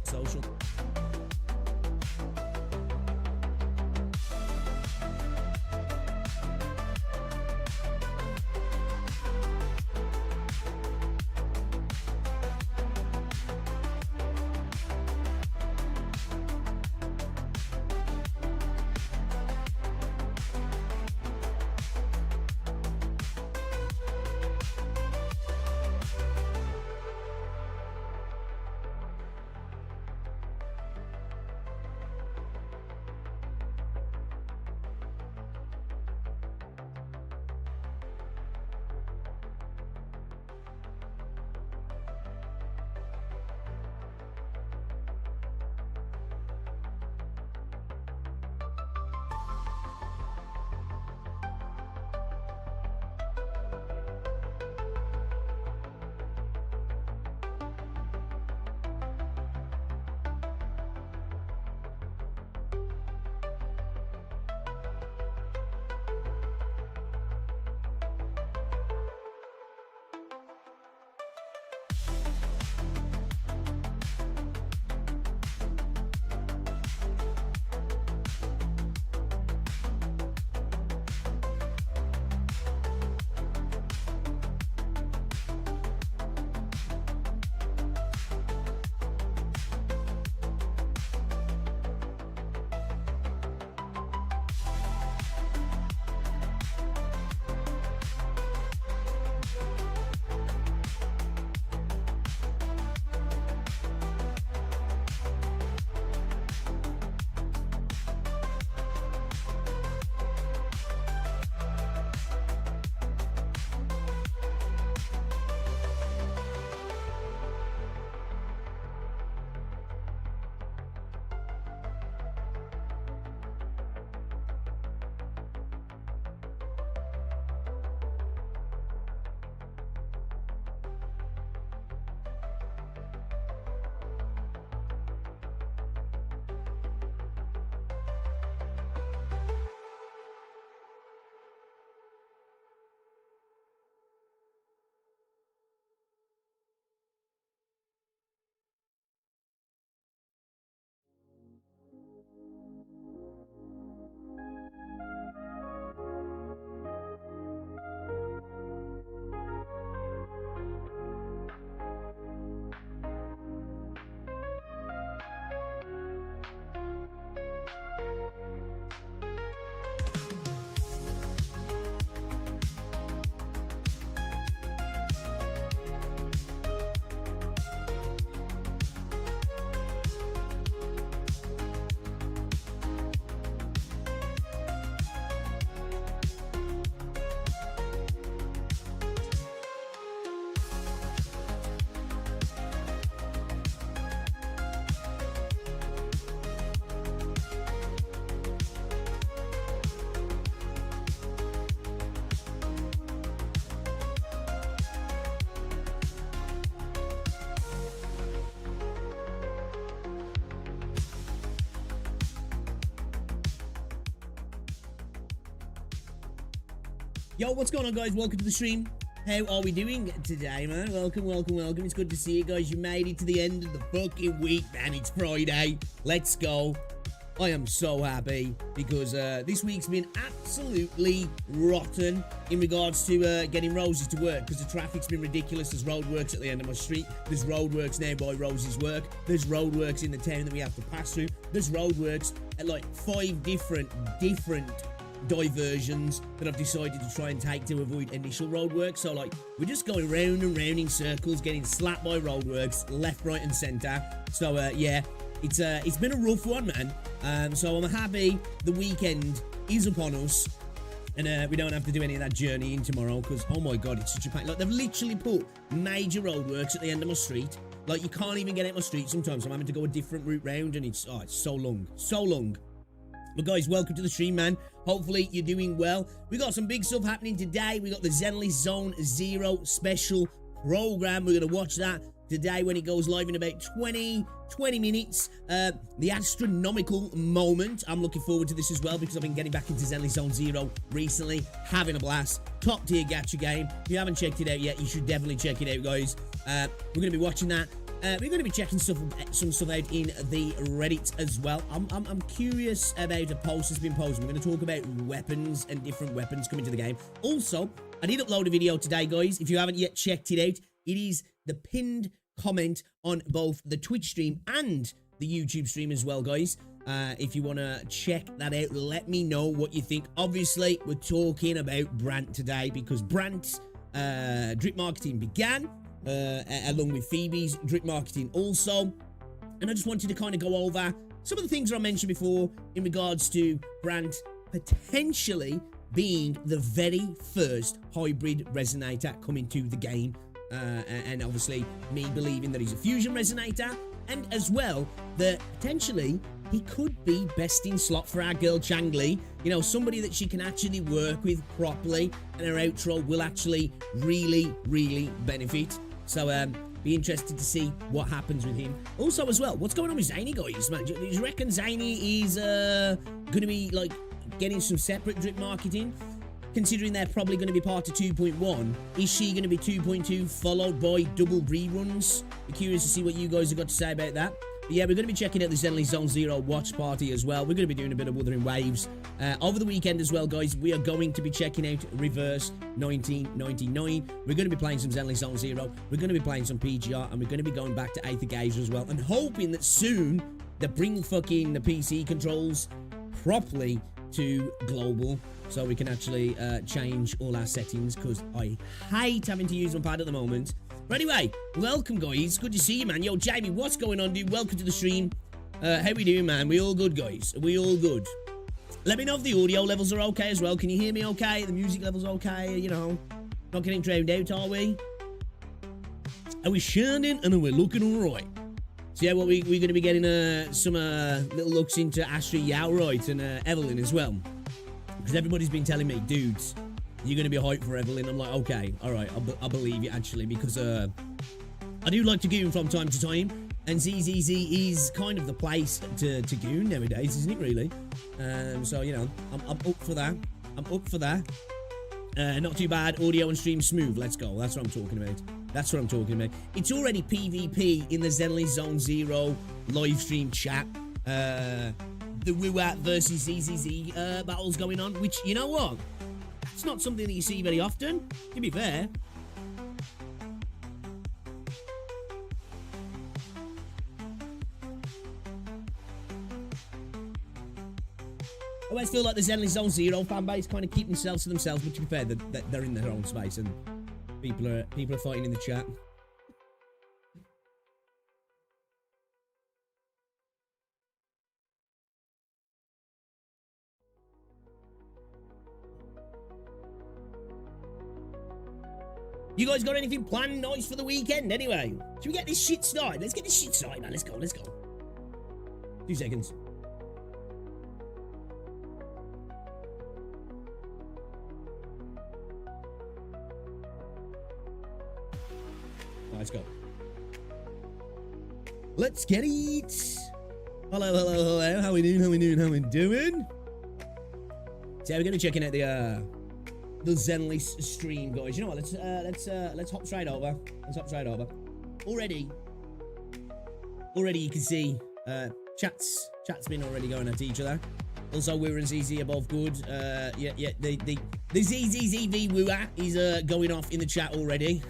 social. Yo, what's going on, guys? Welcome to the stream. How are we doing today, man? Welcome. It's good to see you guys. You made it to the end of the fucking week, man. It's Friday. Let's go. I am so happy because this week's been absolutely rotten in regards to getting Rosie to work because the traffic's been ridiculous. There's roadworks at the end of my street. There's roadworks now by Rosie's work. There's roadworks in the town that we have to pass through. There's roadworks at like 5 different diversions that I've decided to try and take to avoid initial roadworks. So like we're just going round and round in circles, getting slapped by roadworks left, right and center. So yeah, it's been a rough one, man. So I'm happy the weekend is upon us and we don't have to do any of that journeying tomorrow because oh my god, it's such a pain. Like they've literally put major roadworks at the end of my street. Like you can't even get out my street sometimes. I'm having to go a different route round and it's so long. But guys, welcome to the stream, man. Hopefully you're doing well. We got some big stuff happening today. We got the Dailies Zone 0 special program. We're going to watch that today when it goes live in about 20 minutes. The astronomical moment. I'm looking forward to this as well because I've been getting back into Dailies Zone 0 recently. Having a blast. Top tier gacha game. If you haven't checked it out yet, you should definitely check it out, guys. We're going to be watching that. we're going to be checking some stuff out in the Reddit as well. I'm curious about a post that's been posted. We're going to talk about weapons and different weapons coming to the game. Also, I did upload a video today, guys. If you haven't yet checked it out, it is the pinned comment on both the Twitch stream and the YouTube stream as well, guys. If you want to check that out, let me know what you think. Obviously, we're talking about Brant today because Brant's drip marketing began, along with Phoebe's drip marketing also. And I just wanted to kind of go over some of the things I mentioned before in regards to Brant potentially being the very first hybrid resonator coming to the game. And obviously me believing that he's a fusion resonator, and as well that potentially he could be best in slot for our girl Changli, you know, somebody that she can actually work with properly, and her outro will actually really benefit. So be interested to see what happens with him. Also as well, what's going on with Zany, guys, man? Do you reckon Zany is gonna be like getting some separate drip marketing? Considering they're probably going to be part of 2.1, is she going to be 2.2 followed by double reruns? Be curious to see what you guys have got to say about that. But yeah, we're going to be checking out the ZZZ Zone 0 watch party as well. We're going to be doing a bit of Wuthering Waves over the weekend as well, guys. We are going to be checking out Reverse 1999. We're going to be playing some ZZZ Zone 0. We're going to be playing some PGR, and we're going to be going back to Aether Gauge as well, and hoping that soon they bring fucking the PC controls properly to global, so we can actually change all our settings, because I hate having to use my pad at the moment. But anyway, welcome, guys. Good to see you, man. Yo, Jamie, what's going on, dude? Welcome to the stream. How we doing, man? We all good, guys? We all good? Let me know if the audio levels are okay as well. Can you hear me okay? The music levels okay? You know, not getting drowned out, are we? Are we shining and are we looking all right? So yeah, well, we're going to be getting some little looks into Ashley Yowright and Evelyn as well. Because everybody's been telling me, dudes, you're going to be hyped for Evelyn. I'm like, okay, all right, I believe you, actually, because I do like to goon from time to time, and ZZZ is kind of the place to goon nowadays, isn't it, really? So, you know, I'm up for that. I'm up for that. Not too bad. Audio and stream smooth. Let's go. That's what I'm talking about. That's what I'm talking about. It's already PvP in the ZZZ Zone 0 live stream chat. The WUA versus ZZZ battles going on, which, you know what? It's not something that you see very often, to be fair. I always feel like the ZZZ Zone 0 fanbase kind of keep themselves to themselves, but to be fair, they're in their own space, and people are fighting in the chat. You guys got anything planned nice for the weekend anyway? Should we get this shit started? Let's get this shit started, man. Let's go, let's go. 2 seconds. Let's go. Let's get it. Hello. How we doing? So we're gonna be checking out the Zenless stream, guys. You know what? Let's hop straight over. Already you can see chat's been already going at each other. Also, Woo and ZZ are both good. Yeah, the ZZZ Woo is going off in the chat already.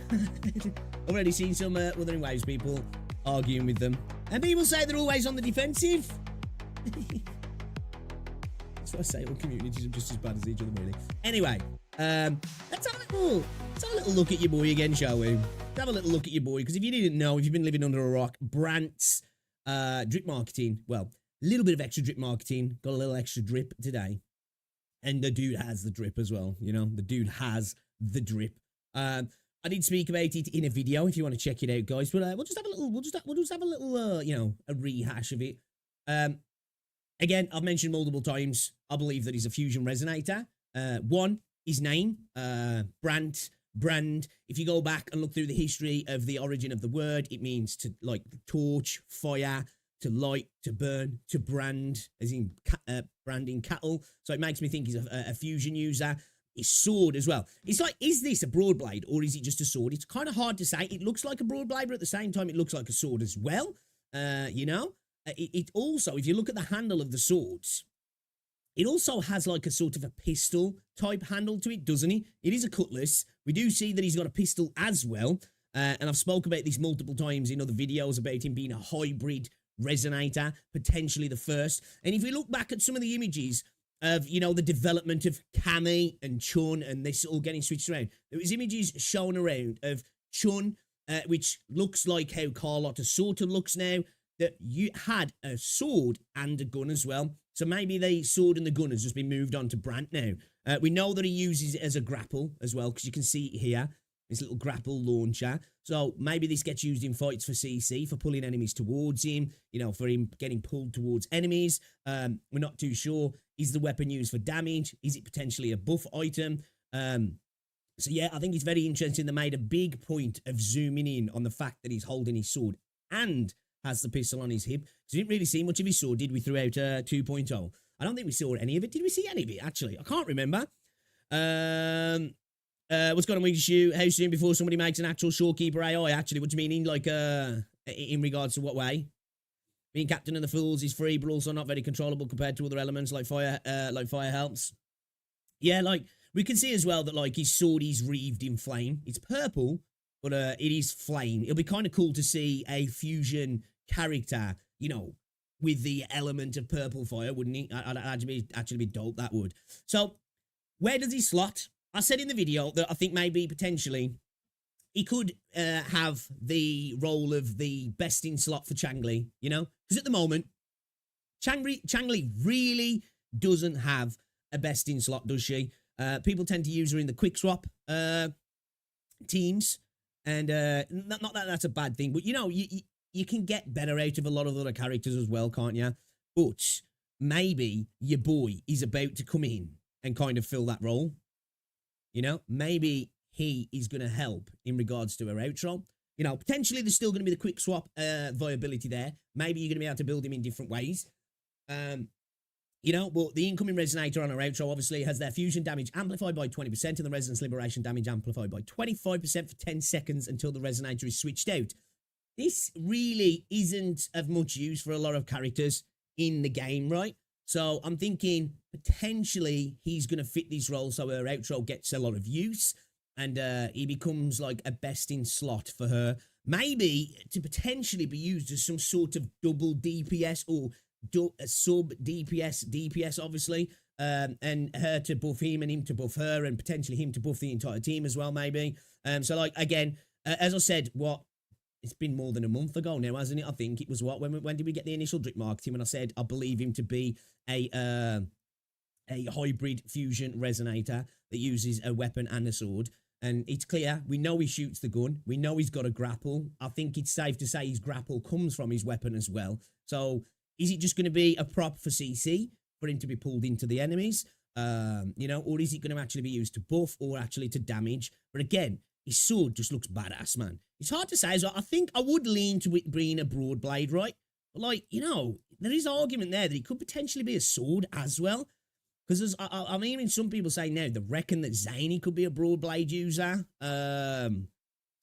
Already seen some Wuthering Waves people arguing with them, and people say they're always on the defensive. That's what I say. All communities are just as bad as each other, really. Anyway, let's have a little look at your boy again, shall we? Let's have a little look at your boy, because if you didn't know, if you've been living under a rock, Brant's drip marketing, well, a little bit of extra drip marketing, got a little extra drip today, and the dude has the drip as well. You know, the dude has the drip. I did speak about it in a video if you want to check it out, guys. But we'll just have a little, you know, a rehash of it. Again, I've mentioned multiple times, I believe that he's a fusion resonator. One, his name, Brant, brand. If you go back and look through the history of the origin of the word, it means to, like, torch, fire, to light, to burn, to brand, as in branding cattle. So it makes me think he's a fusion user. his sword as well. It's like, is this a broad blade or is it just a sword? It's kind of hard to say. It looks like a broad blade, but at the same time, it looks like a sword as well. You know, it also, if you look at the handle of the swords, it also has like a sort of a pistol type handle to it, doesn't it? It is a cutlass. We do see that he's got a pistol as well. And I've spoke about this multiple times in other videos about him being a hybrid resonator, potentially the first. And if we look back at some of the images of, you know, the development of Cammy and Chun and this all getting switched around, there was images shown around of Chun, which looks like how Carlotta sort of looks now, that you had a sword and a gun as well. So maybe the sword and the gun has just been moved on to Brant now. We know that he uses it as a grapple as well, because you can see it here, this little grapple launcher. So maybe this gets used in fights for CC, for pulling enemies towards him, you know, for him getting pulled towards enemies. We're not too sure. Is the weapon used for damage? Is it potentially a buff item? So yeah, I think it's very interesting. They made a big point of zooming in on the fact that he's holding his sword and has the pistol on his hip. So we didn't really see much of his sword, did we, throughout 2.0? I don't think we saw any of it. Did we see any of it, actually? I can't remember. What's going on with you? How soon before somebody makes an actual shorekeeper AI? Actually, what do you mean, like, in regards to what way? Being captain of the fools is free, but also not very controllable compared to other elements like fire helps. Yeah, like, we can see as well that, like, his sword is wreathed in flame. It's purple, but it is flame. It'll be kind of cool to see a fusion character, you know, with the element of purple fire, wouldn't it? I'd actually be dope, that would. So, where does he slot? I said in the video that I think maybe potentially he could have the role of the best in slot for Changli, you know? Because at the moment, Changli really doesn't have a best in slot, does she? People tend to use her in the quick swap teams. And not that that's a bad thing, but, you know, you can get better out of a lot of other characters as well, can't you? But maybe your boy is about to come in and kind of fill that role. You know, maybe he is going to help in regards to her outro. You know, potentially there's still going to be the quick swap viability there. Maybe you're going to be able to build him in different ways. You know, but the incoming resonator on her outro obviously has their fusion damage amplified by 20% and the resonance liberation damage amplified by 25% for 10 seconds until the resonator is switched out. This really isn't of much use for a lot of characters in the game, right? So I'm thinking potentially he's going to fit this role so her outro gets a lot of use and he becomes like a best in slot for her. Maybe to potentially be used as some sort of double DPS or sub DPS obviously, and her to buff him and him to buff her and potentially him to buff the entire team as well, maybe. So like, again, as I said, it's been more than a month ago now, hasn't it? I think it was when did we get the initial drip mark to him? And I said I believe him to be a hybrid fusion resonator that uses a weapon and a sword. And it's clear, we know he shoots the gun. We know he's got a grapple. I think it's safe to say his grapple comes from his weapon as well. So is it just going to be a prop for CC for him to be pulled into the enemies? You know, or is it going to actually be used to buff or actually to damage? But again, his sword just looks badass, man. It's hard to say as well. I think I would lean to it being a broad blade, right? But like, you know, there is argument there that it could potentially be a sword as well. Because I'm hearing some people say now they reckon that Zany could be a broad blade user.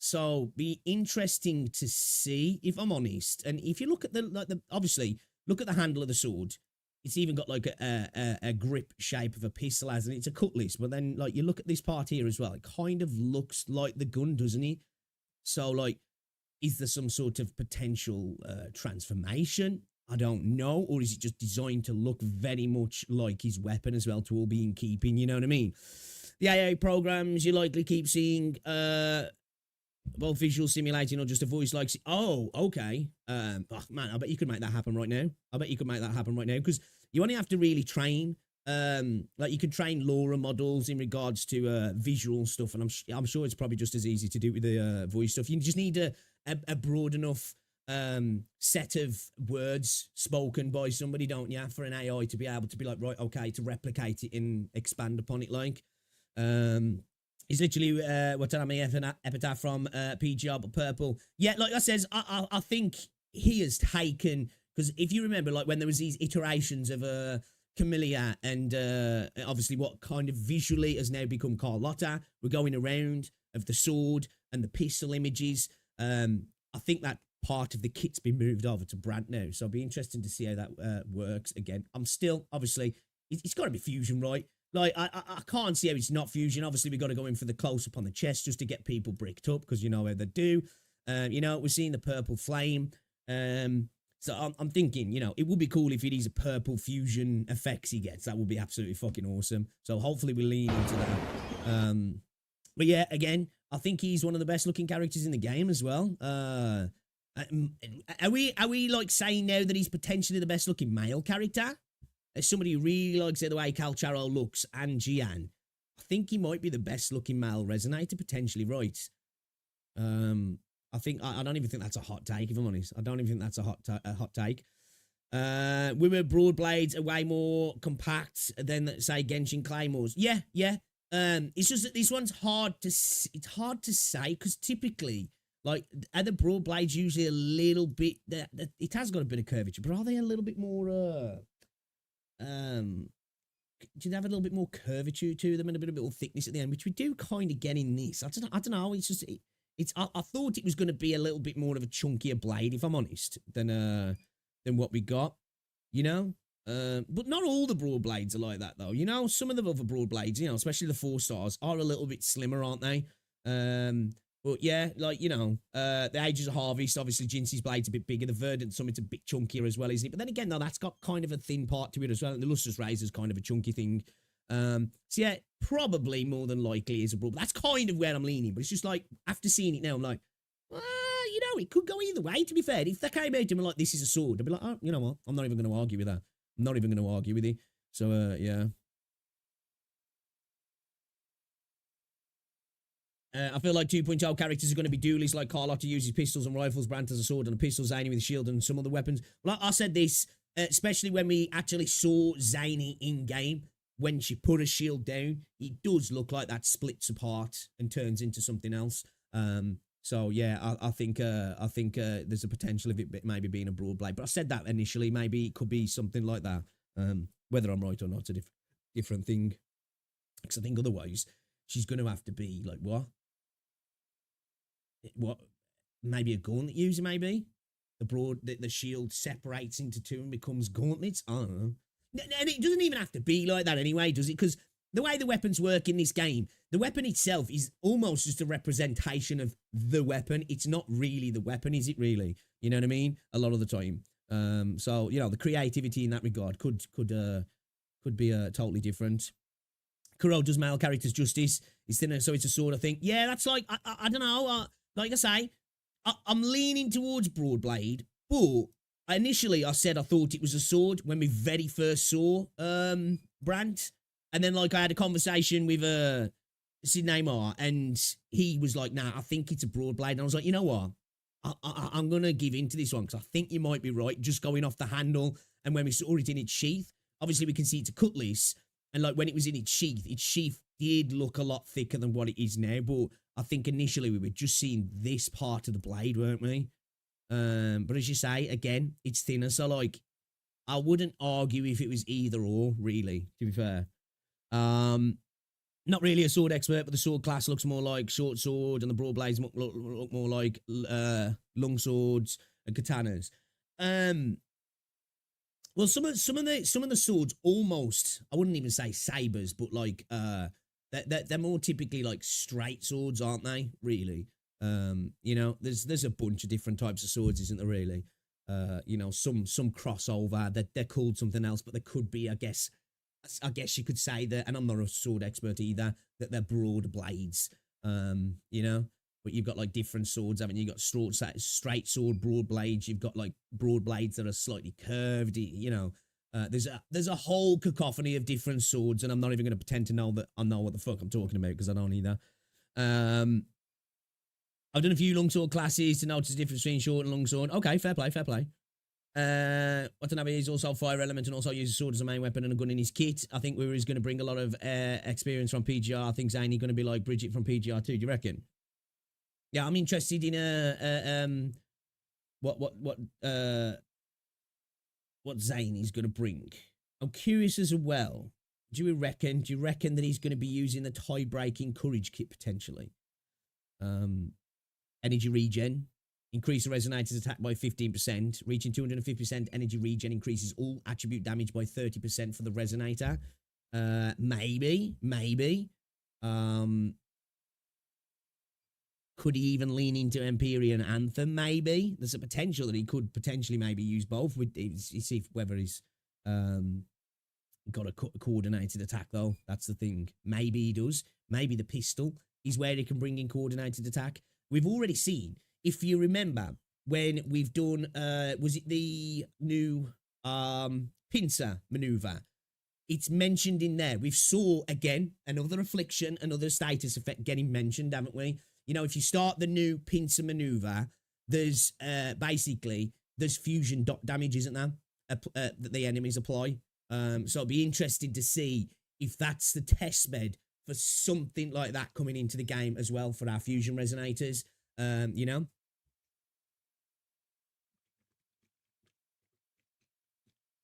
So be interesting to see, if I'm honest. And if you look at the obviously look at the handle of the sword. It's even got like a grip shape of a pistol, hasn't it? It's a cutlass. But then like you look at this part here as well. It kind of looks like the gun, doesn't it? So like, is there some sort of potential transformation? I don't know. Or is it just designed to look very much like his weapon as well, to all be in keeping, you know what I mean? The AI programs, you likely keep seeing both visual simulating or just a voice like... Oh, okay. Oh, man, I bet you could make that happen right now. I bet you could make that happen right now, because you only have to really train... like you could train LoRa models in regards to visual stuff, and I'm sure it's probably just as easy to do with the voice stuff. You just need a broad enough set of words spoken by somebody, don't you, for an AI to be able to be like, right, okay, to replicate it and expand upon it. Like it's literally what I mean, epitaph from PGR but purple. Yeah, like I says, I think he has taken, because if you remember, like when there was these iterations of Camilla and obviously what kind of visually has now become Carlotta. We're going around of the sword and the pistol images. I think that part of the kit's been moved over to Brant now, so it'll be interesting to see how that works. Again, I'm still obviously it's got to be fusion, right? Like I can't see how it's not fusion. Obviously, we got to go in for the close up on the chest just to get people bricked up because you know how they do. We're seeing the purple flame. So I'm thinking, it would be cool if it is a purple fusion effects he gets. That would be absolutely fucking awesome. So hopefully we lean into that. But yeah, again, I think he's one of the best looking characters in the game as well. Are we like saying now that he's potentially the best looking male character? As somebody who really likes the way Calcharo looks and Gian, I think he might be the best looking male resonator, potentially, right? I don't even think that's a hot take, if I'm honest. I don't even think that's a hot take. Women broad blades are way more compact than, say, Genshin Claymores. Yeah. It's just that this one's hard to say because typically, like, are the broad blades usually a little bit? It has got a bit of curvature, but are they a little bit more? Do they have a little bit more curvature to them and a bit more thickness at the end, which we do kind of get in this? I don't know. It's just I thought it was going to be a little bit more of a chunkier blade, if I'm honest, than what we got, But not all the broad blades are like that, though. Some of the other broad blades, especially the 4 stars, are a little bit slimmer, aren't they? But yeah, like, the Ages of Harvest, obviously, Jinxie's blade's a bit bigger. The Verdant Summit's a bit chunkier as well, isn't it? But then again, though, that's got kind of a thin part to it as well. And the Lustrous Razor's kind of a chunky thing. So yeah, probably more than likely is a broad. That's kind of where I'm leaning. But it's just like, after seeing it now, I'm like, it could go either way, to be fair. If they came out to me like, this is a sword, I'd be like, oh, you know what? I'm not even going to argue with that. I'm not even going to argue with it. So, yeah. I feel like 2.0 characters are going to be dualies, like Carlotta uses pistols and rifles, Brant has a sword and a pistol, Zany with a shield and some other weapons. Well, I said this, especially when we actually saw Zany in-game, when she put a shield down, it does look like that splits apart and turns into something else. So yeah, I think there's a potential of it maybe being a broad blade. But I said that initially, maybe it could be something like that. Whether I'm right or not, a different thing. Because I think otherwise, she's going to have to be like what? Maybe a gauntlet user, maybe? The shield separates into 2 and becomes gauntlets? I don't know. And it doesn't even have to be like that anyway, does it? Because the way the weapons work in this game, the weapon itself is almost just a representation of the weapon. It's not really the weapon, is it really? You know what I mean? A lot of the time. So, the creativity in that regard could be totally different. Kuro does male characters justice. It's thinner, so it's a sword, I think. Yeah, that's like, I don't know. Like I say, I'm leaning towards Broadblade, but initially I said I thought it was a sword when we very first saw Brant. And then, like, I had a conversation with Sid Neymar, and he was like, nah, I think it's a Broadblade. And I was like, you know what? I'm going to give in to this one, because I think you might be right, just going off the handle. And when we saw it in its sheath, obviously we can see it's a cutlass. And, like, when it was in its sheath did look a lot thicker than what it is now. But I think initially we were just seeing this part of the blade, weren't we? But as you say, again, it's thinner. So, like, I wouldn't argue if it was either or, really, to be fair. Not really a sword expert, but the sword class looks more like short sword, and the broad blades look more like long swords and katanas. Well, some of the swords almost, I wouldn't even say sabers, but like they're more typically like straight swords, aren't they? Really, there's a bunch of different types of swords, isn't there? Really, some crossover. They're called something else, but they could be, I guess you could say that, and I'm not a sword expert either, that they're broad blades, but you've got like different swords, haven't you? You've got straight sword, broad blades, you've got like broad blades that are slightly curved, there's a whole cacophony of different swords, and I'm not even going to pretend to know that I know what the fuck I'm talking about, because I don't either. I've done a few longsword classes to notice the difference between short and longsword. Okay, fair play. Watanabe is also fire element and also uses sword as a main weapon and a gun in his kit. I think Weaver is going to bring a lot of experience from PGR. I think Zany going to be like Bridget from PGR too. Do you reckon? Yeah, I'm interested in what Zany's going to bring. I'm curious as well. Do you reckon that he's going to be using the tie-breaking courage kit potentially? Energy regen. Increase the resonator's attack by 15%. Reaching 250% energy regen increases all attribute damage by 30% for the resonator. Maybe. Could he even lean into Empyrean Anthem? Maybe. There's a potential that he could potentially maybe use both. See whether he's got a coordinated attack, though. That's the thing. Maybe he does. Maybe the pistol is where he can bring in coordinated attack. We've already seen, if you remember, when we've done, was it the new pincer maneuver? It's mentioned in there. We've saw, again, another affliction, another status effect getting mentioned, haven't we? You know, if you start the new pincer maneuver, there's basically, there's fusion dot damage, isn't there? That the enemies apply. So I'd be interested to see if that's the test bed for something like that coming into the game as well for our fusion resonators. You know?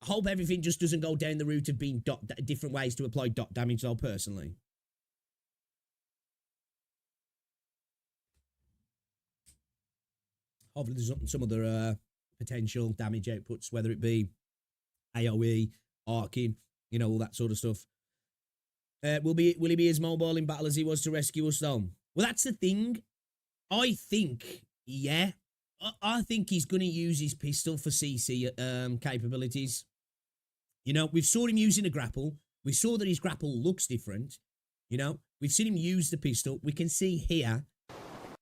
I hope everything just doesn't go down the route of being different ways to apply dot damage, though, personally. Hopefully there's some other potential damage outputs, whether it be AoE, arcing, you know, all that sort of stuff. Will he be as mobile in battle as he was to rescue us, though? Well, that's the thing. I think, yeah. I think he's going to use his pistol for CC capabilities. You know, we've saw him using a grapple. We saw that his grapple looks different. You know, we've seen him use the pistol. We can see here,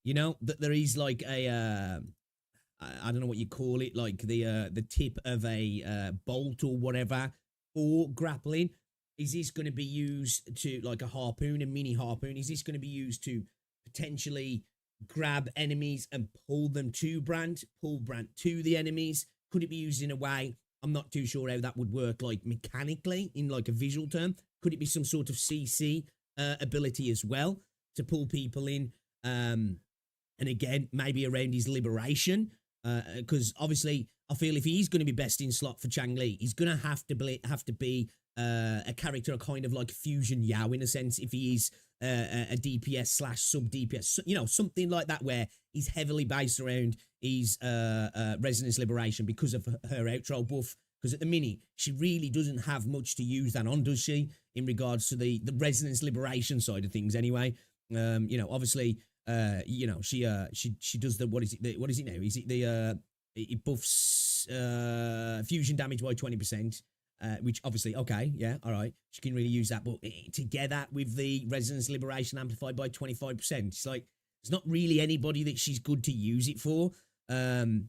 you know, that there is like a, I don't know what you call it, like the tip of a bolt or whatever for grappling. Is this going to be used to, like a harpoon, a mini harpoon? Is this going to be used to potentially grab enemies and pull them to Brant, pull Brant to the enemies? Could it be used in a way? I'm not too sure how that would work, like mechanically, in like a visual term. Could it be some sort of CC ability as well to pull people in? And again, maybe around his liberation, because obviously I feel if he's going to be best in slot for Changli, he's going to have to be a character, a kind of like fusion Yao in a sense, if he is a DPS / sub DPS, you know, something like that, where he's heavily based around his resonance liberation because of her outro buff. Because at the minute, she really doesn't have much to use that on, does she? In regards to the resonance liberation side of things, anyway. You know, obviously, you know, she does the, what is it now? Is it the it buffs fusion damage by 20%. Which obviously, okay, yeah, all right, she can really use that, but together with the resonance liberation amplified by 25%, it's like there's not really anybody that she's good to use it for. And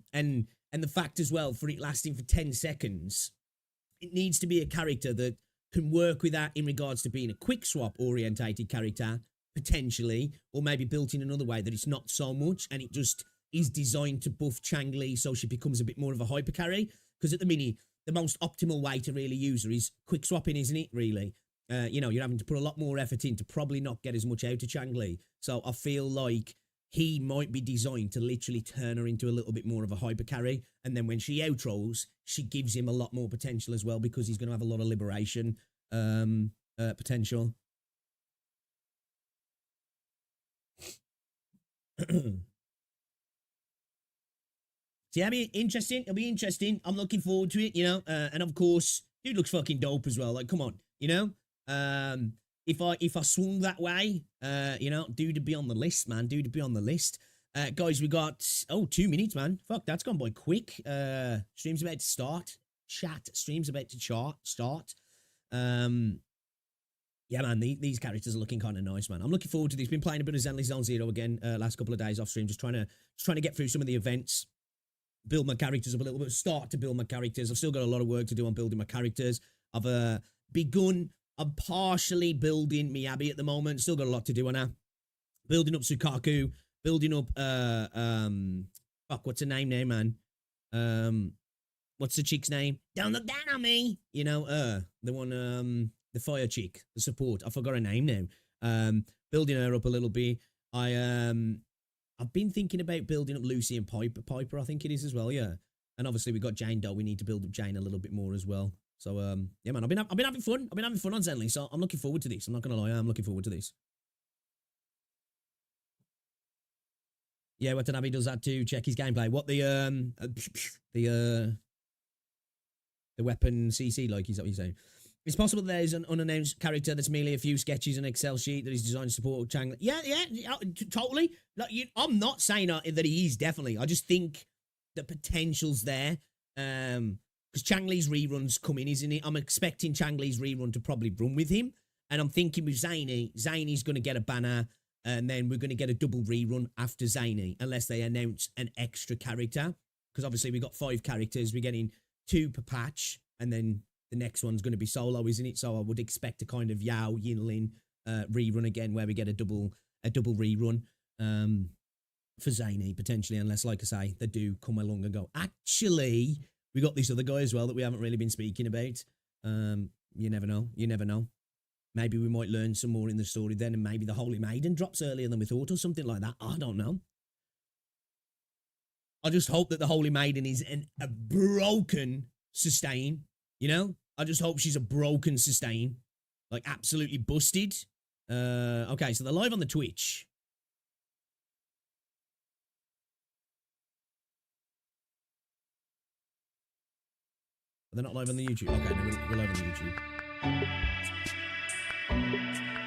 the fact as well, for it lasting for 10 seconds, it needs to be a character that can work with that in regards to being a quick swap orientated character, potentially, or maybe built in another way that it's not so much, and it just is designed to buff Changli so she becomes a bit more of a hyper carry. Because at the minute, the most optimal way to really use her is quick swapping, isn't it, really? You know, you're having to put a lot more effort in to probably not get as much out of Changli. So I feel like he might be designed to literally turn her into a little bit more of a hyper carry. And then when she outrolls, she gives him a lot more potential as well, because he's going to have a lot of liberation potential. So yeah, it'll be interesting. I'm looking forward to it, you know. And of course, dude looks fucking dope as well. Like, come on, you know. If I swung that way, you know, dude would be on the list, man. Dude would be on the list. Guys, we got 2 minutes, man. Fuck, that's gone by quick. Stream's about to start. Stream's about to start. Yeah, man, these characters are looking kind of nice, man. I'm looking forward to this. Been playing a bit of Zenley Zone Zero again last couple of days off stream, just trying to get through some of the events. Build my characters up a little bit, start to build my characters. I've still got a lot of work to do on building my characters. I've I'm partially building Miyabi at the moment. Still got a lot to do on her. Building up Sukaku, building up, what's her name now, man? What's the chick's name? Don't look down on me! You know, the one, the fire chick, the support. I forgot her name now. Building her up a little bit. I've been thinking about building up Lucy and Piper, I think it is as well, yeah. And obviously we got Jane Doe. We need to build up Jane a little bit more as well. So yeah, man, I've been having fun. I've been having fun on Zenly, so I'm looking forward to this. I'm not gonna lie, I'm looking forward to this. Yeah, Watanabe does that too. Check his gameplay. What the weapon CC like? Is that what you're saying? It's possible there's an unannounced character that's merely a few sketches and Excel sheet that is designed to support Changli. Yeah, totally. Like, I'm not saying that he is, definitely. I just think the potential's there. Because Changli's reruns come in, isn't it? I'm expecting Changli's rerun to probably run with him. And I'm thinking with Zany's going to get a banner, and then we're going to get a double rerun after Zany, unless they announce an extra character. Because obviously we've got 5 characters. We're getting 2 per patch, and then the next one's going to be solo, isn't it? So I would expect a kind of Yao Yinlin rerun again, where we get a double rerun for Zany potentially, unless, like I say, they do come along and go, actually, we got this other guy as well that we haven't really been speaking about. You never know. You never know. Maybe we might learn some more in the story then, and maybe the Holy Maiden drops earlier than we thought, or something like that. I don't know. I just hope that the Holy Maiden is a broken sustain. You know, I just hope she's a broken sustain, like absolutely busted. Okay, so they're live on the Twitch. They're not live on the YouTube. Okay, no, we're live on the YouTube.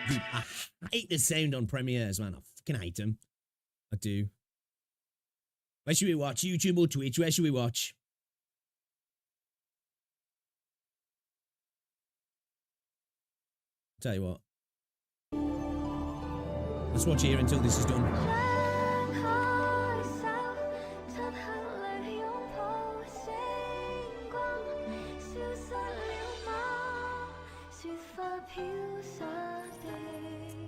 Dude, I hate the sound on premieres, man. I fucking hate them. I do. Where should we watch? YouTube or Twitch? Where should we watch? Tell you what. Let's watch here until this is done.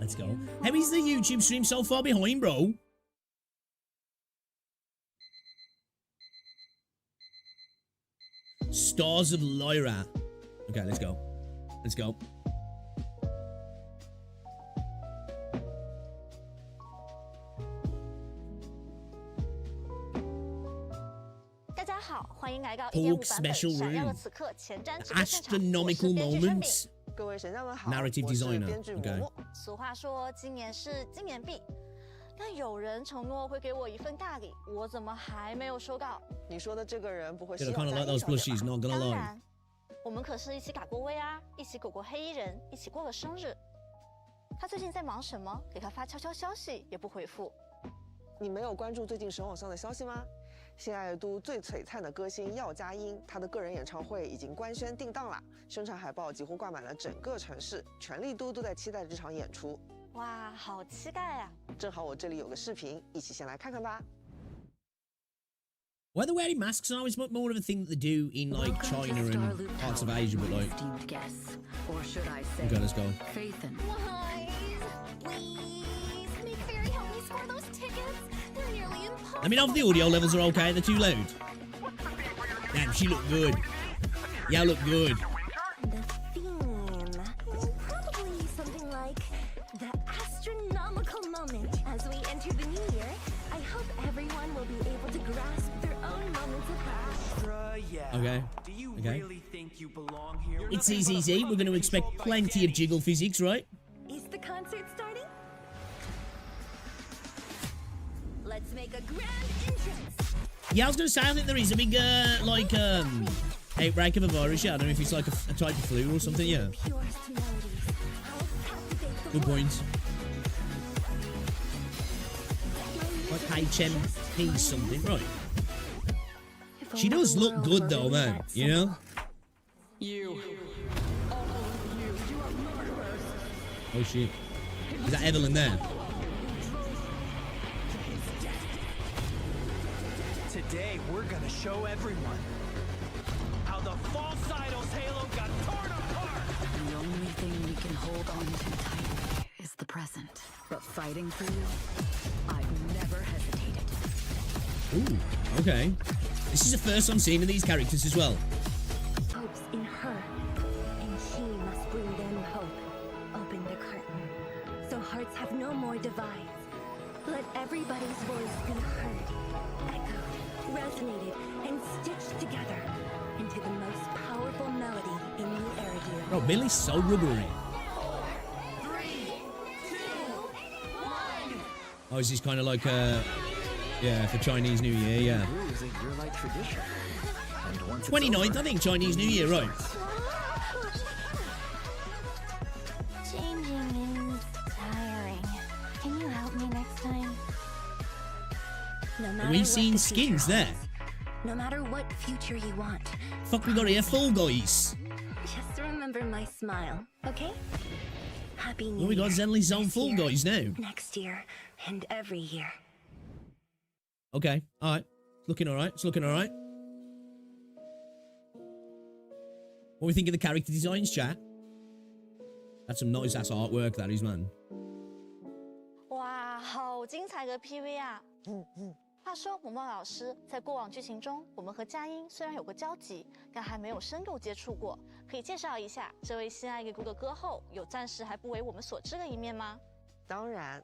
Let's go. How is the YouTube stream so far behind, bro? Stars of Lyra. Okay, let's go. Let's go. Pork special room. Astronomical moments. Narrative designer. Okay. 俗话说，今年是金年币。但有人承诺会给我一份大礼，我怎么还没有收到？你说的这个人不会是 I kind of like those plushies, not gonna 当 lie. 然，我们可是一起打过威啊，一起躲过黑衣人，一起过了生日。他最近在忙什么？给他发悄悄消息也不回复。你没有关注最近神网上的消息吗？新爱都最璀璨的歌星耀佳音，他的个人演唱会已经官宣定档了，宣传海报几乎挂满了整个城市，全丽都在期待这场演出。哇，好期待啊！正好我这里有个视频，一起先来看看吧。Why they're wearing masks now is more of a thing that they do in like China and parts of Asia, but like. Or should I say, Okay, let's go. Faith in. Please, make Fairy help me score those tickets. They're nearly impossible. Let me know if the audio levels are okay. They're too loud. Damn, she looked good. Yeah, look good. The theme will probably be something like the astronomical moment. As we enter the new year, I hope everyone will be able to grasp their own moments of pride. Okay. Do you Okay. really think you belong here? It's ZZZ. We're going to expect plenty of jiggle physics, right? Is the concert starting? Let's make a grand entrance. Yeah, I was going to say, I think there is a big, outbreak of a virus. Yeah, I don't know if it's like a type of flu or something, yeah. Purest melodies. I'll captivate the Good world. point. Like HMP something, right? If She only does the look world good were though, really man. that You know? simple. You. All of you. You are murderers. Oh shit. Is that Evelyn there? Today, we're gonna show everyone how the false idol's halo got torn apart. The only thing we can hold on to tightly is the present. But fighting for you, I've never hesitated. Ooh, okay. This is the first I'm seeing of these characters as well. Hope's in her, and she must bring them hope. Open the curtain, so hearts have no more divides. Let everybody's voice be heard, echoed, resonated, and stitched together into the most powerful melody Bro, Billy's so rubbery. Oh, is this kind of like yeah, for Chinese New Year, yeah. 29th, I think, Chinese New Year, right? Changing is tiring. Can you help me next time? No matter Are we what seeing the skins future there? holds, no matter what future you want, Fuck, we got here, Fall Guys. just remember my smile, okay? Happy New Oh, we got Year. Zenly's own This Fall year, Guys now. Next year, and every year. Okay, alright. It's looking alright. It's looking alright. What do we think of the character designs, chat? That's some nice ass artwork, that is, man. 哇，好精彩个 PV 啊！话说，萌萌老师在过往剧情中，我们和佳音虽然有过交集，但还没有深入接触过。可以介绍一下这位心爱给谷的歌后，有暂时还不为我们所知的一面吗？当然，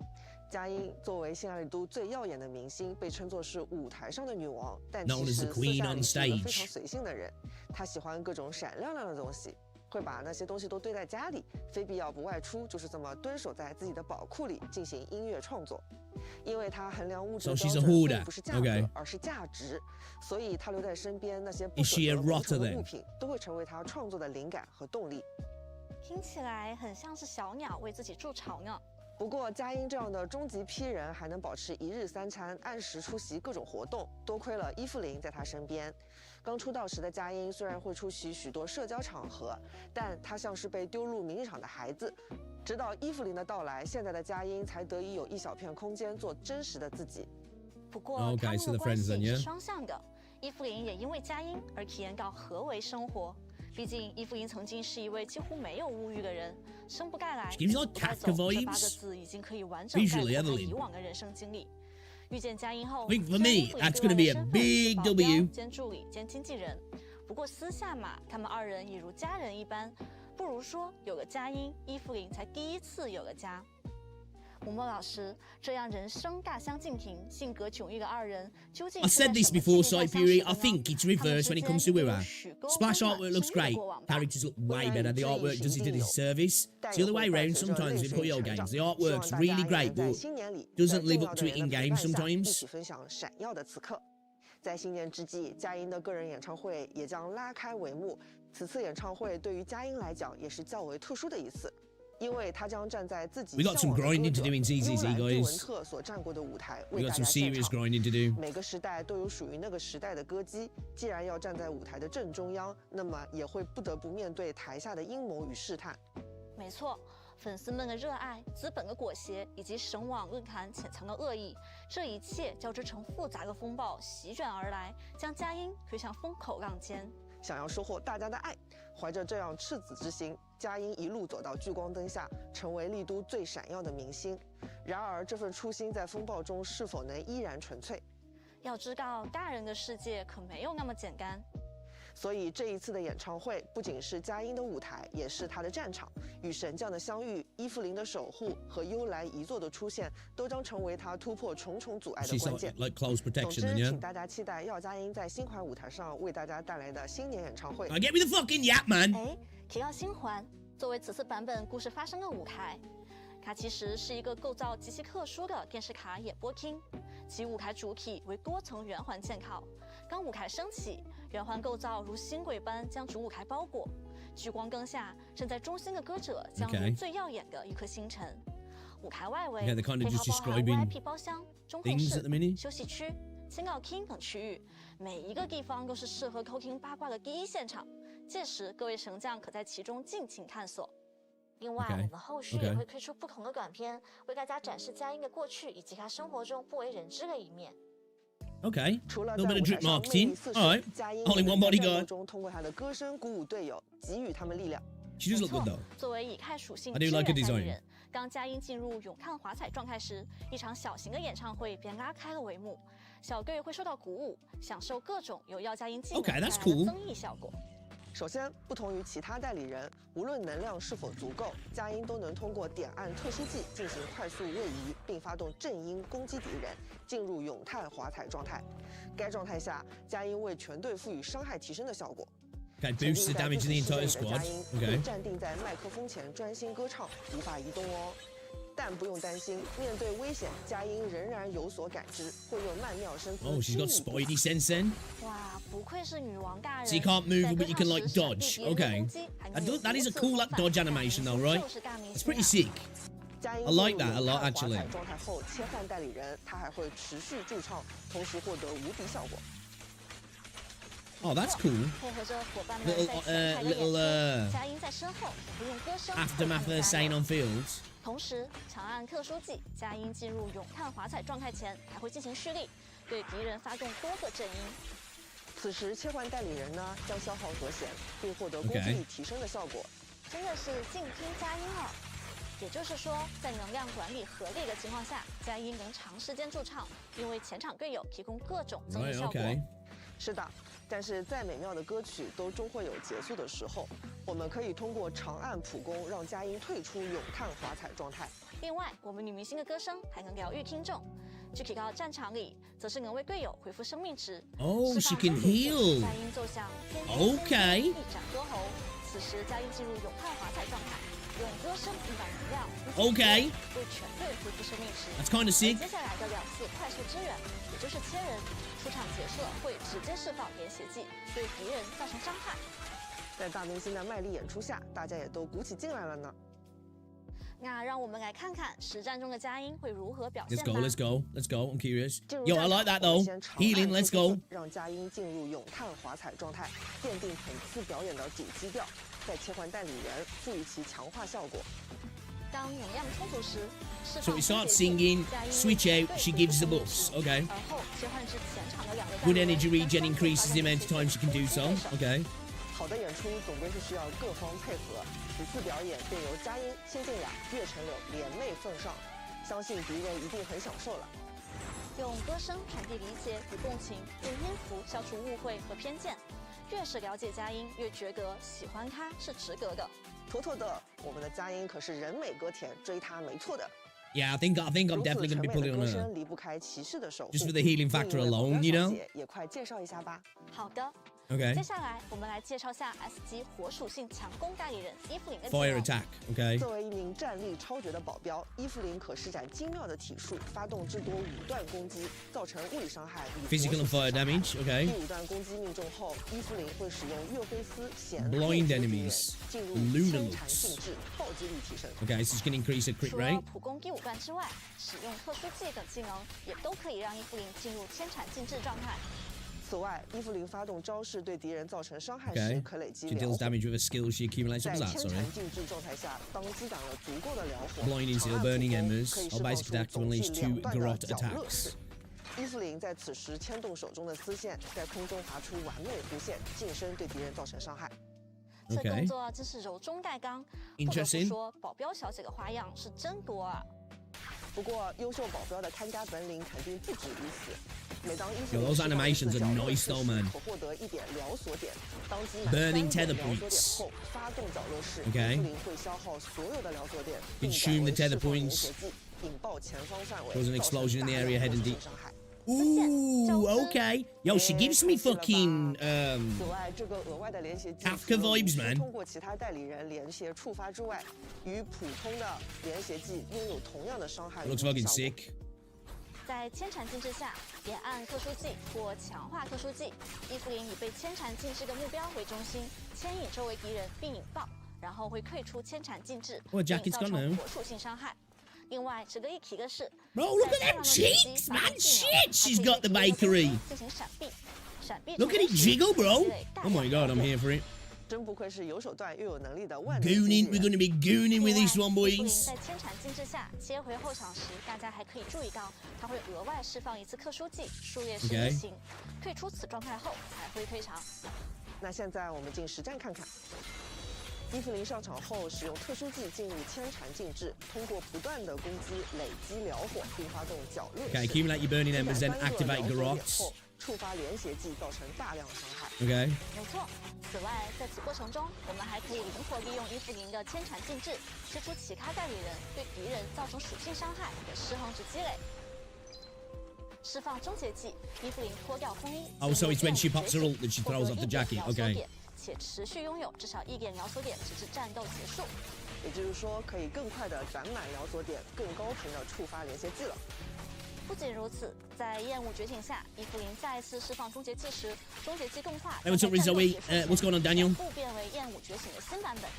佳音作为新爱丽都最耀眼的明星，被称作是舞台上的女王，但 Known 其 as 实 the 私 queen 下 on 里是一个 stage 非常随性的人。她喜欢各种闪亮亮的东西，会把那些东西都堆在家里，非必要不外出，就是这么蹲守在自己的宝库里进行音乐创作。因为她衡量物质的 So 标 she's a 准 hoarder. 并不是价格 Okay. 而是价值，所以她留在身边那些不 Is she a 舍得留 rotter 存的 then? 物品，都会成为她创作的灵感和动力。听起来很像是小鸟为自己筑巢呢。不过，佳音这样的终极 P 人还能保持一日三餐，按时出席各种活动，多亏了伊芙琳在她身边。刚出道时的佳音虽然会出席许多社交场合，但她像是被丢入名利场的孩子。直到伊芙琳的到来，现在的佳音才得以有一小片空间做真实的自己。不过 Okay, 他们 so 的 the 关 friends 系 then, 是 yeah? 双向的。伊芙琳也因为佳音而体验到何为生活。毕竟伊芙琳曾经是一位几乎没有物欲的人，生不带来， She gives you like 不带 Kafka 走这8个 vibes. 字已经可以完整概 Visually, 括他 Evelyn. 以往的人生经历。遇见佳音后， I think for 虽然 me, 伊芙琳 that's 对 gonna 外 be 的 a 身份 big 是保镖 W. 兼助理兼经纪人，不过私下嘛，他们二人也如家人一般，不如说有个佳音，伊芙琳才第一次有个家。萌萌老师，这样人生大相径庭、性格迥异的二人，究竟 I 是在 said this 什么 before, 境界下 Cyperi. 相 I 识的呢？ think it's reversed when it comes to Wira. Splash artwork looks great. Characters look way better. The artwork does it a disservice. It's the other way around sometimes with Puyo games. The artwork's really great, but doesn't live up to it in game 一 sometimes. 起分享闪耀的此刻。在新年之际，佳音的个人演唱会也将拉开帷幕。此次演唱会对于佳音来讲也是较为特殊的一次，因为她将站在自己 We got some 向往的 grinding 歌 to 者 do in ZZZ, 幽兰 guys. 杜文特所站过的舞台 We 为 got 大 some 家献 serious 唱。 grinding to do. 每个时代都有属于那个时代的歌姬，既然要站在舞台的正中央，那么也会不得不面对台下的阴谋与试探。没错，粉丝们的热爱、资本的裹挟，以及神网论坛潜藏的恶意，这一切交织成复杂的风暴席卷而来，将佳音推向风口浪尖。想要收获大家的爱，怀着这样赤子之心，佳音一路走到聚光灯下，成为丽都最闪耀的明星。然而，这份初心在风暴中是否能依然纯粹？要知道，大人的世界可没有那么简单。所以这一次的演唱会不仅是佳音的舞台，也是她的战场。与神将的相遇、伊芙琳的守护和幽兰遗作的出现，都将成为她突破重重阻碍的 She's 关 like, 键。 like close 总 protection 之， then, 请 yeah? 大家期待耀佳音在新款舞台上为大家带来的新年演唱会。 I get me the fucking yap, man. 哎，提到星环，作为此次版本故事发生的舞台，它其实是一个构造极其特殊的电视卡演播厅，其舞台主体为多层圆环嵌靠。当舞台升起，圆环构造如星轨般将主舞台包裹。聚光灯下，站在中心的歌者将如 Okay. 最耀眼的一颗星辰。舞台外围 Yeah, they're kind of 配 just 套包含 describing VIP 包厢、中控 things 室 at the minute.、休息区、青奥厅等区域，每一个地方都是适合偷听八卦的第一现场。届时，各位神将可在其中尽情探索。另外 Okay. 我们后续 Okay. 也会推出不同的短片，为大家展示佳音的过去以及她生活中不为人知的一面。 Okay. 除了 Little 在 bit of 舞 drip 台上魅 marketing. 力四 All 射 right. 佳音 All in 也 one 在 bodyguard. 战斗中通过她的歌声鼓舞队友，给予他们力量。 She does 没 look 错 good though. 作为以太属性 I 支 do 援 like her 代 design. 理人，当佳音进入咏叹华彩状态时，一场小型的演唱会便拉开了帷幕。小队会受到鼓舞，享受各种由耀佳音技能 Okay, 带来 that's 的 cool. 增益效果。首先，不同于其他代理人，无论能量是否足够，佳音都能通过点按特殊技进行快速位移，并发动正音攻击敌人，进入咏叹华彩状态。该状态下，佳音为全队赋予伤害提升的效果。Okay, 沉 boosts 浸 the 在 damage 自 in 己 the 世界 entire 里的佳 squad. 音会 Okay. 站定在麦克风前专心歌唱，无法移动哦。但不用担心，面对危险，佳音仍然有所感知，会用曼妙声 Oh, she's 进 got 一步 Spidey sense then. 哇，不愧是女王大人。 So you can't move, 在 but you can 歌 like 唱时 dodge. 闪避敌人的 Okay. 攻击还能 That 有 is a 如此 cool 方法 dodge 大 animation 明 though, 星 right? 就是大明 It's 星 pretty 啊 sick. 佳音 I like 进入 that a lot, 永恒华 actually. 彩状态后切换代理人，他还会持续驻唱，同时获得无敌效果。 Oh, that's cool. 配合着伙伴们 Little, 在前排的演 little, 出，佳音在身后会用歌声 Aftermath 为 of 他们 saying 加油 on fields. 同时，长按特殊技，佳音进入咏叹华彩状态前，还会进行蓄力，对敌人发动多个阵音。此时切换代理人呢，将消耗和弦，并获得攻击力提升的效果。真的是静听佳音了。也就是说，在能量管理合理的情况下，佳音能长时间驻唱，并为前场队友提供各种增益 Right, 效果。 okay. 是的，但是再美妙的歌曲都终会有结束的时候。我们可以通过长按普攻，让佳音退出咏叹华彩状态。另外，我们女明星的歌声还能疗愈听众。去提高战场里，则是能为队友恢复生命值。 Oh, 释 she 放 can 生命值 heal. 佳音奏响天天 Okay. 一展歌喉。此时，佳音进入咏叹华彩状态，用歌声引导能量， Okay. 为全队恢复生命值。 That's kind of 而 sick. 接下来的2次快速支援，也就是切人，出场结束了会直接释放连血技，对敌人造成伤害。在大明星的卖力演出下，大家也都鼓起劲来了呢。那让我们来看看实战中的佳音会如何表现 Let's 吧。 go, let's go, let's go. I'm curious. 进入 Yo, 战 I 场 like that 我们 though. 先长按 Healing, let's 特殊 go. 技让佳音进入咏叹华彩状态，奠定本次表演的主基调，再切换代理人，赋予其强化效果。当能量充足时，释 So 放 we 终 start 结技 singing, 佳音 switch 为 out, 全 she 队 gives the 恢复 buffs. 生命值 Okay. 而后切换至前场的2位代 Good 理人 energy 跟 regen 双 increases the 方 amount of time she can do so. 对手 Okay. 好的演出总归是需要各方配合，此次表演便由佳音、谢晋雅、岳晨柳联袂奉上，相信敌人一定很享受了。用歌声传递理解与共情，用音符消除误会和偏见。越是了解佳音，越觉得喜欢她是值得的。妥妥的，我们的佳音可是人美歌甜，追她没错的。 Yeah, I think I'm 如此 definitely 纯 gonna be 美 pulling 的 on 歌 her. 声离不开骑士的守护。 Just for the healing factor 另一位 alone, 保镖 you 小 know? 姐也快介绍一下吧。好的， Okay. 接下来我们来介绍下 S 级火属性强攻代理人伊芙琳的技 Fire 能。 attack. Okay. 作为一名战力超绝的保镖，伊芙琳可施展精妙的体术，发动至多5段攻击，造成物理伤害与 Physical 火 and 属性 fire 伤害 damage. 第 Okay. 5段攻击命中后，伊芙琳会使用月辉丝弦 Blind 护住敌人 enemies 进入 Lunar 千缠 looks 静置，暴击力提升。 Okay, so it's gonna increase her crit 除了 rate. 普攻第5段之外，使用特殊技等技能也都可以让伊芙琳进入千缠静置状态。此外，伊芙琳发动招式对敌人造成伤害时， Okay. 可累积 She 疗 deals 火。 damage with a skill she accumulates. 在 What was that? 千 Sorry. 缠静置状态下，当积攒了足够的疗火， Blinding 长 steel, 按 burning 普攻 embers 可以 are 释放 basically 出 active 总 unleash 计 2 2段的 garrote 绞乐 attacks. 式。伊芙琳在此时牵动手中的丝线，在空中划出完美弧线，近身对敌人造成伤害。这 Okay. 动作真是柔中带刚。不得不 Interesting. 说，保镖小姐的花样是真多啊！不过，优秀保镖的看家本领肯定不止于此。每当伊芙 Yo, 琳 those 释放一次 animations are 绞乐 nice 式 though, 时 man. 可获得1点疗锁点。当积满 Burning 3点 tether 疗锁点 points. 后，发动绞乐式， Okay. 伊芙琳会消耗所有的疗锁点，并 Consume the 改为 tether 释放连 points. 血技，引爆前方范围， Cause an 造成 explosion in the 大 area 量 heading 火属性 deep. 伤害。 Ooh, okay. Yo, she gives me 是了吧 fucking 此外，这个额外的连携技 Kafka 除了 vibes, 无需 man. 通过其他代理人连携触发之外，与普通的连携技拥有同样的伤害与 looks 效 fucking 果。 sick. 在千缠静置下，连按特殊技或强化特殊技，伊芙琳以被千缠静置的目标为中心，牵引周围敌人并引爆，然后会退出千缠静置， Oh, 并 Jackie's 造 gone 成 now. 火属性伤害。另外，值得一提的是 Bro, look at 在 them 大量的敌机 cheeks, 发 man. 动技能 Shit, she's 还 got 可以 the 对敌人的 bakery. 攻击进行闪避。闪避 Look at 成 it 功时 jiggle, 积 bro. 累大 Oh my 量 god, 疗 I'm 火 here for it. 真不愧是有手段又有能力的万能机器 Gooning, 人 we're gonna be gooning with 另外 this one, 伊芙琳 boys. 在千缠静置下切回后场时，大家还可以注意到，它会额外释放一次特殊技树叶式 Okay. 异形，退出此状态后才会退场。那现在我们进实战看看。伊芙琳上场后，使用特殊技进入千缠静置，通过不断的攻击累积疗火，并发动绞掠 Okay, 式。 accumulate your burning 积 embers, 攒 then 3个 activate 疗锁点 garrotes. 后，触发连携技，造成大量伤害。 Okay. 没错，此外，在此过程中，我们还可以灵活利用伊芙琳的千缠静置，切出其他代理人对敌人造成属性伤害的失衡值积累。释放终结技，伊芙琳脱掉风衣。 Oh, so it's when she pops her ult that she throws off the jacket. Okay. 且持续拥有至少1点疗索点，直至战斗结束。也就是说，可以更快的攒满疗索点，更高频的触发连接技了。不仅如此，在厌恶觉醒下，伊芙琳再一次释放终结技时，终结技动画 Hey, what's up, Zoe? What's going on, Daniel? 不变为厌恶觉醒的新版本。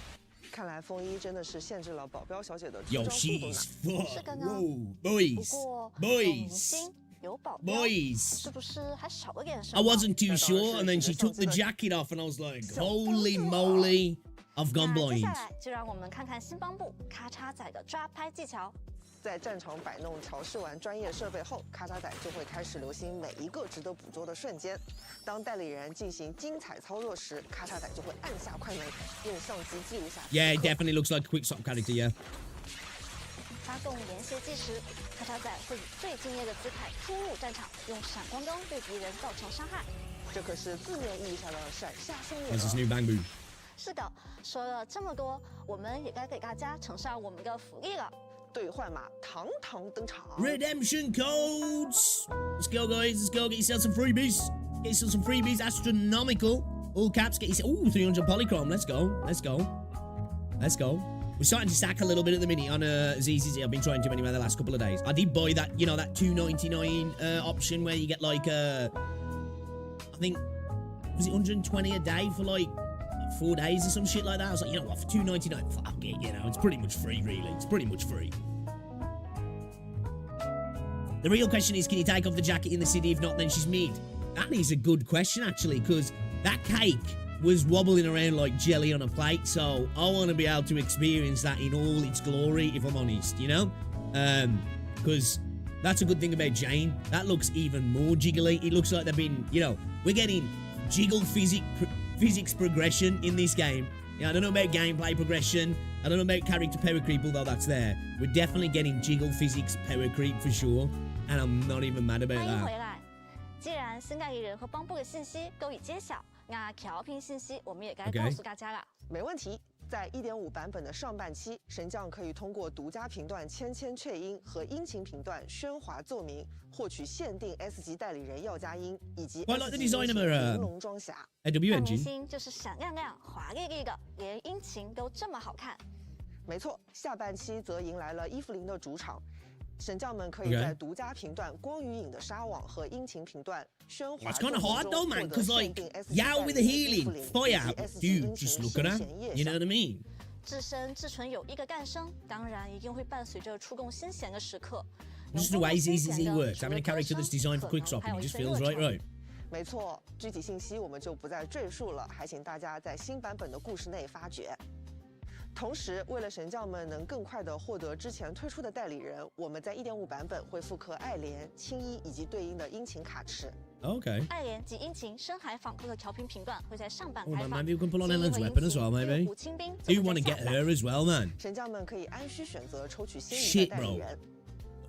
看来风衣真的是限制了保镖小姐的出 Yo, 招速度呢。 she's 是的呢。 Whoa, 不 boys, 过有明 boys, 星有保镖， boys. 是不是还少了点什 I 么？ wasn't too sure, and then she took the jacket off, and I was like, holy moly, I've gone 那接 blind. 下来就让我们看看新帮部咔嚓仔的抓拍技巧。在战场摆弄调试完专业设备后，咔嚓仔就会开始留心每一个值得捕捉的瞬间。当代理人进行精彩操作时，咔嚓仔就会按下快门，用相机记录下。 Yeah, it definitely looks like a quick stop character, yeah. 发动连携技时，咔嚓仔会以最敬业的姿态出入战场，用闪光灯对敌人造成伤害。这可是字面意义上的闪下双眼 There's this 了。 new bang move. 是的，说了这么多，我们也该给大家呈上我们的福利了。兑换码堂堂登场。 Redemption codes. Let's go, guys. Let's go. Get yourself some freebies. Get yourself some freebies. Astronomical. All caps. Get yourself. Ooh, 300 polychrome. Let's go. Let's go. Let's go. We're starting to stack a little bit at the minute on ZZZ. I've been trying to anyway the last couple of days. I did buy that, you know, that $2.99 option where you get like I think was it 120 a day for like 4 days or some shit like that. I was like, you know what, for $2.99, fuck it, you know, it's pretty much free, really. It's pretty much free. The real question is, can you take off the jacket in the city? If not, then she's mid. That is a good question, actually, because that cake was wobbling around like jelly on a plate, so I want to be able to experience that in all its glory, if I'm honest, you know? Because that's a good thing about Jane. That looks even more jiggly. It looks like they've been, you know, we're getting jiggle physics progression in this game. Yeah, I don't know about gameplay progression. I don't know about character power creep, although that's there. We're definitely getting jiggle physics power creep for sure, and I'm not even mad about 欢迎回 that. 来。既然新代理人和帮部的信息都已揭晓，那调频信息我们也该 OK 告诉大家了。没问题。在1.5版本的上半期，神将可以通过独家频段千阙音和殷勤频段喧哗奏鸣，获取限定 S 级代理人要加音以及 Quite like S the 级 design of 英雄 her 玲珑装匣。 AW 大明 engine. 星就是闪亮亮、华丽丽的，连殷勤都这么好看。没错，下半期则迎来了伊芙琳的主场。神将们可以 OK 在独家频段光与影的纱网和殷勤频段喧哗 It's kind of 奏鸣 hard 中 though, 获 man, 得 because 限 like, 定 S 级 Yao 代 with 理 the 人伊芙 healing, 琳以 fire, 及 S 级 dude, 殷勤 just look 休 at her. 闲夜 You know 宵 what I mean? 至身至纯有一个诞生，当然一定会伴随着出供心弦的时刻。 Just the way ZZZ works, having a character that's designed for quick stop, and it just feels right, right? 没错，具体信息我们就不再赘述了，还请大家在新版本的故事内发掘。同时，为了神将们能更快地获得之前推出的代理人，我们在1.5版本会复刻爱莲、青衣以及对应的殷勤卡池。 Okay. 爱莲及殷勤深海访客的调频频段会在上版 Oh 开 man, 放。 maybe we can pull on 青衣 Ellen's 和殷 weapon as 勤 well, 与 maybe. 虎清兵 Do 则 you 会 want to 在 get 下版 her as well, man? 神将们可以按需选择抽取心仪 Shit, 的代理 bro. 人。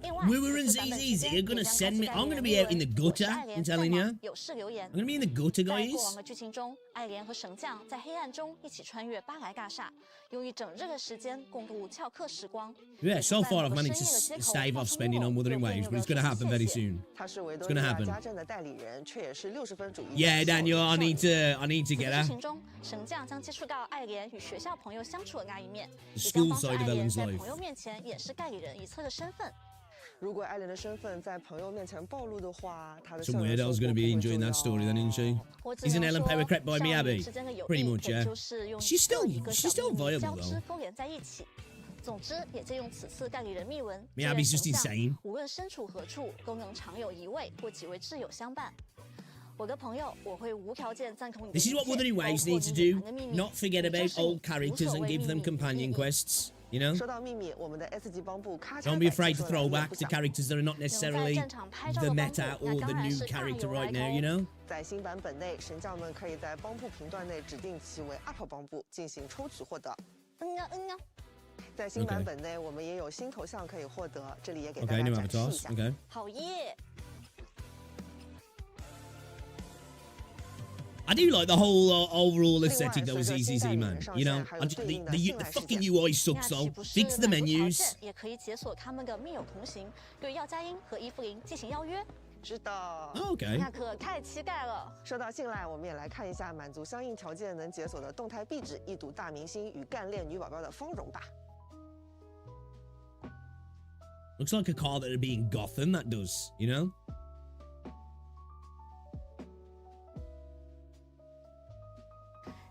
另外 Wuthering 此次版本 ZZZ 期 are 间 gonna 也将 send me- 开 I'm 启 gonna 代 be 理 out in the 人 gutter, 我是爱莲 I'm telling 在 you. 吗有事留言 I'm。gonna be in the gutter, 在 guys. 过往的剧情中，爱莲和神将在黑暗中一起穿越巴莱尬煞，用一整日的时间共度翘课时光。 Yeah, so 在 far 某 I've 个 managed 深 to 夜的街头 stave 冒 off 出 spending 怒 on 又 Wuthering 别 Waves, 扭 but 地 it's gonna 说 happen 谢 very 谢 soon. 他是维 It's 多 gonna 利亚 happen. 家政的代理人，却也是60分主义。 Yeah, Daniel, I need to get 此 her. 剧情中，神将将接触到爱莲与学校朋友相处的那一面， The 也将 school 帮助 side 爱 of 莲 Ellen's 在 life. 朋友面前掩饰代理人一侧的身份。如果艾莲的身份在朋友面前暴露的话，他的 Some 校园 weirdo's 生活 gonna be 不会 enjoying 重 that story 要 then, isn't she? 我只 Isn't 能 Ellen 说 Power crept by 少 me, 女 Abby? 之间的友 Pretty 谊 much, 也 yeah. 就是用 She's 一个 still- 一个 she's 小 still 秘密 viable, 交 though. 织勾连在一起。总之，也借用此次代理人秘闻， Me 这 Abby's 人 just 神将 insane. 无论身处何处，都能常有一位或几位挚友相伴。我的朋友，我会无条件赞同你的一 This is 切， what Wuthering 包 Waves 括 need to 你隐 do. 瞒的秘密。 Not forget 你 about 就是 old 你，无 characters 所 and 谓 give 秘 them 密 companion 秘密 quests, you know? 说到秘密，我们的 S 级帮部咔嚓 Don't be 仔 afraid 提 to 出来 throw 也 back 不 to 小 characters that are not 能在 necessarily 战场拍照 the 的帮 meta 部， or 那 the 当然 new 是大 character 有 right 来 now, 头 you know? 在新版本内，神将们可以在帮部频段内指定其为 UP 帮部进行抽取获得。嗯啊嗯啊。在新 OK 版本内，我们也有新头像可以获得，这里也给大 Okay, 家 new 展示一 avatars. 下。 Okay. 好耶！ I do like the whole overall 另外， aesthetic 随 that was 着新 ZZZ, 代理 man. 人上 You 线， know, 还 I 有 just, 对应的 the 新来事 fucking 件。 UI 那 sucks 岂 though. 不是 Fix 满 the 足条 menus. 件也可以解锁他们的密友同行，对药佳音和伊芙琳进行邀约？是的。Oh, okay. 那可太期待了。说到信赖，我们也来看一下满足相应条件能解锁的动态壁纸，一睹大明星与干练女宝宝的芳容吧。 Looks like a car that would be in Gotham, that does, you know?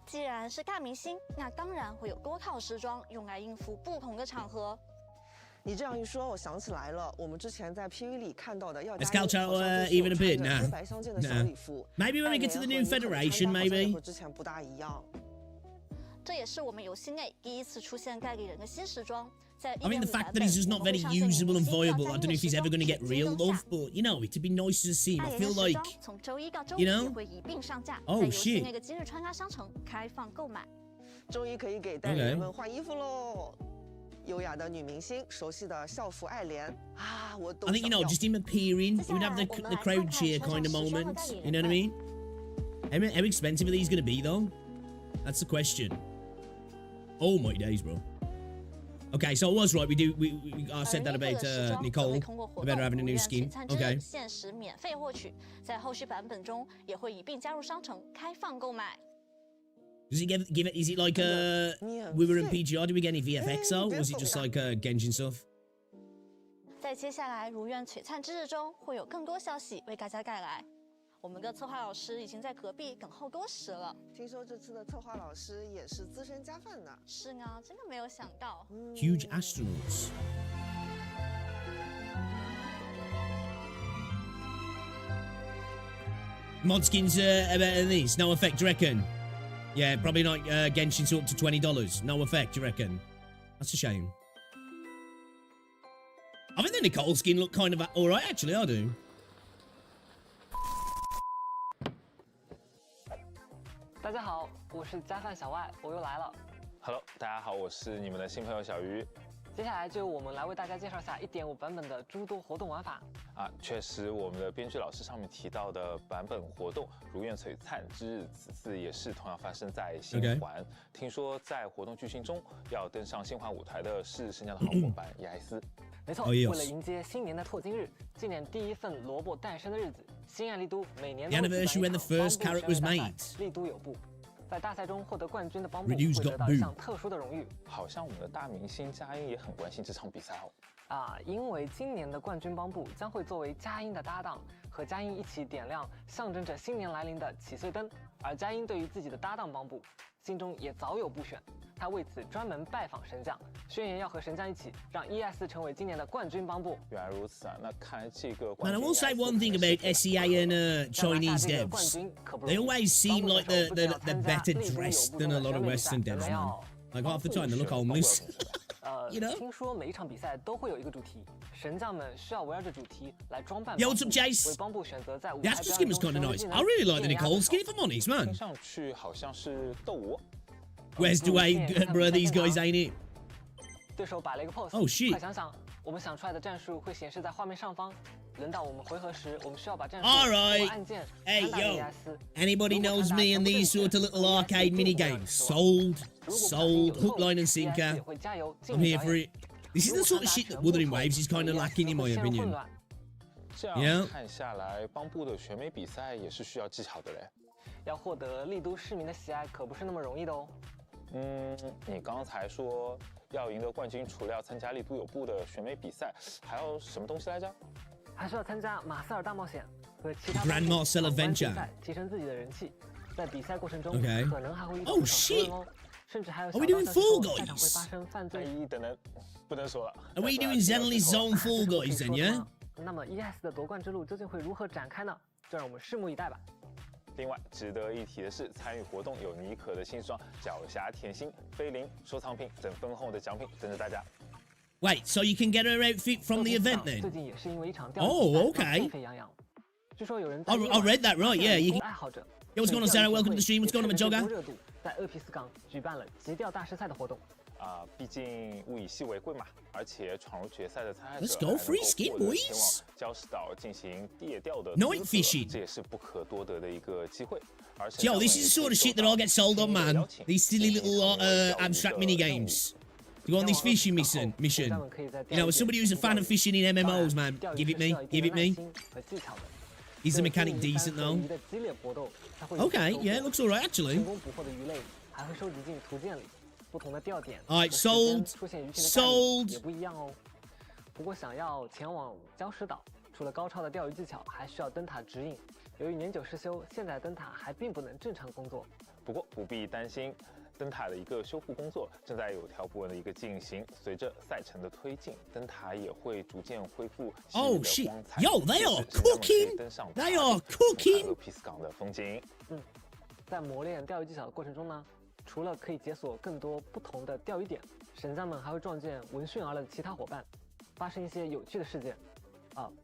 既然是大明星，那当然会有多套时装用来应付不同的场合。你这样一说，我想起来了，我们之前在 PV 里看到的药家 Has Calcio even appeared? Nah. 黑白相间的小礼服。 Maybe when we get to the new Federation, maybe. 和之前不大一样。这也是我们游戏内第一次出现盖里人的新时装。在 I mean, the fact that he's just not very usable and viable, I don't know if he's ever going to get real love, but, you know, it'd be nice to see him. I feel like, 从周一到周五 you know? 也会一并上架， Oh, 在游戏 shit. 内的今日穿插商城开放购买。终于可以给代理人们换衣服喽！优雅的女明星，熟悉的校服爱莲啊，我都 I think, you know, just him appearing, he would have the crowd cheer kind of moment. You know what I mean? How expensive are these going to be, though? That's the question. Oh my days, bro. Okay, so I was right. I said that about Nicole about her having a new skin. Okay. 限时免费获取，在后续版本中也会一并加入商城开放购买。 Does he give it? Is it like Wuthering PGR? Do we get any VFX though? Or was it just like Genshin stuff? 在接下来如愿璀璨之日中，会有更多消息为大家带来。我们的策划老师已经在隔壁等候多时了。听说这次的策划老师也是资深加饭呢。是啊，真的没有想到。Huge astronauts. Mod skins are better than these. No effect, do you reckon? Yeah, probably not Genshin so up to $20. No effect, do you reckon? That's a shame. I think the Nicole skin looked kind of alright, actually, I do. 大家好，我是加饭小外，我又来了。Hello， 大家好，我是你们的新朋友小鱼。接下来就我们来为大家介绍下 1.5 版本的诸多活动玩法。确实，我们的编剧老师上面提到的版本活动“如愿璀璨之日”此次也是同样发生在新环。听说在活动剧情中要登上新环舞台的是生姜的好伙伴伊艾斯。没错，为了迎接新年的拓金日，纪念第一份萝卜诞生的日子，新爱丽都每年都会举办一场邦布选美大赛，丽都有部。在大赛中获得冠军的邦布会得到一项特殊的荣誉。好像我们的大明星佳音也很关心这场比赛哦。因为今年的冠军邦布将会作为佳音的搭档，和佳音一起点亮象征着新年来临的起岁灯。而佳音对于自己的搭档邦布，心中也早有布选。他为此专门拜访神将，宣言要和神将一起让 ES 成为今年的冠军邦布。原来如此啊！那看来这个 And I will say one thing about SEA and Chinese devs. They always seem like they're better dressed than a lot of Western devs, man. Like half the time they look homeless. You know? 听说每一场比赛都会有一个主题，神将们需要围绕着主题来装扮。Yo, what's up, Jace? 为邦布选择在舞台 The Astro skin was kind of nice. I really like the Nicole skin, if I'm honest, man. 听上去好像是斗鹅。Where's Dwayne, bro? These guys ain't it? 对手摆了一个 pose。 Oh shit! 快想想，我们想出来的战术会显示在画面上方。轮到我们回合时，我们需要把战术 Alright. 按键 Hey 传达给 yo, 伊艾斯。 anybody knows me and these sort of little arcade mini games? Sold, hook, line and sinker. I'm here for it. This is the sort of shit that Wuthering Waves is kind of lacking in my opinion. 这样看下来，邦布的选美比赛也是需要技巧的嘞。要获得丽都市民的喜爱，可不是那么容易的哦。你刚才说要赢得冠军，除了要参加丽都有部的选美比赛，还要什么东西来着？还是要参加马塞尔大冒险和其他 Grand Marcel Adventure 比赛，提升自己的人气。在比赛过程中， Okay. 可能还会遇到 Oh 不少人哦， shit. 甚至还有 Are we doing Fall 赛场会 Guys? 发生犯罪。等，不能说了。Are we doing Zenly's Zone Fall Guys then, yeah? 那么 ES 的夺冠之路究竟会如何展开呢？就让我们拭目以待吧。另外值得一提的是，参与活动有妮可的新装狡黠甜心、菲林收藏品等丰厚的奖品等着大家。Wait, so you can get her outfit from the event 最 then? 近也是因为一场吊 Oh, 赛 okay. 沸沸扬扬。据说有人 I read that right, yeah. You can... 爱好者 Yo, what's going on, Sarah? Welcome to the stream. What's going on, Majoga? 热度在厄皮斯港举办了极钓大师赛的活动。毕竟物以稀为贵嘛，而且闯入决赛的参赛者 Let's go, free skin, boys. 前往礁石岛进行猎钓的 Night fishing. 这也是不可多得的一个机会。而且 Yo, this is the sort of shit that I'll get sold on, man. These silly little abstract mini games. To go on this fishing mission. You know, as somebody who's a fan of fishing in MMOs, man, give it me, give it me. Is the mechanic decent though? 鱼的激烈搏斗，它会 Okay, yeah, it looks alright 成 actually. 功捕获的鱼类还会收集进图鉴里，不同的钓点 Alright, 和时间 sold. 出现鱼群的概率 Sold. 也不一样哦。不过想要前往礁石岛，除了高超的钓鱼技巧，还需要灯塔指引。由于年久失修，现在的灯塔还并不能正常工作。不过不必担心，灯塔的一个修复工作正在有条不紊的一个进行。随着赛程的推进，灯塔也会逐渐恢复昔日 Oh 的 shit! 光彩。 Yo, they are cooking. 登上 They are cooking. 皮斯港的风景。在磨练钓鱼技巧的过程中呢，除了可以解锁更多不同的钓鱼点，神将们还会撞见闻讯而来的其他伙伴，发生一些有趣的事件。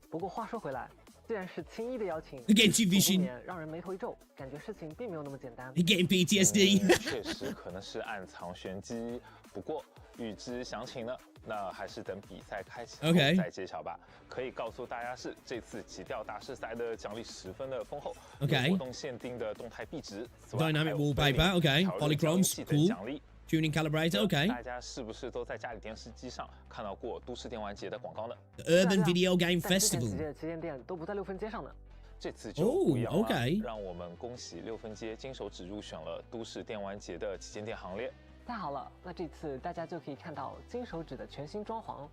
不过话说回来，既然是轻易的邀请， Again, T 不 Vision. 免让人眉头一皱，感觉事情并没有那么简单。 You're getting PTSD. 确实可能是暗藏玄机，不过预知详情呢，那还是等比赛开启后 OK 再揭晓吧。可以告诉大家是这次极钓大师赛的奖励十分的丰厚 OK 有活动限定的动态壁纸，此外 Dynamic 还有 wallpaper, OK 调热 Polychromes, 交易等 cool 奖励。 Tuning calibrator, okay. 大家是不是都在家里电视机上看到过都市电玩节的广告呢？ The Urban Video Game 但之前几 Festival. 届的旗舰店都不在6分街上呢。这次就不一样了 OK 让我们恭喜6分街金手指入选了都市电玩节的旗舰店行列。太好了，那这次大家就可以看到金手指的全新装潢。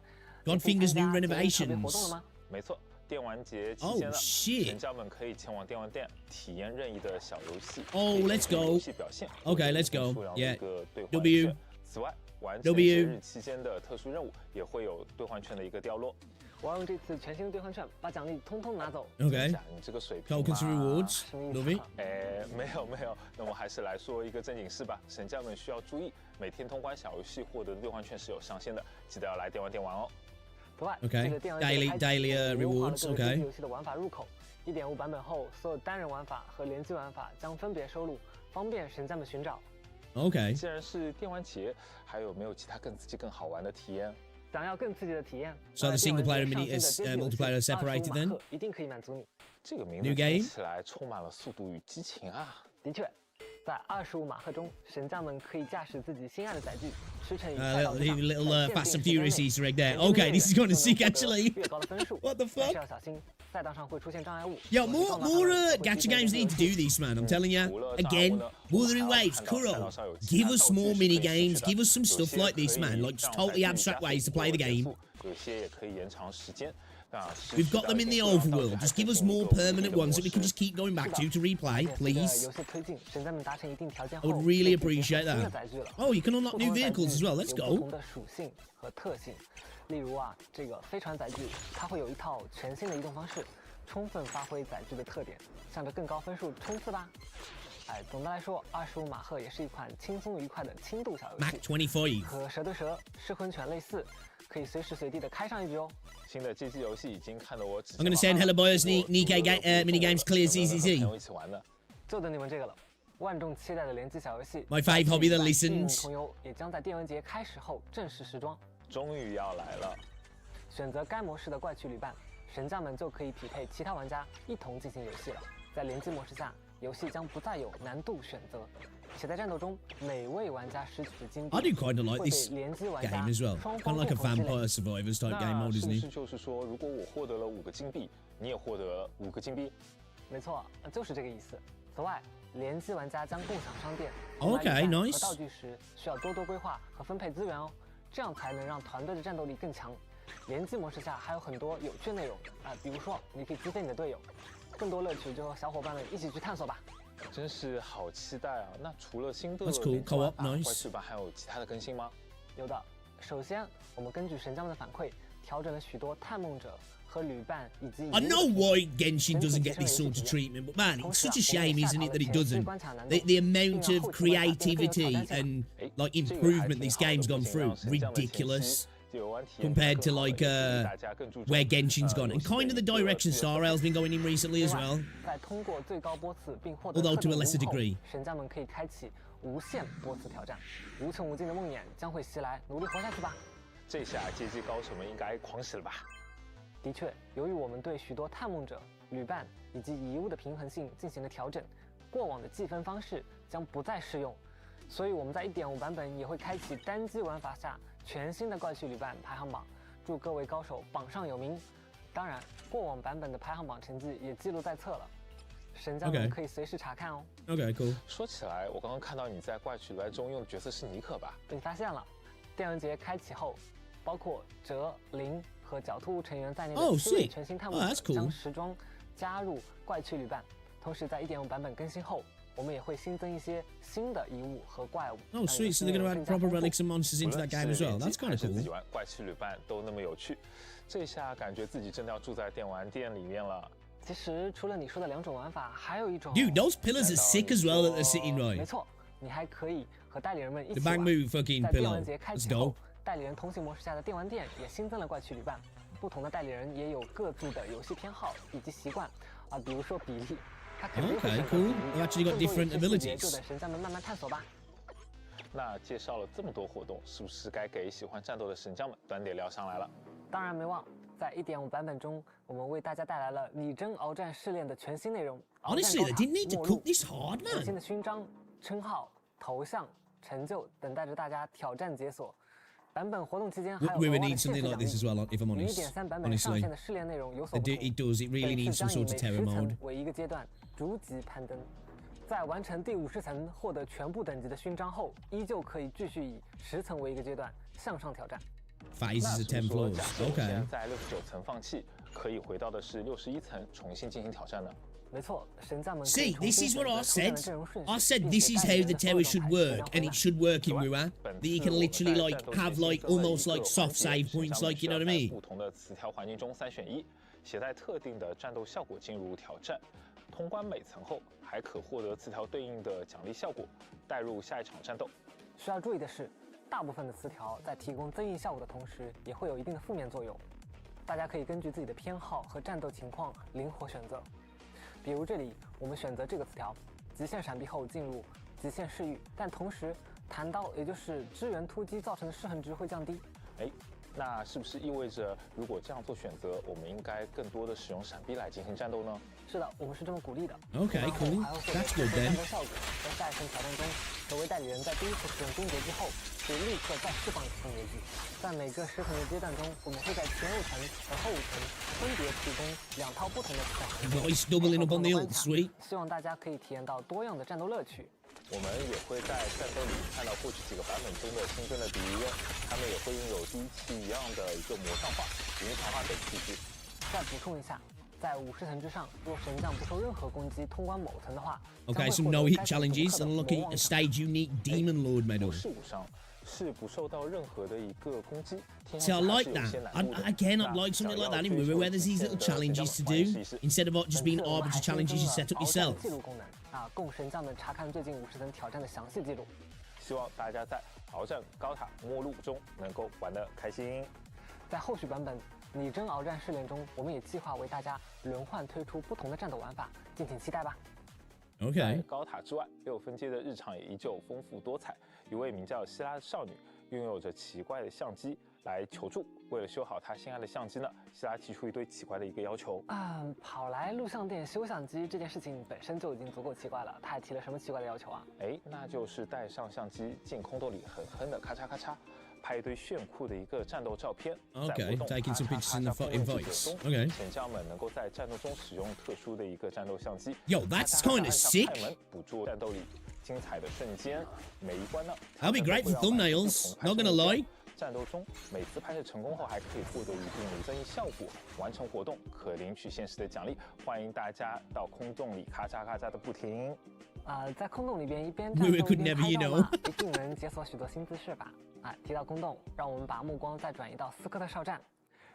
Godfinger's new 也可以参加节日特别活动了 renovations. 吗？没错，电玩节期 Oh 间了， shit 人家们可以前往电玩店体验任意的小游戏。 Oh 可以 let's 根据 go 游戏表现 Okay, let's go 出让 Yeah 一个兑换 W 券。此外，完成 W 节日期间的特殊任务也会有兑换券的一个掉落。我要用这次全新的兑换券把奖励通通拿走。 Okay. 你这个水平 Tokens 嘛 rewards. 什么意思 Love it. 啊？没有，那我还是来说一个正经事吧。神将们需要注意，每天通关小游戏获得的兑换券是有上限的，记得要来电玩店玩哦。此外 Okay 这个电玩 Daily- daily, 优化了 rewards，各个 okay 竞技游戏的玩法入口。1.5版本后，所有单人玩法和联机玩法将分别收录，方便神将们寻找。 Okay. 既然是电玩节，还有没有其他更刺激、更好玩的体验？想要更刺激的体验 So the 那 single 电 player 玩 mini 节上 is 新的街机 multiplayer 游戏 separated 25 then? 马赫一定可以满足你。这个名 New 字 game 听起来充满了速度与激情啊！的确，在25马赫中，神将们可以驾驶自己心爱的载具驰骋于 A 赛道之上， little 在限 Fast 定 and 时间 Furious 内 Easter egg there. 人类 Okay, this is going to 就能 sick 获得 actually. 越高的分数。 What the 但 fuck? 是要小心，赛道上会出现障碍物。 Yo, 若是 more 撞到它 more 们会 gacha 击败 games 这个 need to 游戏 do this, man. I'm telling you. 除了 Again, 障碍物呢， Wuthering 我还 Waves, 看到赛 Kuro. 道上有其他 Give us 道具 more 是可以 mini 进去 games. 的 Give us some 有 stuff 些 like this, 可以 man. Like 让 just 赛 totally 季 abstract 加速 ways to play the 或减 game. 速有些也可以延长时间。We've got them in the overworld. Just give us more permanent ones that we can just keep going back to replay, 而且随着 please. 游戏推进，神将们达成一定条件 I 后， would really 可以解锁 appreciate 新的 that. 载具了。 Oh, you can unlock 不 new 同的载 vehicles 具 as well. Let's 有不 go. 同的属性和特性，例如这个飞船载具，它会有一套全新的移动方式，充分发挥载具的特点，向着更高分数冲刺吧。总的来说，25马赫也是一款轻松愉快的轻度小游 Mac 戏， 25. 和蛇对蛇、噬魂犬类似，可以随时随地的开上一局哦。新的街机游戏已经看得我指 I'm gonna send Hello Boys Nikkei mini games clear 朋友 ZZZ. 一起玩的。就等你们这个了。万众期待的联机小游戏 My fave hobby that 信 listens. 同游也将在电玩节开始后正式时装。终于要来了。选择该模式的怪趣旅伴，神将们就可以匹配其他玩家一同进行游戏了。在联机模式下，游戏将不再有难度选择，且在战斗中，每位玩家拾取的金币 I do kind of like 会被 this 联机玩家 game as well. 双 Kind 方 of like a 共同积累 Vampire Survivors type game 那 mode, 是 isn't 不 he? 是就是说，如果我获得了5个金币，你也获得了5个金币？没错，就是这个意思。此外，联机玩家将共享商店 Okay, 买预算 nice 和道具时需要多多规划和分配资源哦，这样才能让团队的战斗力更强。联机模式下还有很多有趣内容比如说你可以击飞你的队友，更多乐趣就和小伙伴们一起去探索吧。真是好期待啊！那除了新的 That's cool. 联机玩 Co-op, 法 nice. 怪事版，还有其他的更新吗？有的，首先我们根据神将们的反馈，调整了许多探梦者和旅伴以及 I know why Genshin doesn't get this sort of treatment, but man, it's such a shame, isn't it, that it doesn't? The amount of creativity and like improvement this game's gone through, ridiculous. Compared to like where Genshin's gone, and kind of the direction Star Rail's been going in recently as well. 在通过最高波次并获得 Although to a 特 lesser 定任务后 degree. 神将们可以开启无限波次挑战，无穷无尽的梦魇将会袭来，努力活下去吧。这下街机高手们应该狂喜了吧？的确，由于我们对许多探梦者、旅伴以及遗物的平衡性进行了调整，过往的计分方式将不再适用，所以我们在1.5版本也会开启单机玩法下全新的怪趣旅伴排行榜，祝各位高手榜上有名。当然，过往版本的排行榜成绩也记录在册了，神将们可以随时查看哦。Okay, cool. 说起来，我刚刚看到你在怪曲旅伴中用的角色是妮可吧？被发现了。电玩节开启后，包括哲、林和狡兔成员在内的7位全新探险者将时装加入怪曲旅伴。同时，在 1.5 版本更新后，我们也会新增一些新的遗物和怪物。Oh, sweet! So they're going to add proper relics and monsters into that game as well. That's kind of cool. 自己玩怪曲旅伴都那么有趣，这下感觉自己真的要住在电玩店里面了。其实除了你说的2种玩法，还有一种。Dude, those pillars are sick as well that they're sitting right. 没错，你还可以和代理人们一起 The back move fucking 在电玩节 pillar. 开 Let's 启后 go. 代理人同行模式下的电玩店也新增了怪曲旅伴。不同的代理人也有各自的游戏偏好以及习惯啊，比如说比利。Okay, cool. They actually got different abilities. 就等神将们慢慢探索吧。那介绍了这么多活动，是不是该给喜欢战斗的神将们端点料上来了？当然没忘，在 1.5 版本中，我们为大家带来了拟真鏖战试炼的全新内容。Honestly, they didn't need to cook this hard, 新 man. 的勋章、称号、头像、成就等待着大家挑战解锁。版本活动期间还有 We would need something like this as well, if I'm honest. 1.3 版本上 Honestly, 线的试炼内容有所不同。 it does. It really needs some sort of terror mode. 为一个阶段逐级攀登，在完成第50层获得全部等级的勋章后，依旧可以继续以10层为一个阶段向上挑战。Phases of 10 floors. 假 Okay. 如在69层放弃，可以回到的是61层重新进行挑战呢？没错，神将们 See, this is what I said. I said this is how the tower should work, and it should work in Wuthering. That you can literally like have like almost like soft save points, like you know what I mean? 不同的词条环境中3选1，携带特定的战斗效果进入挑战。通关每层后，还可获得词条对应的奖励效果，带入下一场战斗。需要注意的是，大部分的词条在提供增益效果的同时，也会有一定的负面作用。大家可以根据自己的偏好和战斗情况灵活选择。比如这里，我们选择这个词条，极限闪避后进入极限视域，但同时弹刀，也就是支援突击造成的失衡值会降低。那是不是意味着，如果这样做选择，我们应该更多的使用闪避来进行战斗呢？是的，我们是这么鼓励的。Okay, cool. That's good then. 战斗效果在下一层挑战中，作为代理人在第一次使用终结技后，可以立刻再释放一次终结技。在每个10层的阶段中，我们会在前5层和后5层分别提供2套不同的挑战。Nice doubling up on the ult, sweet. 希望大家可以体验到多样的战斗乐趣。我们也会在战斗里看到过去几个版本中的新增的敌人，他们也会拥有第一期一样的一个魔杖化、云强化等机制。再补充一下，在50层之上，若神将不受任何攻击通关某层的话 Okay, some no hit challenges, and unlock a stage unique Demon Lord medal. 不是无伤，是不受到任何的一个攻击。 See, I like that. Again, I'd like something like that in Wuthering, where there's these little challenges to do instead of just being arbitrary challenges you set up yourself. 记录功能啊，供神将们查看最近50层挑战的详细记录。希望大家在鏖战高塔末路中能够玩得开心。在后续版本拟真鏖战试炼中，我们也计划为大家轮换推出不同的战斗玩法，敬请期待吧。在 Okay. 高塔之外，6分阶的日常也依旧丰富多彩。一位名叫希拉的少女拥有着奇怪的相机来求助。为了修好她心爱的相机呢，希拉提出一堆奇怪的一个要求。跑来录像店修相机这件事情本身就已经足够奇怪了，他还提了什么奇怪的要求啊？那就是带上相机进空洞里狠狠的咔嚓咔嚓，拍一堆炫酷的一个战斗照片。 Okay, taking some pictures in the fights. Okay. 神将们能够在战斗中使用特殊的一个战斗相机。Yo, that's kind of sick. 捕捉战斗里精彩的瞬间，每一关呢 That'll be great for thumbnails. Not gonna lie. 战斗中每次拍摄成功后，还可以获得一定的增益效果。完成活动可领取现实的奖励。欢迎大家到空洞里咔嚓咔嚓的不停。在空洞里边一边战斗一边拍照嘛，一定能解锁许多新姿势吧？提到空洞，让我们把目光再转移到斯科特哨站。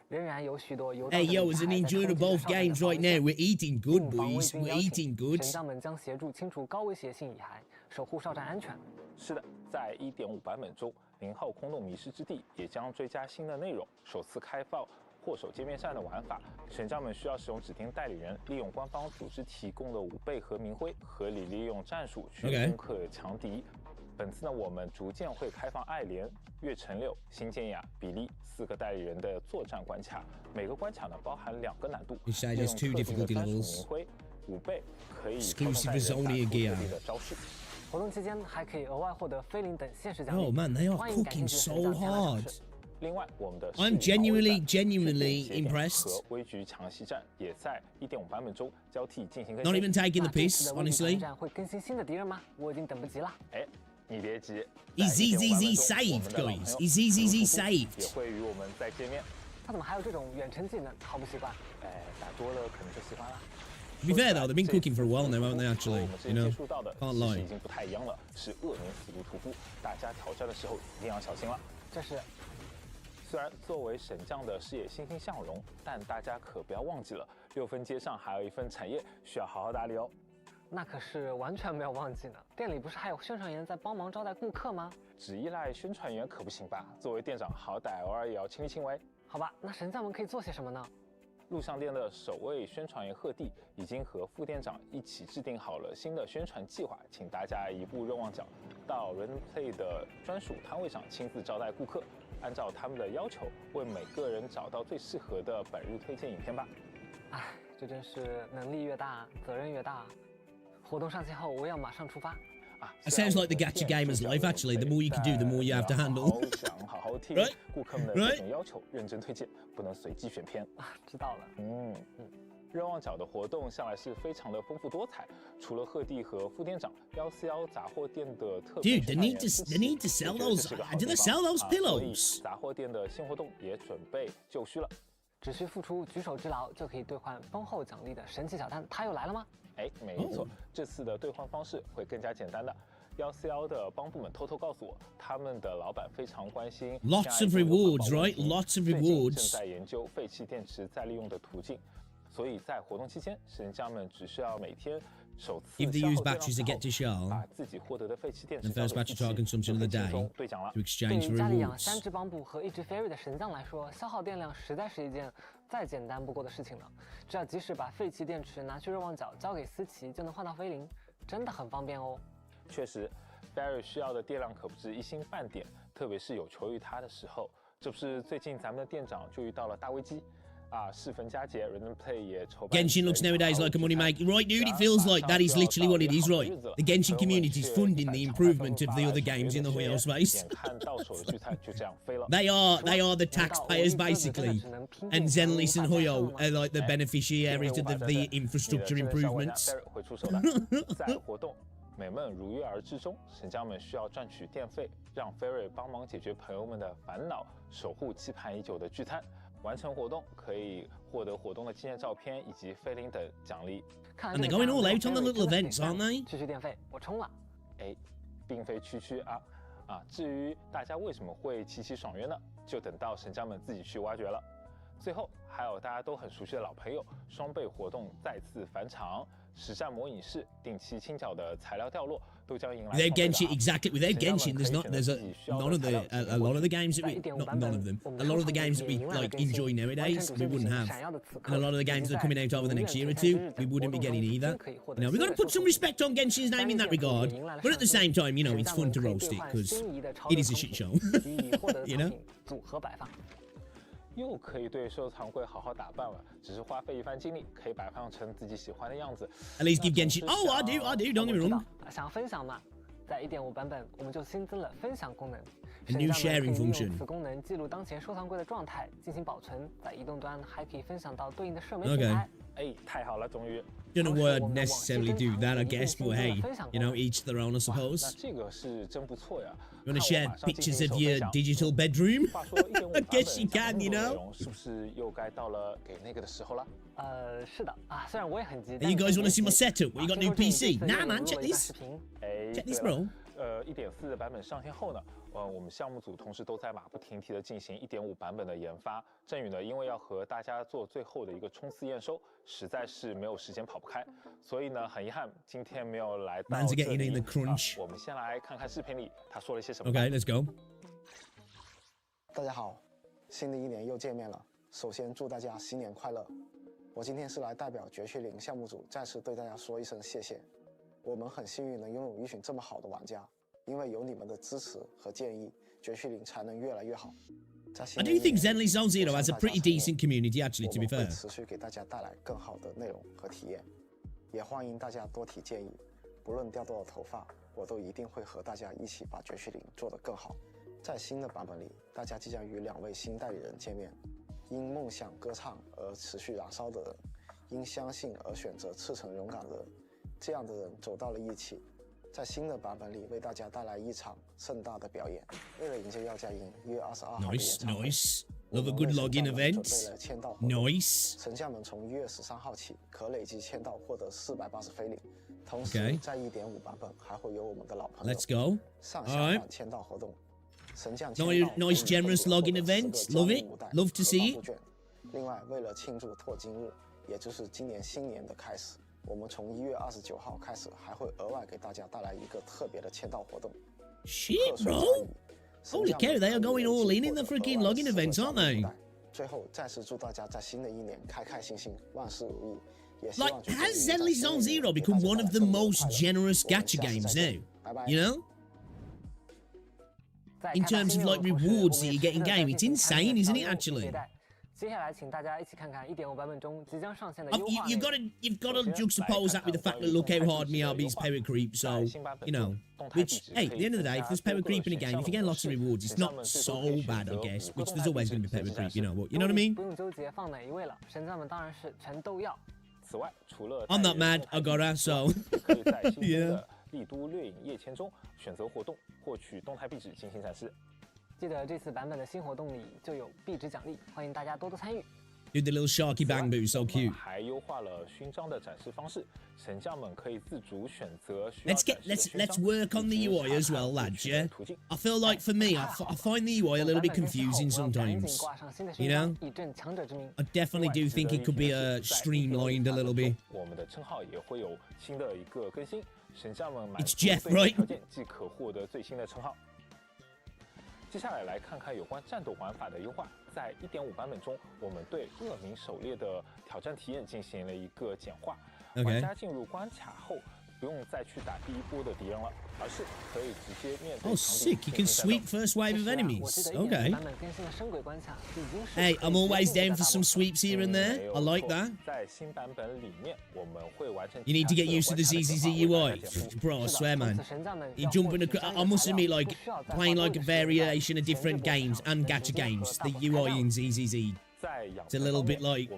仍然有许多游荡的 Hey, yo, as an enjoyer of both games right now, we're eating good, boys. We're eating good. 神将们将协助清除高危险性遗骸，守护哨站安全。是的，在1.5版本中，0号空洞迷失之地也将追加新的内容，首次开放握手界面战的玩法。神将们需要使用指定代理人，利用官方组织提供的5倍和明辉，合理利用战术去攻克强敌。本次呢，我们逐渐会开放爱莲、月城柳、新建雅、比利4个代理人的作战关卡，每个关卡呢包含2个难度，利用特定的专属明辉5倍可以操纵代理人打出特定的招式。活动期间还可以额外获得菲林等现实奖励。Oh man, they are cooking so hard. 另外，我们的 I'm genuinely impressed. 和微局强袭战也在 1.5 版本中交替进行更 Not 新。 even taking the 那这 piss, 次的微局 honestly. 战会更新新的敌人吗？我已经等不及了。哎，你别急 Is 在 1.5 版本 ZZZ 中 saved, 我们的老 guys? 朋友 Is ZZZ 也 saved? 会与我们再见面。他怎么还有这种远程技能？好不习惯。哎，打多了可能就喜欢了。 To be fair though, they've been cooking for a while now, haven't they? 和 Actually, 我们之 you 前 know, 接触到的 can't 其实 lie. 已经不太一样了，是恶灵死毒屠夫，大家挑战的时候一定要小心了。这是虽然作为神将的事业欣欣向荣，但大家可不要忘记了，6分街上还有一份产业需要好好打理哦。那可是完全没有忘记呢。店里不是还有宣传员在帮忙招待顾客吗？只依赖宣传员可不行吧？作为店长，好歹偶尔也要亲力亲为。好吧，那神将们可以做些什么呢？录像店的首位宣传员贺帝已经和副店长一起制定好了新的宣传计划，请大家移步愿望角到 Random Play 的专属摊位上亲自招待顾客，按照他们的要求为每个人找到最适合的本日推荐影片吧。唉，这真是能力越大，责任越大。活动上线后，我要马上出发。It sounds like the gacha gamer's life, actually. The more you can do, the more you have to handle. 好好听 Right? 顾客们的各种要求，认真推荐，不能随机选片。知道了。愿望角的活动向来是非常的丰富多彩，除了贺帝和副店长141杂货店的特别 Dude, 宣 they 传 need to 员 sell 支 those. 持，我觉得这是个好 Do 地 they 方 sell those 所以 pillows? 杂货店的新活动也准备就绪了。只需付出举手之劳就可以兑换丰厚奖励的神奇小单，它又来了吗？哎，没错，这次的兑换方式会更加简单的。141的帮部们偷偷告诉我，他们的老板非常关心 Lots of rewards, right? Lots of 最近 rewards. 正在研究废弃电池再利用的途径，所以在活动期间，神将们只需要每天首次 Give the 消耗 used 电量 batteries to 之 get 后 to Shell 把自己获得的废弃电池 and 交 first 给 batch 自 of 己 consumption of the 就可以轻 day 松兑奖了 to。对 exchange 于 for 家里养3 rewards. 只帮部和1只 Fairy 的神将来说，消耗电量实在是一件再简单不过的事情了。只要及时把废弃电池拿去热旺角交给思琪，就能换到菲林，真的很方便哦。确实 ，Barry 需要的电量可不止一星半点，特别是有求于他的时候。这不是最近咱们的店长就遇到了大危机啊！适逢佳节 ，Random Play 也筹办。 Genshin looks nowadays like a money maker. Right, dude, it feels like that is literally what it is, right? The Genshin community is funding the improvement of the other games in the Wheel space. 眼看到手的聚餐就这样飞了。They are the taxpayers, basically. And Zenlis and Huyo are like the beneficiaries of the infrastructure improvements. 会出手的。在活动美梦如约而至中，神将们需要赚取电费，让 Fairy 帮忙解决朋友们的烦恼，守护期盼已久的聚餐。完成活动可以获得活动的纪念照片以及菲林等奖励。And they're going all out on the little events, aren't they? 区区电费，我充了。哎，并非区区啊！至于大家为什么会齐齐爽约呢？就等到神将们自己去挖掘了。最后还有大家都很熟悉的老朋友，双倍活动再次返场，实战模拟室定期清缴的材料掉落，都将迎来。Without Genshin, exactly. Without Genshin, there's none of the games that we, not none of them. A lot of the games that we like enjoy nowadays, we wouldn't have, and a lot of the games that are coming out over the next year or two, we wouldn't be getting either. You know, we've got to put some respect on Genshin's name in that regard, but at the same time, you know, it's fun to roast it because it is a shit show. You know. 组合摆放。又可以对收藏柜好好打扮了，只是花费一番精力，可以摆放成自己喜欢的样子。At least give Genshin. Oh, I do. Don't get me wrong. 想要分享嘛，在 1.5 版本我们就新增了分享功能。 A new sharing function. 此功能记录当前收藏柜的状态，进行保存，在移动端还可以分享到对应的社媒平台。哎，太好了，终于。 Don't know why I'd necessarily do that, I guess, but hey, you know, each their own, I 那 suppose. 这个是真不错呀。 You want to share pictures of your digital bedroom? 话说1.5 I guess you can, you know. 是不是又该到了给那个的时候了？是的啊，虽然我也很急。 Hey, you guys want to see my setup? What you got new PC? Nah, man, check this. 哎 Check this, bro. 1.4的版本上线后呢，我们项目组同时都在马不停蹄的进行1.5版本的研发。振宇呢，因为要和大家做最后的一个冲刺验收，实在是没有时间跑不开，所以呢，很遗憾今天没有来到 Man's 这 getting 里。 in the crunch. 我们先来看看视频里他说了些什么。 Okay, let's go. 大家好，新的一年又见面了。首先祝大家新年快乐。我今天是来代表绝区零项目组再次对大家说一声谢谢。我们很幸运能拥有一群这么好的玩家，因为有你们的支持和建议，绝区零才能越来越好。I do think Zenly Zone Zero has a pretty decent community, actually, to be 我们 fair. 会持续给大家带来更好的内容和体验，也欢迎大家多提建议。不论掉多少头发，我都一定会和大家一起把绝区零做得更好。在新的版本里，大家即将与2位新代理人见面，因梦想歌唱而持续燃烧的人，因相信而选择赤诚勇敢的人，这样的人走到了一起，在新的版本里为大家带来一场盛大的表演。为了迎接要加音1月22号的演唱会， Love a good login event. 准备了签到活动。 Nice. 神将们从1月13号起可累计签到获得480菲林，同时在 1.5 版本还会有我们的老朋友 Let's go. 上下版签到活动。神将签到 Nice generous login events. Love it. Love to see it. 另外，为了庆祝拓金日，也就是今年新年的开始，我们从1月29号开始还会额外给大家带来一个特别的签到活动。 Shit, bro. Holy cow, they are going all in the freaking login events, aren't they? 最后，再次祝大家在新的一年开开心心，万事如意。Like, has ZZZ Zone Zero become one of the most generous gacha games now? You know? In terms of like rewards that you get in game, it's insane, isn't it? Actually. 接下来，请大家一起看看 1.5 版本中即将上线的优化。You've got to juxtapose that with the fact that look how hard Miyabi is power creep. So you know, which hey, at the end of the day, if there's power creep in a game, if you get lots of rewards, it's not so bad, I guess. Which there's always going to be power creep, you know what? You know what I mean? 不用纠结放哪一位了，神将们当然是全都要。此外，除了 I'm not mad, I got her. So 可以在新增的丽都掠影夜签中选择活动，获取动态壁纸进行展示。记得这次版本的新活动里就有壁纸奖励，欢迎大家多多参与。 Dude, the little sharky bang boot, so cute. 还优化了勋章的展示方式，神将们可以自主选择需要展示的勋章。 Let's work on the UI as well, lads. Yeah. I feel like for me, I find the UI a little bit confusing sometimes. You know. I definitely do think it could be streamlined a little bit. 我们的称号也会有新的一个更新，神将们满 It's 足 Jeff, 对应 right? 条件即可获得最新的称号。接下来来看看有关战斗玩法的优化。在 1.5 版本中，我们对恶名狩猎的挑战体验进行了一个简化。玩家进入关卡后，不用再去打第一波的敌人了，而是可以直接面对 Oh, sick! You can sweep first wave of enemies. Okay. Hey, I'm always down for some sweeps here and there. I like that. 在新版本里面，我们会完成 You need to get used to the ZZZ UI, bro. I swear, man. You jumping across. I must admit, like playing like a variation of different games and gacha games. The UI in ZZZ. It's a little bit like,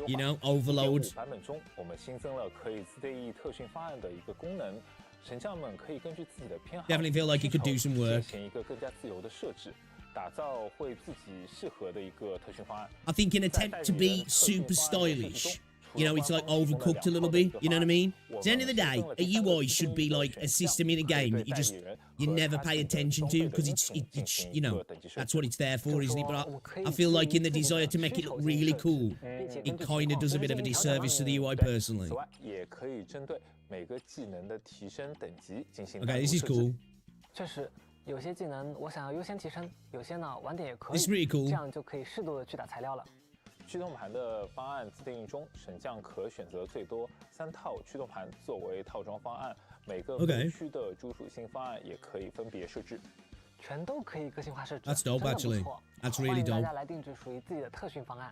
you know, overload. 版本中，我们新增了可以自定义特训方案的一个功能，神将们可以根据自己的偏好 Definitely feel like you could do some work. 进行一个更加自由的设置，打造会自己适合的一个特训方案。 I think in an attempt to be super stylish, you know, it's like overcooked a little bit. You know what I mean? At the end of the day, a UI should be like a system in a game that you never pay attention to because it's you know, that's what it's there for, isn't it? But I feel like in the desire to make it look really cool, it kind of does a bit of a disservice to the UI personally. 此外，也可以针对每个技能的提升等级进行 Okay, this is cool. 确实，有些技能我想要优先提升，有些呢晚点也可以。 This is really cool. 这样就可以适度的去打材料了。 驱动盘的方案自定义中，神将可选择最多3套驱动盘作为套装方案，每个分区的主属性方案也可以分别设置，全都可以个性化设置。 That's dope, actually. That's really dope. 欢迎大家来定制属于自己的特训方案。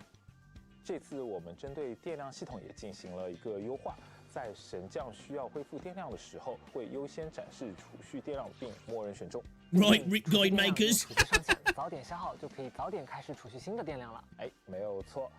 这次我们针对电量系统也进行了一个优化，在神将需要恢复电量的时候，会优先展示储蓄电量并默认选中。 Right, Rick Guide Makers. 储蓄上限早点消耗就可以早点开始储蓄新的电量了。哎，没有错。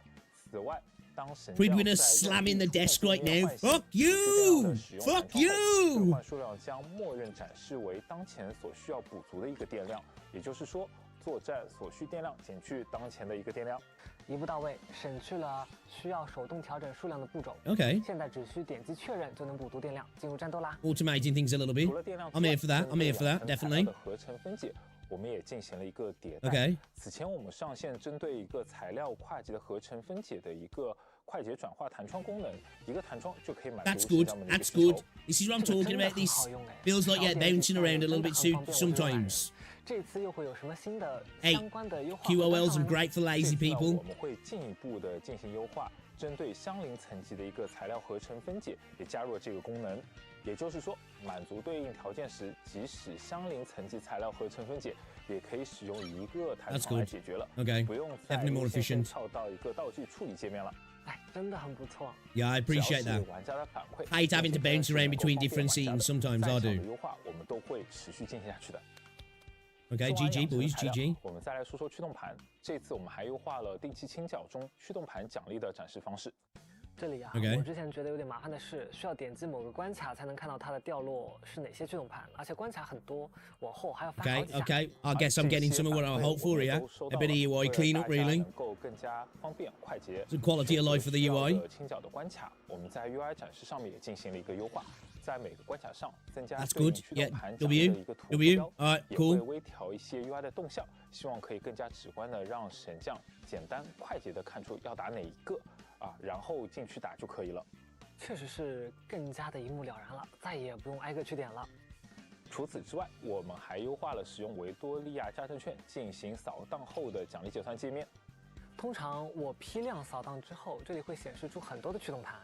此外，当神将 Breadwinner slamming the desk right now. Fuck you! Fuck you! 兑换数量将默认展示为当前所需要补足的一个电量，也就是说，作战所需电量减去当前的一个电量。 一步到位，省去了需要手动调整数量的步骤。 Okay. 现在只需点击确认就能补足电量，进入战斗啦。 Automating things a little bit. I'm here for that. I'm here for that. Definitely. 合成分解，我们也进行了一个迭代。 Okay. 此前我们上线针对一个材料跨级的合成分解的一个快捷转化弹窗功能，一个弹窗就可以满足 That's good. That's good. This is what I'm talking about. This feels like yeah, bouncing around a little bit too sometimes. 这次又会有什么新的相关的优化？ QOLs are great for lazy people. 我们会进一步的进行优化，针对相邻层级的一个材料合成分解也加入了这个功能。也就是说，满足对应条件时，即使相邻层级材料合成分解，也可以使用一个弹窗来解决了。Okay. 不用再 Definitely more efficient. 跳到一个道具处理界面了。 哎，真的很不错。 Yeah, I appreciate that. I hate having to bounce around between different scenes. Sometimes I do. 优化我们都会持续进行下去的。OK, 说完 GG 养成的 boys, 材料 GG. 我们再来说说驱动盘。这次我们还优化了定期清缴中驱动盘奖励的展示方式。这里啊 OK 我之前觉得有点麻烦的是，需要点击某个关卡才能看到它的掉落是哪些驱动盘，而且关卡很多，往后还要翻好 Okay, 几下。 okay. I guess I'm getting some of what I hope for here. A bit of UI cleanup, really. 能够更加方便快捷。 Some quality of life for the UI. 清缴的关卡，我们在 UI 展示上面也进行了一个优化，在每个关卡上增加 That's 对应 good. 驱动 Yeah, 盘奖励的 W, 一个图 W. 标， All right, 也会 cool. 微调一些 UI 的动效，希望可以更加直观的让神将简单快捷的看出要打哪一个啊，然后进去打就可以了。 确实是更加的一目了然了，再也不用挨个去点了。除此之外，我们还优化了使用维多利亚家政券进行扫荡后的奖励结算界面。通常我批量扫荡之后，这里会显示出很多的驱动盘。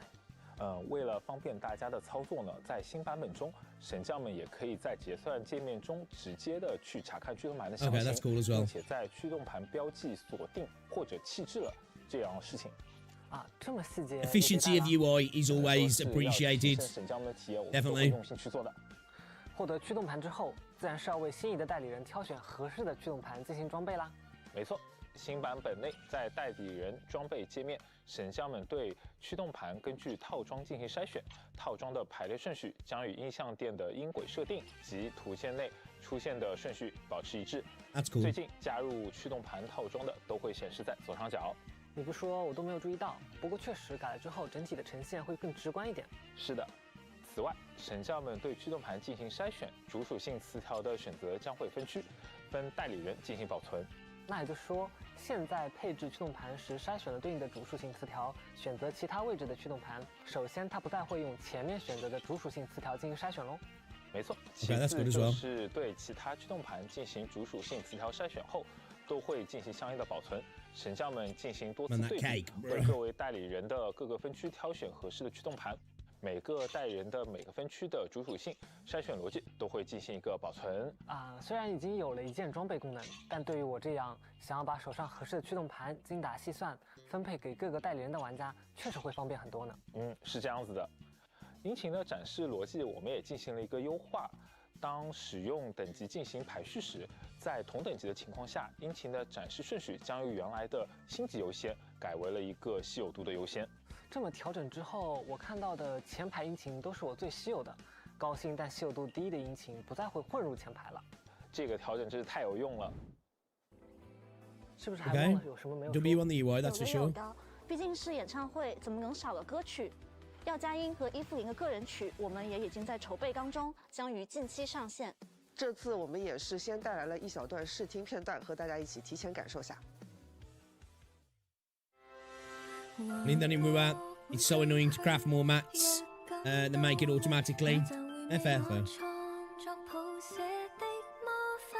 为了方便大家的操作呢，在新版本中，神将们也可以在结算界面中直接的去查看驱动盘的详 Okay, 情， that's cool as well. 并且在驱动盘标记锁定或者弃置了这样的事情。 啊，这么细节。 Efficiency of UI is always 提升 appreciated. 神将们的体验，我们 Definitely 都会用心去做的。获得驱动盘之后，自然是要为心仪的代理人挑选合适的驱动盘进行装备啦。没错，新版本内在代理人装备界面，神将们对驱动盘根据套装进行筛选，套装的排列顺序将与音像店的音轨设定及图线内出现的顺序保持一致。 That's cool. 最近加入驱动盘套装的都会显示在左上角。 你不说我都没有注意到，不过确实改了之后，整体的呈现会更直观一点。是的。此外，神将们对驱动盘进行筛选，主属性词条的选择将会分区，分代理人进行保存。那也就是说，现在配置驱动盘时筛选了对应的主属性词条，选择其他位置的驱动盘，首先它不再会用前面选择的主属性词条进行筛选喽。没错， Okay, 其 that's 次 good as 就 well. 是对其他驱动盘进行主属性词条筛选后，都会进行相应的保存。神将们进行多次 Man, that 对比， cake, bro. 为各位代理人的各个分区挑选合适的驱动盘。每个代理人的每个分区的主属性筛选逻辑都会进行一个保存。虽然已经有了一键装备功能，但对于我这样想要把手上合适的驱动盘精打细算分配给各个代理人的玩家，确实会方便很多呢。是这样子的。引擎的展示逻辑我们也进行了一个优化。当使用等级进行排序时，在同等级的情况下，引擎的展示顺序将由原来的星级优先改为了一个稀有度的优先。这么调整之后，我看到的前排引擎都是我最稀有的，高兴但稀有度低的引擎不再会混入前排了。这个调整真是太有用了。是不是还忘了有什么没有说？ W on the UI, that's for 有 sure. 有高，毕竟是演唱会，怎么能少了歌曲？要佳音和伊芙琳的个人曲，我们也已经在筹备当中，将于近期上线。这次我们也是先带来了一小段试听片段，和大家一起提前感受下。 Lean that in with It's so annoying to craft more mats than make it automatically. Fair.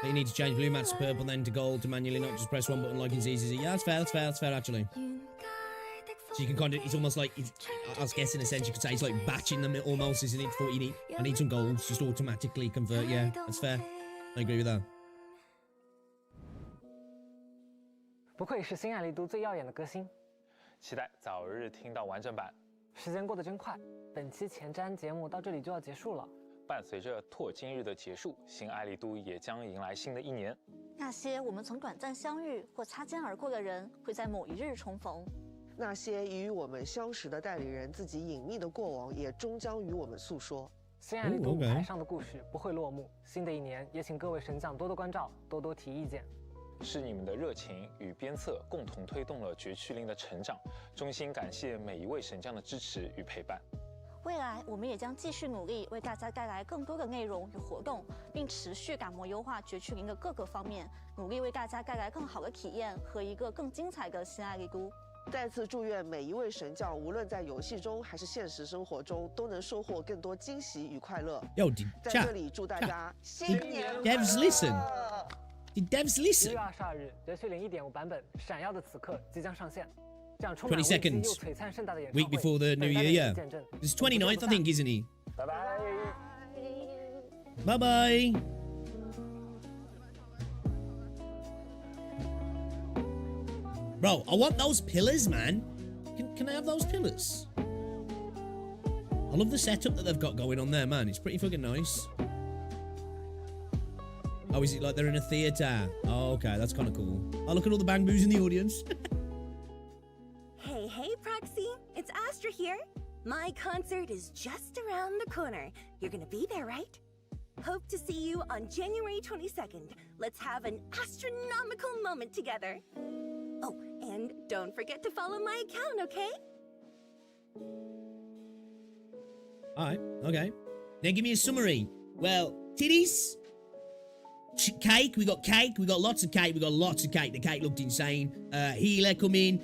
But you need to change blue mats to purple, then to gold to manually, not just press one button like in ZZZ. Yeah, that's fair actually. So you can kind of, it's almost like, I was guessing in a sense you could say it's like batching them almost, isn't it? For what you need. I need some golds, just automatically convert. Yeah, that's fair. I agree with that. 不愧是新爱丽都最耀眼的歌星，期待早日听到完整版。时间过得真快，本期前瞻节目到这里就要结束了。伴随着拓今日的结束，新爱丽都也将迎来新的一年。那些我们曾短暂相遇或擦肩而过的人，会在某一日重逢。那些已与我们相识的代理人自己隐秘的过往，也终将与我们诉说。新爱丽都舞台上的故事不会落幕。新的一年，也请各位神将多多关照，多多提意见。是你们的热情与鞭策共同推动了绝区零的成长，衷心感谢每一位神将的支持与陪伴。未来我们也将继续努力，为大家带来更多的内容与活动，并持续打磨优化绝区零的各个方面，努力为大家带来更好的体验和一个更精彩的新爱丽都。再次祝愿每一位神将，无论在游戏中还是现实生活中，都能收获更多惊喜与快乐。在这里祝大家新年快乐 Devs listen. Did devs 1 listen? 月22日，绝区零 1.5 版本《闪耀的此刻》即将上线，这样充满20危机 seconds. 又璀璨盛大的演唱 Week 会， before the New 等待 Year, 着 yeah. 你见证。 It's 29th, I think, isn't he? 拜拜。 Bye bye. Bro, I want those pillars, man. Can I have those pillars? I love the setup that they've got going on there, man. It's pretty fucking nice. Oh, is it like they're in a theater? Oh, okay, that's kind of cool. Oh, look at all the bang boos in the audience. Hey, Proxy. It's Astra here. My concert is just around the corner. You're gonna be there, right? Hope to see you on January 22nd. Let's have an astronomical moment together. Oh, and don't forget to follow my account, okay? Alright, okay. Now give me a summary. Well, titties. Cake, we got lots of cake, The cake looked insane. Healer come in,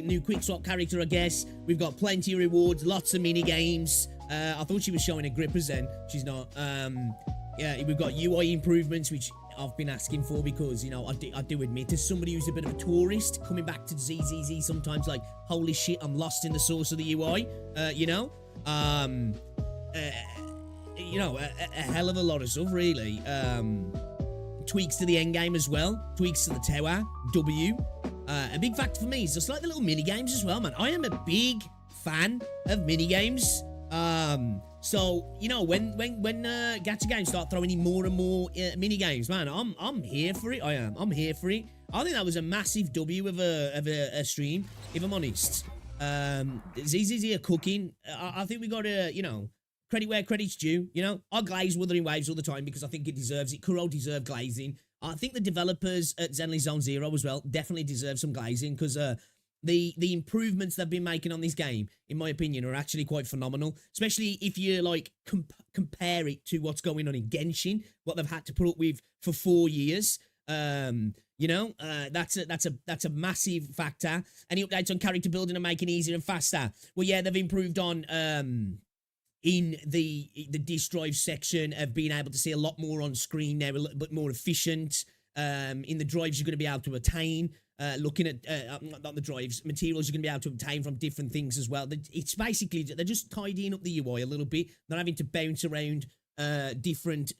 new quick swap character, I guess. We've got plenty of rewards, lots of mini games. I thought she was showing her grippers then. She's not. Yeah, we've got UI improvements, which I've been asking for because, you know, I do admit, as somebody who's a bit of a tourist, coming back to ZZZ sometimes, like, holy shit, I'm lost in the source of the UI, you know? You know, a hell of a lot of stuff, really. Tweaks to the end game as well. Tweaks to the tower. W. A big factor for me is just like the little mini games as well, man. I am a big fan of mini games. So you know, when gacha games start throwing in more and more mini games, man, I'm here for it. I'm here for it. I think that was a massive W of a stream, if I'm honest. ZZZ are cooking. I think we got to, you know, credit where credit's due, you know. I glaze Wuthering Waves all the time because I think it deserves it. Kuro deserve glazing. I think the developers at Zenly Zone Zero as well definitely deserve some glazing because the improvements they've been making on this game, in my opinion, are actually quite phenomenal. Especially if you like compare it to what's going on in Genshin, what they've had to put up with for 4 years. You know, that's a massive factor. Any updates on character building and making it easier and faster? Well, yeah, they've improved on in the disk drive section of being able to see a lot more on screen now, a little bit more efficient. In the drives you're going to be able to attain, looking at, not the drives, materials you're going to be able to obtain from different things as well. It's basically, they're just tidying up the UI a little bit, not having to bounce around different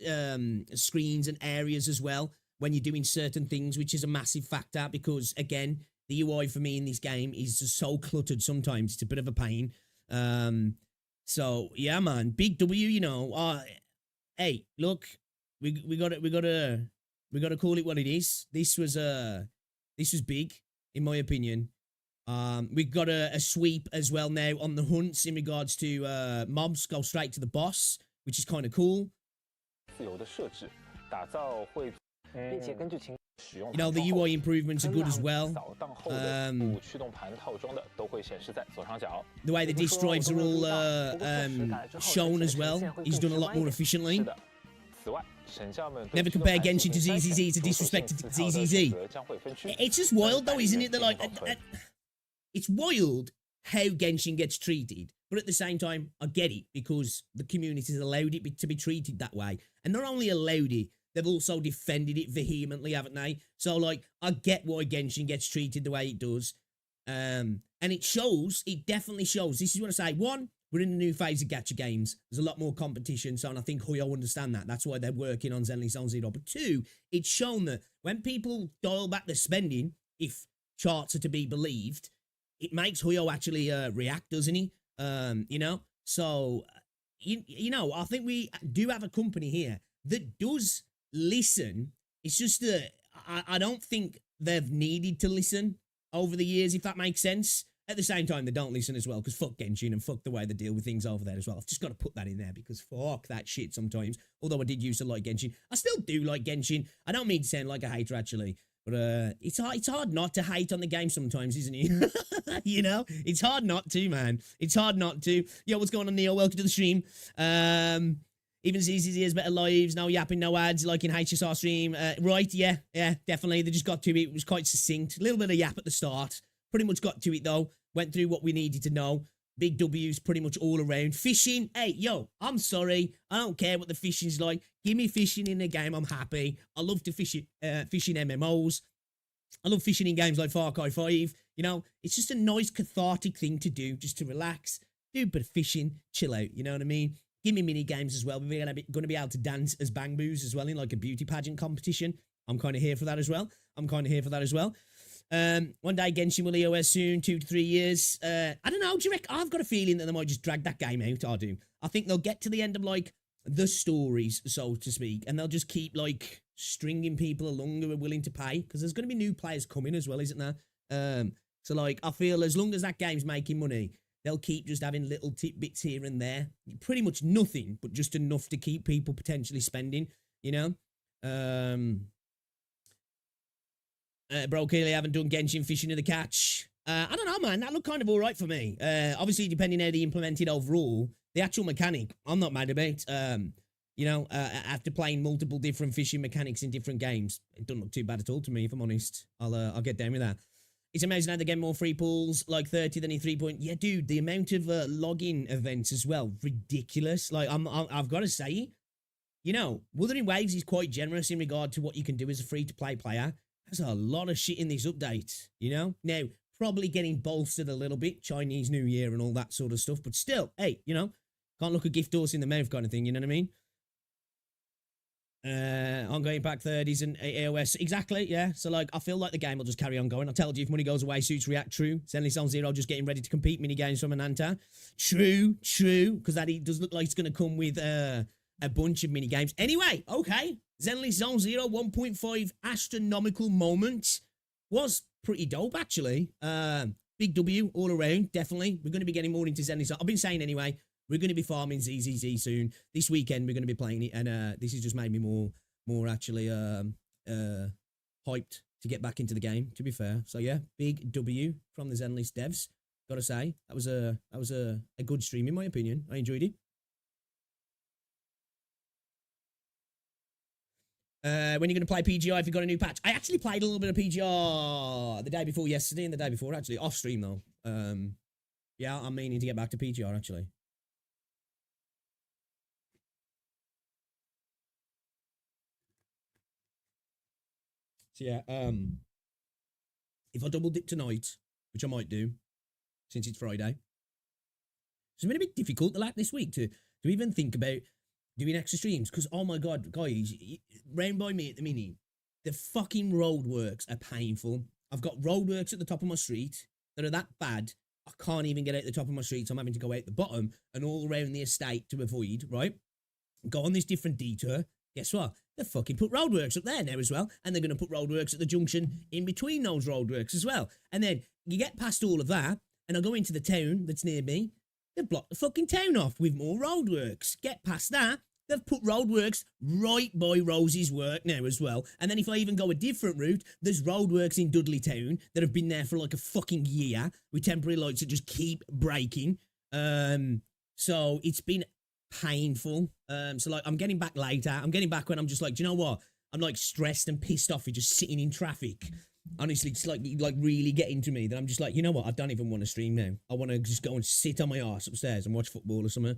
screens and areas as well when you're doing certain things, which is a massive factor because, again, the UI for me in this game is just so cluttered sometimes. It's a bit of a pain. So yeah, man, big W, you know. Hey, look, we gotta call it what it is. This was big, in my opinion. We got a sweep as well now on the hunts in regards to mobs go straight to the boss, which is kind of cool. You know, the UI improvements are good as well. The way the disk drives are all shown as well is done a lot more efficiently. Never compare Genshin to ZZZ, it's a disrespect to ZZZ. It's just wild though, isn't it? That like, it's wild how Genshin gets treated. But at the same time, I get it because the community has allowed it to be treated that way. And not only allowed it, they've also defended it vehemently, haven't they? So, like, I get why Genshin gets treated the way it does. And it shows, it definitely shows. This is what I say. One, we're in a new phase of gacha games. There's a lot more competition, so and I think Huyo understand that. That's why they're working on Zenly Zone Zero. But two, it's shown that when people dial back their spending, if charts are to be believed, it makes Huyo actually react, doesn't he? You know? So, you know, I think we do have a company here that does listen. It's just that I don't think they've needed to listen over the years, if that makes sense. At the same time, they don't listen as well, because fuck Genshin and fuck the way they deal with things over there as well. I've just got to put that in there, because fuck that shit sometimes. Although I did used to like Genshin. I still do like Genshin. I don't mean to sound like a hater, actually. But it's hard not to hate on the game sometimes, isn't it? You know? It's hard not to, man. It's hard not to. Yo, what's going on, Neil? Welcome to the stream. Even ZZZ has better lives, no yapping, no ads, like in HSR stream. Right, yeah, definitely. They just got to it. It was quite succinct. A little bit of yap at the start. Pretty much got to it, though. Went through what we needed to know. Big W's pretty much all around. Fishing, hey, yo, I'm sorry. I don't care what the fishing's like. Give me fishing in the game, I'm happy. I love to fish in MMOs. I love fishing in games like Far Cry 5. You know, it's just a nice cathartic thing to do, just to relax. Do a bit of fishing, chill out, you know what I mean? Give me mini games as well. We're going to be able to dance as bang boos as well in like a beauty pageant competition. I'm kind of here for that as well. One day Genshin will EOS soon, 2 to 3 years. I don't know, do you reckon? I've got a feeling that they might just drag that game out. I do. I think they'll get to the end of like the stories, so to speak, and they'll just keep like stringing people along who are willing to pay, because there's going to be new players coming as well, isn't there? So like I feel as long as that game's making money, they'll keep just having little tidbits here and there, pretty much nothing, but just enough to keep people potentially spending, you know. Bro, clearly haven't done Genshin Fishing of the Catch. I don't know, man. That looked kind of all right for me. Obviously, depending how they implemented overall, the actual mechanic, I'm not mad about. You know, after playing multiple different fishing mechanics in different games, it doesn't look too bad at all to me, if I'm honest. I'll get down with that. It's amazing how they get more free pools, like 30 than in 3 point. Yeah, dude, the amount of login events as well, ridiculous. Like, I've got to say, you know, Wuthering Waves is quite generous in regard to what you can do as a free-to-play player. There's a lot of shit in this update, you know? Now, probably getting bolstered a little bit, Chinese New Year and all that sort of stuff, but still, hey, you know, can't look a gift horse in the mouth kind of thing, you know what I mean? Ongoing pack 30s and AOS. Exactly, yeah. So, like, I feel like the game will just carry on going. I told you, if money goes away, suits react. True. Zenly Zone Zero just getting ready to compete. Mini games from Ananta. True. Because that does look like it's going to come with a bunch of mini games. Anyway, okay. Zenly Zone Zero 1.5 astronomical moment was pretty dope, actually. Big W all around, definitely. We're going to be getting more into Zenly Zone. I've been saying anyway, we're going to be farming ZZZ soon. This weekend, we're going to be playing it, and this has just made me more actually hyped to get back into the game, to be fair. So, yeah, big W from the Zenless devs. Gotta say, that was a good stream, in my opinion. I enjoyed it. When are you going to play PGR if you got a new patch? I actually played a little bit of PGR the day before yesterday and the day before, actually. Off stream, though. Yeah, I'm meaning to get back to PGR, actually. So, yeah, if I double dip tonight, which I might do, since it's Friday, it's been a bit difficult like this week to even think about doing extra streams, because, oh my god, guys, round by me at the minute, the fucking roadworks are painful. I've got roadworks at the top of my street that are that bad, I can't even get out the top of my street, so I'm having to go out the bottom and all around the estate to avoid, right? Go on this different detour. Guess what? They fucking put roadworks up there now as well, and they're going to put roadworks at the junction in between those roadworks as well. And then you get past all of that, and I go into the town that's near me, they've blocked the fucking town off with more roadworks. Get past that, they've put roadworks right by Rosie's work now as well. And then if I even go a different route, there's roadworks in Dudley Town that have been there for like a fucking year with temporary lights that just keep breaking. So it's been painful. So like I'm getting back later. I'm getting back when I'm just like, do you know what? I'm like stressed and pissed off with just sitting in traffic. Honestly, it's like really getting to me that I'm just like, you know what? I don't even want to stream now. I want to just go and sit on my arse upstairs and watch football or something.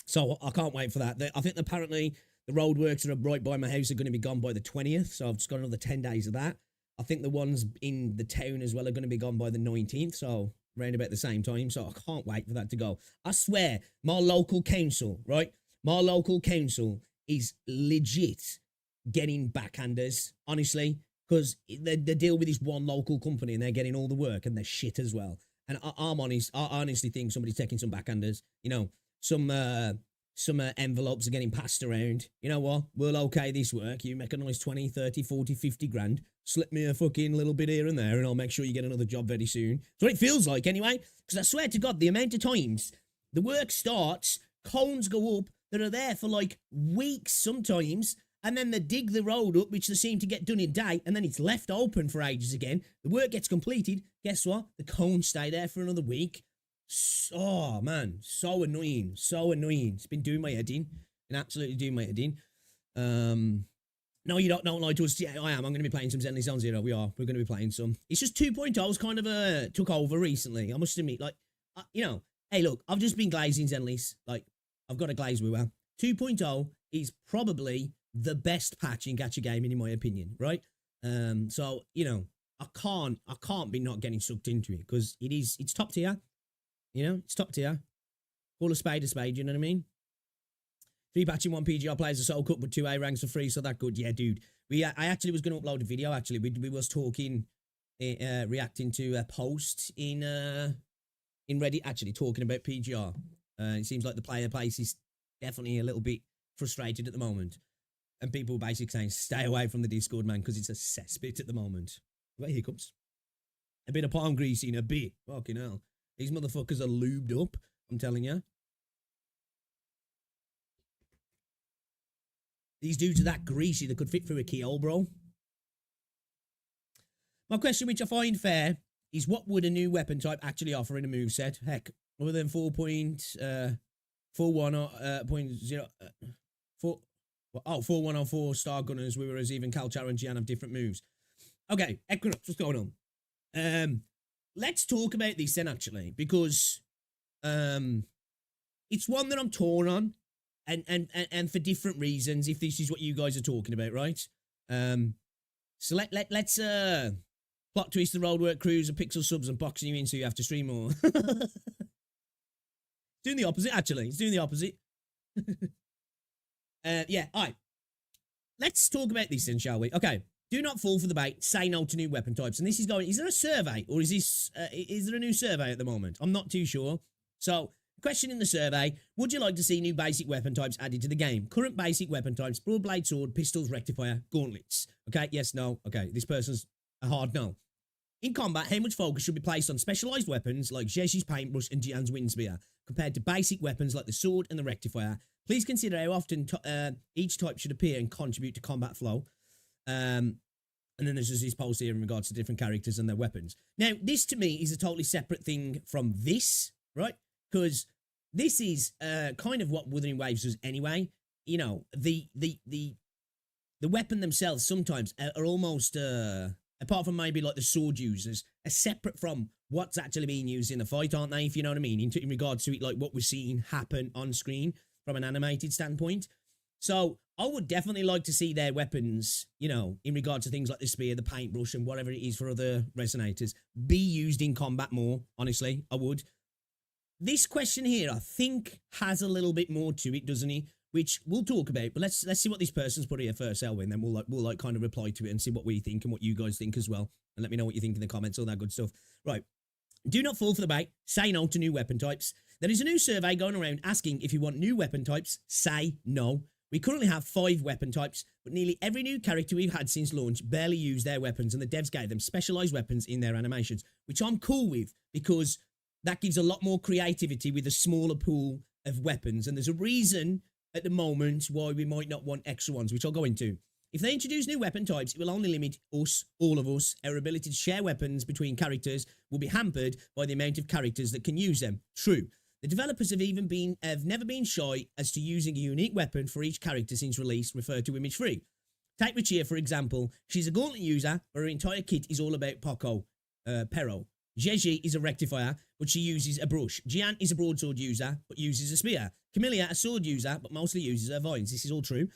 So I can't wait for that. I think apparently the roadworks that are right by my house are going to be gone by the 20th. So I've just got another 10 days of that. I think the ones in the town as well are going to be gone by the 19th. So around about the same time. So I can't wait for that to go. I swear, my local council, right? My local council is legit getting backhanders, honestly, because they deal with this one local company and they're getting all the work and they're shit as well. And I'm honest, I honestly think somebody's taking some backhanders, you know. Some envelopes are getting passed around. You know what? We'll okay this work. You make a nice 20, 30, 40, 50 grand. Slip me a fucking little bit here and there and I'll make sure you get another job very soon. That's what it feels like anyway. Because I swear to God, the amount of times the work starts, cones go up that are there for like weeks sometimes, and then they dig the road up, which they seem to get done in a day, and then it's left open for ages again. The work gets completed. Guess what? The cones stay there for another week. Oh, man, so annoying, so annoying. It's been doing my head in, and absolutely doing my head in. No, you don't lie to us. Yeah, I am. I'm going to be playing some Zenly Zone Zero. We're going to be playing some. It's just 2.0's kind of took over recently. I must admit, like, you know, hey, look, I've just been glazing Zenlys. Like, I've got a glaze we well. 2.0 is probably the best patch in Gacha gaming, in my opinion, right? So, you know, I can't be not getting sucked into it, because it's top tier. You know, it's top tier. Call a spade, you know what I mean? 3 patch in 1 PGR players are so cut, but 2 A ranks for free, so that good. Yeah, dude. I actually was going to upload a video, actually. We was talking, reacting to a post in Reddit, actually, talking about PGR. It seems like the player base is definitely a little bit frustrated at the moment. And people basically saying, stay away from the Discord, man, because it's a cesspit at the moment. Well, here comes. A bit of palm grease in a bit. Fucking hell. These motherfuckers are lubed up, I'm telling you. These dudes are that greasy they could fit through a keyhole, bro. My question, which I find fair, is what would a new weapon type actually offer in a moveset? Heck, other than 4.41 or 0.0... 4104 Star Gunners, whereas even Calchar and Gian have different moves. Okay, Equinox, what's going on? Let's talk about this then, actually, because it's one that I'm torn on, and for different reasons, if this is what you guys are talking about, right? So let's plot twist the roadwork crews and pixel subs and boxing you in so you have to stream more. Doing the opposite, actually. It's doing the opposite. Yeah, all right. Let's talk about this then, shall we? Okay. Do not fall for the bait. Say no to new weapon types. And this is going, is there a survey or is there a new survey at the moment? I'm not too sure. So, question in the survey, would you like to see new basic weapon types added to the game? Current basic weapon types, broadblade sword, pistols, rectifier, gauntlets. Okay, yes, no. Okay, this person's a hard no. In combat, how much focus should be placed on specialised weapons like Zhezhi's paintbrush and Jian's wind spear, compared to basic weapons like the sword and the rectifier? Please consider how often each type should appear and contribute to combat flow. And then there's just this post here in regards to different characters and their weapons. Now, this to me is a totally separate thing from this, right? Because this is kind of what Wuthering Waves does anyway. You know, the weapon themselves sometimes are almost, apart from maybe like the sword users, are separate from what's actually being used in the fight, aren't they? If you know what I mean, in regards to it, like what we're seeing happen on screen from an animated standpoint. So I would definitely like to see their weapons, you know, in regard to things like the spear, the paintbrush, and whatever it is for other resonators, be used in combat more, honestly, I would. This question here, I think, has a little bit more to it, doesn't it? Which we'll talk about, but let's see what this person's put here first, Elwin, then we'll kind of reply to it and see what we think and what you guys think as well. And let me know what you think in the comments, all that good stuff. Right. Do not fall for the bait. Say no to new weapon types. There is a new survey going around asking if you want new weapon types. Say no. We currently have 5 weapon types, but nearly every new character we've had since launch barely used their weapons, and the devs gave them specialised weapons in their animations, which I'm cool with because that gives a lot more creativity with a smaller pool of weapons, and there's a reason at the moment why we might not want extra ones, which I'll go into. If they introduce new weapon types, it will only limit us, all of us. Our ability to share weapons between characters will be hampered by the amount of characters that can use them. True. The developers have never been shy as to using a unique weapon for each character since release, referred to Image 3. Take Richia, for example. She's a gauntlet user, but her entire kit is all about Pero. Zhezhi is a rectifier, but she uses a brush. Jian is a broadsword user, but uses a spear. Camellia, a sword user, but mostly uses her vines. This is all true.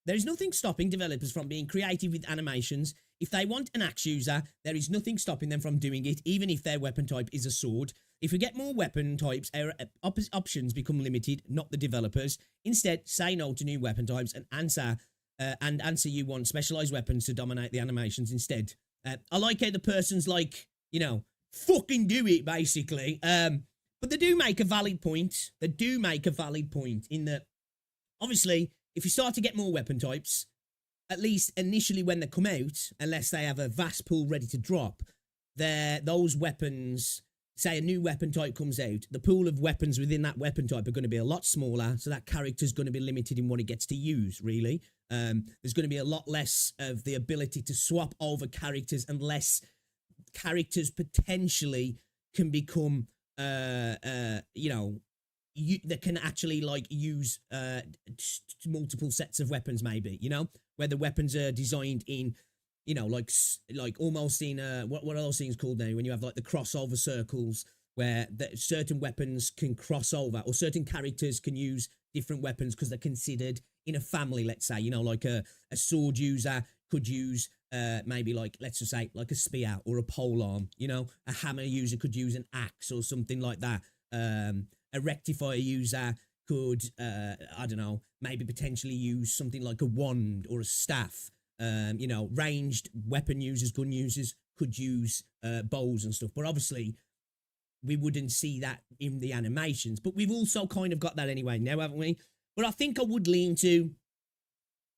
There is nothing stopping developers from being creative with animations. If they want an axe user, there is nothing stopping them from doing it, even if their weapon type is a sword. If we get more weapon types, our options become limited, not the developers. Instead, say no to new weapon types and answer you want specialized weapons to dominate the animations instead. I like how the person's like, you know, fucking do it, basically. But they do make a valid point. They do make a valid point in that, obviously, if you start to get more weapon types, at least initially when they come out, unless they have a vast pool ready to drop, those weapons, say a new weapon type comes out, the pool of weapons within that weapon type are going to be a lot smaller, so that character's going to be limited in what it gets to use, really. There's going to be a lot less of the ability to swap over characters, unless characters potentially can become, you know, that can actually, like, use multiple sets of weapons, maybe, you know, where the weapons are designed in, you know, like almost in, what are those things called now, when you have, like, the crossover circles, where certain weapons can cross over, or certain characters can use different weapons because they're considered in a family, let's say, you know, like a sword user could use, maybe, like, let's just say, like a spear or a polearm, you know, a hammer user could use an axe or something like that. A rectifier user could, I don't know, maybe potentially use something like a wand or a staff. You know, ranged weapon users, gun users could use bows and stuff. But obviously, we wouldn't see that in the animations. But we've also kind of got that anyway now, haven't we? But I think I would lean to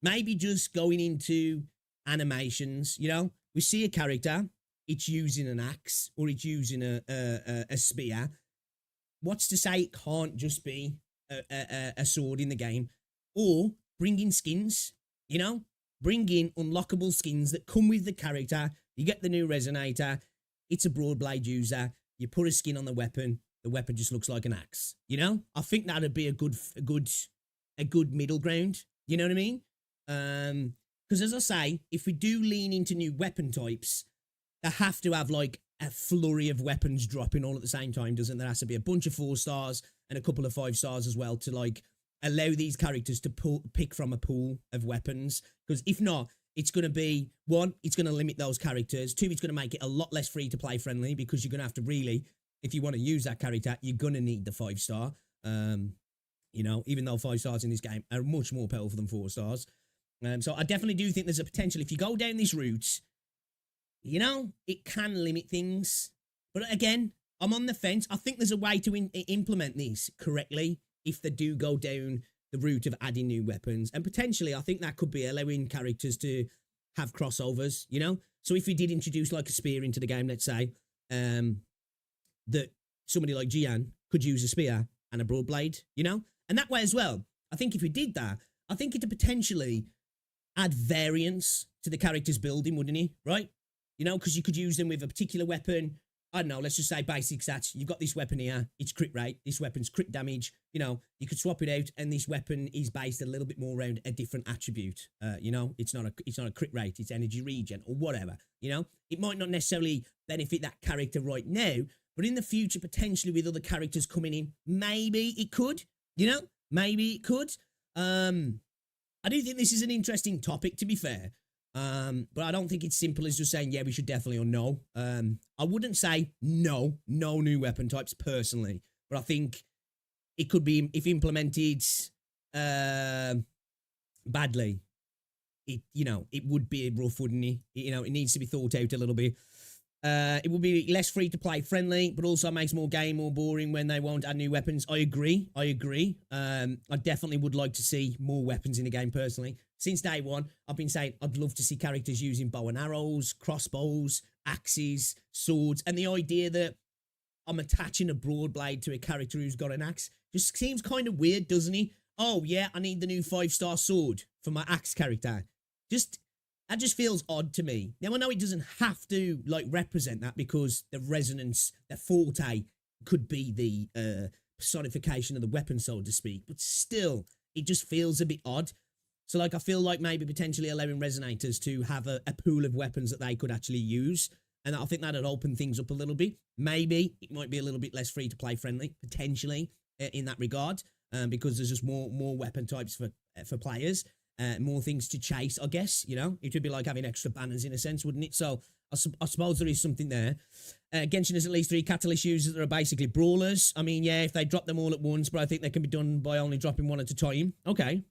maybe just going into animations. You know, we see a character, it's using an axe or it's using a spear. What's to say it can't just be a sword in the game? Or bring in skins, you know? Bring in unlockable skins that come with the character. You get the new resonator. It's a broad blade user. You put a skin on the weapon just looks like an axe. You know? I think that'd be a good middle ground. You know what I mean? Because as I say, if we do lean into new weapon types, they have to have like a flurry of weapons dropping all at the same time, doesn't there? Has to be a bunch of 4 stars and a couple of 5 stars as well to like allow these characters to pick from a pool of weapons. Because if not, it's going to be, 1, it's going to limit those characters. 2, it's going to make it a lot less free to play friendly because you're going to have to really, if you want to use that character, you're going to need the 5 star. You know, even though 5 stars in this game are much more powerful than 4 stars. So I definitely do think there's a potential, if you go down this route, you know, it can limit things. But again, I'm on the fence. I think there's a way to implement these correctly if they do go down the route of adding new weapons. And potentially, I think that could be allowing characters to have crossovers, you know? So if we did introduce like a spear into the game, let's say, that somebody like Gian could use a spear and a broad blade, you know? And that way as well, I think if we did that, I think it'd potentially add variance to the character's building, wouldn't he? Right? You know, because you could use them with a particular weapon. I don't know, let's just say basic stats. You've got this weapon here, it's crit rate. This weapon's crit damage. You know, you could swap it out, and this weapon is based a little bit more around a different attribute. You know, it's not a crit rate, it's energy regen or whatever. You know, it might not necessarily benefit that character right now, but in the future, potentially with other characters coming in, maybe it could. You know, maybe it could. I do think this is an interesting topic, to be fair. But I don't think it's simple as just saying, yeah, we should definitely or no. I wouldn't say no new weapon types personally, but I think it could be, if implemented badly, it would be rough, wouldn't it? You know, it needs to be thought out a little bit. It will be less free to play friendly, but also makes more game more boring when they won't add new weapons. I agree. I definitely would like to see more weapons in the game personally. Since day one, I've been saying I'd love to see characters using bow and arrows, crossbows, axes, swords, and the idea that I'm attaching a broad blade to a character who's got an axe just seems kind of weird, doesn't he? Oh yeah, I need the new 5-star sword for my axe character. That just feels odd to me. Now, I know it doesn't have to, like, represent that because the resonance, the forte, could be the personification of the weapon, so to speak. But still, it just feels a bit odd. So, like, I feel like maybe potentially allowing resonators to have a pool of weapons that they could actually use. And I think that'd open things up a little bit. Maybe it might be a little bit less free-to-play friendly, potentially, in that regard. Because there's just more weapon types for players. More things to chase, I guess, you know? It would be like having extra banners in a sense, wouldn't it? So I suppose there is something there. Genshin has at least 3 catalyst users that are basically brawlers. I mean, yeah, if they drop them all at once, but I think they can be done by only dropping 1 at a time. Okay.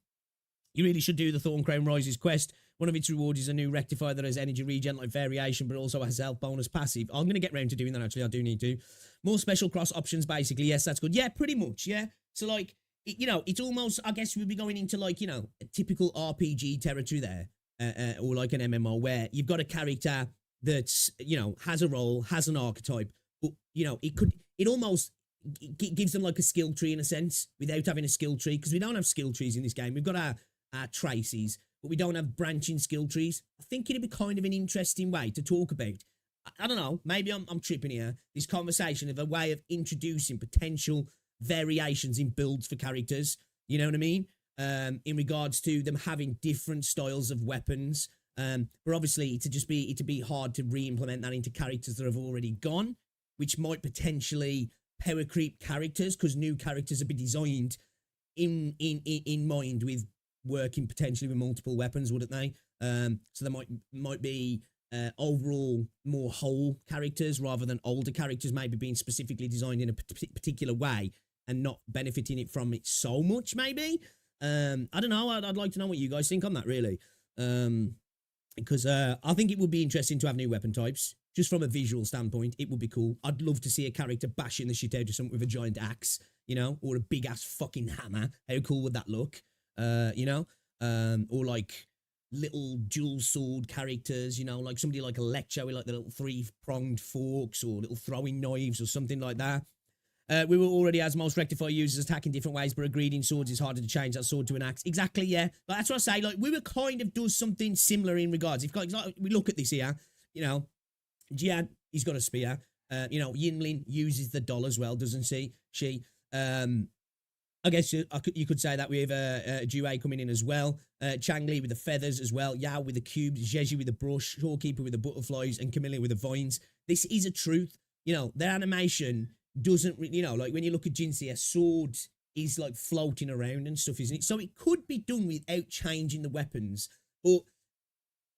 You really should do the Thorn Crown Rises quest. One of its rewards is a new rectifier that has energy regen like variation, but also has health bonus passive. I'm going to get round to doing that, actually. I do need to. More special cross options, basically. Yes, that's good. Yeah, pretty much, yeah. So, like, you know, it's almost, I guess we'd be going into, like, you know, a typical RPG territory there, or like an MMO where you've got a character that's, you know, has a role, has an archetype, but, you know, it almost gives them like a skill tree in a sense without having a skill tree, because we don't have skill trees in this game. We've got our traces, but we don't have branching skill trees. I think it'd be kind of an interesting way to talk about. I don't know, maybe I'm tripping here, this conversation of a way of introducing potential variations in builds for characters, you know what I mean? In regards to them having different styles of weapons. But obviously it'd be hard to re-implement that into characters that have already gone, which might potentially power creep characters, because new characters have been designed in mind with working potentially with multiple weapons, wouldn't they? So there might be overall more whole characters rather than older characters maybe being specifically designed in a particular way and not benefiting it from it so much, maybe. I don't know. I'd like to know what you guys think on that, really. Because I think it would be interesting to have new weapon types. just from a visual standpoint, it would be cool. I'd love to see a character bashing the shit out of something with a giant axe, you know, or a big ass fucking hammer. How cool would that look? You know, or like little dual sword characters, you know, like somebody like a lecture with like the little 3-pronged forks or little throwing knives or something like that. We were already as most rectify users attacking different ways, but agreed in swords is harder to change that sword to an axe. Exactly, yeah. Like, that's what I say. Like, we were kind of does something similar in regards. If like, we look at this here, you know, Jian, he's got a spear. You know, Yinlin uses the doll as well, doesn't she? I guess you could say that we have Jue coming in as well. Changli with the feathers as well. Yao with the cubes. Zheji with the brush. Shorekeeper with the butterflies. And Camilla with the vines. This is a truth. You know, their animation doesn't, you know, like when you look at Jinsei, a sword is like floating around and stuff, isn't it? So it could be done without changing the weapons. But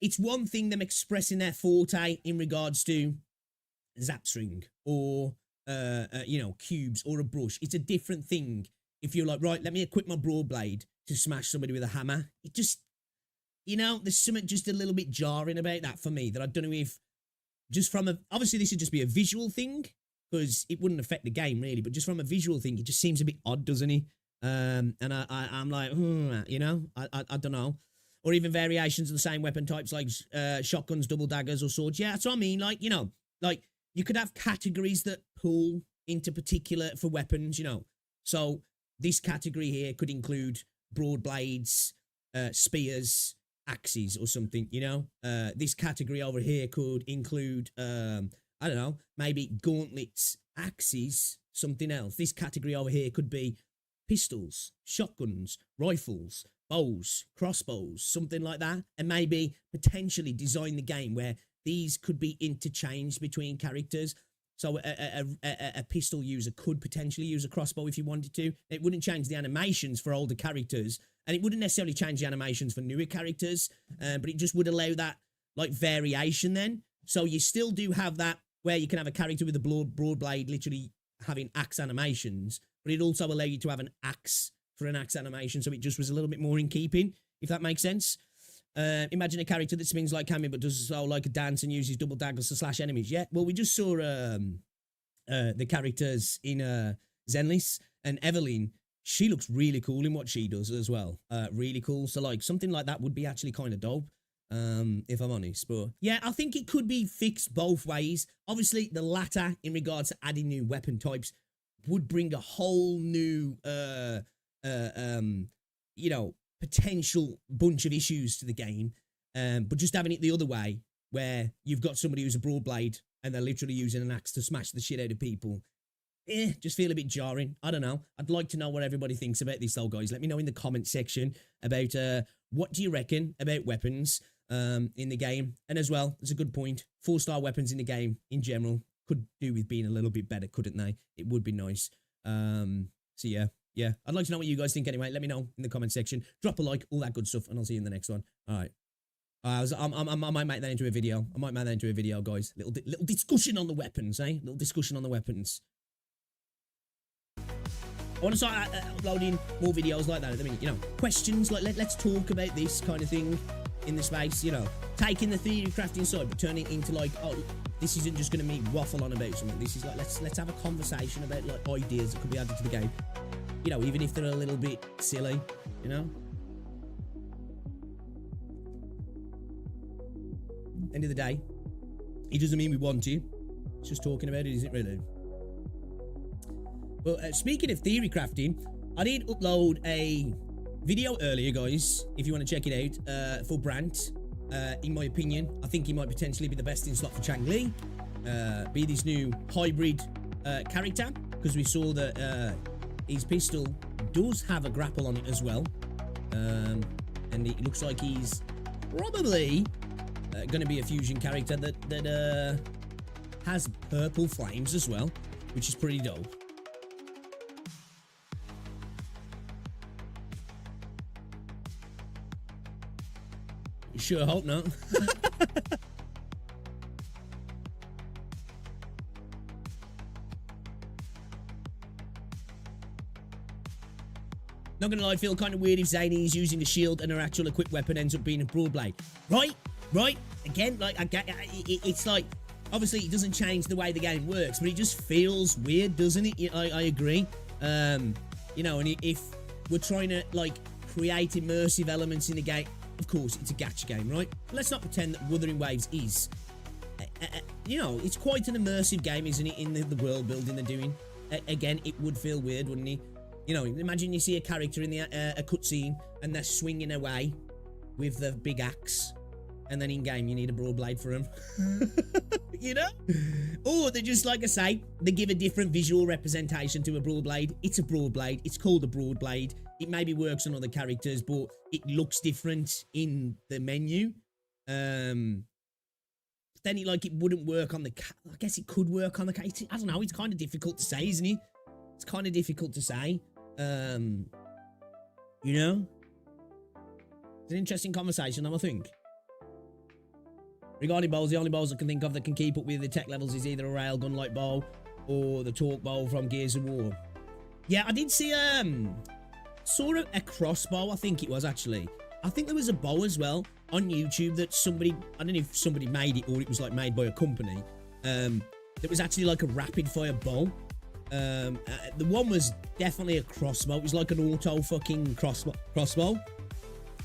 it's one thing them expressing their forte in regards to Zapstring or, you know, cubes or a brush. It's a different thing. If you're like, right, let me equip my broad blade to smash somebody with a hammer. It just, you know, there's something just a little bit jarring about that for me that I don't know if, just from a, obviously this would just be a visual thing because it wouldn't affect the game really, but just from a visual thing, it just seems a bit odd, doesn't it? And I'm like, you know, I don't know. Or even variations of the same weapon types like shotguns, double daggers or swords. Yeah, that's what I mean. Like, you know, like you could have categories that pull into particular for weapons, you know. So this category here could include broad blades, spears, axes or something, you know. This category over here could include, I don't know, maybe gauntlets, axes, something else. This category over here could be pistols, shotguns, rifles, bows, crossbows, something like that. And maybe potentially design the game where these could be interchanged between characters. So a pistol user could potentially use a crossbow if you wanted to. It wouldn't change the animations for older characters, and it wouldn't necessarily change the animations for newer characters, but it just would allow that like variation then. So you still do have that where you can have a character with a broad blade literally having axe animations, but it also allow you to have an axe for an axe animation, so it just was a little bit more in keeping, if that makes sense. Imagine a character that swings like Cammy but does so like a dance and uses double daggers to slash enemies. Yeah, well, we just saw the characters in Zenlis, and Evelyn, she looks really cool in what she does as well. Really cool. So like something like that would be actually kind of dope, if I'm honest. But yeah, I think it could be fixed both ways. Obviously, the latter in regards to adding new weapon types would bring a whole new you know, potential bunch of issues to the game, but just having it the other way where you've got somebody who's a broad blade and they're literally using an axe to smash the shit out of people, just feel a bit jarring. I don't know. I'd like to know what everybody thinks about this though, guys. Let me know in the comment section about what do you reckon about weapons in the game. And as well, it's a good point, 4-star weapons in the game in general could do with being a little bit better, couldn't they? It would be nice. So yeah, I'd like to know what you guys think anyway. Let me know in the comment section. Drop a like, all that good stuff, and I'll see you in the next one. All right. I might make that into a video. I might make that into a video, guys. Little discussion on the weapons, eh? Little discussion on the weapons. I want to start uploading more videos like that at the minute, you know. Questions, like let's talk about this kind of thing in the space, you know. Taking the theory crafting side, but turning it into like, oh, this isn't just going to me waffle on about something. This is like, let's have a conversation about like ideas that could be added to the game. You know, even if they're a little bit silly, you know? End of the day, it doesn't mean we want to. It's just talking about it, isn't it really? Well, speaking of theory crafting, I did upload a video earlier, guys, if you want to check it out, for Brant. In my opinion, I think he might potentially be the best in slot for Changli. Be this new hybrid character, because we saw that his pistol does have a grapple on it as well, and it looks like he's probably going to be a fusion character that has purple flames as well, which is pretty dope. Sure hope not. Not gonna lie, I feel kind of weird if Zany is using a shield and her actual equipped weapon ends up being a broad blade. Right? Again, like, I get it's like, obviously it doesn't change the way the game works, but it just feels weird, doesn't it? I agree. You know, and if we're trying to like create immersive elements in the game, of course it's a gacha game, right? But let's not pretend that Wuthering Waves is. You know, it's quite an immersive game, isn't it? In the world building they're doing. Again, it would feel weird, wouldn't it? You know, imagine you see a character in the a cutscene and they're swinging away with the big axe, and then in game you need a broad blade for them. You know? Or they just, like I say, they give a different visual representation to a broad blade. It's a broad blade. It's called a broad blade. It maybe works on other characters, but it looks different in the menu. Then it wouldn't work on the I guess it could work on the I don't know, it's kind of difficult to say, isn't it? It's kind of difficult to say. You know? It's an interesting conversation, I think. Regarding bowls, the only bowls I can think of that can keep up with the tech levels is either a railgun light bow or the torque bow from Gears of War. Yeah, I did see sort of a crossbow, I think it was actually. I think there was a bow as well on YouTube that somebody, I don't know if somebody made it or it was like made by a company. That was actually like a rapid fire bow. The one was definitely a crossbow. It was like an auto fucking crossbow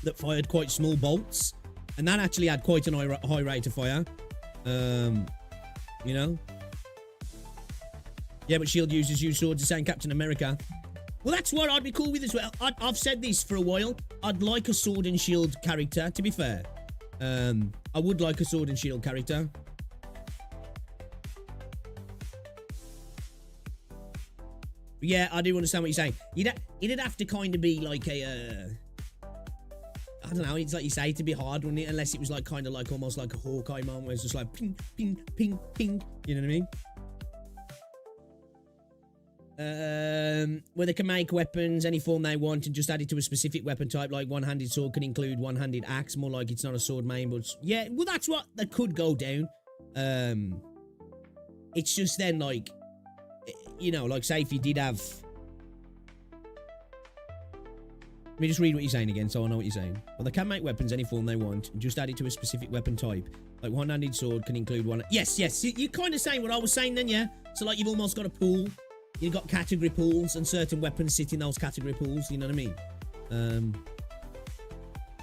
that fired quite small bolts. And that actually had quite an high rate of fire. You know? Yeah, but Shield users use swords the same Captain America. Well, that's what I'd be cool with as well. I've said this for a while. I'd like a sword and shield character, to be fair. I would like a sword and shield character. But yeah, I do understand what you're saying. It'd have to kind of be like a... I don't know, it's like you say, it'd be hard, wouldn't it? Unless it was like kind of like almost like a Hawkeye moment where it's just like ping, ping, ping, ping. You know what I mean? Where they can make weapons any form they want and just add it to a specific weapon type, like one-handed sword can include one-handed axe, more like it's not a sword main, but yeah, well, that's what they could go down. It's just then like, you know, like say if you did have... Let me just read what you're saying again so I know what you're saying. Well, they can make weapons any form they want and just add it to a specific weapon type. Like one-handed sword can include one... Yes. You're kind of saying what I was saying then, yeah? So like you've almost got a pool. You've got category pools and certain weapons sit in those category pools, you know what I mean?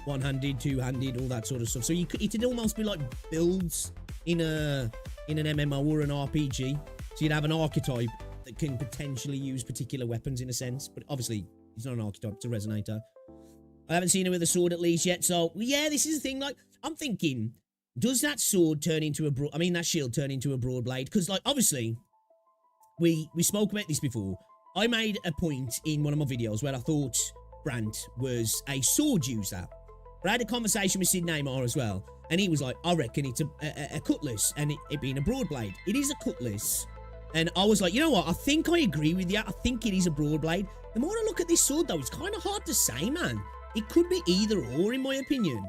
One-handed, two-handed, all that sort of stuff. So it'd almost be like builds in an MMO or an RPG. So you'd have an archetype that can potentially use particular weapons in a sense, but obviously it's not an archetype, it's a resonator. I haven't seen her with a sword at least yet, so yeah, this is the thing. Like, I'm thinking, does that sword turn into that shield turn into a broad blade? Because, like, obviously, we spoke about this before. I made a point in one of my videos where I thought Brandt was a sword user. But I had a conversation with Sid Neymar as well, and he was like, I reckon it's a cutlass, and it being a broad blade. It is a cutlass. And I was like, you know what? I think I agree with you. I think it is a broad blade. The more I look at this sword, though, it's kind of hard to say, man. It could be either or, in my opinion.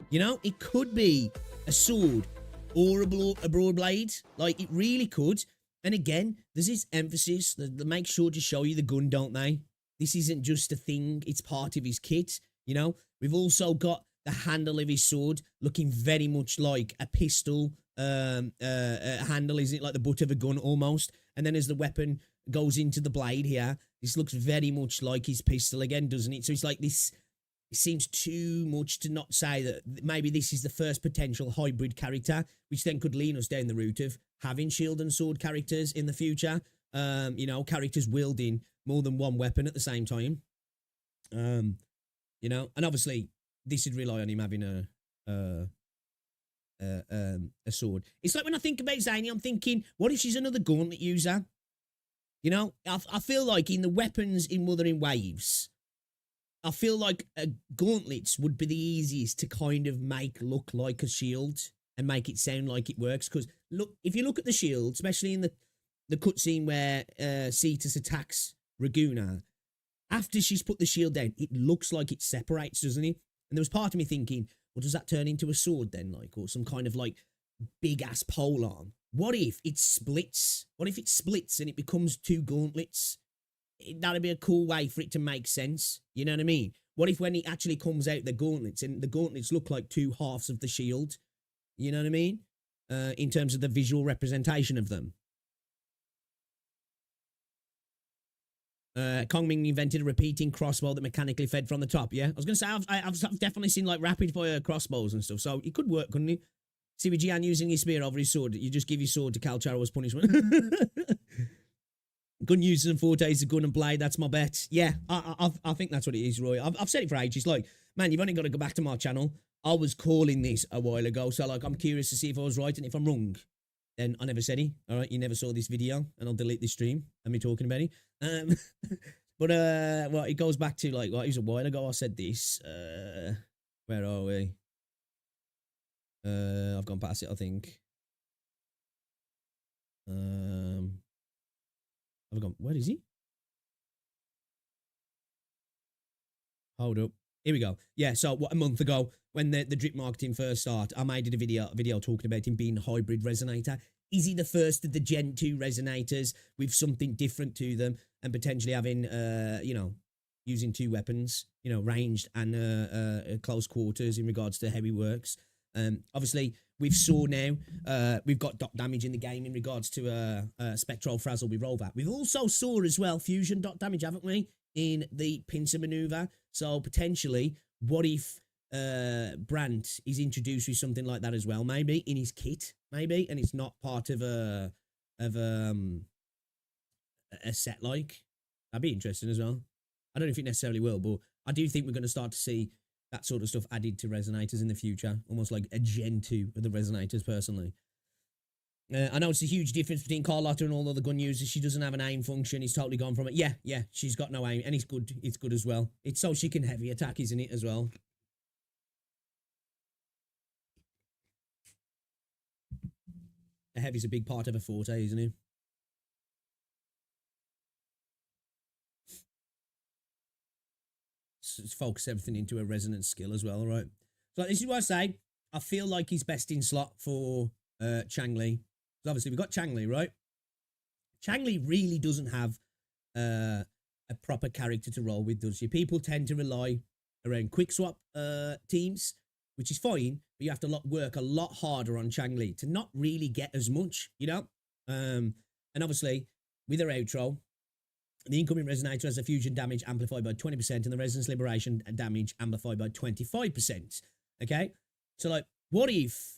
You know, it could be a sword or a broad blade. Like, it really could. And again, there's this emphasis. They make sure to show you the gun, don't they? This isn't just a thing. It's part of his kit, you know? We've also got the handle of his sword looking very much like a pistol handle, isn't it? Like the butt of a gun, almost. And then as the weapon goes into the blade here, this looks very much like his pistol again, doesn't it? So it's like this... It seems too much to not say that maybe this is the first potential hybrid character, which then could lean us down the route of having shield and sword characters in the future. You know, characters wielding more than one weapon at the same time. You know, and obviously this would rely on him having a sword. It's like when I think about Zany, I'm thinking, what if she's another gauntlet user? You know, I feel like in the weapons in Wuthering Waves, I feel like gauntlets would be the easiest to kind of make look like a shield and make it sound like it works. Because look, if you look at the shield, especially in the cutscene where Cetus attacks Raguna, after she's put the shield down, it looks like it separates, doesn't it? And there was part of me thinking, well, does that turn into a sword then, like, or some kind of like big ass pole arm? What if it splits? What if it splits and it becomes two gauntlets? That'd be a cool way for it to make sense. You know what I mean? What if when it actually comes out the gauntlets and the gauntlets look like two halves of the shield? You know what I mean? in terms of the visual representation of them. Kongming invented a repeating crossbow that mechanically fed from the top. Yeah, I was gonna say I've definitely seen like rapid fire crossbows and stuff, so it could work, couldn't it? See with Jian using his spear over his sword, you just give your sword to Kalcharo as punishment. Gun uses and fortes, a gun and blade. That's my bet. Yeah, I think that's what it is, Roy. I've said it for ages. Like, man, you've only got to go back to my channel. I was calling this a while ago, so like I'm curious to see if I was right, and if I'm wrong, then I never said it. All right, you never saw this video, and I'll delete this stream and me talking about it. But well, it goes back to like, well, it was a while ago I said this. Where are we? I've gone past it, I think. I've gone. Where is he? Hold up. Here we go. Yeah, so what, a month ago, when the drip marketing first started, I made a video talking about him being a hybrid resonator. Is he the first of the Gen 2 resonators with something different to them and potentially having, you know, using two weapons, you know, ranged and close quarters in regards to how he works? Obviously, we've saw now, we've got dot damage in the game in regards to Spectral Frazzle with Rollback. We've also saw as well fusion dot damage, haven't we, in the pincer maneuver? So potentially, what if Brandt is introduced with something like that as well, maybe in his kit, maybe, and it's not part of a set like? That'd be interesting as well. I don't know if it necessarily will, but I do think we're going to start to see that sort of stuff added to resonators in the future, almost like a Gen 2 of the resonators, personally. I know it's a huge difference between Carlotta and all other gun users. She doesn't have an aim function. He's totally gone from it. Yeah, she's got no aim, and it's good. It's good as well. It's so she can heavy attack, isn't it, as well? The heavy's a big part of a forte, isn't it? Focus everything into a resonance skill as well, right? So this is what I say. I feel like he's best in slot for Changli. So obviously we've got Changli, right? Changli really doesn't have a proper character to roll with, does she? People tend to rely around quick swap teams, which is fine, but you have to work a lot harder on Changli to not really get as much, you know? And obviously, with her outro, the incoming resonator has a fusion damage amplified by 20% and the resonance liberation damage amplified by 25%. Okay? So, like, what if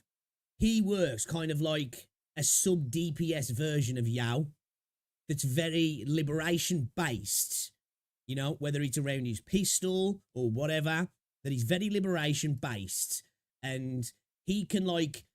he works kind of like a sub-DPS version of Yao that's very liberation-based, you know, whether it's around his pistol or whatever, that he's very liberation-based, and he can, like,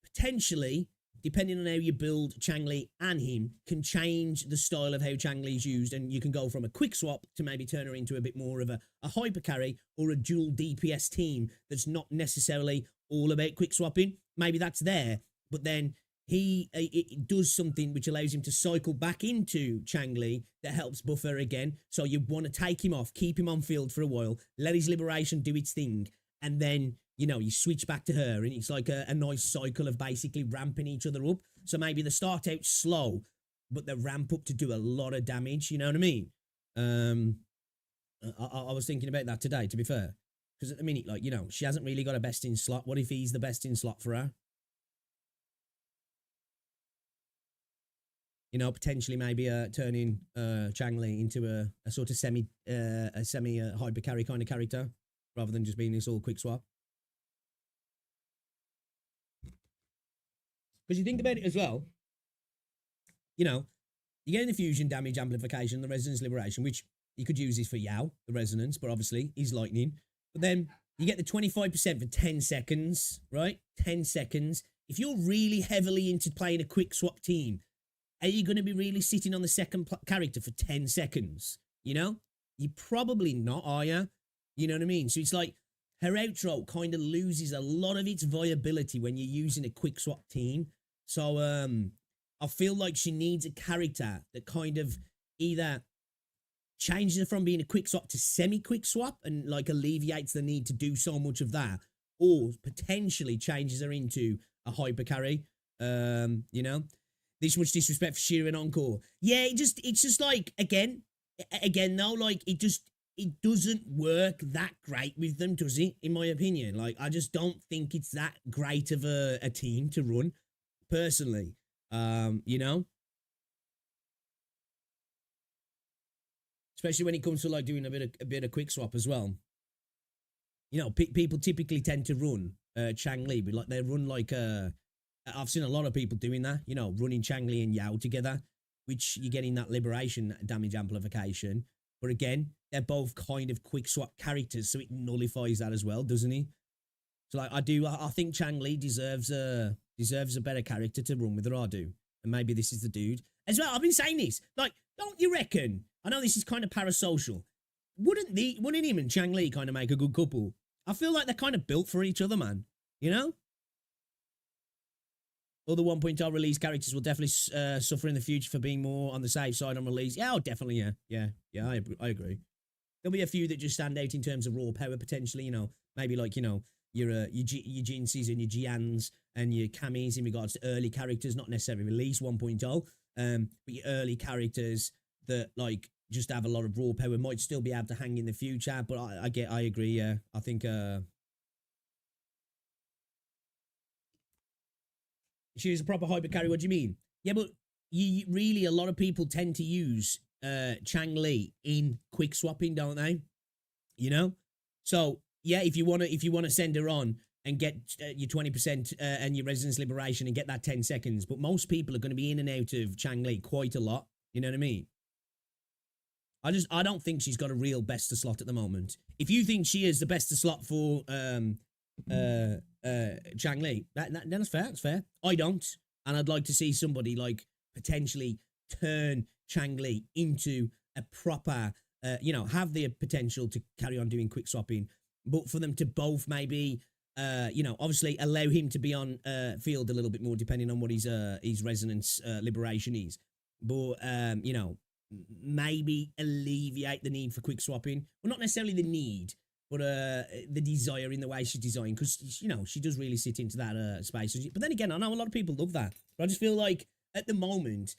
potentially, depending on how you build Changli and him, can change the style of how Changli is used, and you can go from a quick swap to maybe turn her into a bit more of a hyper carry or a dual DPS team that's not necessarily all about quick swapping. Maybe that's there, but then it does something which allows him to cycle back into Changli that helps buffer again. So you want to take him off, keep him on field for a while, let his liberation do its thing, and then, you know, you switch back to her, and it's like a nice cycle of basically ramping each other up. So maybe they start out slow, but they ramp up to do a lot of damage, you know what I mean? I was thinking about that today, to be fair. Because at the minute, like, you know, she hasn't really got a best in slot. What if he's the best in slot for her? You know, potentially maybe turning Changli into a sort of semi hyper carry kind of character, rather than just being this all quick swap. Because you think about it as well, you know, you get the fusion damage amplification, the resonance liberation, which you could use this for Yao, the resonance, but obviously he's lightning. But then you get the 25% for 10 seconds, right? 10 seconds. If you're really heavily into playing a quick swap team, are you going to be really sitting on the second character for 10 seconds? You know? You're probably not, are you? You know what I mean? So it's like her outro kind of loses a lot of its viability when you're using a quick swap team. So I feel like she needs a character that kind of either changes her from being a quick swap to semi-quick swap and like alleviates the need to do so much of that, or potentially changes her into a hyper carry. You know? This much disrespect for Shira and Encore. Yeah, it's just like, again though, like, it doesn't work that great with them, does it? In my opinion, like, I just don't think it's that great of a team to run. personally. You know, especially when it comes to like doing a bit of quick swap as well. You know, people typically tend to run Changli, but like they run like I've seen a lot of people doing that. You know, running Changli and Yao together, which you're getting that liberation damage amplification. But again, they're both kind of quick swap characters, so it nullifies that as well, doesn't it? So like I think Changli deserves a better character to run with her. I do, and maybe this is the dude as well. I've been saying this. Like, don't you reckon? I know this is kind of parasocial. Wouldn't him and Changli kind of make a good couple? I feel like they're kind of built for each other, man. You know? Other 1.0 release characters will definitely suffer in the future for being more on the safe side on release. Yeah, definitely, yeah. I agree. There'll be a few that just stand out in terms of raw power potentially. You know, maybe like your Jinxes and your Jians and your Camis in regards to early characters, not necessarily release 1.0, but your early characters that like just have a lot of raw power might still be able to hang in the future. But I agree. Yeah, I think she was a proper hyper carry. What do you mean? Yeah, but you really, a lot of people tend to use Changli in quick swapping, don't they? You know, so yeah, if you wanna send her on and get your 20% and your resonance liberation and get that 10 seconds, but most people are going to be in and out of Changli quite a lot. You know what I mean? I don't think she's got a real best of slot at the moment. If you think she is the best of slot for Changli, then that's fair. That's fair. I don't, and I'd like to see somebody like potentially turn Changli into a proper, have the potential to carry on doing quick swapping, but for them to both maybe, obviously allow him to be on field a little bit more depending on what his resonance liberation is, but maybe alleviate the need for quick swapping. Well, not necessarily the need, but the desire in the way she's designed, because she does really sit into that space. But then again, I know a lot of people love that, but I just feel like at the moment,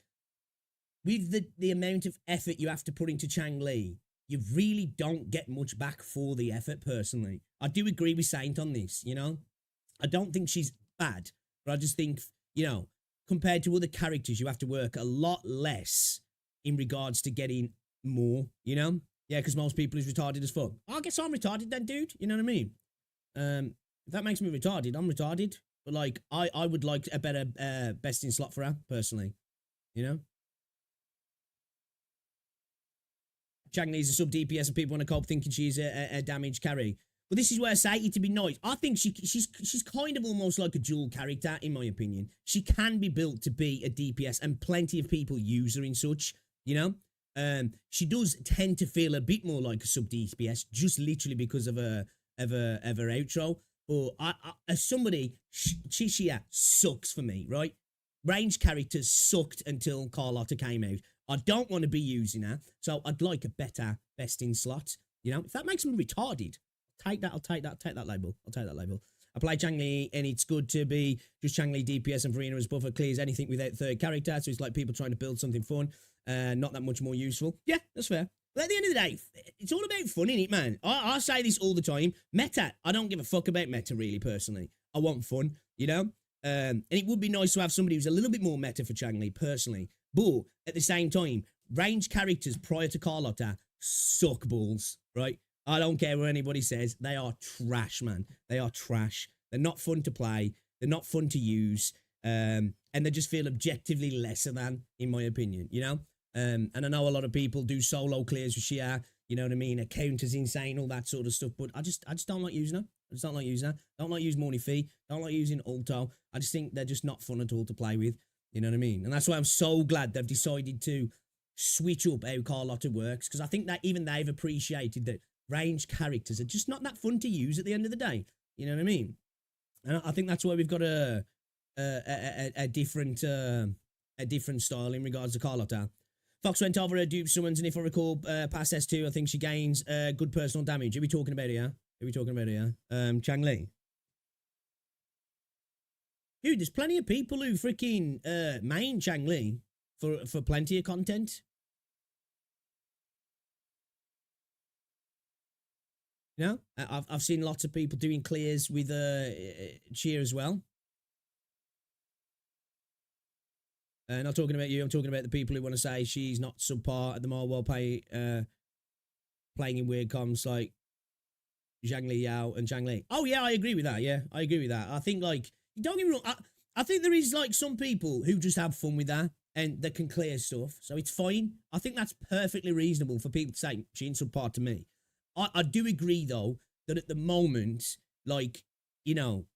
with the amount of effort you have to put into Changli, you really don't get much back for the effort. Personally, I do agree with Saint on this. I don't think she's bad, but I just think compared to other characters, you have to work a lot less in regards to getting more. Yeah, because most people is retarded as fuck. I guess I'm retarded then, dude. You know what I mean? If that makes me retarded, I'm retarded. But like, I would like a better best in slot for her, personally. Changli is a sub DPS and people want to cope thinking she's a damage carry. But this is where I say it to be nice. I think she's kind of almost like a dual character, in my opinion. She can be built to be a DPS, and plenty of people use her in such. She does tend to feel a bit more like a sub DPS, just literally because of her outro. But I as somebody, Chishia sucks for me, right? Range characters sucked until Carlotta came out. I don't want to be using her, so I'd like a better best in slot. If that makes me retarded, I'll take that label. I play Changli, and it's good to be just Changli DPS and Verena as buffer clears anything without third character, so it's like people trying to build something fun, not that much more useful. Yeah, that's fair. But at the end of the day, it's all about fun, innit, man? I say this all the time. Meta, I don't give a fuck about meta, really, personally. I want fun, and it would be nice to have somebody who's a little bit more meta for Changli, personally. But at the same time, range characters prior to Carlotta suck balls, right? I don't care what anybody says. They are trash, man. They are trash. They're not fun to play. They're not fun to use. And they just feel objectively lesser than, in my opinion, And I know a lot of people do solo clears with Shia, you know what I mean? Her counter's insane, all that sort of stuff. But I just don't like using her. I just don't like using her. Don't like using Morny Fee. Don't like using Alto. I just think they're just not fun at all to play with. You know what I mean? And that's why I'm so glad they've decided to switch up how Carlotta works, because I think that even they've appreciated that range characters are just not that fun to use at the end of the day. You know what I mean? And I think that's why we've got a different style in regards to Carlotta. Fox went over her dupe summons, and if I recall, past S2, I think she gains good personal damage. Are we talking about here? Changli. Dude, there's plenty of people who freaking main Changli for plenty of content. I've seen lots of people doing clears with Cheer as well. Not talking about you. I'm talking about the people who want to say she's not subpar at the mall while playing in weird comms like Changli Yao and Changli. Oh yeah, I agree with that. Yeah, I agree with that. I think like don't get me wrong. I think there is like some people who just have fun with that and that can clear stuff, so it's fine. I think that's perfectly reasonable for people to say she ain't subpar to me. I do agree though that at the moment, like you know,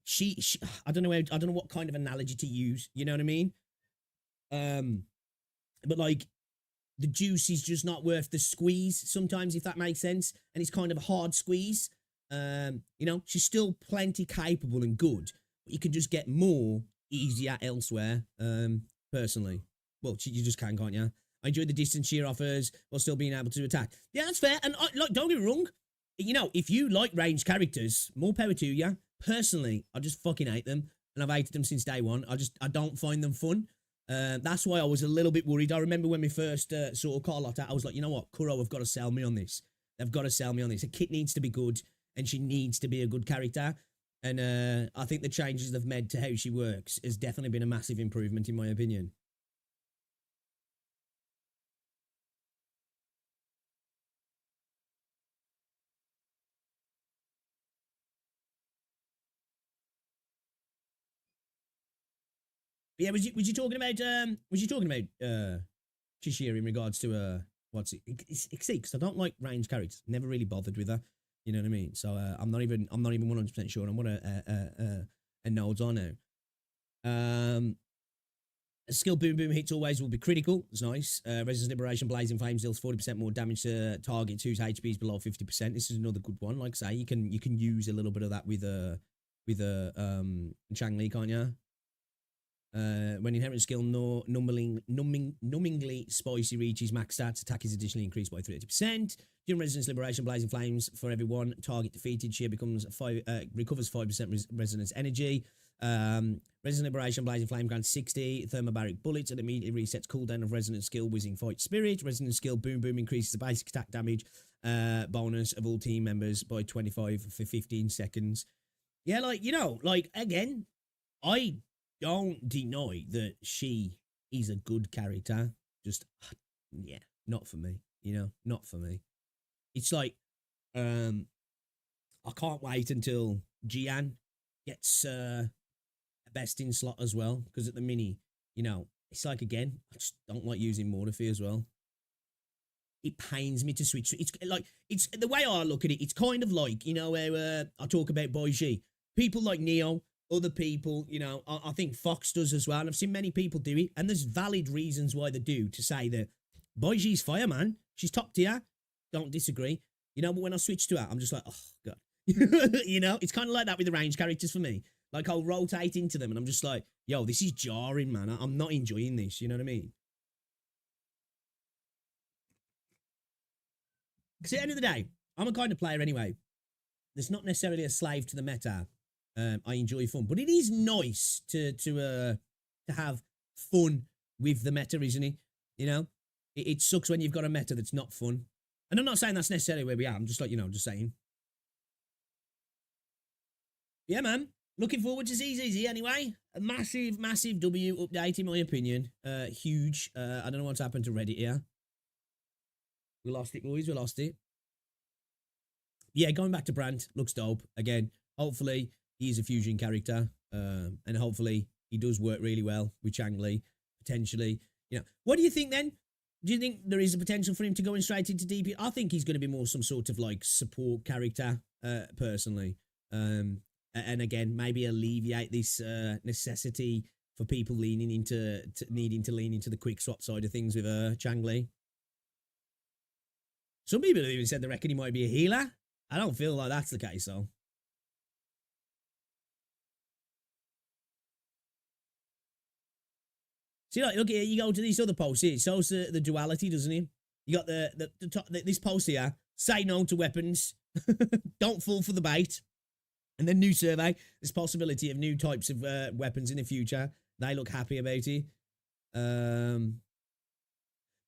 she I don't know what kind of analogy to use. You know what I mean? But like the juice is just not worth the squeeze sometimes, if that makes sense, and it's kind of a hard squeeze. You know, she's still plenty capable and good, but you can just get more easier elsewhere. Personally, well, you just can't you? I enjoy the distance she offers while still being able to attack. Yeah, that's fair. And like, don't get me wrong. You know, if you like ranged characters, more power to you. Personally, I just fucking hate them, and I've hated them since day one. I don't find them fun. That's why I was a little bit worried. I remember when we first saw Carlotta, I was like, you know what, Kuro have got to sell me on this. They've got to sell me on this. A kit needs to be good, and she needs to be a good character. And I think the changes they've made to how she works has definitely been a massive improvement, in my opinion. Yeah, was you talking about Chishira in regards to what's it? It's because I don't like range characters. Never really bothered with her. You know what I mean? So I'm not even 100% sure on what a nodes are now. Skill boom boom hits always will be critical. It's nice. Resistance liberation blazing flames deals 40% more damage to targets whose HP is below 50%. This is another good one. Like I say, you can use a little bit of that with Changli, can't you? When inherent skill numbingly spicy reaches max stats, attack is additionally increased by 30%. During resistance liberation, blazing flames for everyone target defeated, she becomes recovers 5% resonance energy. Resonance liberation, blazing flame grants 60 thermobaric bullets and immediately resets cooldown of resonance skill whizzing fight spirit. Resonance skill boom boom increases the basic attack damage bonus of all team members by 25 for 15 seconds. Yeah, like you know, like again, I don't deny that she is a good character. Just, yeah, not for me. You know, not for me. It's like, I can't wait until Jian gets a best in slot as well. Because at the mini, you know, it's like, again, I just don't like using Morphe as well. It pains me to switch. It's like, it's the way I look at it, it's kind of like, you know, where I talk about Boiji. People like Neo, other people, you know, I think Fox does as well. And I've seen many people do it. And there's valid reasons why they do, to say that Boiji's fire, man. She's top tier. Don't disagree. You know, but when I switch to her, I'm just like, oh, God. You know, it's kind of like that with the range characters for me. Like, I'll rotate into them and I'm just like, yo, this is jarring, man. I'm not enjoying this. You know what I mean? Because at the end of the day, I'm a kind of player anyway. There's not necessarily a slave to the meta. I enjoy fun, but it is nice to have fun with the meta, isn't it? You know, it sucks when you've got a meta that's not fun. And I'm not saying that's necessarily where we are. I'm just like, you know, just saying. Yeah, man. Looking forward to ZZZ anyway. A massive, massive W update in my opinion. Huge. I don't know what's happened to Reddit here. We lost it, boys. We lost it. Yeah, going back to Brandt. Looks dope. Again, hopefully he's a fusion character. And hopefully he does work really well with Changli. Potentially. You know, what do you think then? Do you think there is a potential for him to go in straight into DP? I think he's going to be more some sort of like support character, personally. And again, maybe alleviate this necessity for people leaning into needing to lean into the quick swap side of things with Changli. Some people have even said they reckon he might be a healer. I don't feel like that's the case, though. See, like, look here, you go to these other posts here. It shows the duality, doesn't it? You got this post here. Say no to weapons. Don't fall for the bait. And then new survey. There's possibility of new types of weapons in the future. They look happy about it.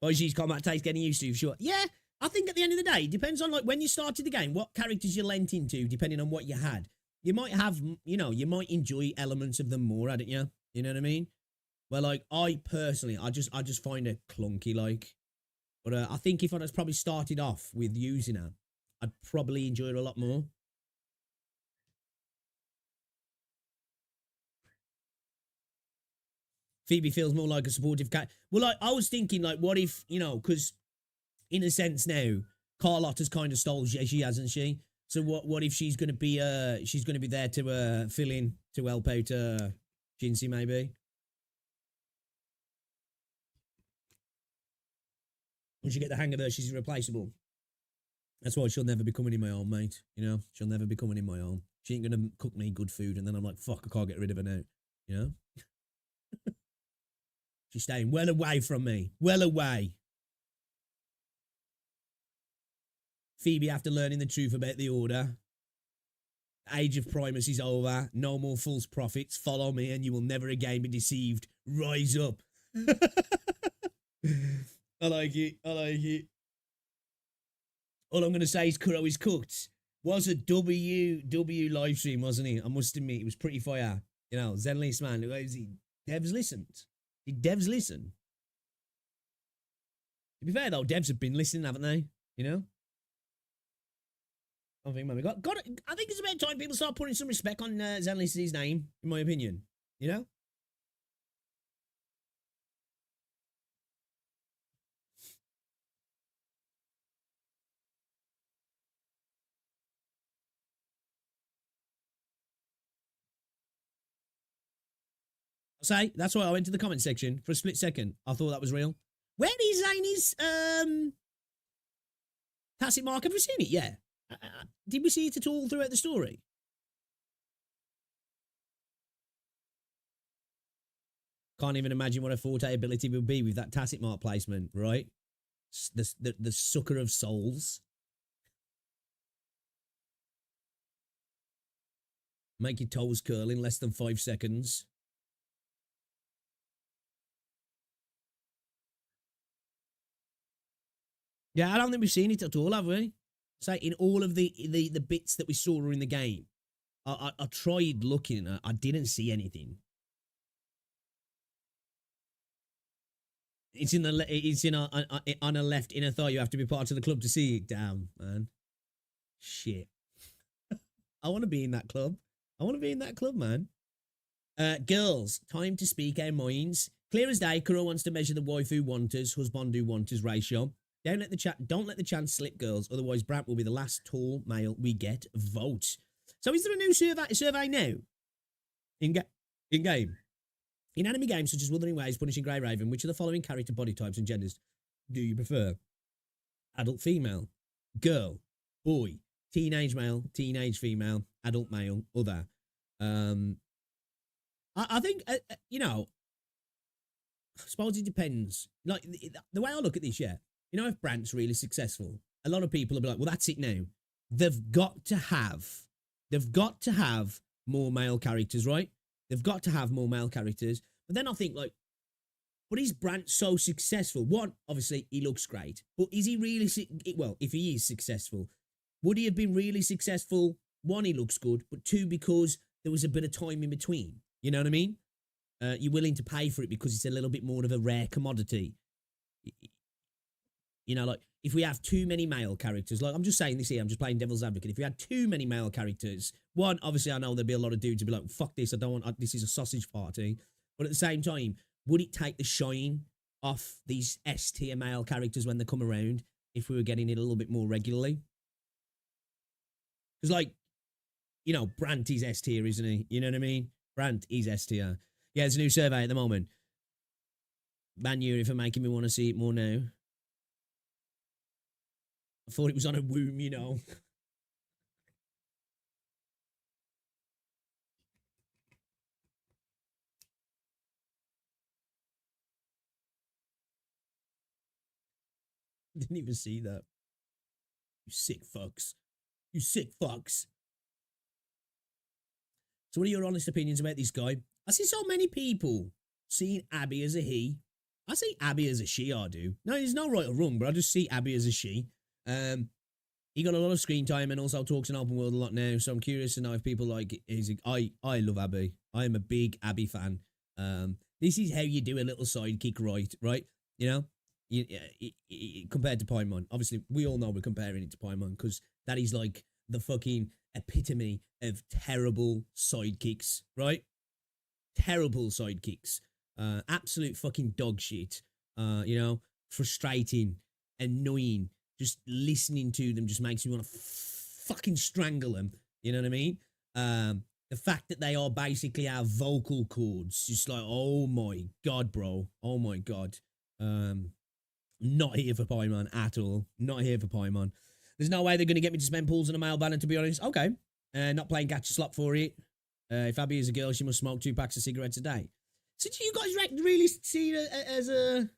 Boiji's combat taste getting used to, for sure. Yeah, I think at the end of the day, it depends on like when you started the game, what characters you lent into, depending on what you had. You might have, you know, you might enjoy elements of them more, hadn't you? You know what I mean? Well, like I personally, I just find it clunky, like. But I think if I'd have probably started off with using her, I'd probably enjoy it a lot more. Phoebe feels more like a supportive cat. Well, like I was thinking, like, what if, you know, because in a sense now, Carlotta's kind of stole Gigi, hasn't she? So what if she's gonna be there to fill in to help out Jinsey maybe? Once you get the hang of her, she's irreplaceable. That's why she'll never be coming in my own, mate. You know, she'll never be coming in my own. She ain't gonna cook me good food, and then I'm like, fuck, I can't get rid of her now. You know? She's staying well away from me. Well away. Phoebe, after learning the truth about the order, age of primacy is over. No more false prophets. Follow me and you will never again be deceived. Rise up. I like it. I like it. All I'm going to say is Kuro is cooked. Was a W live stream, wasn't he? I must admit, it was pretty fire. You know, Zenless, man. Devs listened. Did devs listen? To be fair, though, devs have been listening, haven't they? You know? I think, man, I think it's about time people start putting some respect on Zenless's name, in my opinion. You know? Say, that's why I went to the comment section for a split second. I thought that was real. Where is Zany's tacit mark? Have we seen it? Yeah. Did we see it at all throughout the story? Can't even imagine what a forte ability would be with that tacit mark placement, right? The sucker of souls. Make your toes curl in less than 5 seconds. Yeah, I don't think we've seen it at all, have we? So in all of the bits that we saw in the game, I tried looking, I didn't see anything. It's on a left inner thigh. You have to be part of the club to see it. Damn, man. Shit. I want to be in that club. I want to be in that club, man. Girls, time to speak our minds. Clear as day, Kuro wants to measure the waifu wanters, husbandu wanters ratio. Don't let the chance slip, girls. Otherwise, Brant will be the last tall male we get. Vote. So, is there a new survey now? In game. In anime games such as Wuthering Waves, Punishing Grey Raven, which of the following character body types and genders do you prefer? Adult female, girl, boy, teenage male, teenage female, adult male, other. I think you know. I suppose it depends. Like the way I look at this, yeah. You know, if Brant's really successful, a lot of people will be like, well, that's it now. They've got to have more male characters, right? They've got to have more male characters. But then I think, like, but is Brant so successful? One, obviously, he looks great. But is he really, well, if he is successful, would he have been really successful? One, he looks good. But two, because there was a bit of time in between. You know what I mean? You're willing to pay for it because it's a little bit more of a rare commodity. You know, like, if we have too many male characters, like, I'm just saying this here, I'm just playing devil's advocate. If we had too many male characters, one, obviously, I know there'd be a lot of dudes who'd be like, fuck this, I don't want, this is a sausage party. But at the same time, would it take the shine off these S-tier male characters when they come around if we were getting it a little bit more regularly? Because, like, you know, Brant is S-tier, isn't he? You know what I mean? Brant is S-tier. Yeah, there's a new survey at the moment. Ban you for making me want to see it more now. I thought it was on a womb, you know. Didn't even see that. You sick fucks. You sick fucks. So what are your honest opinions about this guy? I see so many people seeing Abby as a he. I see Abby as a she, I do. No, there's no right or wrong, but I just see Abby as a she. He got a lot of screen time and also talks in open world a lot now, so I'm curious to know if people like I love Abby. I am a big Abby fan. This is how you do a little sidekick right? You know, compared to Paimon. Obviously, we all know we're comparing it to Paimon because that is like the fucking epitome of terrible sidekicks, right? Terrible sidekicks. Absolute fucking dog shit. You know, frustrating, annoying. Just listening to them just makes me want to fucking strangle them. You know what I mean? The fact that they are basically our vocal cords, just like, oh my god, bro. Oh my god. Not here for Paimon at all. Not here for Paimon. There's no way they're going to get me to spend pools in a male banner, to be honest. Okay. Not playing catch a slot for it. If Abby is a girl, she must smoke 2 packs of cigarettes a day. So do you guys really see it as a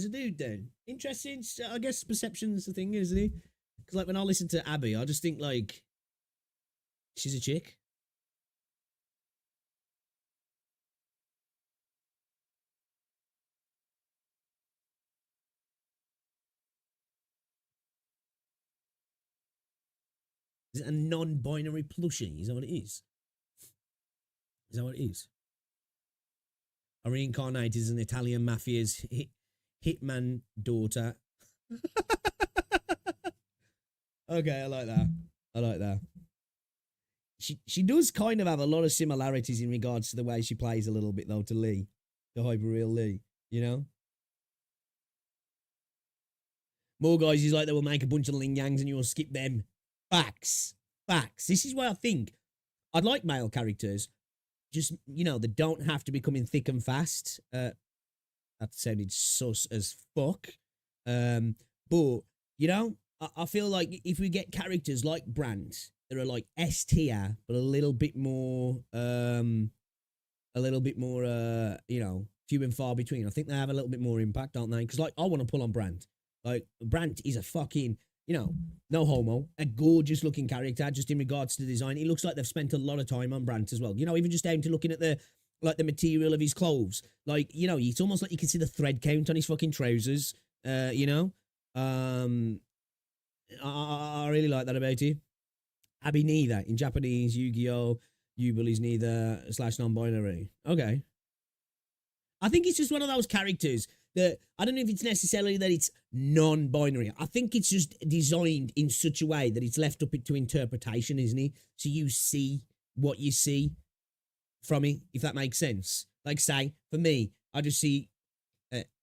dude then? Interesting. I guess perception's the thing, isn't it? Because like when I listen to Abby, I just think like she's a chick. Is it a non-binary plushie? Is that what it is? Is that what it is? I reincarnated as an Italian mafia's hitman daughter. Okay, I like that. I like that. She does kind of have a lot of similarities in regards to the way she plays a little bit, though, to Lee. The hyper-real Lee, you know? More guys is like they will make a bunch of Ling Yangs and you will skip them. Facts. Facts. This is why I think I'd like male characters. Just, you know, they don't have to be coming thick and fast. That sounded sus as fuck. But, you know, I feel like if we get characters like Brandt that are like S tier, but a little bit more, you know, few and far between. I think they have a little bit more impact, don't they? Because, like, I want to pull on Brandt. Like, Brandt is a fucking, you know, no homo, a gorgeous looking character just in regards to the design. It looks like they've spent a lot of time on Brandt as well. You know, even just down to looking at the material of his clothes. Like, you know, it's almost like you can see the thread count on his fucking trousers. You know? I really like that about it. Abby neither. In Japanese, Yu-Gi-Oh! Yubel is neither / non-binary. Okay. I think it's just one of those characters that, I don't know if it's necessarily that it's non-binary. I think it's just designed in such a way that it's left up to interpretation, isn't it? So you see what you see from it, if that makes sense. Like, say, for me, I just see,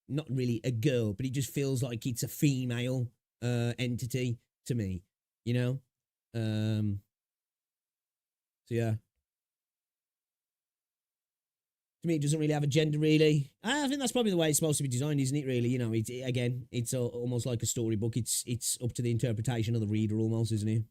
not really a girl, but it just feels like it's a female entity to me, you know? So, yeah. To me, it doesn't really have a gender, really. I think that's probably the way it's supposed to be designed, isn't it, really? You know, it's almost like a storybook. It's up to the interpretation of the reader, almost, isn't it?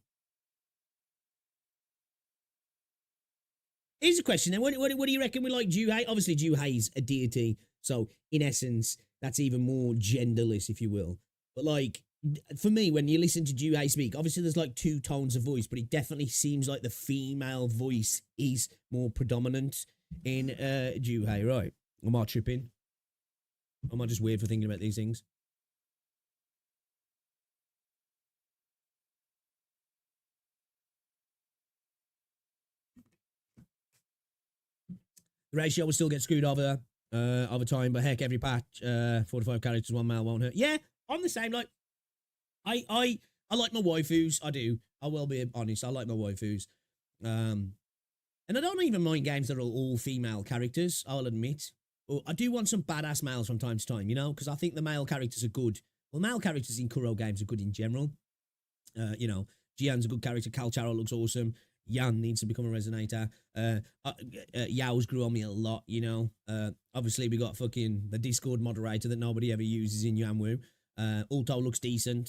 Here's a question, then. What do you reckon we like Juhei? Obviously, Juhei's a deity, so in essence, that's even more genderless, if you will. But, like, for me, when you listen to Juhei speak, obviously there's, like, 2 tones of voice, but it definitely seems like the female voice is more predominant in Juhei, right? Am I tripping? Am I just weird for thinking about these things? The ratio will still get screwed over time, but heck, every patch, 4 to 5 characters, 1 male won't hurt. Yeah, I'm the same. Like, I like my waifus. I do. I will be honest. I like my waifus. And I don't even mind games that are all female characters, I'll admit. But I do want some badass males from time to time, you know, because I think the male characters are good. Well, male characters in Kuro games are good in general. You know, Jian's a good character. Calcharo looks awesome. Yan needs to become a resonator. Yao's grew on me a lot, you know. Obviously, we got fucking the Discord moderator that nobody ever uses in Yanwu. Alto looks decent.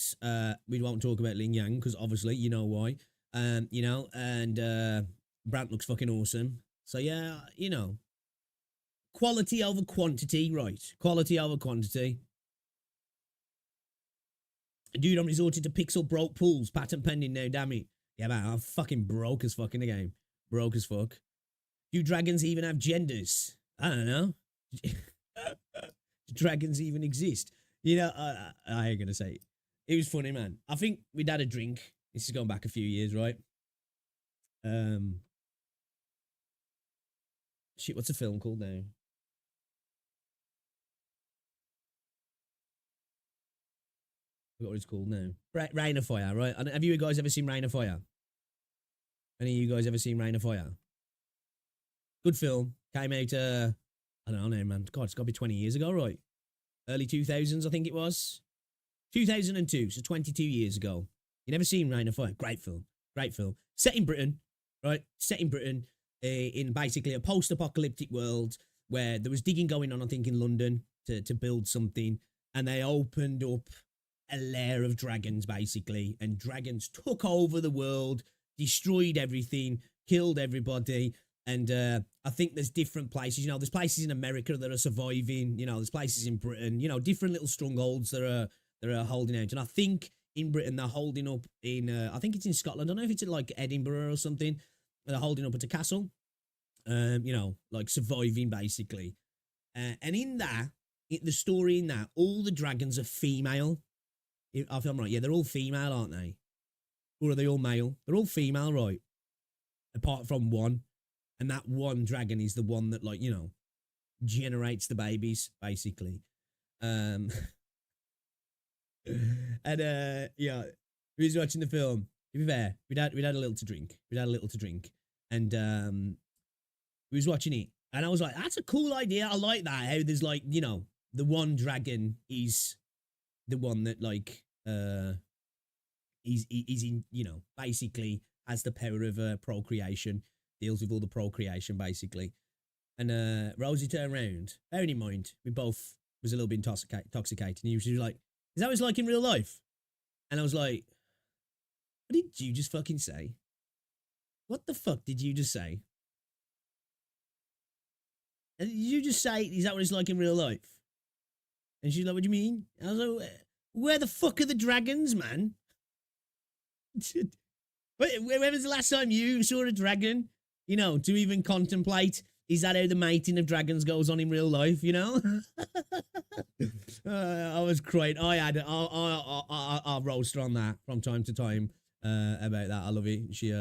We won't talk about Ling Yang because obviously, you know why. You know, and Brandt looks fucking awesome. So yeah, you know, quality over quantity, right? Quality over quantity. Dude, I'm resorted to pixel broke pools. Patent pending now, damn it. Yeah, man, I'm fucking broke as fuck in the game. Broke as fuck. Do dragons even have genders? I don't know. Do dragons even exist? You know, I ain't gonna say it. It was funny, man. I think we'd had a drink. This is going back a few years, right? Shit, what's a film called now? forgot what it's called now. Rain of Fire, right? Have you guys ever seen Rain of Fire? Any of you guys ever seen Rain of Fire? Good film. Came out, I don't know, man. God, it's got to be 20 years ago, right? Early 2000s, I think it was. 2002, so 22 years ago. You never seen Rain of Fire? Great film. Great film. Set in Britain, right? Set in Britain, in basically a post-apocalyptic world where there was digging going on, I think, in London to build something. And they opened up a lair of dragons, basically. And dragons took over the world, destroyed everything, killed everybody. And I think there's different places. You know, there's places in America that are surviving. You know, there's places in Britain. You know, different little strongholds that are holding out. And I think in Britain they're holding up in. I think it's in Scotland. I don't know if it's in like Edinburgh or something. They're holding up at a castle. You know, like surviving basically. And in that, the story in that, all the dragons are female. If I'm right, yeah, they're all female, aren't they? Or are they all male? They're all female, right? Apart from one. And that one dragon is the one that, like, you know, generates the babies, basically. And, yeah, we was watching the film. To be fair, we'd had a little to drink. And, we was watching it. And I was like, that's a cool idea. I like that. How there's, like, you know, the one dragon is the one that, like, is in, you know, basically has the power of procreation. Deals with all the procreation, basically. And Rosie turned around. Bearing in mind, we both was a little bit intoxicated. And she was like, is that what it's like in real life? And I was like, what did you just fucking say? What the fuck did you just say? And did you just say, is that what it's like in real life? And she's like, what do you mean? I was like, where the fuck are the dragons, man? When was the last time you saw a dragon? You know, to even contemplate, is that how the mating of dragons goes on in real life, you know? I was crying. I had I roast her on that from time to time about that. I love it. She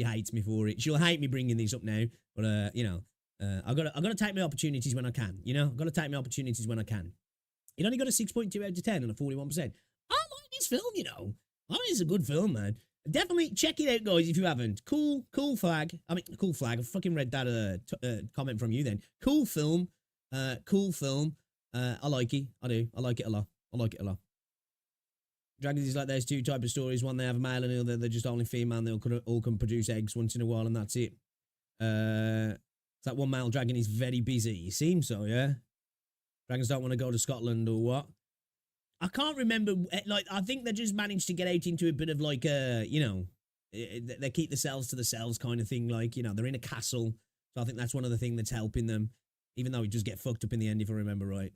hates me for it. She'll hate me bringing these up now, but you know, I gotta take my opportunities when I can. You know, I gotta take my opportunities when I can. It only got a 6.2 out of 10 and a 41%. I like this film, you know. I mean, it's a good film, man. Definitely check it out, guys, if you haven't. Cool flag. I fucking read that comment from you then. Cool film. I like it. I do. I like it a lot. Dragons is like there's two types of stories. One, they have a male, and the other, they're just only female, and they all can produce eggs once in a while, and that's it. That one male dragon is very busy. It seems so, yeah? Dragons don't want to go to Scotland or what? I can't remember, like, I think they just managed to get out into a bit of, like, you know, they keep the cells to themselves kind of thing, like, you know, they're in a castle, so I think that's one of the things that's helping them, even though it just get fucked up in the end, if I remember right,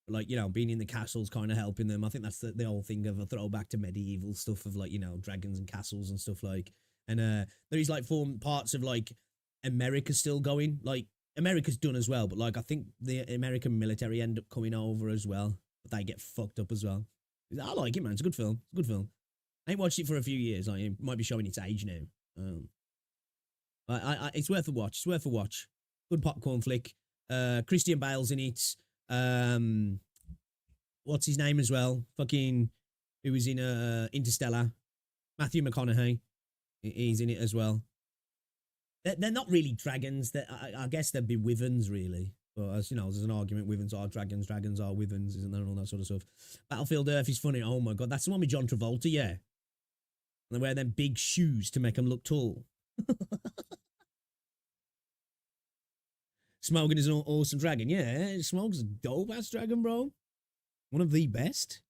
like, you know, being in the castle's kind of helping them. I think that's the whole thing of a throwback to medieval stuff of, like, you know, dragons and castles and stuff, like, and there is, like, parts of, like, America still going, like, America's done as well, but, like, I think the American military end up coming over as well. They get fucked up as well. I like it, man. It's a good film. I ain't watched it for a few years. Like, it might be showing its age now. It's worth a watch. Good popcorn flick. Christian Bale's in it. What's his name as well? Fucking, who was in Interstellar. Matthew McConaughey. He's in it as well. They're not really dragons. I guess they'd be wyverns, really. But as you know, there's an argument, wyverns are dragons, dragons are wyverns, isn't there, and all that sort of stuff. Battlefield Earth is funny. Oh my god, that's the one with John Travolta, yeah. And they wear them big shoes to make them look tall. Smoking is an awesome dragon. Yeah, Smoke's a dope-ass dragon, bro. One of the best.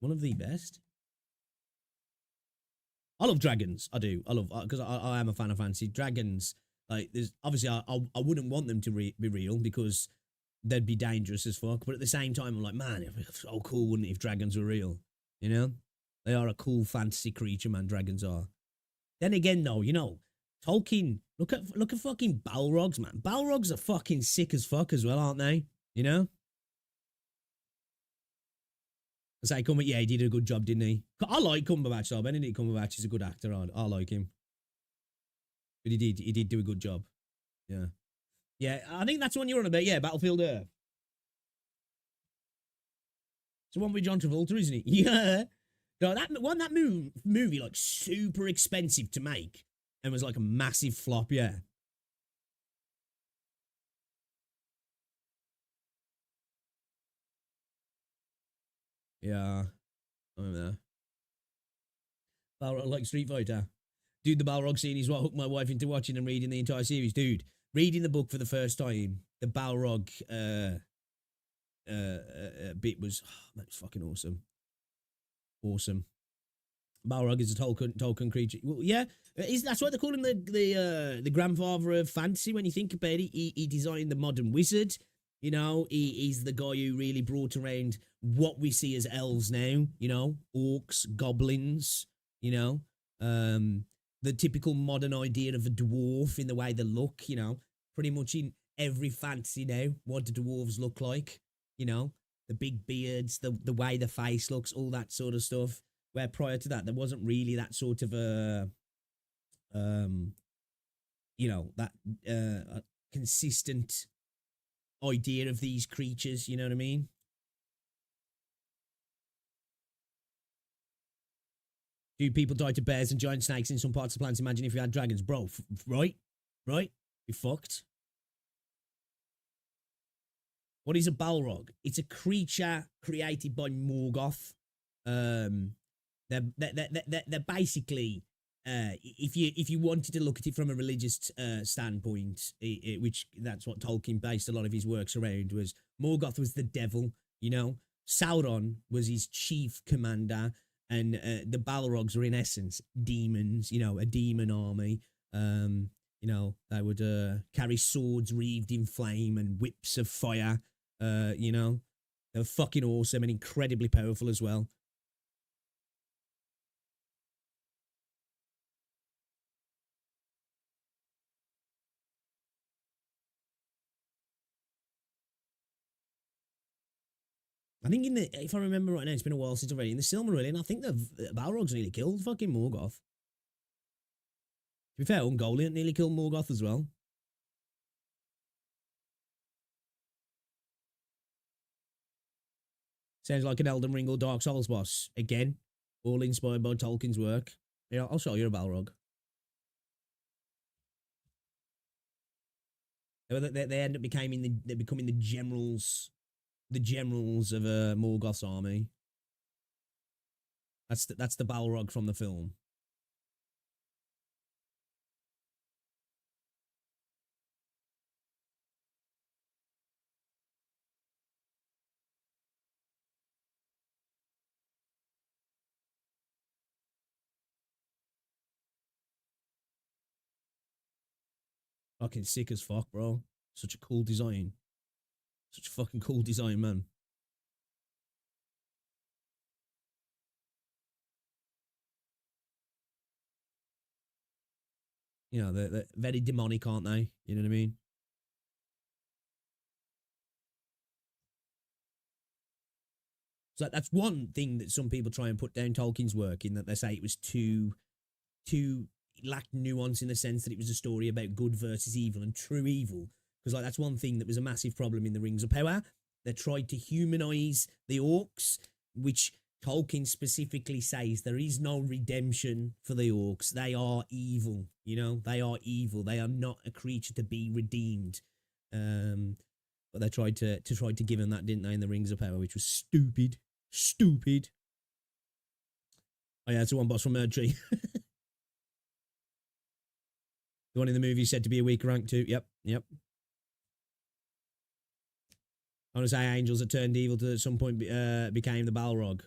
I love dragons. I do. I love, because I am a fan of fantasy. Dragons, like, there's obviously I wouldn't want them to be real because they'd be dangerous as fuck. But at the same time, I'm like, man, it'd be so cool, wouldn't it, if dragons were real? You know, they are a cool fantasy creature, man. Dragons are. Then again, though, you know, Tolkien. Look at fucking Balrogs, man. Balrogs are fucking sick as fuck as well, aren't they? You know. I say, yeah, he did a good job, didn't he? I like Cumberbatch, though. Benedict Cumberbatch is a good actor. I like him. But he did do a good job. Yeah. Yeah, I think that's the one you're on about. Yeah, Battlefield Earth. It's the one with John Travolta, isn't it? Yeah. No, that movie like super expensive to make and was like a massive flop, yeah. Yeah. I remember that. Balrog, like Street Fighter. Dude, the Balrog scene is what hooked my wife into watching and reading the entire series. Dude, reading the book for the first time, the Balrog bit was, man, it's fucking awesome. Awesome. Balrog is a Tolkien creature. Well, yeah, that's why they call him the grandfather of fantasy. When you think about it, he designed the modern wizard. You know, he's the guy who really brought around what we see as elves now. You know, orcs, goblins. You know, the typical modern idea of a dwarf in the way they look. You know, pretty much in every fantasy now, what do dwarves look like? You know, the big beards, the way the face looks, all that sort of stuff. Where prior to that, there wasn't really that sort of a, you know, that a consistent idea of these creatures. You know what I mean? Do people die to bears and giant snakes in some parts of plants? Imagine if you had dragons, bro. Right? You're fucked. What is a Balrog? It's a creature created by Morgoth. They're basically, if you wanted to look at it from a religious standpoint, which that's what Tolkien based a lot of his works around, was Morgoth was the devil, you know, Sauron was his chief commander, and the Balrogs are in essence demons, you know, a demon army. You know, they would carry swords wreathed in flame and whips of fire. You know, they're fucking awesome and incredibly powerful as well. I think if I remember right now, it's been a while since I've read it. In the Silmarillion, I think the Balrogs nearly killed fucking Morgoth. To be fair, Ungoliant nearly killed Morgoth as well. Sounds like an Elden Ring or Dark Souls boss. Again, all inspired by Tolkien's work. Yeah, I'll show you a Balrog. They end up becoming the generals of Morgoth's army. That's the Balrog from the film. Fucking sick as fuck, bro. Such a cool design. Such a fucking cool design, man. You know, they're very demonic, aren't they? You know what I mean? So that's one thing that some people try and put down Tolkien's work, in that they say it was too lacked nuance, in the sense that it was a story about good versus evil and true evil. Because like that's one thing that was a massive problem in the Rings of Power. They tried to humanize the orcs, which Tolkien specifically says there is no redemption for the orcs. They are evil, you know. They are evil. They are not a creature to be redeemed. But they tried to give him that, didn't they, in the Rings of Power, which was stupid. Stupid. Oh yeah, it's the one boss from Erdtree. The one in the movie said to be a weak rank too. Yep. I want to say angels that turned evil to at some point became the Balrog.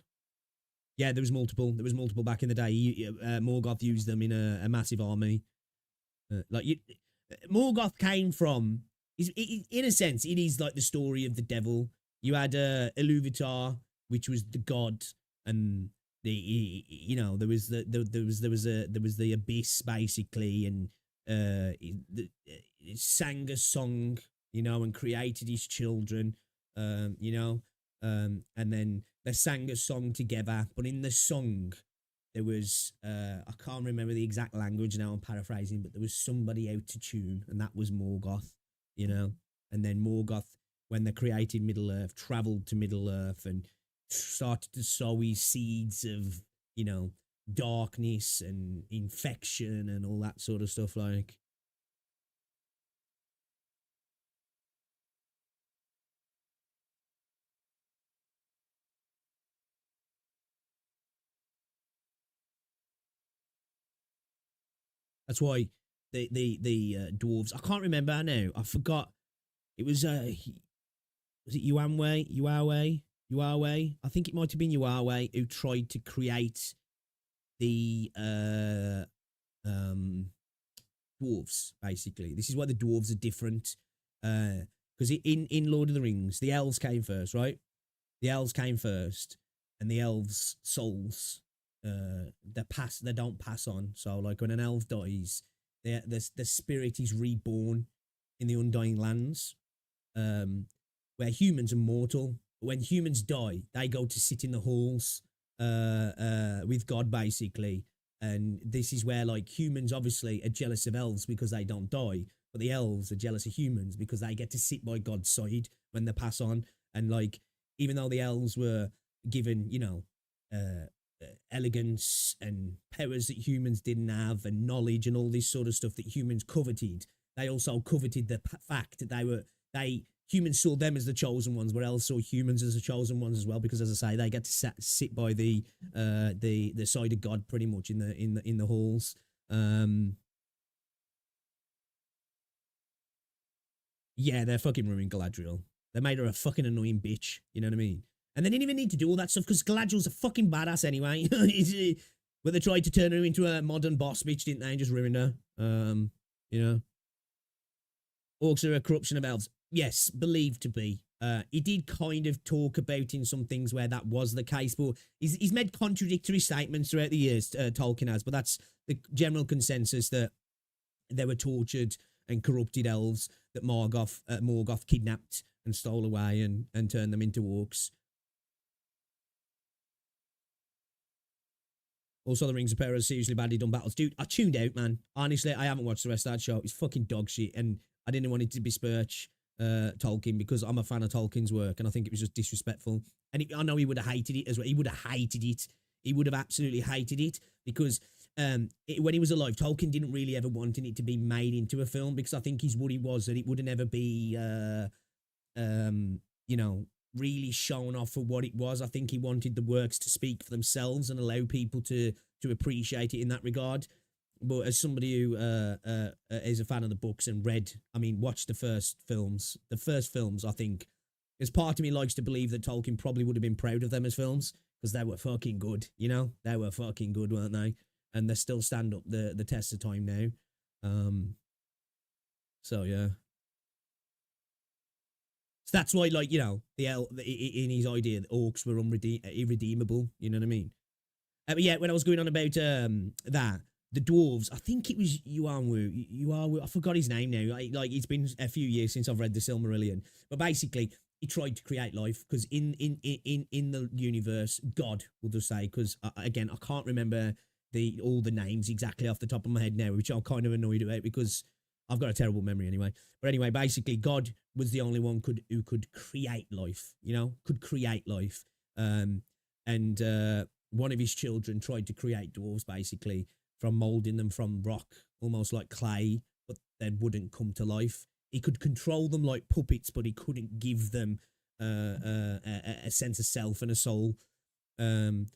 Yeah, there was multiple. There was multiple back in the day. Morgoth used them in a massive army. Morgoth came from. In a sense, it is like the story of the devil. You had Iluvatar, which was the god, and there was the abyss basically, and it sang a song, and created his children, and then they sang a song together. But in the song, there was I can't remember the exact language now. I'm paraphrasing, but there was somebody out to tune, and that was Morgoth. And then Morgoth, when they created Middle Earth, travelled to Middle Earth and started to sow his seeds of, darkness and infection and all that sort of stuff. Like, that's why the dwarves. I can't remember now. I forgot. It was was it Yuawe? I think it might have been Yuawe who tried to create the dwarves. Basically, this is why the dwarves are different. Because in Lord of the Rings, the elves came first, right? The elves came first, and the elves' souls, they don't pass on. So, like when an elf dies, the spirit is reborn in the Undying Lands, where humans are mortal. When humans die, they go to sit in the halls with God, basically. And this is where, like, humans obviously are jealous of elves because they don't die, but the elves are jealous of humans because they get to sit by God's side when they pass on. And, like, even though the elves were given, elegance and powers that humans didn't have, and knowledge and all this sort of stuff that humans coveted, they also coveted the fact that humans saw them as the chosen ones, where elves saw humans as the chosen ones as well, because, as I say, they get to sit by the side of God pretty much in the halls. Yeah, they're fucking ruining Galadriel. They made her a fucking annoying bitch. You know what I mean? And they didn't even need to do all that stuff because Galadriel's a fucking badass anyway. But they tried to turn her into a modern boss bitch, didn't they? And just ruined her. Orcs are a corruption of elves. Yes, believed to be. He did kind of talk about in some things where that was the case, but he's made contradictory statements throughout the years, Tolkien has, but that's the general consensus, that they were tortured and corrupted elves that Morgoth kidnapped and stole away and turned them into orcs. Also, the Rings of Power are seriously badly done battles. Dude, I tuned out, man. Honestly, I haven't watched the rest of that show. It's fucking dog shit, and I didn't want it to besmirch Tolkien because I'm a fan of Tolkien's work, and I think it was just disrespectful. And I know he would have hated it as well. He would have hated it. He would have absolutely hated it because when he was alive, Tolkien didn't really ever want it to be made into a film, because I think his worry was that it would never be, really shown off for what it was. I think he wanted the works to speak for themselves and allow people to appreciate it in that regard. But as somebody who is a fan of the books and watched the first films, I think, as part of me likes to believe that Tolkien probably would have been proud of them as films, because they were fucking good, They were fucking good, weren't they? And they still stand up the test of time now. So, yeah. So that's why, like, in his idea, the orcs were irredeemable, you know what I mean? But yeah, when I was going on about that, the dwarves, I think it was Yuawu, I forgot his name now. Like, it's been a few years since I've read the Silmarillion. But basically, he tried to create life, because in the universe, God, we'll just say, because, again, I can't remember all the names exactly off the top of my head now, which I'm kind of annoyed about, because I've got a terrible memory anyway. But anyway, basically, God was the only one who could create life, could create life. And one of his children tried to create dwarves, basically, from moulding them from rock, almost like clay, but they wouldn't come to life. He could control them like puppets, but he couldn't give them a sense of self and a soul. And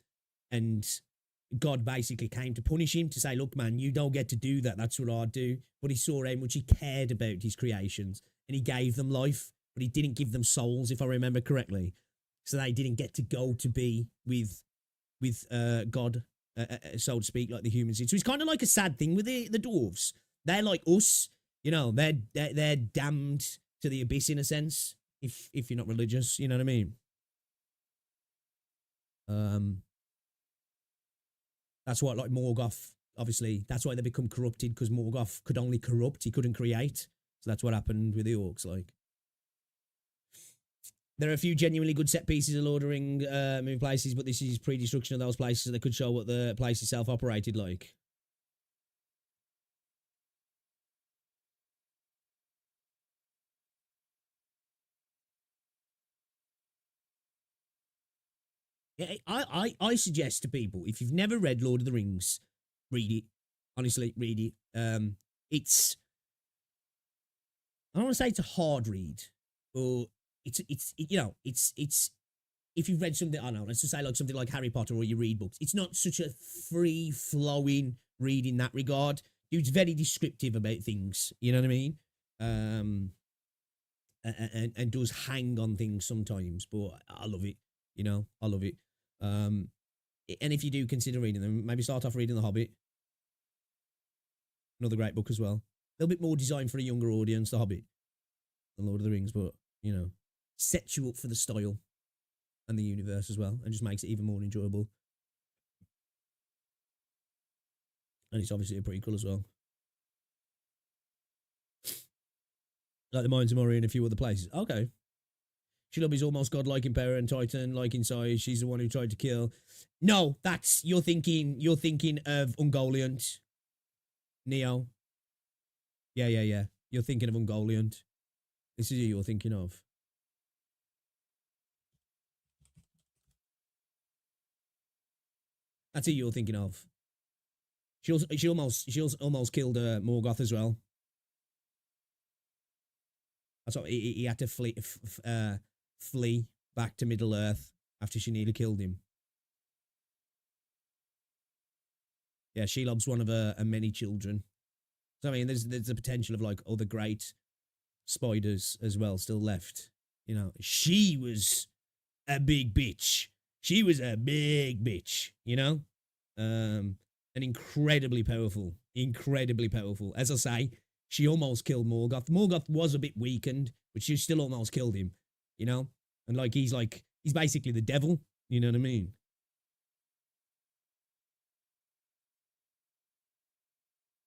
God basically came to punish him, to say, look, man, you don't get to do that. That's what I do. But he saw how much he cared about his creations, and he gave them life, but he didn't give them souls, if I remember correctly. So they didn't get to go to be with God, so to speak, like the humans did. So it's kind of like a sad thing with the dwarves. They're like us, they're damned to the abyss in a sense, if you're not religious, you know what I mean? That's what, like, Morgoth, obviously, that's why they become corrupted, because Morgoth could only corrupt, he couldn't create. So that's what happened with the orcs, like. There are a few genuinely good set pieces of Lord of the Rings movie places, but this is pre-destruction of those places, so they could show what the place itself operated like. I suggest to people, if you've never read Lord of the Rings, read it. Honestly, read it. It's, I don't want to say it's a hard read, but it's if you've read something, I don't know, let's just say like something like Harry Potter or you read books, it's not such a free flowing read in that regard. It's very descriptive about things, you know what I mean? And does hang on things sometimes, but I love it, you know, I love it. And if you do consider reading them, maybe start off reading The Hobbit. Another great book as well. A little bit more designed for a younger audience, The Hobbit, than Lord of the Rings, but, you know, sets you up for the style and the universe as well, and just makes it even more enjoyable. And it's obviously a prequel as well. Like the Mines of Moria and a few other places. Okay. Shelobi's almost godlike in power and Titan-like in size. She's the one who tried to kill. No, that's, you're thinking of Ungoliant. Neo. Yeah. You're thinking of Ungoliant. This is who you're thinking of. That's who you're thinking of. She almost killed Morgoth as well. That's what he had to flee back to Middle Earth after she nearly killed him. Yeah, Shelob's one of her many children. So I mean, there's the potential of like other great spiders as well still left. You know, she was a big bitch. She was a big bitch, you know? And incredibly powerful. Incredibly powerful. As I say, she almost killed Morgoth. Morgoth was a bit weakened, but she still almost killed him, you know? And he's basically the devil, you know what I mean?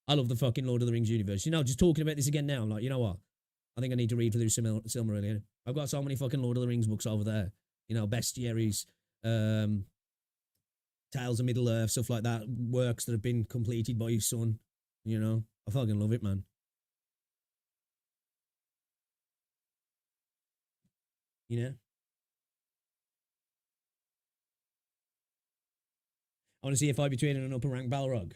I love the fucking Lord of the Rings universe. You know, just talking about this again now, I'm like, you know what? I think I need to read through Silmarillion. I've got so many fucking Lord of the Rings books over there. You know, Bestiaries, Tales of Middle Earth, stuff like that. Works that have been completed by his son. You know, I fucking love it, man. You know? I want to see a fight between an upper rank Balrog.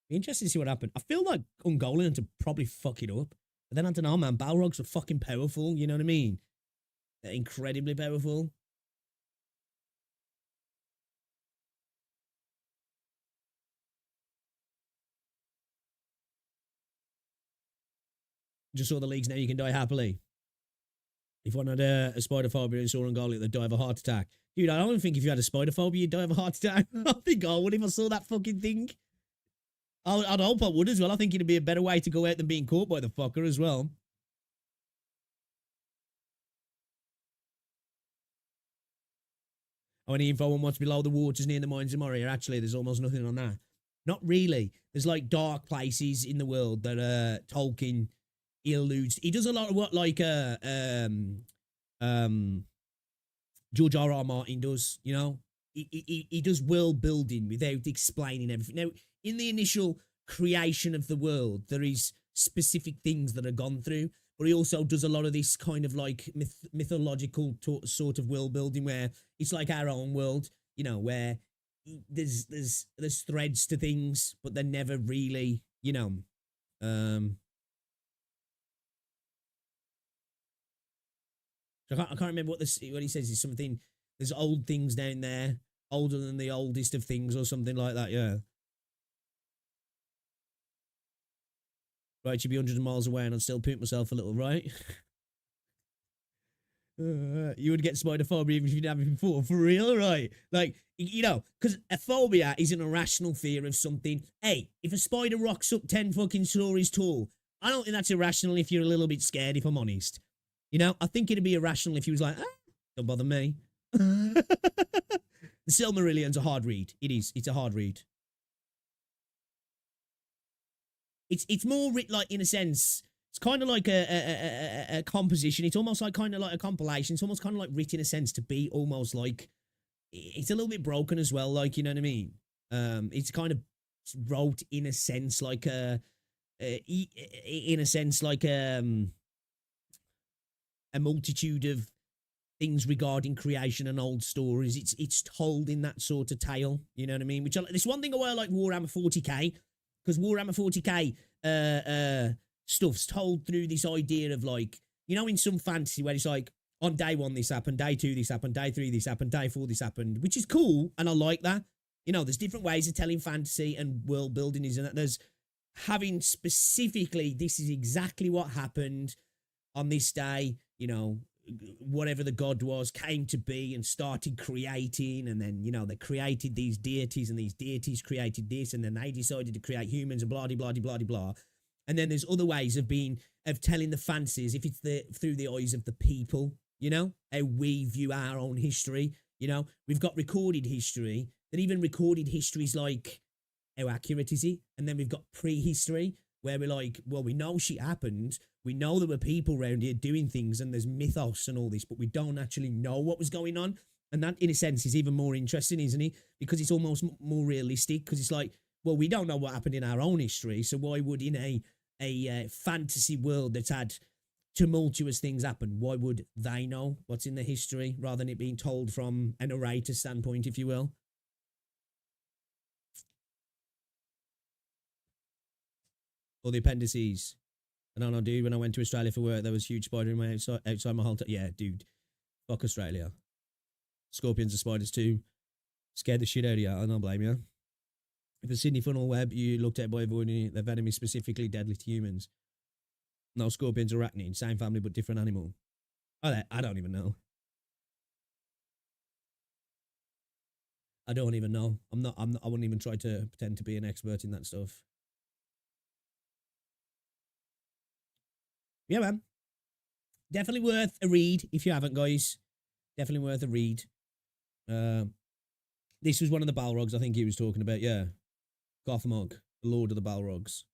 Be interested to see what happened. I feel like Ungoliant would probably fuck it up. But then I don't know, man. Balrogs are fucking powerful, you know what I mean? They're incredibly powerful. Just saw the leagues now, you can die happily. If one had a spider phobia and saw Ungoliant, they'd die of a heart attack. Dude, I don't think if you had a spider phobia, you'd die of a heart attack. I think I would if I saw that fucking thing. I'd hope I would as well. I think it'd be a better way to go out than being caught by the fucker as well. Oh, any info on what's below the waters near the Mines of Moria? Actually, there's almost nothing on that. Not really. There's like dark places in the world that Tolkien alludes. He does a lot of what like George R.R. Martin does, you know? He does world building without explaining everything. Now, in the initial creation of the world, there is specific things that are gone through, but he also does a lot of this kind of like mythological sort of world building where it's like our own world, you know, where there's threads to things, but they're never really, you know, I can't remember what he says. Is something, there's old things down there, older than the oldest of things or something like that, yeah. Right, you'd be hundreds of miles away and I'd still poop myself a little, right? You would get spider phobia even if you didn't have it before, for real, right? Like, you know, because a phobia is an irrational fear of something. Hey, if a spider rocks up 10 fucking stories tall, I don't think that's irrational if you're a little bit scared, if I'm honest. You know, I think it'd be irrational if you was like, don't bother me. The Silmarillion's a hard read. It is. It's a hard read. It's more like, in a sense, it's kind of like a composition. It's almost like kind of like a compilation. It's almost kind of like written in a sense to be almost like, it's a little bit broken as well. Like, you know what I mean? It's kind of wrote in a sense like a multitude of things regarding creation and old stories. It's told in that sort of tale. You know what I mean? Which this one thing why I like Warhammer 40k, because Warhammer 40k stuff's told through this idea of like, you know, in some fantasy where it's like, on day 1 this happened, day 2 this happened, day 3 this happened, day 4 this happened, which is cool, and I like that. You know, there's different ways of telling fantasy and world building, isn't it? There's having specifically, this is exactly what happened on this day, you know, whatever the god was came to be and started creating, and then, you know, they created these deities and these deities created this, and then they decided to create humans and blah, blah, blah, blah, blah. And then there's other ways of telling the fantasies, if it's through the eyes of the people, you know, how we view our own history. You know, we've got recorded history, then even recorded history is like, how accurate is it? And then we've got prehistory, where we're like, well, we know shit happened. We know there were people around here doing things, and there's mythos and all this, but we don't actually know what was going on. And that, in a sense, is even more interesting, isn't it? Because it's almost more realistic, because it's like, well, we don't know what happened in our own history, so why would in a fantasy world that's had tumultuous things happen, why would they know what's in the history rather than it being told from a narrator standpoint, if you will? Or the appendices. I don't know, dude, when I went to Australia for work, there was huge spider in my outside my hotel. Yeah, dude. Fuck Australia. Scorpions and spiders too. Scared the shit out of you. I don't blame you. If a Sydney funnel web you looked at by avoiding it, their venom is specifically deadly to humans. No, scorpions are arachnid, same family but different animal. I don't even know. I don't even know. I wouldn't even try to pretend to be an expert in that stuff. Yeah, man. Definitely worth a read if you haven't, guys. Definitely worth a read. This was one of the Balrogs I think he was talking about, yeah. Gothmog, the Lord of the Balrogs.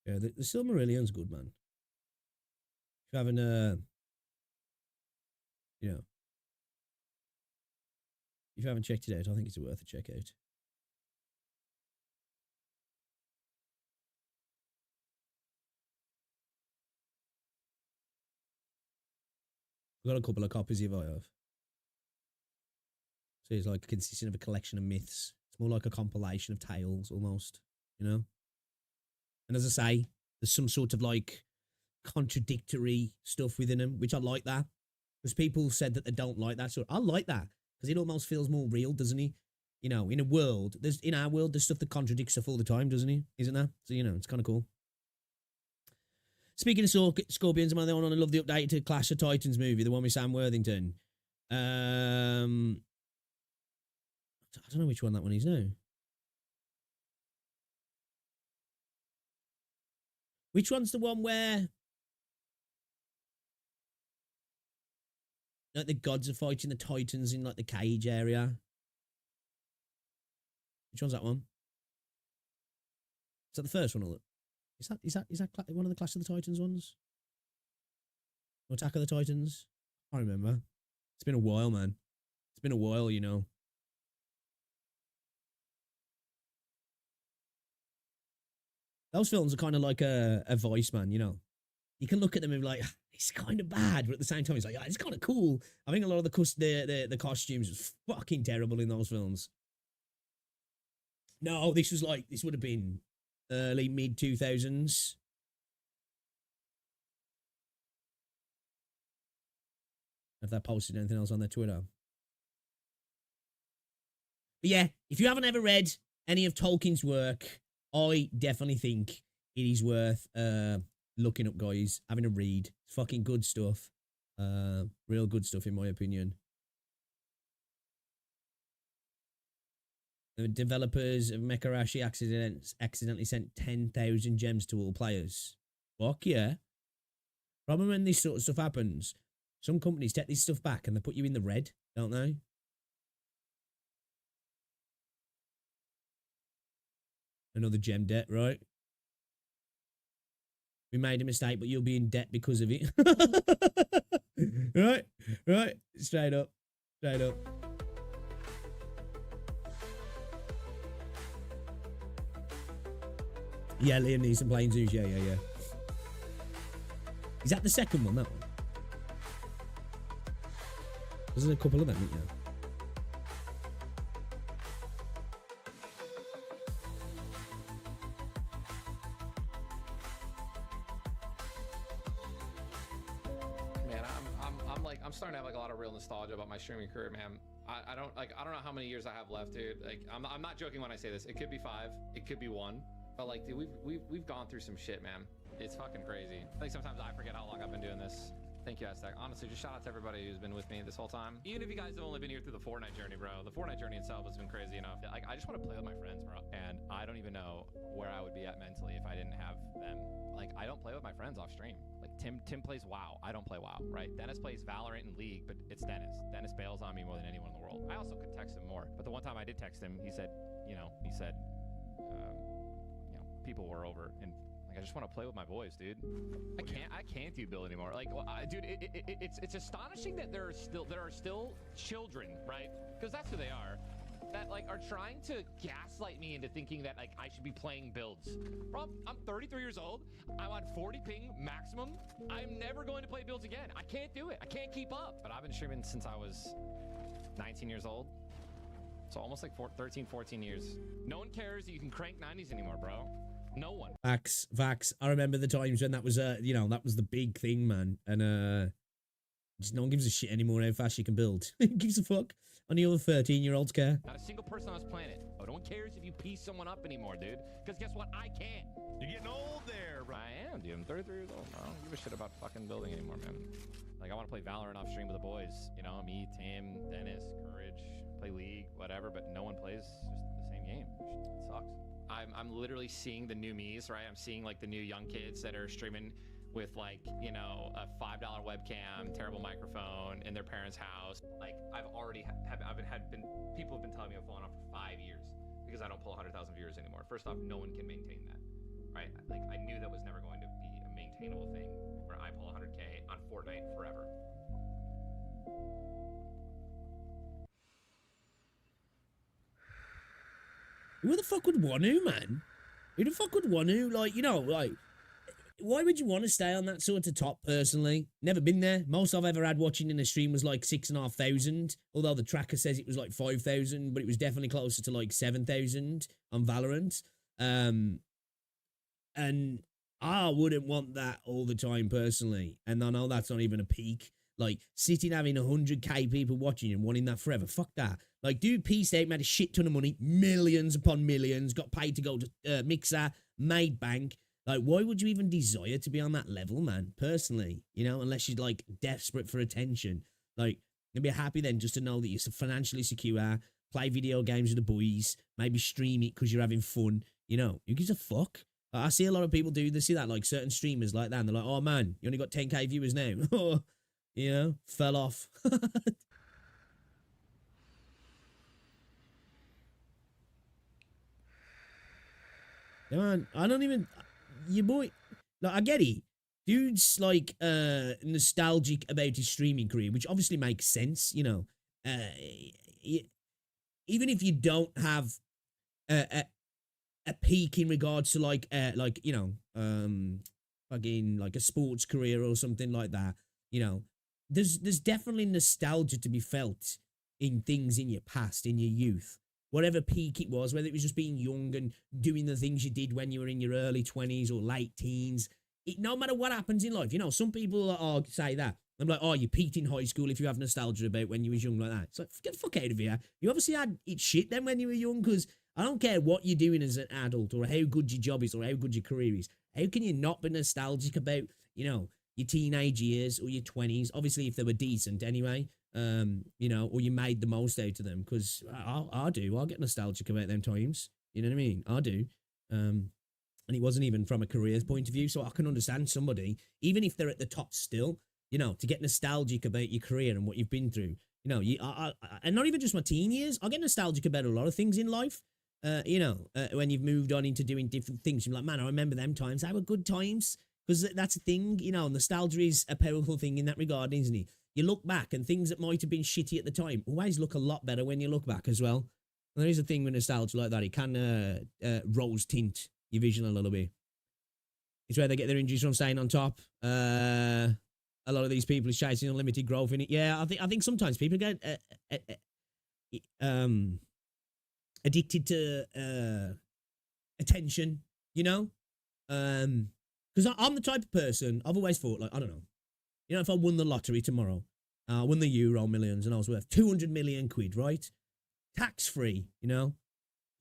Yeah, the Silmarillion's good, man. If you haven't, you know, if you haven't checked it out, I think it's worth a check out. I've got a couple of copies if I have. So it's like consisting of a collection of myths. It's more like a compilation of tales, almost, you know? And as I say, there's some sort of like contradictory stuff within them, which I like that. Because people said that they don't like that. So I like that. Because it almost feels more real, doesn't it? You know, in our world, there's stuff that contradicts stuff all the time, doesn't it? Isn't there? So, you know, it's kind of cool. Speaking of Scorpions, am I the one I love the update to Clash of Titans movie, the one with Sam Worthington? I don't know which one that one is now. Which one's the one where like the gods are fighting the Titans in like the cage area? Which one's that one? Is that the first one? Or is that one of the Clash of the Titans ones? Or Attack of the Titans? I can't remember. It's been a while, man. It's been a while, you know. Those films are kind of like a voice, man, you know. You can look at them and be like, it's kind of bad, but at the same time, it's like, it's kind of cool. I think a lot of the costumes was fucking terrible in those films. No, this would have been early, mid-2000s. If they posted anything else on their Twitter. But yeah, if you haven't ever read any of Tolkien's work, I definitely think it is worth looking up, guys, having a read. It's fucking good stuff. Real good stuff, in my opinion. The developers of Mekarashi accidentally sent 10,000 gems to all players. Fuck yeah. Problem when this sort of stuff happens, some companies take this stuff back and they put you in the red, don't they? Another gem debt, right? We made a mistake, but you'll be in debt because of it. Right. Straight up. Yeah, Liam Neeson playing Zeus. Yeah. Is that the second one, that one? There's a couple of them, isn't there? Man, I'm starting to have like a lot of real nostalgia about my streaming career, man. I don't know how many years I have left, dude. Like I'm not joking when I say this. It could be 5, it could be 1, but like, dude, we've gone through some shit, man. It's fucking crazy. Like sometimes I forget how long I've been doing this. Thank you, Aztec. Honestly, just shout out to everybody who's been with me this whole time. Even if you guys have only been here through the Fortnite journey, bro. The Fortnite journey itself has been crazy enough. Like, I just want to play with my friends, bro. And I don't even know where I would be at mentally if I didn't have them. Like, I don't play with my friends off stream. Like, Tim plays WoW. I don't play WoW, right? Dennis plays Valorant and League, but it's Dennis. Dennis bails on me more than anyone in the world. I also could text him more. But the one time I did text him, he said, people were over and like, I just want to play with my boys, dude. I can't do Bill anymore. Like, well, dude, it's astonishing that there are still children, right? Because that's who they are. That like are trying to gaslight me into thinking that like I should be playing builds. Bro, I'm 33 years old. I'm on 40 ping maximum. I'm never going to play builds again. I can't do it. I can't keep up. But I've been streaming since I was 19 years old. So almost like 13, 14 years. No one cares that you can crank 90s anymore, bro. No one. Facts. I remember the times when that was that was the big thing, man. And just no one gives a shit anymore how fast you can build. Who gives a fuck? Only other 13-year-olds care. Not a single person on this planet. Oh, no one cares if you piece someone up anymore, dude. Because guess what? I can't. You're getting old there, bro. I am, dude. I'm 33 years old. I don't give a shit about fucking building anymore, man. Like, I want to play Valorant off stream with the boys. You know, me, Tim, Dennis, Courage, play League, whatever. But no one plays just the same game. It sucks. I'm literally seeing the new me's, right? I'm seeing like the new young kids that are streaming with like, you know, a $5 webcam, terrible microphone in their parents' house. Like I've already people have been telling me I've fallen off for 5 years because I don't pull 100,000 viewers anymore. First off, no one can maintain that, right? Like I knew that was never going to be a maintainable thing where I pull 100K on Fortnite forever. Who the fuck would want to, man? Who the fuck would want to? Like, you know, like, why would you want to stay on that sort of top, personally? Never been there. Most I've ever had watching in a stream was like 6,500. Although the tracker says it was like 5,000, but it was definitely closer to like 7,000 on Valorant. And I wouldn't want that all the time, personally. And I know that's not even a peak. Like, sitting having 100k people watching and wanting that forever. Fuck that. Like, dude pieced out, made a shit ton of money, millions upon millions, got paid to go to Mixer, made bank. Like, why would you even desire to be on that level, man? Personally, you know, unless you're, like, desperate for attention. Like, you'd be happy then just to know that you're financially secure, play video games with the boys, maybe stream it because you're having fun. You know, who gives a fuck? I see a lot of people do, they see that, like, certain streamers like that, and they're like, oh, man, you only got 10k viewers now. You know, fell off. Man, I don't even, your boy, like, I get it. Dude's, like, nostalgic about his streaming career, which obviously makes sense, you know. Even if you don't have a peak in regards to, like, you know, fucking, like, a sports career or something like that, you know, there's definitely nostalgia to be felt in things in your past, in your youth. Whatever peak it was, whether it was just being young and doing the things you did when you were in your early 20s or late teens, no matter what happens in life, you know, some people say that. I'm like, oh, you peaked in high school if you have nostalgia about when you was young like that. It's like, get the fuck out of here. You obviously had it shit then when you were young, because I don't care what you're doing as an adult or how good your job is or how good your career is. How can you not be nostalgic about, you know, your teenage years or your 20s? Obviously, if they were decent anyway. You know, or you made the most out of them, because I do. I'll get nostalgic about them times. You know what I mean? I do. And it wasn't even from a career point of view, so I can understand somebody, even if they're at the top still, you know, to get nostalgic about your career and what you've been through. You know, and not even just my teen years. I get nostalgic about a lot of things in life. You know, when you've moved on into doing different things, you're like, man, I remember them times. They were good times. Because that's a thing, you know, nostalgia is a powerful thing in that regard, isn't it? You look back and things that might have been shitty at the time always look a lot better when you look back as well. And there is a thing with nostalgia like that. It can rose tint your vision a little bit. It's where they get their injuries from staying on top. A lot of these people is chasing unlimited growth in it. Yeah, I think sometimes people get addicted to attention, you know? Because I'm the type of person, I've always thought, like, I don't know, you know, if I won the lottery tomorrow, I won the Euro Millions and I was worth 200 million quid, right? Tax free, you know,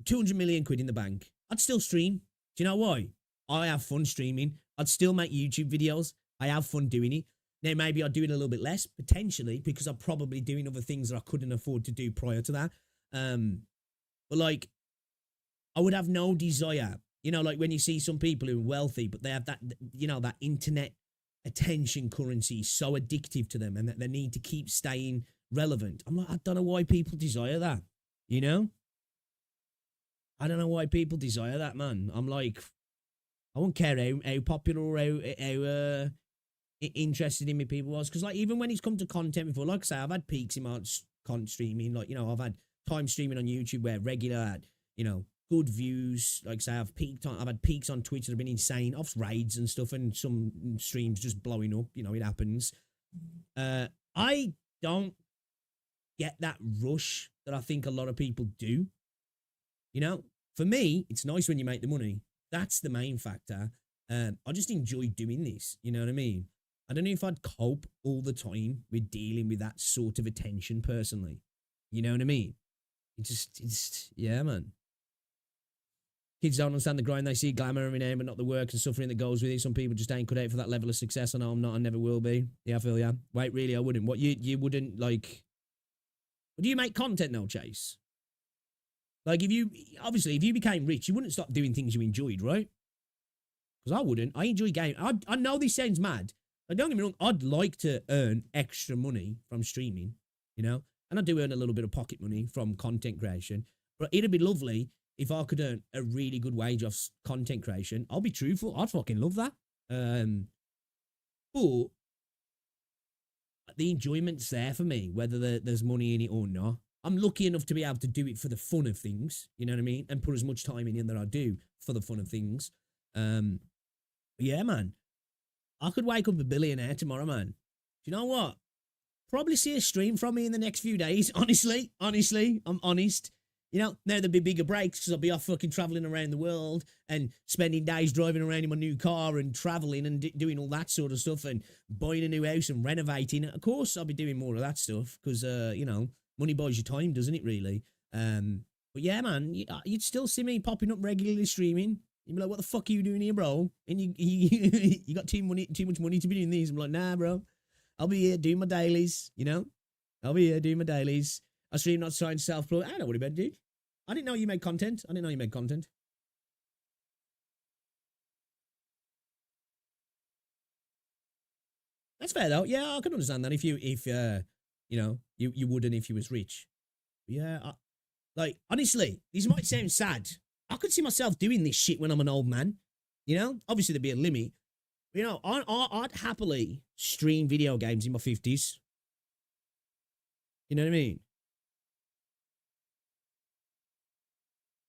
200 million quid in the bank. I'd still stream. Do you know why? I have fun streaming. I'd still make YouTube videos. I have fun doing it. Now, maybe I'd do it a little bit less, potentially, because I'm probably doing other things that I couldn't afford to do prior to that. But, like, I would have no desire, you know, like when you see some people who are wealthy, but they have that, you know, that internet attention currency is so addictive to them and that they need to keep staying relevant. I'm like, I don't know why people desire that, you know? I don't know why people desire that, man. I'm like, I won't care how popular or how interested in me people was. Because, like, even when it's come to content before, like I say, I've had peaks in my streaming. Like, you know, I've had time streaming on YouTube where regular had, you know, good views. Like, say, I've had peaks on Twitch that have been insane, off raids and stuff, and some streams just blowing up. You know, it happens. I don't get that rush that I think a lot of people do. You know, for me, it's nice when you make the money. That's the main factor. I just enjoy doing this. You know what I mean? I don't know if I'd cope all the time with dealing with that sort of attention personally. You know what I mean? It's yeah, man. Kids don't understand the grind. They see glamour every now, but not the work and suffering that goes with it. Some people just ain't cut out for that level of success. I know I'm not. I never will be. Yeah, I feel yeah. Wait, really, I wouldn't. What you wouldn't like? Do you make content now, Chase? Like, if you became rich, you wouldn't stop doing things you enjoyed, right? Because I wouldn't. I enjoy gaming. I know this sounds mad. Like, don't get me wrong. I'd like to earn extra money from streaming, you know? And I do earn a little bit of pocket money from content creation. But it'd be lovely if I could earn a really good wage off content creation. I'll be truthful. I'd fucking love that. But the enjoyment's there for me, whether there's money in it or not. I'm lucky enough to be able to do it for the fun of things, you know what I mean? And put as much time in that I do for the fun of things. Yeah, man. I could wake up a billionaire tomorrow, man. Do you know what? Probably see a stream from me in the next few days, honestly, I'm honest. You know, now there'll be bigger breaks because I'll be off fucking traveling around the world and spending days driving around in my new car and traveling and doing all that sort of stuff and buying a new house and renovating. Of course, I'll be doing more of that stuff because, you know, money buys you time, doesn't it, really? But yeah, man, you'd still see me popping up regularly streaming. You'd be like, what the fuck are you doing here, bro? And you got too much money to be doing these. I'm like, nah, bro. I'll be here doing my dailies, you know? I'll be here doing my dailies. I stream not trying to self-plug. I know what about, dude. I didn't know you made content. That's fair, though. Yeah, I can understand that if you know, you wouldn't if you was rich. Yeah, like, honestly, these might sound sad. I could see myself doing this shit when I'm an old man. You know, obviously there'd be a limit. You know, I'd happily stream video games in my 50s. You know what I mean?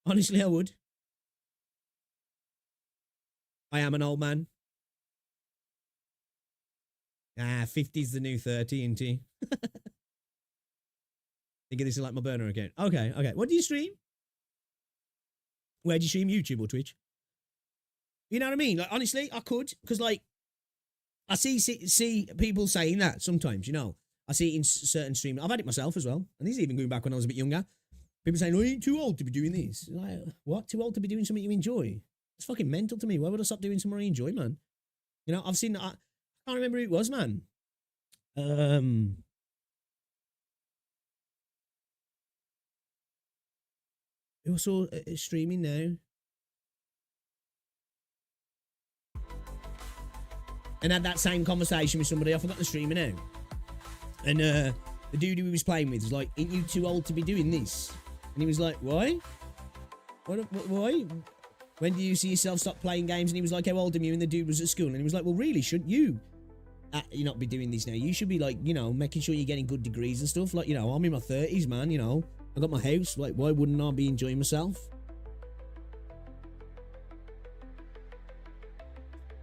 Honestly, I would. I am an old man. 50's the new 30, isn't he? Think of this like my burner account. Okay. What do you stream? Where do you stream? YouTube or Twitch? You know what I mean? Like, honestly, I could, because, like, I see people saying that sometimes, you know. I see it in certain streamers. I've had it myself as well. And this is even going back when I was a bit younger. People saying, oh, you're too old to be doing this. Like, what? Too old to be doing something you enjoy? It's fucking mental to me. Why would I stop doing something I enjoy, man? You know, I've seen, I can't remember who it was, man. Who I saw streaming now. And had that same conversation with somebody. I forgot the streamer now. And the dude who he was playing with was like, ain't you too old to be doing this? And he was like, why? Why? when do you see yourself stop playing games? And he was like, how old are you? And the dude was at school. And he was like, well, really, shouldn't you not be doing this now? You should be like, you know, making sure you're getting good degrees and stuff. Like, you know, I'm in my 30s, man, you know. I got my house. Like, why wouldn't I be enjoying myself?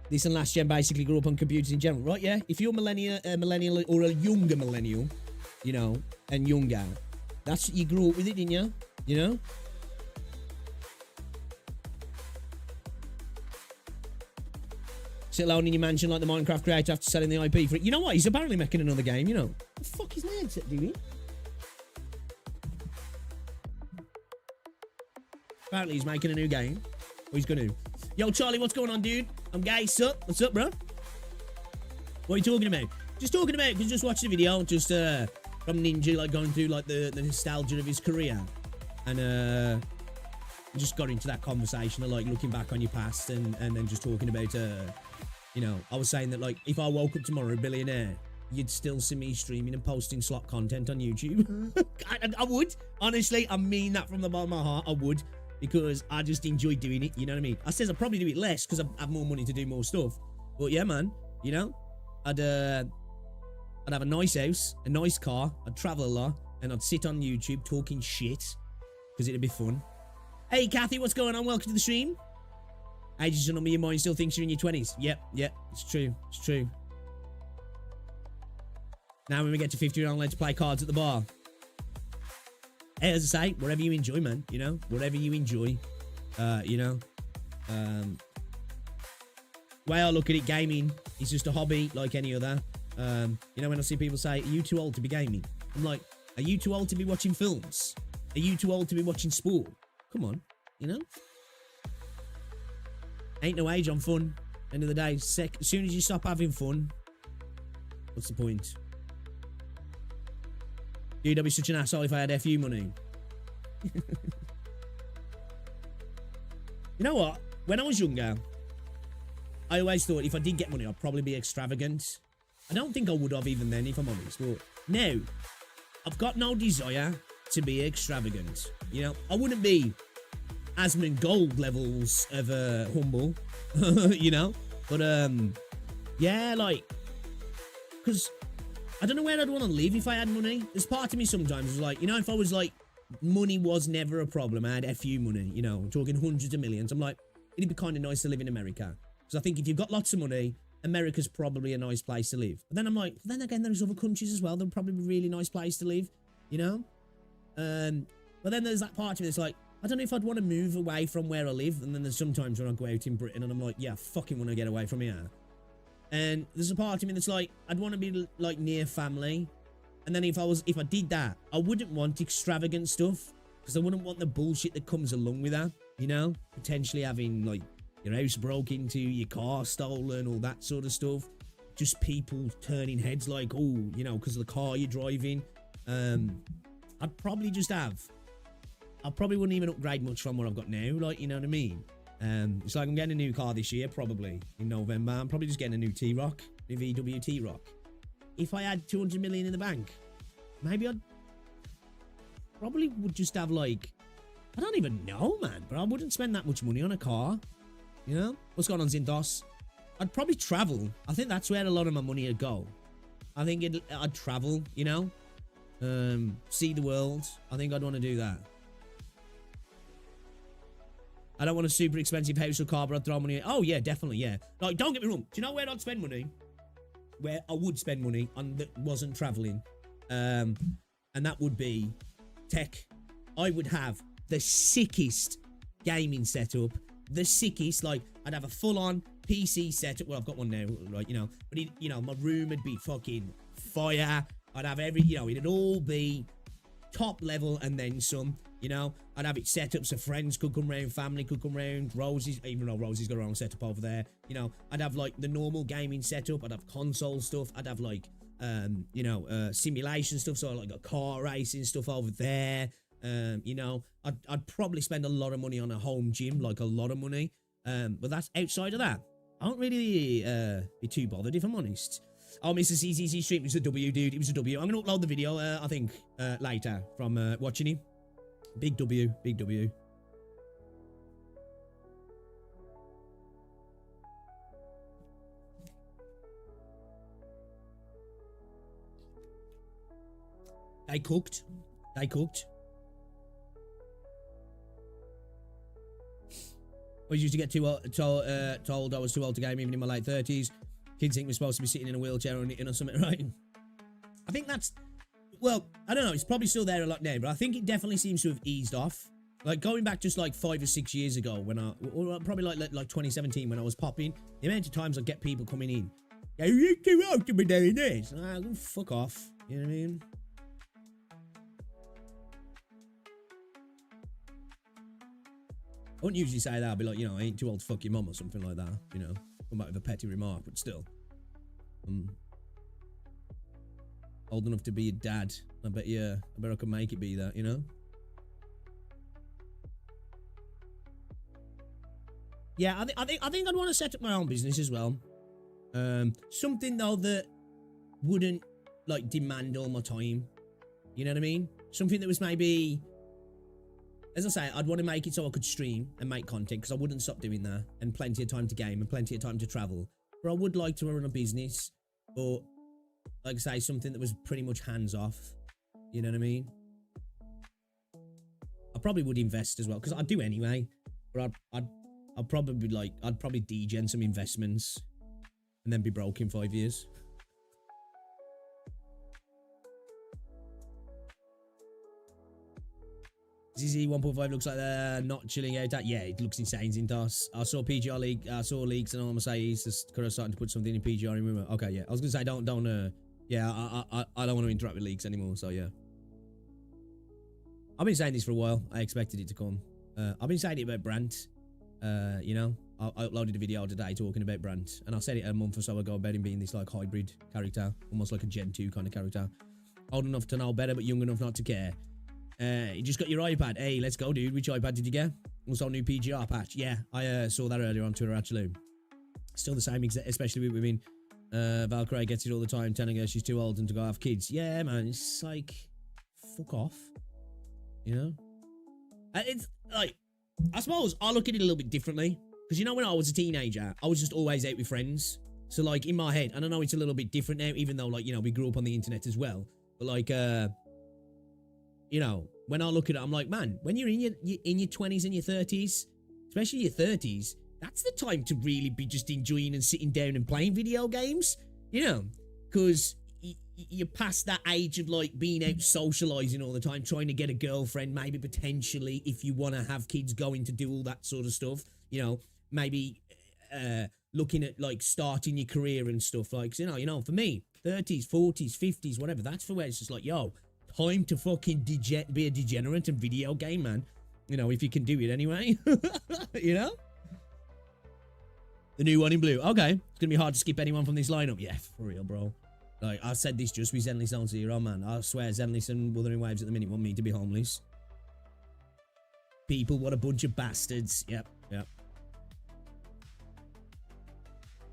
This and last gen basically grew up on computers in general, right? Yeah. If you're a millennial or a younger millennial, you know, and younger, that's you grew up with it, didn't you? You know. Sit alone in your mansion like the Minecraft creator after selling the IP for it. You know what? He's apparently making another game. You know. What the fuck is my headset doing? Apparently he's making a new game. Or he's going to. Yo, Charlie, what's going on, dude? I'm gay. Sup? What's up, bro? What are you talking about? Just talking about, because just watched the video, just from Ninja, like going through like the nostalgia of his career. And just got into that conversation of like looking back on your past and then just talking about, you know, I was saying that like if I woke up tomorrow a billionaire, you'd still see me streaming and posting slot content on YouTube. I would. Honestly, I mean that from the bottom of my heart. I would. Because I just enjoy doing it, you know what I mean? I says I'd probably do it less because I have more money to do more stuff. But yeah, man, you know, I'd have a nice house, a nice car, I'd travel a lot, and I'd sit on YouTube talking shit because it'd be fun. Hey, Kathy, what's going on? Welcome to the stream. Ages on your mind still thinks you're in your 20s. Yep, it's true, it's true. Now when we get to 50, let's play cards at the bar. Hey, as I say, whatever you enjoy, man, you know, whatever you enjoy, you know, way I look at it, gaming is just a hobby like any other. You know, when I see people say, are you too old to be gaming? I'm like, are you too old to be watching films? Are you too old to be watching sport? Come on, you know? Ain't no age on fun. End of the day, as soon as you stop having fun, what's the point? Dude, I'd be such an asshole if I had FU money. You know what? When I was younger, I always thought if I did get money, I'd probably be extravagant. I don't think I would have even then, if I'm honest. But now, I've got no desire to be extravagant. You know, I wouldn't be Asmund Gold levels of humble, you know? But, yeah, like, because I don't know where I'd want to live if I had money. There's part of me sometimes was like, you know, if I was like, money was never a problem, I had FU money, you know, I'm talking hundreds of millions. I'm like, it'd be kind of nice to live in America. Because I think if you've got lots of money, America's probably a nice place to live. But then I'm like, then again, there's other countries as well. They'll probably be a really nice place to live, you know? But then there's that part of me that's like, I don't know if I'd want to move away from where I live. And then there's sometimes when I go out in Britain and I'm like, yeah, I fucking want to get away from here. And there's a part of me that's like, I'd want to be like near family. And then if I did that, I wouldn't want extravagant stuff because I wouldn't want the bullshit that comes along with that, you know? Potentially having like your house broke into, your car stolen, all that sort of stuff. Just people turning heads like, oh, you know, because of the car you're driving. I'd probably just have, I probably wouldn't even upgrade much from what I've got now, like, you know what I mean? It's like I'm getting a new car this year, probably in November. I'm probably just getting a new T-Roc, a VW T-Roc. If I had 200 million in the bank, maybe I'd probably would just have like, I don't even know, man, but I wouldn't spend that much money on a car, you know? What's going on, Zindos? I'd probably travel. I think that's where a lot of my money would go. I think I'd travel, you know? See the world. I think I'd want to do that. I don't want a super expensive house or car, but I'd throw money. Oh, yeah, definitely, yeah. Like, don't get me wrong. Do you know where I'd spend money? Where I would spend money on that wasn't traveling. And that would be tech. I would have the sickest gaming setup. The sickest. Like, I'd have a full-on PC setup. Well, I've got one now, right, you know. But, you know, my room would be fucking fire. I'd have you know, it'd all be top level and then some. You know, I'd have it set up so friends could come round, family could come round, Rosie's, even though Rosie's got her own setup over there. You know, I'd have like the normal gaming setup. I'd have console stuff. I'd have like, you know, simulation stuff. So like a car racing stuff over there. You know, I'd probably spend a lot of money on a home gym, like a lot of money. But that's outside of that. I don't really be too bothered if I'm honest. Oh, Mr. ZZZ stream was a W, dude. It was a W. I'm going to upload the video, I think, later from watching him. Big W, big W. They cooked. They cooked. I used to get told I was too old to game even in my late 30s. Kids think we're supposed to be sitting in a wheelchair or knitting or something, right? I think that's, well, I don't know. It's probably still there a lot now, but I think it definitely seems to have eased off. Like going back just like 5 or 6 years ago when or probably like 2017 when I was popping, the amount of times I'd get people coming in, yeah, you're too old to be doing this. Fuck off. You know what I mean? I wouldn't usually say that. I'd be like, you know, I ain't too old to fuck your mum or something like that. You know, I might have a petty remark, but still. Old enough to be a dad. I bet I could make it be that, you know? Yeah, I think I'd want to set up my own business as well. Something though that wouldn't like demand all my time. You know what I mean? Something that was maybe, as I say, I'd want to make it so I could stream and make content because I wouldn't stop doing that, and plenty of time to game and plenty of time to travel. But I would like to run a business, or like I say, something that was pretty much hands off. You know what I mean? I probably would invest as well because I do anyway. But I'd probably degen some investments and then be broke in 5 years. ZZZ 1.5 looks like they're not chilling out. Yeah, it looks insane in DOS. I saw PGR league. I saw leaks, and all I'm gonna say is just kind of starting to put something in PGR. Remember? Okay, yeah. I was gonna say don't. Yeah, I don't want to interact with leaks anymore. So yeah. I've been saying this for a while. I expected it to come. I've been saying it about Brant. You know, I uploaded a video today talking about Brant, and I said it a month or so ago about him being this like hybrid character, almost like a Gen 2 kind of character. Old enough to know better, but young enough not to care. You just got your iPad. Hey, let's go, dude. Which iPad did you get? Also, new PGR patch. Yeah, I saw that earlier on Twitter, actually. Still the same, especially with women. Valkyrie gets it all the time, telling her she's too old and to go have kids. Yeah, man, it's like, fuck off. You know? It's like, I suppose I look at it a little bit differently. Because, you know, when I was a teenager, I was just always out with friends. So, like, in my head, I don't know, it's a little bit different now, even though, like, you know, we grew up on the internet as well. But, like, you know, when I look at it, I'm like, man, when you're in your 20s and your 30s, especially your 30s, that's the time to really be just enjoying and sitting down and playing video games, you know, because you're past that age of like being out socializing all the time, trying to get a girlfriend, maybe potentially if you want to have kids going to do all that sort of stuff, you know, maybe looking at like starting your career and stuff, like, you know, for me, 30s, 40s, 50s, whatever, that's for where it's just like, yo, time to fucking be a degenerate and video game, man. You know, if you can do it anyway. You know? The new one in blue. Okay. It's gonna be hard to skip anyone from this lineup. Yeah, for real, bro. Like, I said this just with Zenless on 0, man. I swear Zenless and Wuthering Waves at the minute want me to be homeless. People, what a bunch of bastards. Yep.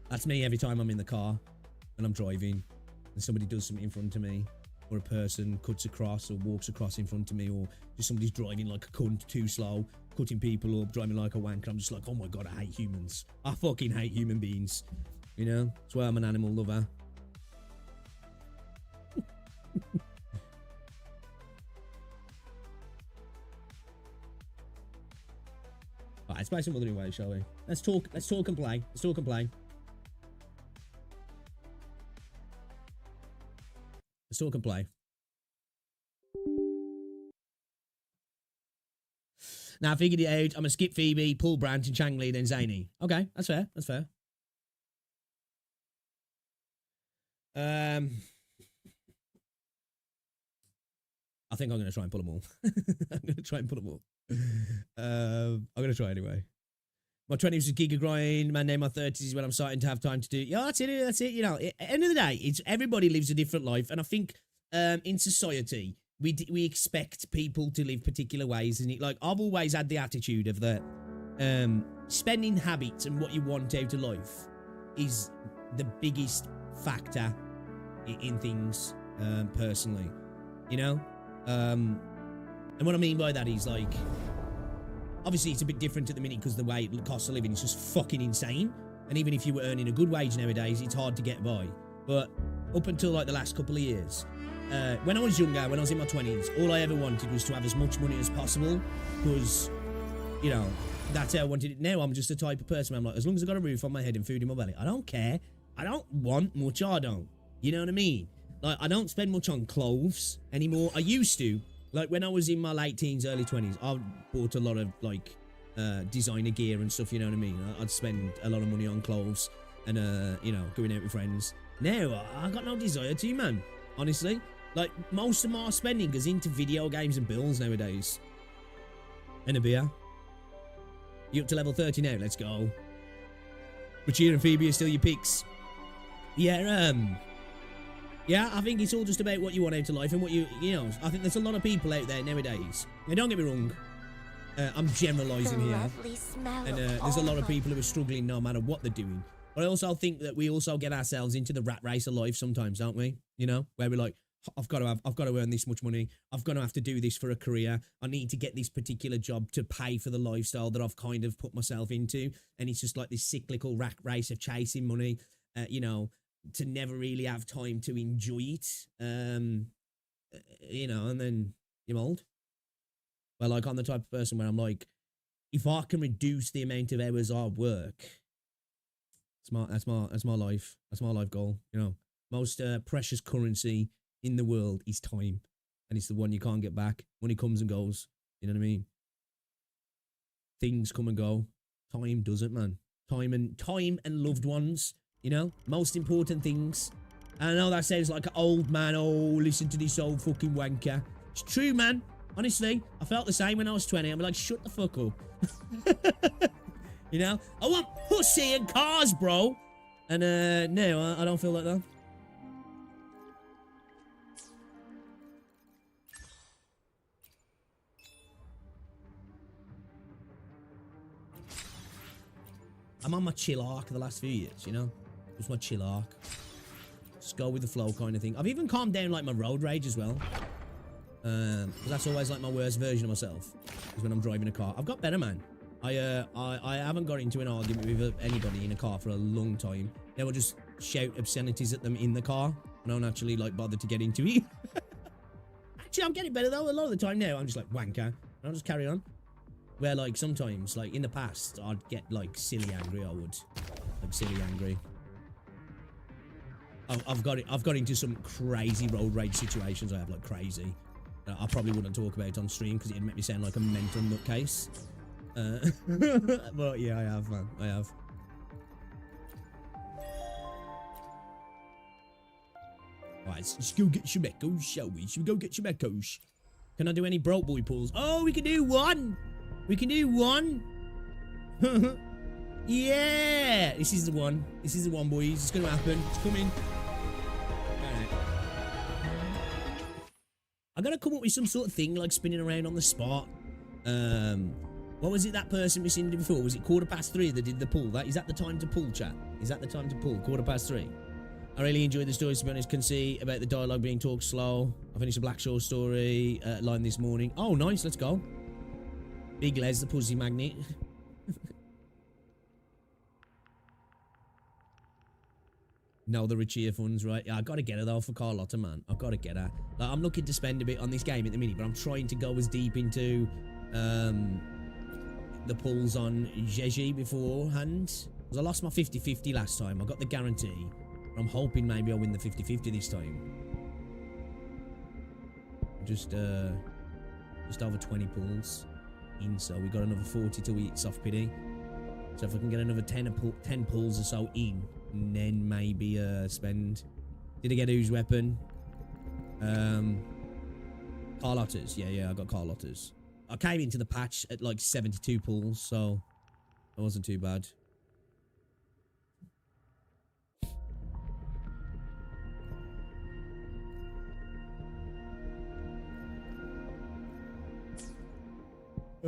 That's me every time I'm in the car and I'm driving and somebody does something in front of me, or a person cuts across or walks across in front of me, or just somebody's driving like a cunt too slow, cutting people up, driving like a wanker. I'm just like, oh my god, I hate humans. I fucking hate human beings. You know? That's why I'm an animal lover. Alright, let's play some Wuthering Waves, shall we? Let's talk and play. Let's talk and play. Let's talk and play. Now, I figured it out. I'm going to skip Phoebe, pull Brant, and Changli, then Zany. Okay, that's fair. That's fair. I think I'm going to try and pull them all. I'm going to try and pull them all. I'm going to try anyway. My 20s was Giga Grind. Man, now my 30s is when I'm starting to have time to do. Yeah, that's it. That's it. You know, at the end of the day, it's everybody lives a different life, and I think in society we expect people to live particular ways, and like I've always had the attitude of that spending habits and what you want out of life is the biggest factor in things personally, you know. And what I mean by that is like, obviously it's a bit different at the minute because the way the cost of living is just fucking insane, and even if you were earning a good wage nowadays, it's hard to get by. But up until like the last couple of years, when I was younger, when I was in my 20s, all I ever wanted was to have as much money as possible, because, you know, that's how I wanted it. Now I'm just the type of person where I'm like, as long as I got a roof on my head and food in my belly, I don't care. I don't want much, I don't. You know what I mean? Like, I don't spend much on clothes anymore. I used to. Like, when I was in my late teens, early 20s, I bought a lot of, like, designer gear and stuff, you know what I mean? I'd spend a lot of money on clothes and, you know, going out with friends. Now, I got no desire to, man. Honestly. Like, most of my spending goes into video games and bills nowadays. And a beer. You up to level 30 now? Let's go. Richie and Phoebe are still your picks. Yeah, yeah, I think it's all just about what you want out of life and what you know, I think there's a lot of people out there nowadays. Now, don't get me wrong. I'm generalising here. And there's a lot of people who are struggling no matter what they're doing. But I also think that we also get ourselves into the rat race of life sometimes, don't we? You know, where we're like, I've got to earn this much money. I've got to have to do this for a career. I need to get this particular job to pay for the lifestyle that I've kind of put myself into. And it's just like this cyclical rat race of chasing money, you know, to never really have time to enjoy it. You know, and then you're old. Well, like, I'm the type of person where I'm like, if I can reduce the amount of hours I work, that's my life. That's my life goal. You know, most precious currency in the world is time, and it's the one you can't get back. Money comes and goes. You know what I mean? Things come and go. Time doesn't, man. Time and loved ones. You know, most important things. And I know that sounds like an old man. Oh, listen to this old fucking wanker. It's true, man. Honestly, I felt the same when I was 20. I'm like, shut the fuck up. You know, I want pussy and cars, bro. And no, I don't feel like that. I'm on my chill arc the last few years, you know? Just my chill arc. Just go with the flow kind of thing. I've even calmed down, like, my road rage as well. Because that's always, like, my worst version of myself. Is when I'm driving a car. I've got better, man. I haven't got into an argument with anybody in a car for a long time. They will just shout obscenities at them in the car. I don't actually, like, bother to get into it. Actually, I'm getting better, though. A lot of the time now, I'm just like, wanker. And I'll just carry on. Where, like, sometimes, like, in the past, I'd get, like, silly angry, I would. Like, silly angry. I've got into some crazy road rage situations. I have, like, crazy. I probably wouldn't talk about it on stream because it'd make me sound like a mental nutcase. But, yeah, I have, man. I have. Alright, let's go get Shemekos, shall we? Should we go get Shemekos? Can I do any broke boy pulls? Oh, we can do one! We can do one. Yeah, this is the one. This is the one, boys. It's gonna happen. It's coming. Right. I gotta come up with some sort of thing like spinning around on the spot. What was it that person we seen before? Was it 3:15 that did the pull? Is that the time to pull, chat? Is that the time to pull? 3:15. I really enjoyed the stories, to be honest. Can see about the dialogue being talked slow. I finished a Black Shore story line this morning. Oh, nice. Let's go. Big Les, the pussy magnet. No, the Richie funds, right? Yeah, I gotta get her though for Carlotta, man. I gotta get her. Like, I'm looking to spend a bit on this game at the minute, but I'm trying to go as deep into the pulls on Jeji beforehand. Because I lost my 50-50 last time. I got the guarantee. But I'm hoping maybe I'll win the 50-50 this time. Just over 20 pulls in, so we got another 40 till we hit soft pity. So if I can get another 10 pulls or so in, and then maybe spend. Did I get whose weapon? Carlotta's. Yeah, I got Carlotta's. I came into the patch at like 72 pulls, so that wasn't too bad.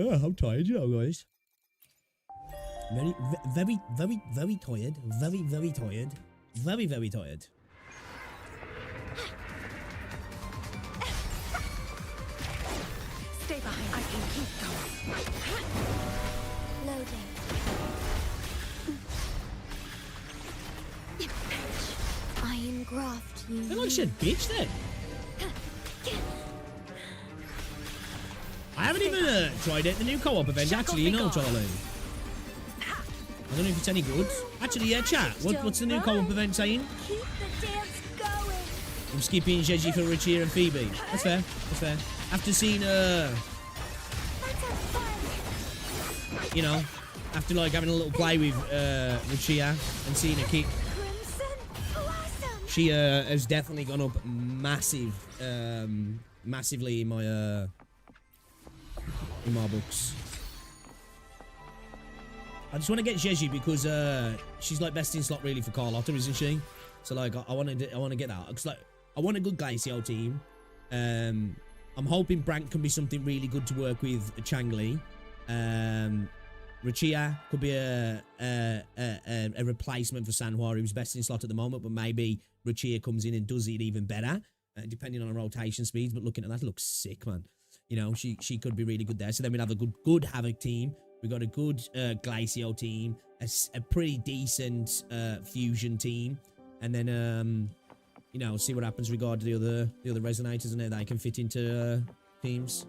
Oh, I'm tired, you know, guys. Very tired. Very tired. Very tired. Stay behind. I can keep going. Loading. I engraft you. I like said bitch then. tried it. The new co-op event, actually, you know, Charlie. I don't know if it's any good. Actually, yeah, chat. What's the new co-op event saying? Keep the dance going. I'm skipping ZZZ for Richie and Phoebe. That's fair. That's fair. After seeing, you know, after like having a little play with Richia and seeing her kick, she has definitely gone up massively in my books. I just want to get ZZZ because she's like best in slot really for Carlotta, isn't she? So like I want to get that because like I want a good Glacio team. I'm hoping Brank can be something really good to work with Changli. Richia could be a replacement for Sanhua, who's best in slot at the moment, but maybe Richia comes in and does it even better, depending on her rotation speeds. But looking at that, looks sick, man. You know, she could be really good there. So then we'd have a good Havoc team. We got a good Glacio team, a pretty decent Fusion team, and then you know, see what happens regarding the other resonators and how they can fit into teams.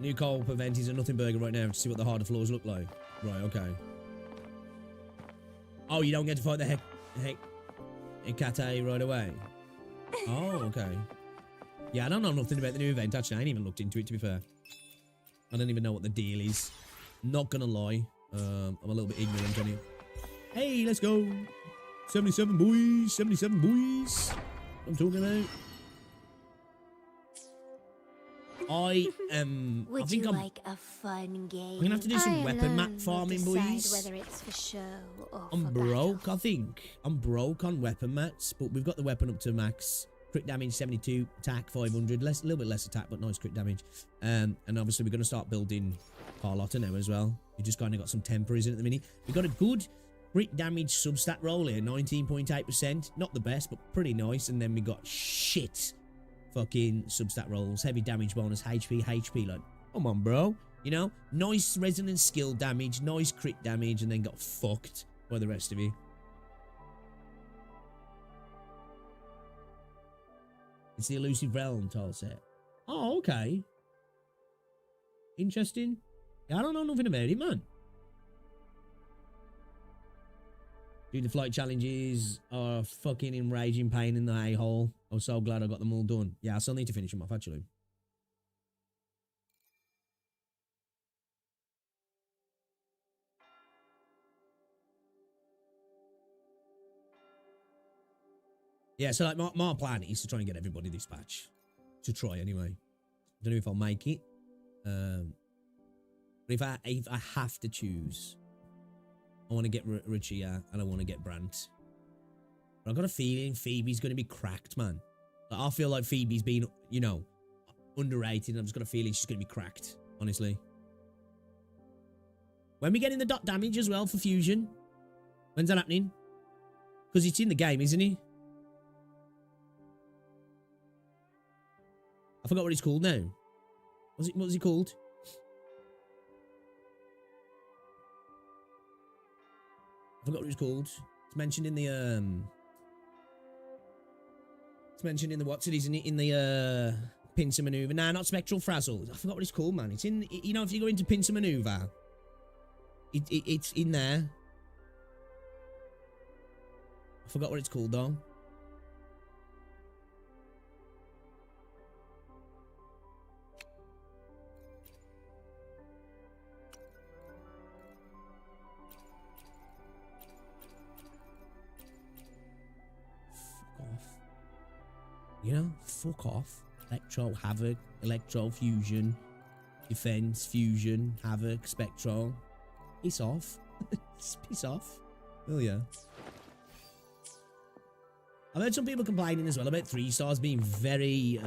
New co-op event is a nothing burger right now to see what the harder floors look like. Right, okay. Oh, you don't get to fight the Hecate right away. Oh, okay. Yeah, I don't know nothing about the new event, actually. I ain't even looked into it, to be fair. I don't even know what the deal is. Not gonna lie. I'm a little bit ignorant on it. Hey, let's go. 77 boys. 77 boys. I'm talking about. I think I'm like a fun game? I'm gonna have to do some weapon map farming, boys. Whether it's for show or I'm broke, I think. I'm broke on weapon mats, but we've got the weapon up to max. Crit damage 72, attack 500, a little bit less attack, but nice crit damage. And obviously we're gonna start building Carlotta now as well. We just kind of got some temporaries in at the minute. We got a good crit damage substat roll here, 19.8%. Not the best, but pretty nice. And then we got shit fucking substat rolls, heavy damage bonus, HP, like, come on, bro. You know, nice resonance skill damage, nice crit damage, and then got fucked by the rest of you. It's the elusive realm tile set. Oh, okay. Interesting. Yeah, I don't know nothing about it, man. Dude, the flight challenges are fucking enraging pain in the a-hole. I'm so glad I got them all done. Yeah, I still need to finish them off, actually. Yeah, so like my plan is to try and get everybody this patch. To try, anyway. Don't know if I'll make it. But if I have to choose, I want to get Richia and I want to get Brandt. But I've got a feeling Phoebe's going to be cracked, man. Like, I feel like Phoebe's been, you know, underrated. And I've just got a feeling she's going to be cracked, honestly. When we get in the dot damage as well for Fusion? When's that happening? Because it's in the game, isn't it? I forgot what it's called now. What was it called? I forgot what it's called. It's mentioned in the it's mentioned in the what's it, isn't it? In the pincer maneuver. Nah, not spectral frazzle. I forgot what it's called, man. It's in, you know, if you go into pincer maneuver, it's in there. I forgot what it's called though. You know, fuck off. Electro, Havoc, Electro, Fusion, Defense, Fusion, Havoc, Spectral. Piss off. Just piss off. Oh yeah. I've heard some people complaining as well about 3 stars being very,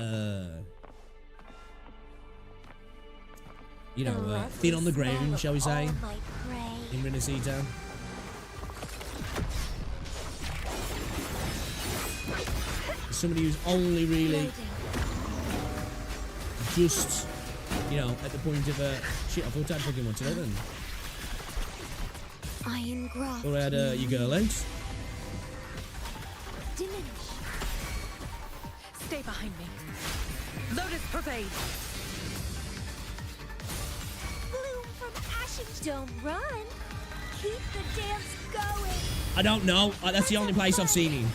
you know, thin on the ground, shall we say, in Renacita. Somebody who's only really just, you know, at the point of shit, I thought I had fucking one today then. Iron graft. Or I had your girl out. Diminish. Stay behind me. Lotus Pervade. Bloom from ashes. Don't run. Keep the dance going. I don't know. That's the only place I've seen him.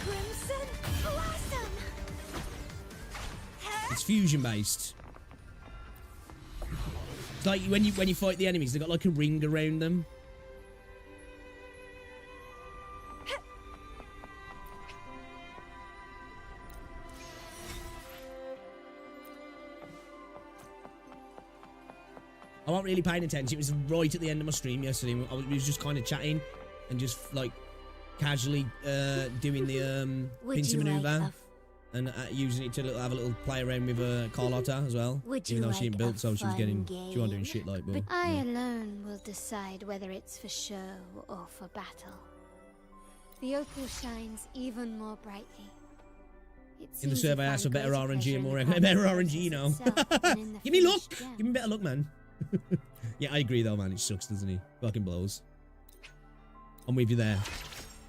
Crimson Blossom. It's fusion based. It's like when you fight the enemies, they've got like a ring around them. I wasn't really paying attention. It was right at the end of my stream yesterday. We was just kind of chatting and just like casually doing the pincer maneuver and using it to have a little play around with Carlotta as well. Even though she ain't built, so she wasn't doing shit like. But I alone will decide whether it's for show or for battle. The opal shines even more brightly. In the survey, I asked for better RNG and more better RNG, you know. Give me luck. Give me better luck, man. Yeah, I agree though, man. It sucks, doesn't he? Fucking blows. I'm with you there.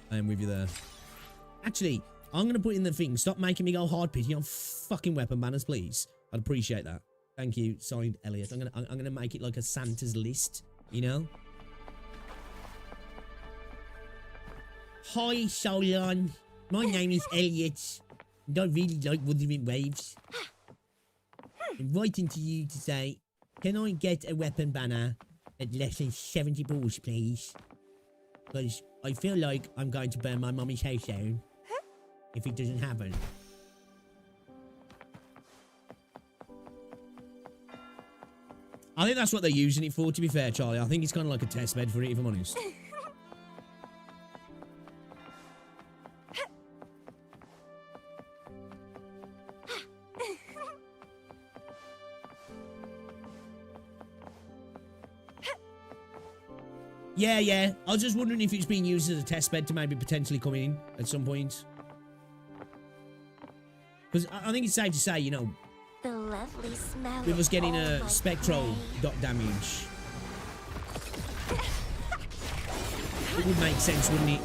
I am with you there. Actually, I'm gonna put in the thing. Stop making me go hard pity on fucking weapon banners, please. I'd appreciate that. Thank you. Signed, Elliot. I'm gonna make it like a Santa's list. You know. Hi, Solon. My name is Elliot. And I really like Wuthering Waves. I'm writing to you to say, can I get a weapon banner at less than 70 balls, please? Because I feel like I'm going to burn my mummy's house down if it doesn't happen. I think that's what they're using it for, to be fair, Charlie. I think it's kind of like a test bed for it, if I'm honest. Yeah. I was just wondering if it's being used as a test bed to maybe potentially come in at some point. Because I think it's safe to say, you know, The lovely smell with us getting of all a my spectral prey. dot damage, it would make sense, wouldn't it,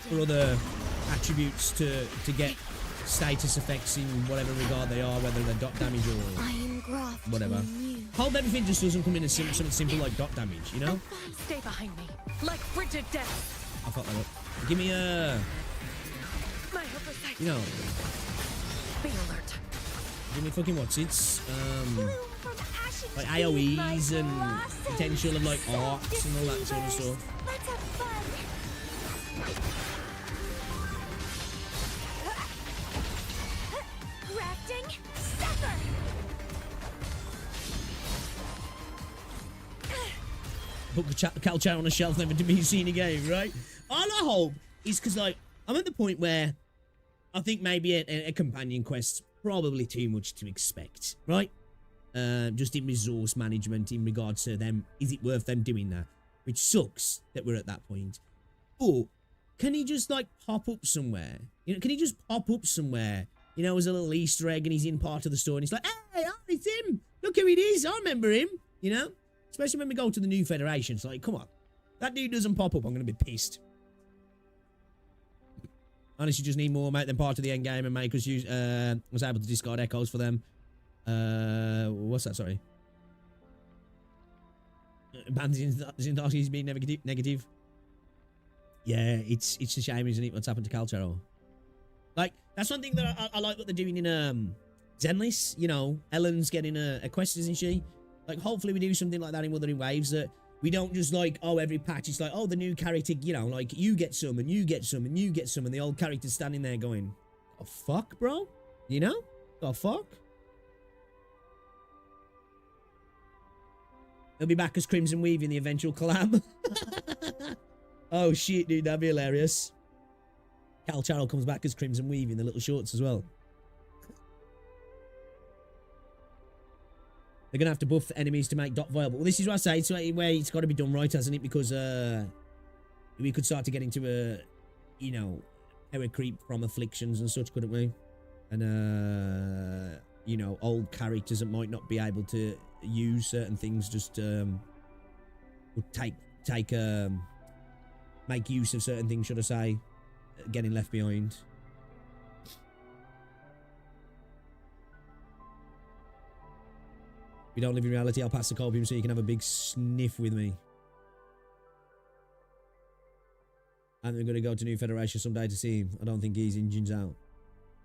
for other attributes to get status effects in whatever regard they are, whether they're dot damage or I am grafted whatever. anew. Hope everything just doesn't come in as something simple like dot damage, you know? Stay behind me. Like frigid death. I fucked that up. Give me a, My oversight. you know, Be alert. give me fucking what's it's, Bloom from ashes like be my AoEs and blossom. potential of like arcs and all that sort of Deceivers. stuff. Let's have fun. Crafting Sucker. Put Calchar on a shelf, never to be seen again, right? All I hope is because, like, I'm at the point where I think maybe a companion quest's probably too much to expect, right? Just in resource management in regards to them, is it worth them doing that? Which sucks that we're at that point. Or can he just, like, pop up somewhere? You know, can he just pop up somewhere, you know, as a little Easter egg and he's in part of the store and he's like, hey, oh, it's him. Look who it is. I remember him, you know? Especially when we go to the new Federation. It's like, come on. That dude doesn't pop up, I'm going to be pissed. Honestly, just need more, make them part of the end game and make us use, was able to discard echoes for them. What's that, sorry? Bands in Darcy's being negative. Yeah, it's a shame, isn't it, what's happened to Calcharo? Like, that's one thing that I like what they're doing in, Zenless. You know, Ellen's getting a quest, isn't she? Like, hopefully we do something like that in Wuthering Waves, that we don't just, like, oh, every patch, it's like, oh, the new character, you know, like, you get some, and you get some, and you get some, and the old character's standing there going, oh, fuck, bro? You know? Oh, fuck? He'll be back as Crimson Weave in the eventual collab. Oh, shit, dude, that'd be hilarious. Calcharo comes back as Crimson Weave in the little shorts as well. They're going to have to buff the enemies to make dot viable. Well, this is what I say. It's where it's got to be done right, hasn't it? Because we could start to get into a, you know, power creep from afflictions and such, couldn't we? And, you know, old characters that might not be able to use certain things just or make use of certain things, should I say, getting left behind. We don't live in reality. I'll pass the copium so you can have a big sniff with me. And we're going to go to New Federation someday to see him. I don't think he's engines out.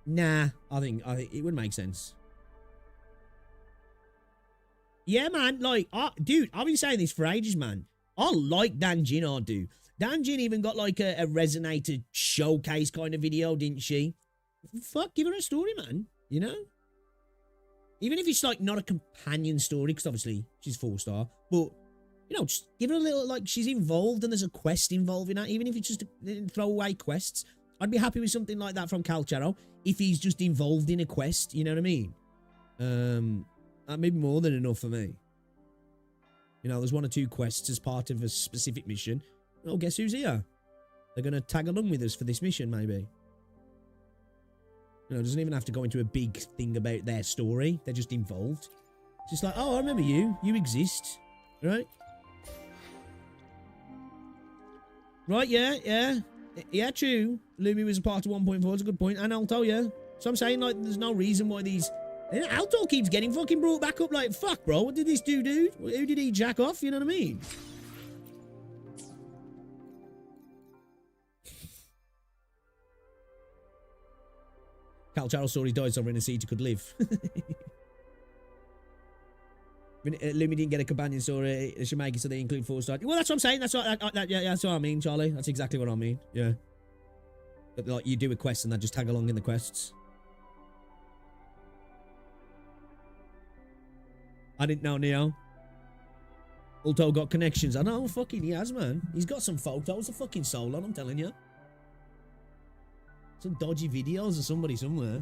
Nah, I think it would make sense. Yeah, man. Like, dude, I've been saying this for ages, man. I like Dan Jin, I do. Dan Jin even got like a Resonator showcase kind of video, didn't she? Fuck, give her a story, man. You know? Even if it's like not a companion story, because obviously she's 4-star, but you know, just give her a little, like, she's involved and there's a quest involved in that, even if it's just throwaway quests. I'd be happy with something like that from Calcharo if he's just involved in a quest, you know what I mean? That may be more than enough for me. You know, there's 1 or 2 quests as part of a specific mission. Oh, guess who's here? They're going to tag along with us for this mission, maybe. You know, it doesn't even have to go into a big thing about their story. They're just involved. It's just like, oh, I remember you. You exist. Right? Right, yeah. Yeah, true. Lumi was a part of 1.4. It's a good point. And I'll tell you. So I'm saying, like, there's no reason why these... Alto keeps getting fucking brought back up. Like, fuck, bro. What did this dude do? Who did he jack off? You know what I mean? Calcharo saw he died somewhere in a seat he could live. Lumi didn't get a companion story. It should make it so they include 4-star. Well, that's what I'm saying. That's what, yeah, that's what I mean, Charlie. That's exactly what I mean. Yeah. But, like, you do a quest and they just tag along in the quests. I didn't know, Neo. Alto got connections. I know, fucking he has, man. He's got some photos of fucking Solon, I'm telling you. Some dodgy videos of somebody somewhere.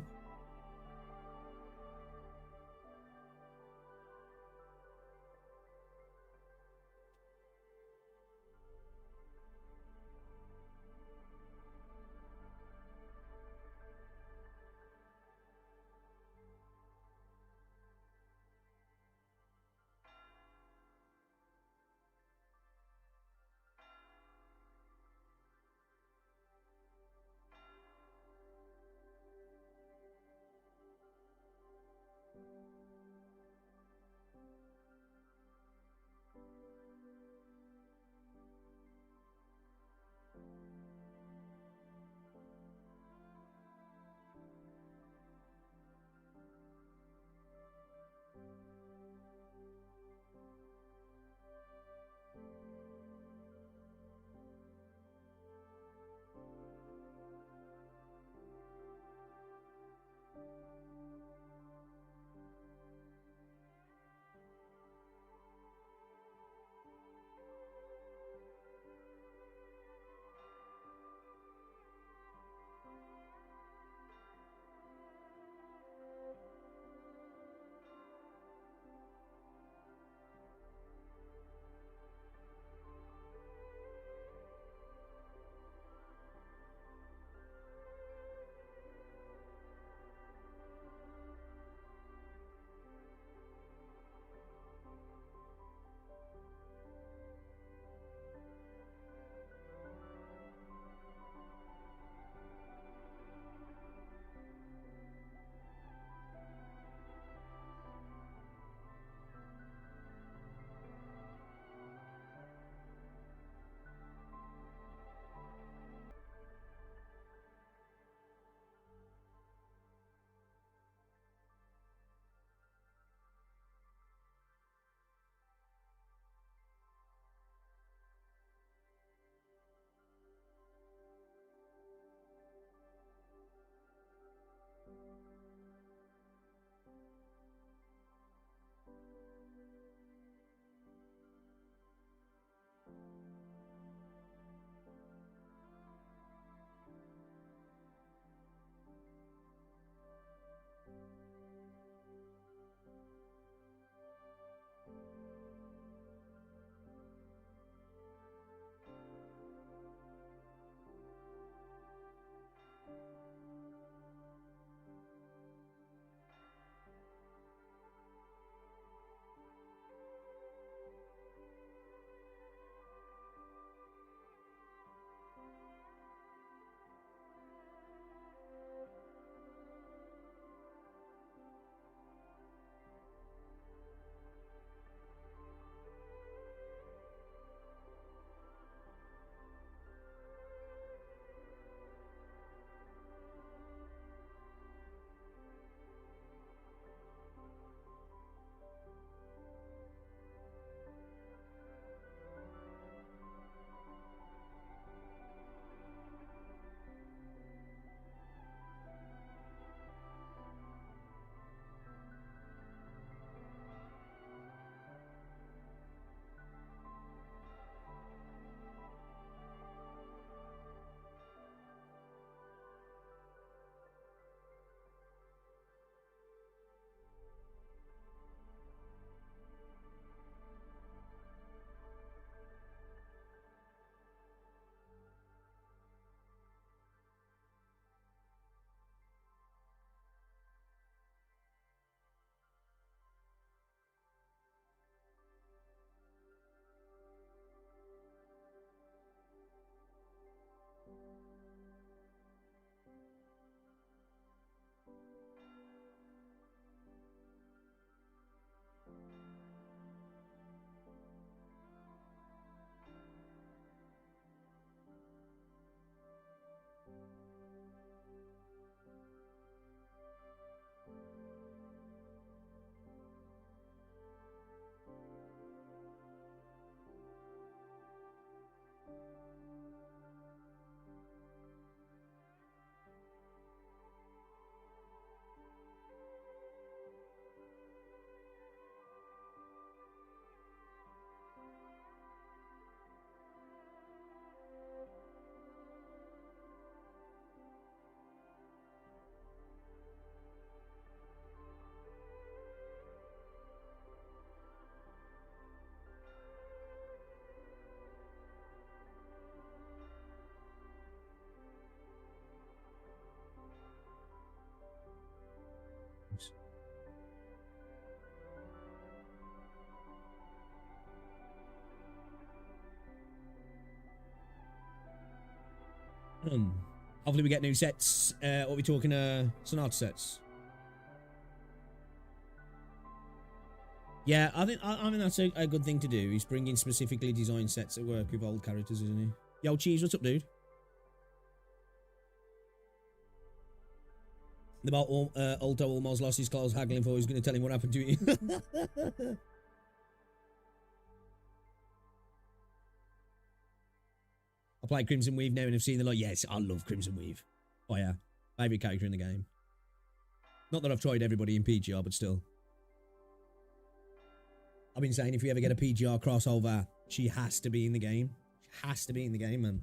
Hopefully we get new sets. What are we talking? Sonata sets. Yeah, I think that's a good thing to do. He's bringing specifically designed sets that work with old characters, isn't he? Yo, Cheese, what's up, dude? About Alto almost lost his clothes haggling for. He's going to tell him what happened to him. I play Crimson Weave now and I've seen the like. Yes, I love Crimson Weave. Oh yeah, favorite character in the game. Not that I've tried everybody in PGR, but still. I've been saying if we ever get a PGR crossover, she has to be in the game. She has to be in the game, man.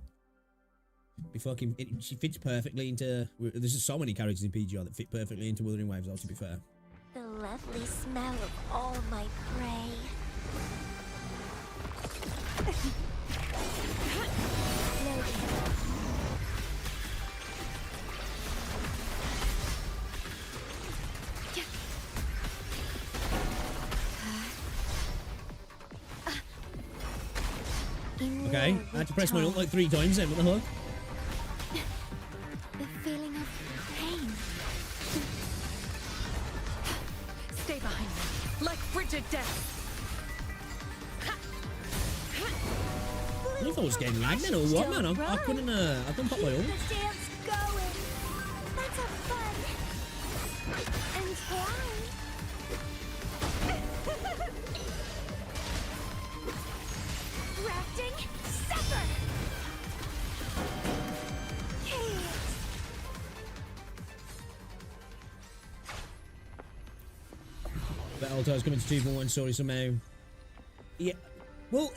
Be fucking. She fits perfectly into. There's just so many characters in PGR that fit perfectly into Wuthering Waves. To be fair. The lovely smell of all my prey. Okay, I had to press my ult like 3 times then. What the fuck? The feeling of pain. Stay behind me, like frigid death. I don't know if I was getting lagged then or what, man. I couldn't. I couldn't pop my ult. The dance going. Let's have fun. And try. Rafting, suffer. Chaos. But Alto's coming to 2.1, sorry, somehow. Yeah. Well,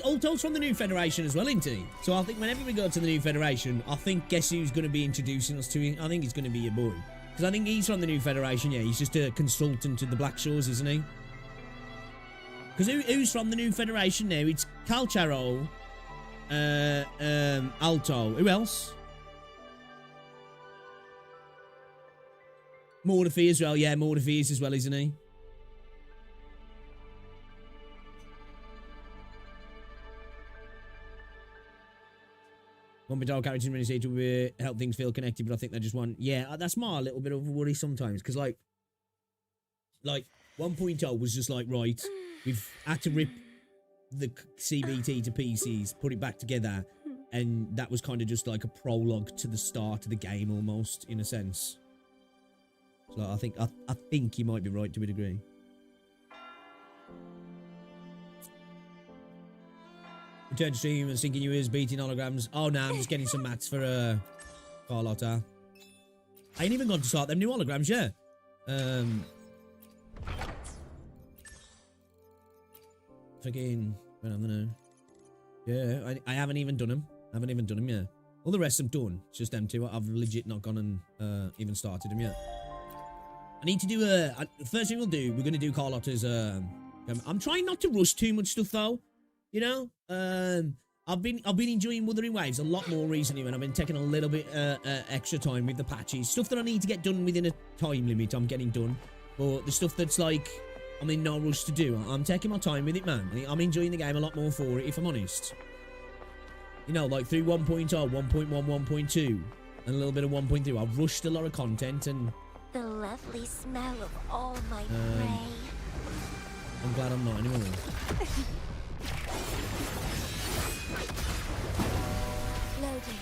Alto's from the new Federation as well, isn't he? So I think whenever we go to the new Federation, I think guess who's going to be introducing us to him? I think he's going to be your boy. Because I think he's from the new Federation, yeah. He's just a consultant to the Black Shores, isn't he? Because who's from the new Federation now? It's Calcharo, Alto. Who else? Mordefi as well. Yeah, Mordefi is as well, isn't he? One bit of characters in Renaissance to help things feel connected, but I think they just want... Yeah, that's my little bit of a worry sometimes, because, like 1.0 was just like, right, we've had to rip the CBT to pieces, put it back together, and that was kind of just like a prologue to the start of the game, almost, in a sense. So I think you might be right to a degree. Return to stream and thinking you was beating holograms. Oh no, I'm just getting some mats for Carlotta. I ain't even gone to start them new holograms, yeah. Fucking, I don't know. Yeah, I haven't even done them. Yet. All the rest I'm done. It's just them two. I've legit not gone and even started them yet. I need to do first thing we're going to do Carlotta's. I'm trying not to rush too much stuff though. You know, I've been enjoying Wuthering Waves a lot more recently when I've been taking a little bit extra time with the patches. Stuff that I need to get done within a time limit, I'm getting done. But the stuff that's like, I'm in no rush to do, I'm taking my time with it, man. I'm enjoying the game a lot more for it, if I'm honest. You know, like through 1.0, 1.1, 1.2, and a little bit of 1.3, I've rushed a lot of content and... The lovely smell of all my prey. I'm glad I'm not anymore. Loading.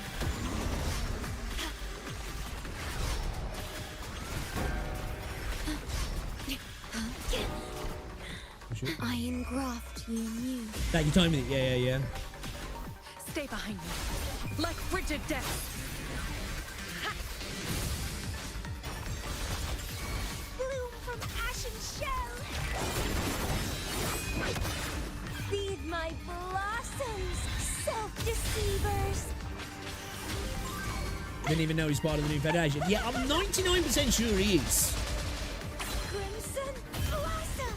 I engraft you new. Take your time with it, yeah. Stay behind me, like frigid death. Bloom from ashen shell. Feed my blossoms, self-deceivers. Didn't even know he's part of the new Federation. Yeah, I'm 99% sure he is. Crimson blossom.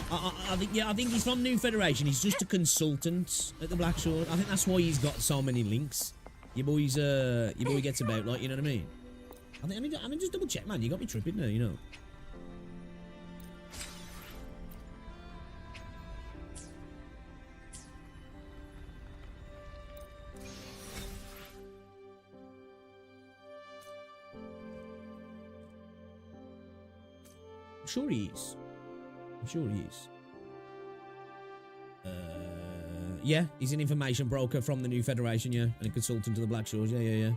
I think he's from New Federation. He's just a consultant at the Black Sword. I think that's why he's got so many links. Your boy gets about, like, you know what I mean? I mean, just double check, man. You got me tripping there, you know. I'm sure he is. I'm sure he is. Yeah, he's an information broker from the New Federation, yeah, and a consultant to the Black Shores, yeah.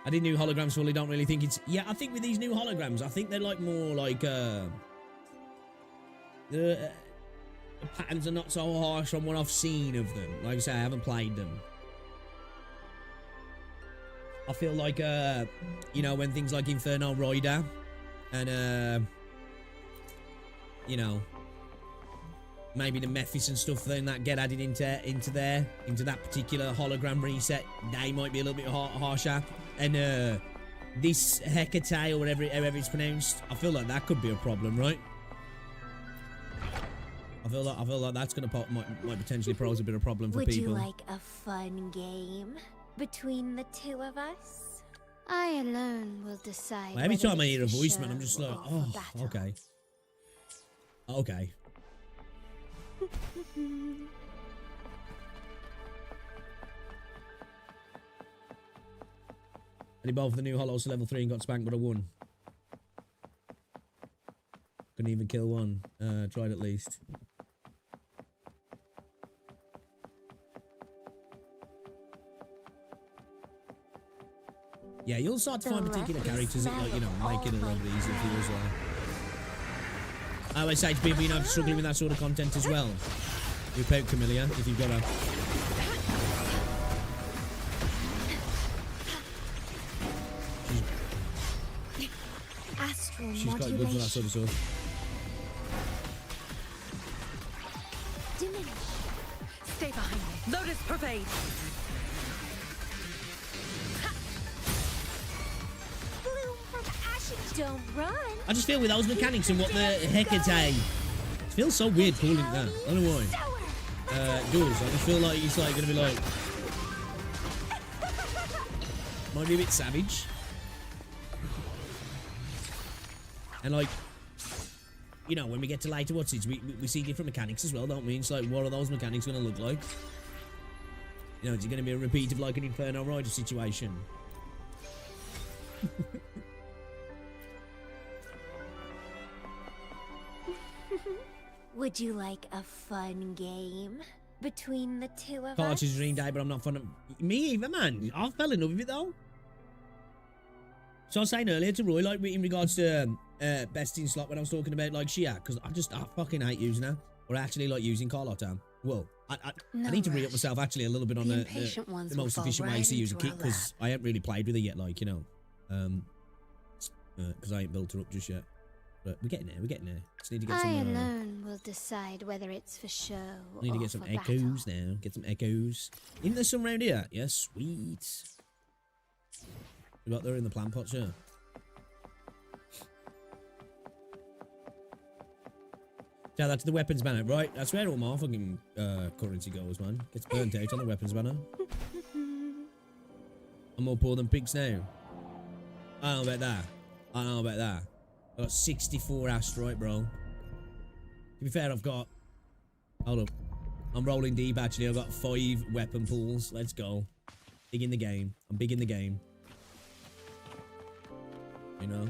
I did new holograms fully, don't really think it's... Yeah, I think with these new holograms, I think they're like more like... the patterns are not so harsh from what I've seen of them. Like I say, I haven't played them. I feel like, you know, when things like Inferno Rider and, you know, maybe the Mephis and stuff then that get added into that particular hologram reset, they might be a little bit harsher. And this Hecate or whatever it's pronounced, I feel like that could be a problem, right? I feel like that's gonna might potentially pose a bit of problem for people. Would you like a fun game between the two of us? I alone will decide. Well, every time I hear a voice, man, I'm just like, oh, okay. Okay. I did both of the new Hollows to level 3 and got spanked, but I won. Couldn't even kill one. Tried at least. Yeah, you'll start to find particular characters that, like, you know, make it a little bit easier for you as well. I always say to people, you know, struggling with that sort of content as well. You poke Camilla if you've got a... She's quite good for that sort of stuff. Diminish. Stay behind me. Lotus pervade. Bloom from ashes. Don't run. I just feel with those mechanics and what the Hecate, it feels so weird calling it that. I don't know why. It does. I just feel like it's like gonna be like, might be a bit savage. And like, you know, when we get to later watches, we see different mechanics as well, don't we? It's like, what are those mechanics going to look like? You know, is it going to be a repeat of like an Inferno Rider situation? Would you like a fun game between the two of us? Carter's dream day, but I'm not fun of... Me either, man. I fell in love with it, though. So I was saying earlier to Roy, like, in regards to best in slot when I was talking about, like, Shia, because I fucking hate using her. Or I actually like using Carlotta. Well, I need to re-up myself, actually, a little bit on the most efficient ways to use a kit, because I haven't really played with her yet, like, you know. Because I ain't built her up just yet. But we're getting there, Just need to get some... I alone will decide whether it's for show or need to get some echoes now. Get some echoes. Isn't there some around here? Yes, sweet. We got there in the plant pots, yeah. Yeah, that's the weapons banner, right? That's where all my fucking currency goes, man. Gets burnt out on the weapons banner. I'm more poor than pigs now. I don't know about that. I got 64 asteroid, bro. To be fair, I've got... Hold up. I'm rolling deep, actually. I've got 5 weapon pools. Let's go. Big in the game. I'm big in the game. You know?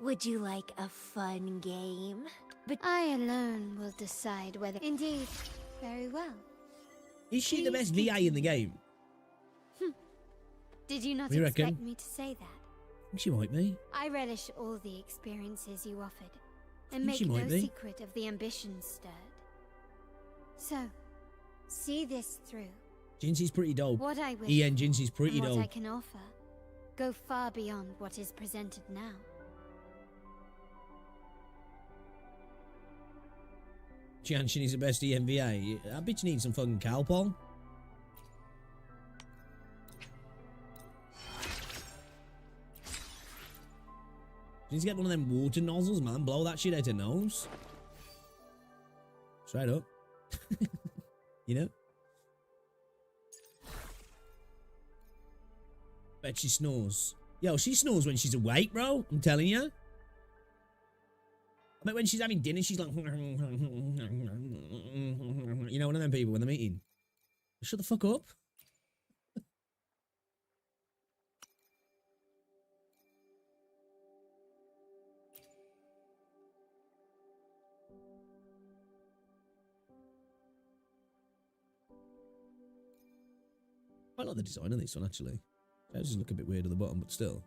Would you like a fun game? But I alone will decide whether... Indeed. Very well. Is she the best VA in the game? Did you not What do you expect reckon? me to say that? I think she might be. I relish all the experiences you offered, and think make she no might be. secret of the ambitions stirred. So, see this through. Jinxie's pretty dope. What I wish Ian, Jinxie's pretty and what I dope. can offer go far beyond what is presented now. Jianshin is the best EMVA. That bitch needs some fucking cowpole. She needs to get one of them water nozzles, man. Blow that shit out her nose. Straight up. You know? Bet she snores. Yo, she snores when she's awake, bro. I'm telling you. I bet when she's having dinner, she's like, you know, one of them people when they're eating. Shut the fuck up. I like the design of this one, actually. It does look a bit weird at the bottom, but still.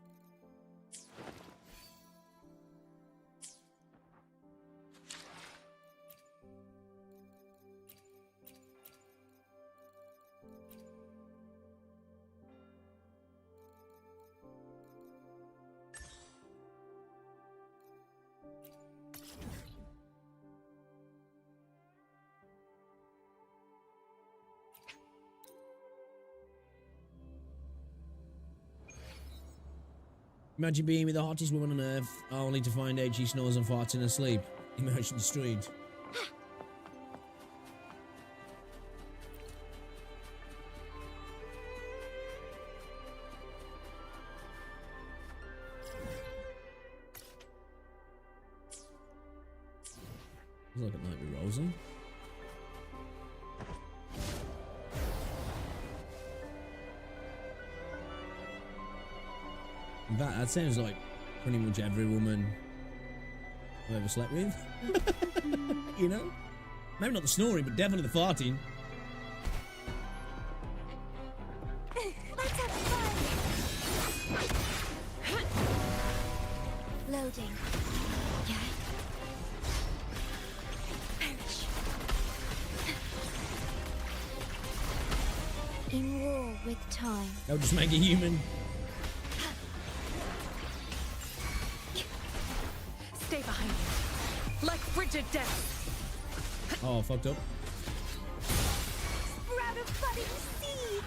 Imagine being with the hottest woman on earth, only to find out she snores and farts in her sleep. Emotion destroyed. It's like a night with Rosie. That sounds like pretty much every woman I've ever slept with. You know? Maybe not the snoring, but definitely the farting. Let's have fun. Loading. Yeah. Perish. In war with time. They'll just make a human. Stay behind me. Like frigid death. Oh, fucked up. Sprout of budding seeds.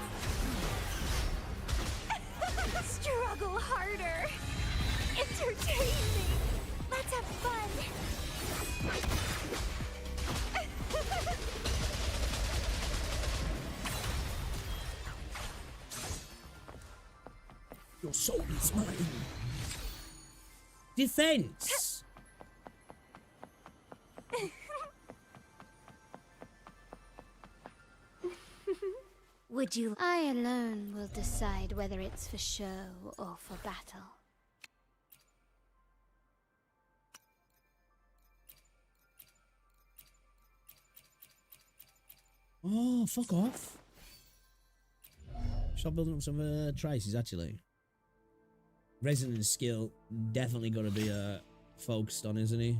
Struggle harder. Entertain me. Let's have fun. Your soul is mine. Defense. Would you? I alone will decide whether it's for show or for battle. Oh, fuck off. Stop building up some traces, actually. Resonance skill definitely got to be focused on, isn't he?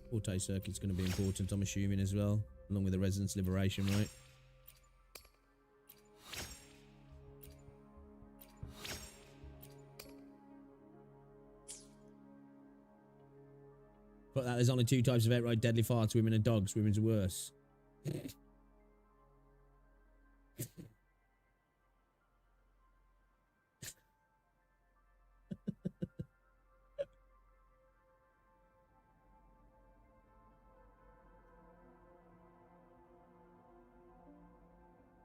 Forte circuit's going to be important, I'm assuming, as well, along with the resonance liberation, right? But that there's only two types of outright deadly farts: women and dogs. Women's are worse.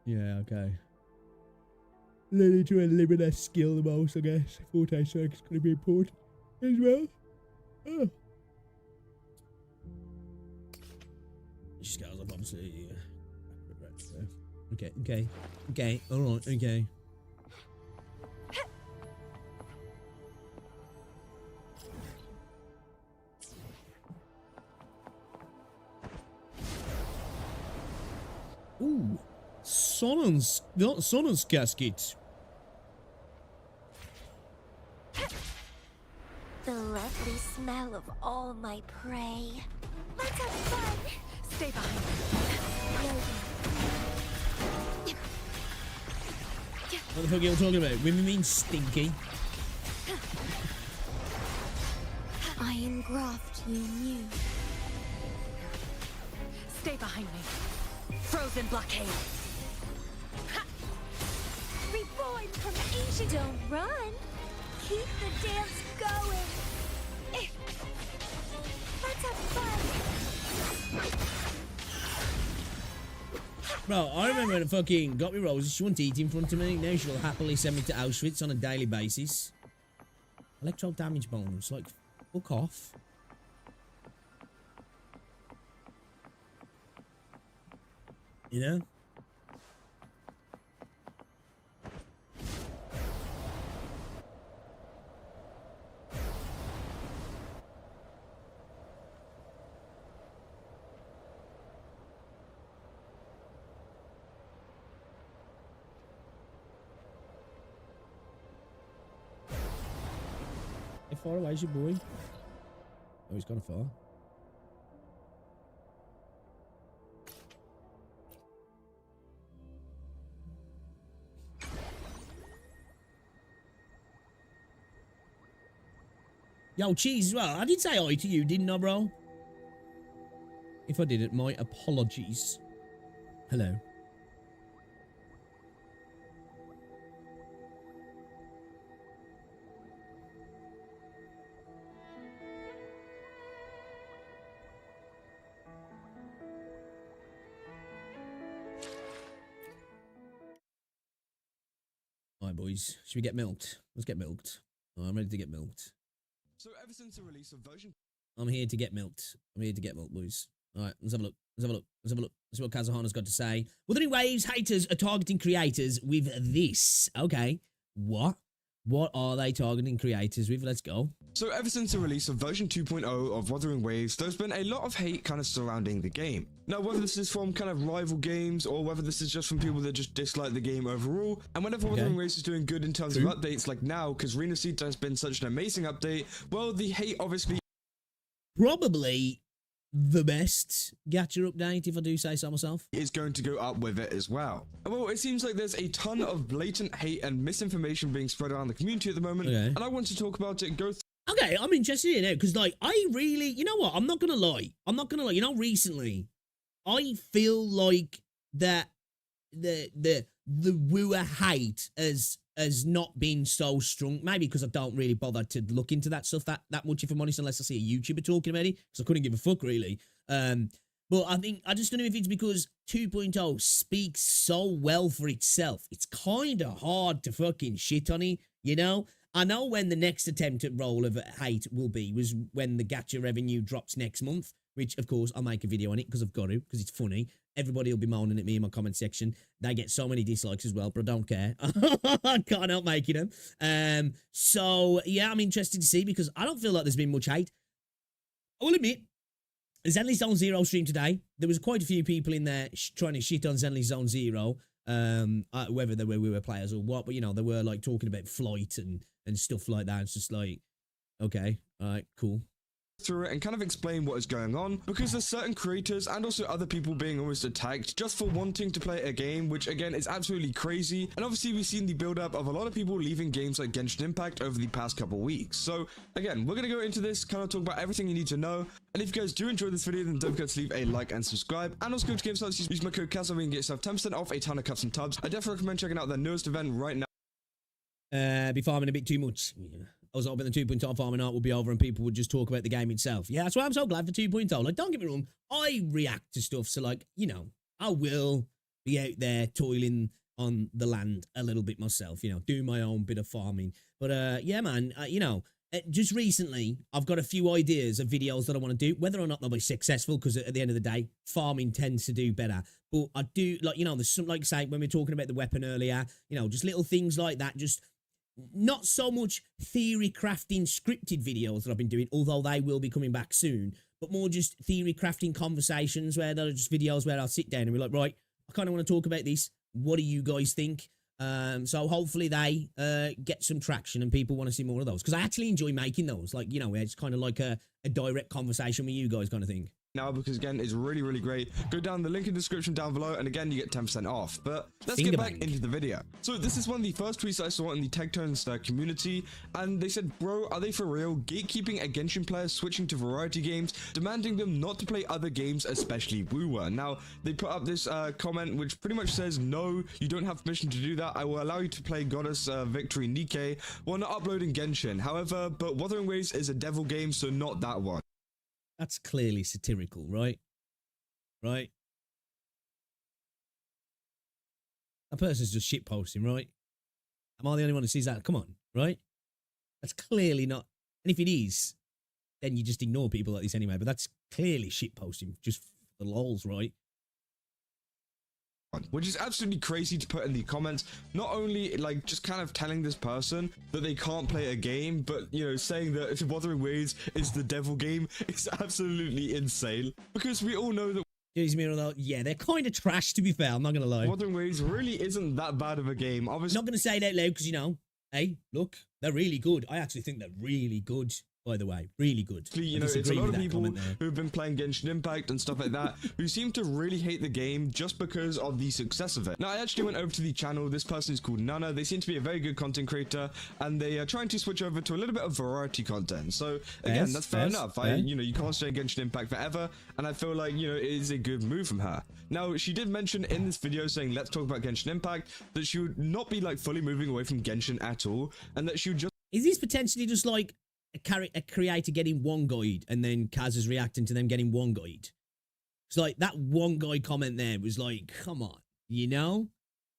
Yeah, okay. Learning to eliminate skill the most, I guess. Forte circuit's going to be important as well. Oh. She scales up, obviously. Okay, alright, okay. Ooh. Sonnen's casket. The lovely smell of all my prey. Let's have fun. Stay behind me. What the fuck are you all talking about? Women mean stinky. I engraft you new. Stay behind me. Frozen blockade. Reborn from ancient. Don't run. Keep the dance going. Let's have fun. Bro, I remember when it fucking got me roses, she wouldn't eat in front of me. Now she'll happily send me to Auschwitz on a daily basis. Electro damage bonus, like, fuck off. You know? How far away is your boy? Oh, he's kind of far. Yo, cheese as well. I did say hi to you, didn't I, bro? If I didn't, my apologies. Hello. Alright, boys. Should we get milked? Let's get milked. Oh, I'm ready to get milked. So ever since the release of version... I'm here to get milked. I'm here to get milked, boys. Alright, let's have a look. Let's have a look. Let's have a look. Let's see what Kazuhana's got to say. Wuthering Waves haters are targeting creators with this. Okay. What? What are they targeting creators with? Let's go. So ever since the release of version 2.0 of Wuthering Waves, there's been a lot of hate kind of surrounding the game. Now, whether this is from kind of rival games or whether this is just from people that just dislike the game overall, and whenever Wuthering Waves is doing good in terms of updates, like now, because Rena Seed has been such an amazing update, well, the hate obviously... Probably the best gacha update, if I do say so myself, is going to go up with it as well. Well, it seems like there's a ton of blatant hate and misinformation being spread around the community at the moment, and I want to talk about it, Okay, I'm interested in it, because, like, I really, you know what, I'm not gonna lie, you know, recently, I feel like that the wooer hate has not been so strong, maybe because I don't really bother to look into that stuff that much, if I'm honest, unless I see a YouTuber talking about it, because I couldn't give a fuck, really. But I just don't know if it's because 2.0 speaks so well for itself. It's kind of hard to fucking shit on it, you know? I know when the next attempt at roll of hate will be, was when the gacha revenue drops next month, which, of course, I'll make a video on it because I've got to, because it's funny. Everybody will be moaning at me in my comment section. They get so many dislikes as well, but I don't care. I can't help making them. So, yeah, I'm interested to see, because I don't feel like there's been much hate. I will admit, Zenly Zone Zero stream today, there was quite a few people in there trying to shit on Zenly Zone Zero, whether they were players or what, but, you know, they were, like, talking about flight and stuff like that. It's just like, okay, all right, cool. Through it and kind of explain what is going on, because there's certain creators and also other people being almost attacked just for wanting to play a game, which again is absolutely crazy. And obviously we've seen the build up of a lot of people leaving games like Genshin Impact over the past couple weeks. So again, we're gonna go into this, kind of talk about everything you need to know. And if you guys do enjoy this video, then don't forget to leave a like and subscribe, and also go to GameStarts, use my code CASA, where you can get yourself 10% off a ton of custom tubs. I definitely recommend checking out their newest event right now. Be farming a bit too much. Yeah. I was hoping the 2.0 farming art would be over and people would just talk about the game itself. Yeah, that's why I'm so glad for 2.0. Like, don't get me wrong, I react to stuff, so, like, you know, I will be out there toiling on the land a little bit myself, you know, do my own bit of farming. But, yeah, man, you know, just recently, I've got a few ideas of videos that I want to do, whether or not they'll be successful, because at the end of the day, farming tends to do better. But I do, like, you know, there's some, like, say, when we were talking about the weapon earlier, you know, just little things like that, just... Not so much theory crafting scripted videos that I've been doing, although they will be coming back soon, but more just theory crafting conversations where they're just videos where I'll sit down and be like, right, I kind of want to talk about this. What do you guys think? So hopefully they get some traction and people want to see more of those, because I actually enjoy making those. Like, you know, it's kind of like a direct conversation with you guys kind of thing. Now, because again, it's really, really great. Go down the link in the description down below, and again, you get 10% off. But let's get back into the video. So this is one of the first tweets I saw in the Tectones community, and they said, bro, are they for real? Gatekeeping a Genshin players switching to variety games, demanding them not to play other games, especially Wooer. Now, they put up this comment, which pretty much says, no, you don't have permission to do that. I will allow you to play Goddess Victory Nikke while not uploading Genshin. However, but Wuthering Waves is a devil game, so not that one. That's clearly satirical, right? Right? That person's just shit posting, right? Am I the only one who sees that? Come on, right? That's clearly not. And if it is, then you just ignore people like this anyway. But that's clearly shit posting, just for the lols, right? Which is absolutely crazy to put in the comments. Not only like just kind of telling this person that they can't play a game, but you know, saying that Wuthering Waves is the devil game is absolutely insane. Because we all know that yeah, they're kind of trash, to be fair. I'm not gonna lie. Wuthering Waves really isn't that bad of a game. Obviously, not gonna say it out loud because you know, hey, look, they're really good. I actually think they're really good. By the way, really good. You know, it's a lot of people who've been playing Genshin Impact and stuff like that who seem to really hate the game just because of the success of it. Now, I actually went over to the channel. This person is called Nana. They seem to be a very good content creator, and they are trying to switch over to a little bit of variety content. So again, that's fair enough. You know, you can't stay in Genshin Impact forever, and I feel like, you know, it is a good move from her. Now, she did mention in this video saying, let's talk about Genshin Impact, that she would not be like fully moving away from Genshin at all, and that she would just... Is this potentially just like a creator getting one guide and then Kaz is reacting to them getting one guide? It's like that one guy comment there was like, come on, you know?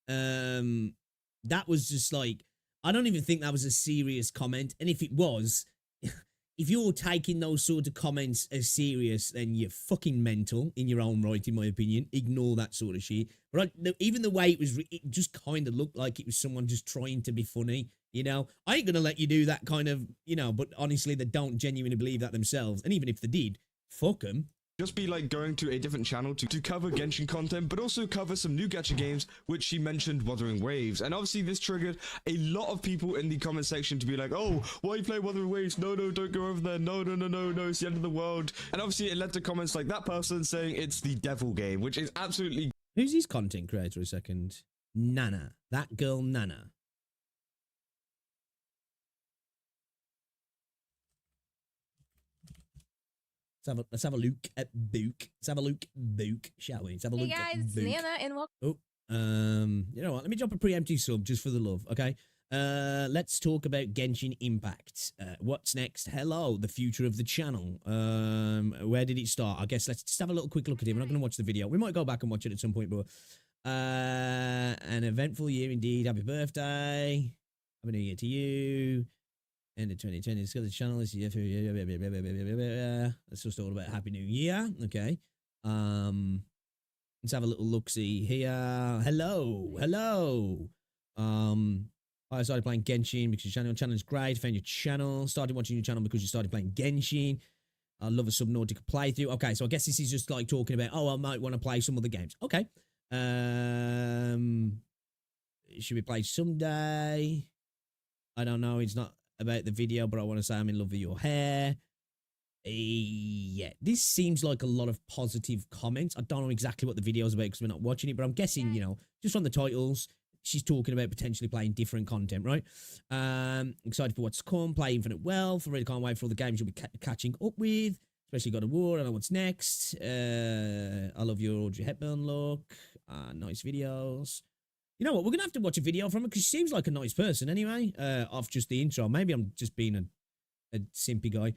That was just like, I don't even think that was a serious comment. And if it was, if you're taking those sort of comments as serious, then you're fucking mental in your own right, in my opinion. Ignore that sort of shit. But even the way it was, it just kind of looked like it was someone just trying to be funny. You know, I ain't going to let you do that kind of, you know, but honestly, they don't genuinely believe that themselves. And even if they did, fuck them. Just be like going to a different channel to cover Genshin content, but also cover some new gacha games, which she mentioned Wuthering Waves. And obviously this triggered a lot of people in the comment section to be like, oh, why you play Wuthering Waves? No, don't go over there. No, it's the end of the world. And obviously it led to comments like that person saying it's the devil game, which is absolutely... Who's his content creator a second? Nana. That girl Nana. Let's have a look at Book. Let's have a look at Book, shall we? Let's have a look at Book. Hey guys, Nana and welcome. Oh, you know what? Let me drop a preemptive sub just for the love, okay? Let's talk about Genshin Impact. What's next? Hello, the future of the channel. Where did it start? I guess let's just have a little quick look at it. We're not going to watch the video. We might go back and watch it at some point, but an eventful year indeed. Happy birthday. Happy New Year to you. End of 2020, discover the channel this year. Let's just talk about Happy New Year. Okay. Let's have a little look-see here. Hello. I started playing Genshin because your channel is great. Found your channel. Started watching your channel because you started playing Genshin. I love a Subnautica playthrough. Okay, so I guess this is just like talking about, oh, I might want to play some other games. Okay. Should we play someday? I don't know. It's not about the video, but I want to say I'm in love with your hair. Yeah, this seems like a lot of positive comments. I don't know exactly what the video is about because we're not watching it, but I'm guessing, you know, just from the titles, she's talking about potentially playing different content, right? Excited for what's to come. Play Infinite Wealth. I really can't wait for all the games you'll be catching up with, especially God of War. I don't know what's next. I love your Audrey Hepburn look. Nice videos. You know what? We're going to have to watch a video from her because she seems like a nice person anyway, off just the intro. Maybe I'm just being a simpy guy.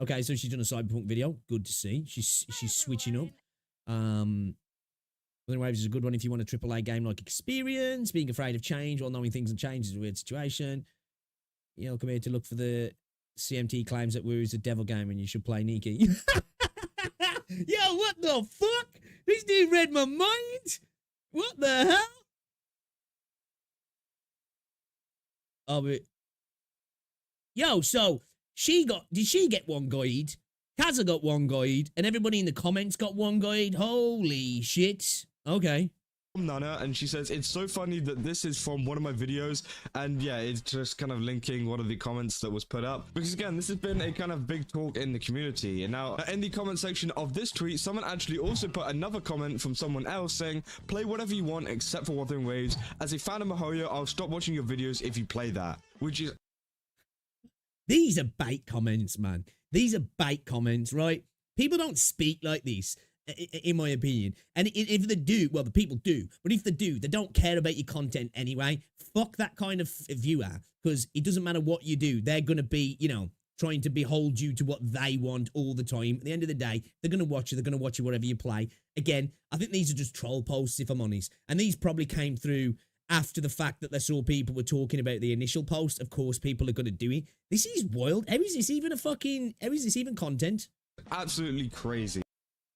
Okay, so she's done a Cyberpunk video. Good to see. She's switching up. Wuthering Waves is a good one if you want a AAA game like experience. Being afraid of change while knowing things and change is a weird situation. You know, come here to look for the CMT claims that we're is a devil game and you should play Nikki. Yo, what the fuck? This dude read my mind? What the hell? Oh, but... Yo, so, did she get one guide? Kaza got one guide, and everybody in the comments got one guide? Holy shit. Okay. Nana, and she says it's so funny that this is from one of my videos, and yeah, it's just kind of linking one of the comments that was put up, because again, this has been a kind of big talk in the community. And now in the comment section of this tweet, someone actually also put another comment from someone else saying, play whatever you want except for Wuthering Waves. As a fan of Mihoyo, I'll stop watching your videos if you play that. Which is... These are bait comments, man. These are bait comments, right? People don't speak like this, in my opinion. And if they do, well, the people do. But if they do, they don't care about your content anyway. Fuck that kind of viewer, because it doesn't matter what you do. They're going to be, you know, trying to behold you to what they want all the time. At the end of the day, they're going to watch you. They're going to watch you whatever you play. Again, I think these are just troll posts, if I'm honest. And these probably came through after the fact that they saw people were talking about the initial post. Of course, people are going to do it. This is wild. How is this even how is this even content? Absolutely crazy.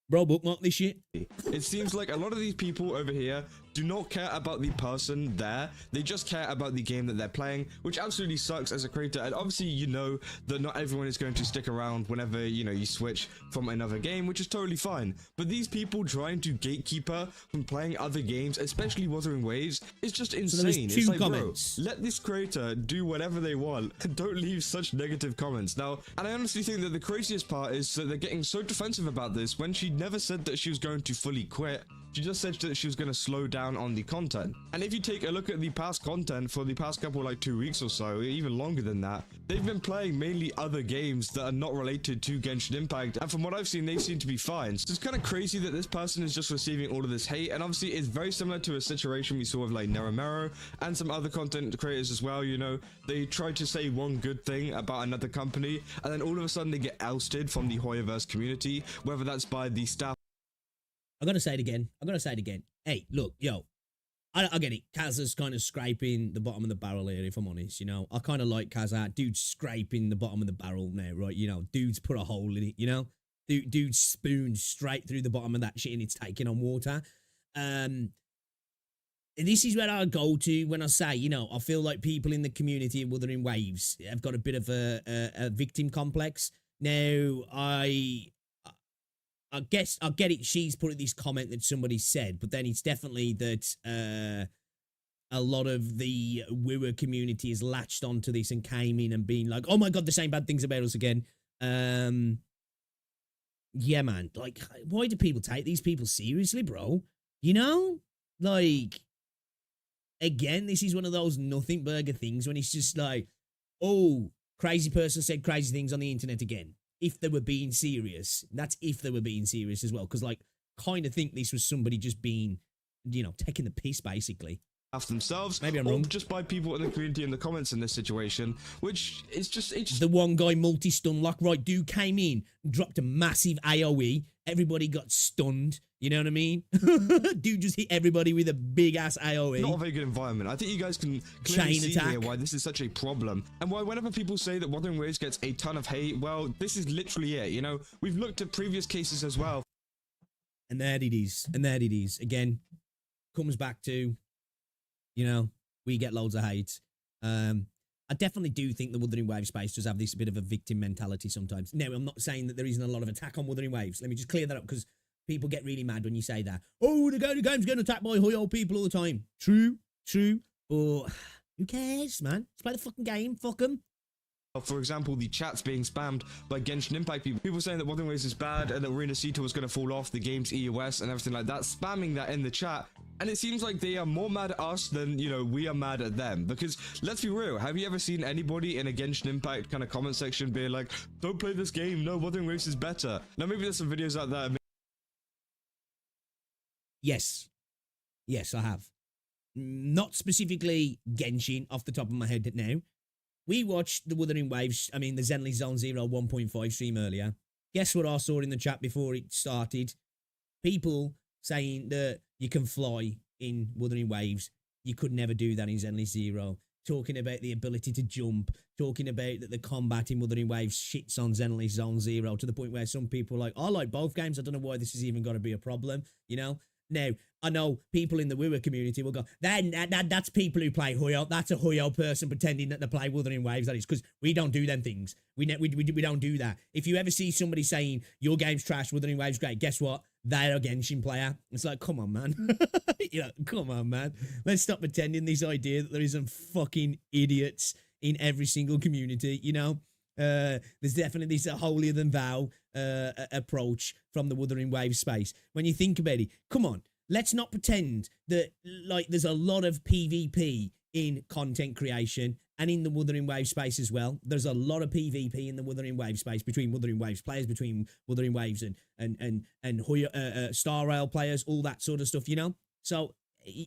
Bro, bookmark this shit. It seems like a lot of these people over here do not care about the person there. They just care about the game that they're playing, which absolutely sucks as a creator. And obviously, you know that not everyone is going to stick around whenever, you know, you switch from another game, which is totally fine. But these people trying to gatekeeper from playing other games, especially Wuthering Waves, is just insane. So it's like, comments. bro, let this creator do whatever they want. Don't leave such negative comments. Now, and I honestly think that the craziest part is that they're getting so defensive about this when she never said that she was going to fully quit. She just said that she was going to slow down on the content. And if you take a look at the past content for the past couple, like 2 weeks or so, even longer than that, they've been playing mainly other games that are not related to Genshin Impact. And from what I've seen, they seem to be fine. So it's kind of crazy that this person is just receiving all of this hate. And obviously it's very similar to a situation we saw with like Neromero and some other content creators as well. You know, they try to say one good thing about another company, and then all of a sudden they get ousted from the Hoyoverse community, whether that's by the staff. I'm going to say it again. Hey, look, yo, I get it. Kaza's kind of scraping the bottom of the barrel here, if I'm honest. You know, I kind of like Kaza. Dude's scraping the bottom of the barrel now, right? You know, dude's put a hole in it, you know? Dude spooned straight through the bottom of that shit and it's taking on water. This is where I go to when I say, you know, I feel like people in the community of Wuthering Waves have got a bit of a victim complex. Now, I guess I get it. She's put this comment that somebody said, but then it's definitely that a lot of the Wooer community has latched onto this and came in and been like, "Oh my god, they're saying bad things about us again." Yeah, man. Like, why do people take these people seriously, bro? You know, like, again, this is one of those nothing burger things when it's just like, "Oh, crazy person said crazy things on the internet again." If they were being serious, that's if they were being serious as well. Because, like, kind of think this was somebody just being, you know, taking the piss, basically. Themselves, maybe I'm or wrong. Just by people in the community in the comments in this situation, which is just, it's the one guy multi-stun lock, right? Dude came in, dropped a massive AoE, everybody got stunned. You know what I mean? Dude just hit everybody with a big ass AoE. Not a very good environment. I think you guys can clearly see here why this is such a problem, and why whenever people say that Wuthering Waves gets a ton of hate, well, this is literally it. You know, we've looked at previous cases as well, and there it is. And there it is again. Comes back to, you know, we get loads of hate. I definitely do think the Wuthering Waves space does have this bit of a victim mentality sometimes. Now, I'm not saying that there isn't a lot of attack on Wuthering Waves. Let me just clear that up, because people get really mad when you say that. Oh, the game's getting attacked by Hoyo people all the time. True, but who cares, man? Just play the fucking game. Fuck them. For example, the chat's being spammed by Genshin Impact people saying that Wuthering Waves is bad and that Arena Cita was going to fall off the game's EOS and everything like that, spamming that in the chat. And it seems like they are more mad at us than, you know, we are mad at them. Because, let's be real, have you ever seen anybody in a Genshin Impact kind of comment section being like, don't play this game, no, Wuthering Waves is better? Now, maybe there's some videos out there. Yes, I have. Not specifically Genshin off the top of my head now. We watched the Wuthering Waves, the ZZZ 1.5 stream earlier. Guess what I saw in the chat before it started? People saying that you can fly in Wuthering Waves. You could never do that in ZZZ 0. Talking about the ability to jump. Talking about that the combat in Wuthering Waves shits on ZZZ 0 to the point where some people are like, I like both games. I don't know why this is even going to be a problem, you know? Now, I know people in the Wooer community will go, that's people who play Hoyo. That's a Hoyo person pretending that they play Wuthering Waves. That is because we don't do them things. We don't do that. If you ever see somebody saying your game's trash, Wuthering Waves great, guess what? They're a Genshin player. It's like, come on, man. You know, come on, man. Let's stop pretending this idea that there isn't fucking idiots in every single community, you know? There's definitely this holier than thou approach from the Wuthering Waves space. When you think about it, come on, let's not pretend that like there's a lot of PvP in content creation and in the Wuthering Waves space as well. There's a lot of PvP in the Wuthering Waves space between Wuthering Waves players, between Wuthering Waves and Star Rail players, all that sort of stuff, you know? So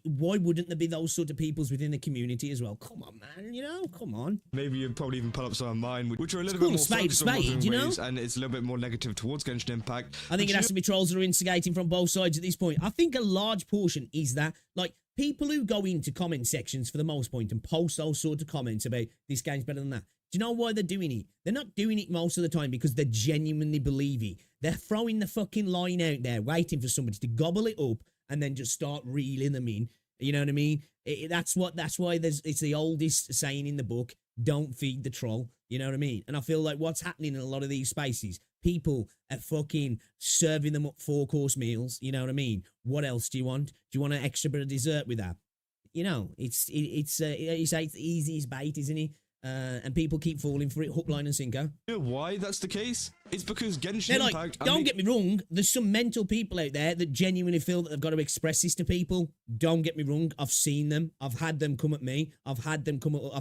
why wouldn't there be those sort of peoples within the community as well? Come on, man, you know, come on. Maybe you'd probably even pull up some of mine, which are a little Cool, bit more spade, focused on Wuthering you know? Waves, and it's a little bit more negative towards Genshin Impact. I think it has to be trolls that are instigating from both sides at this point. I think a large portion is that, like, people who go into comment sections for the most part and post those sort of comments about this game's better than that. Do you know why they're doing it? They're not doing it most of the time because they genuinely believe it. They're throwing the fucking line out there, waiting for somebody to gobble it up and then just start reeling them in. You know what I mean? That's why it's the oldest saying in the book, don't feed the troll. You know what I mean? And I feel like what's happening in a lot of these spaces, people are fucking serving them up 4-course meals. You know what I mean? What else do you want? Do you want an extra bit of dessert with that? You know, it's easy as bait, isn't it? And people keep falling for it, hook, line, and sinker. You know why that's the case? It's because Genshin They're like, Impact... don't get me wrong, there's some mental people out there that genuinely feel that they've got to express this to people. Don't get me wrong, I've seen them. I've had them come at me. I've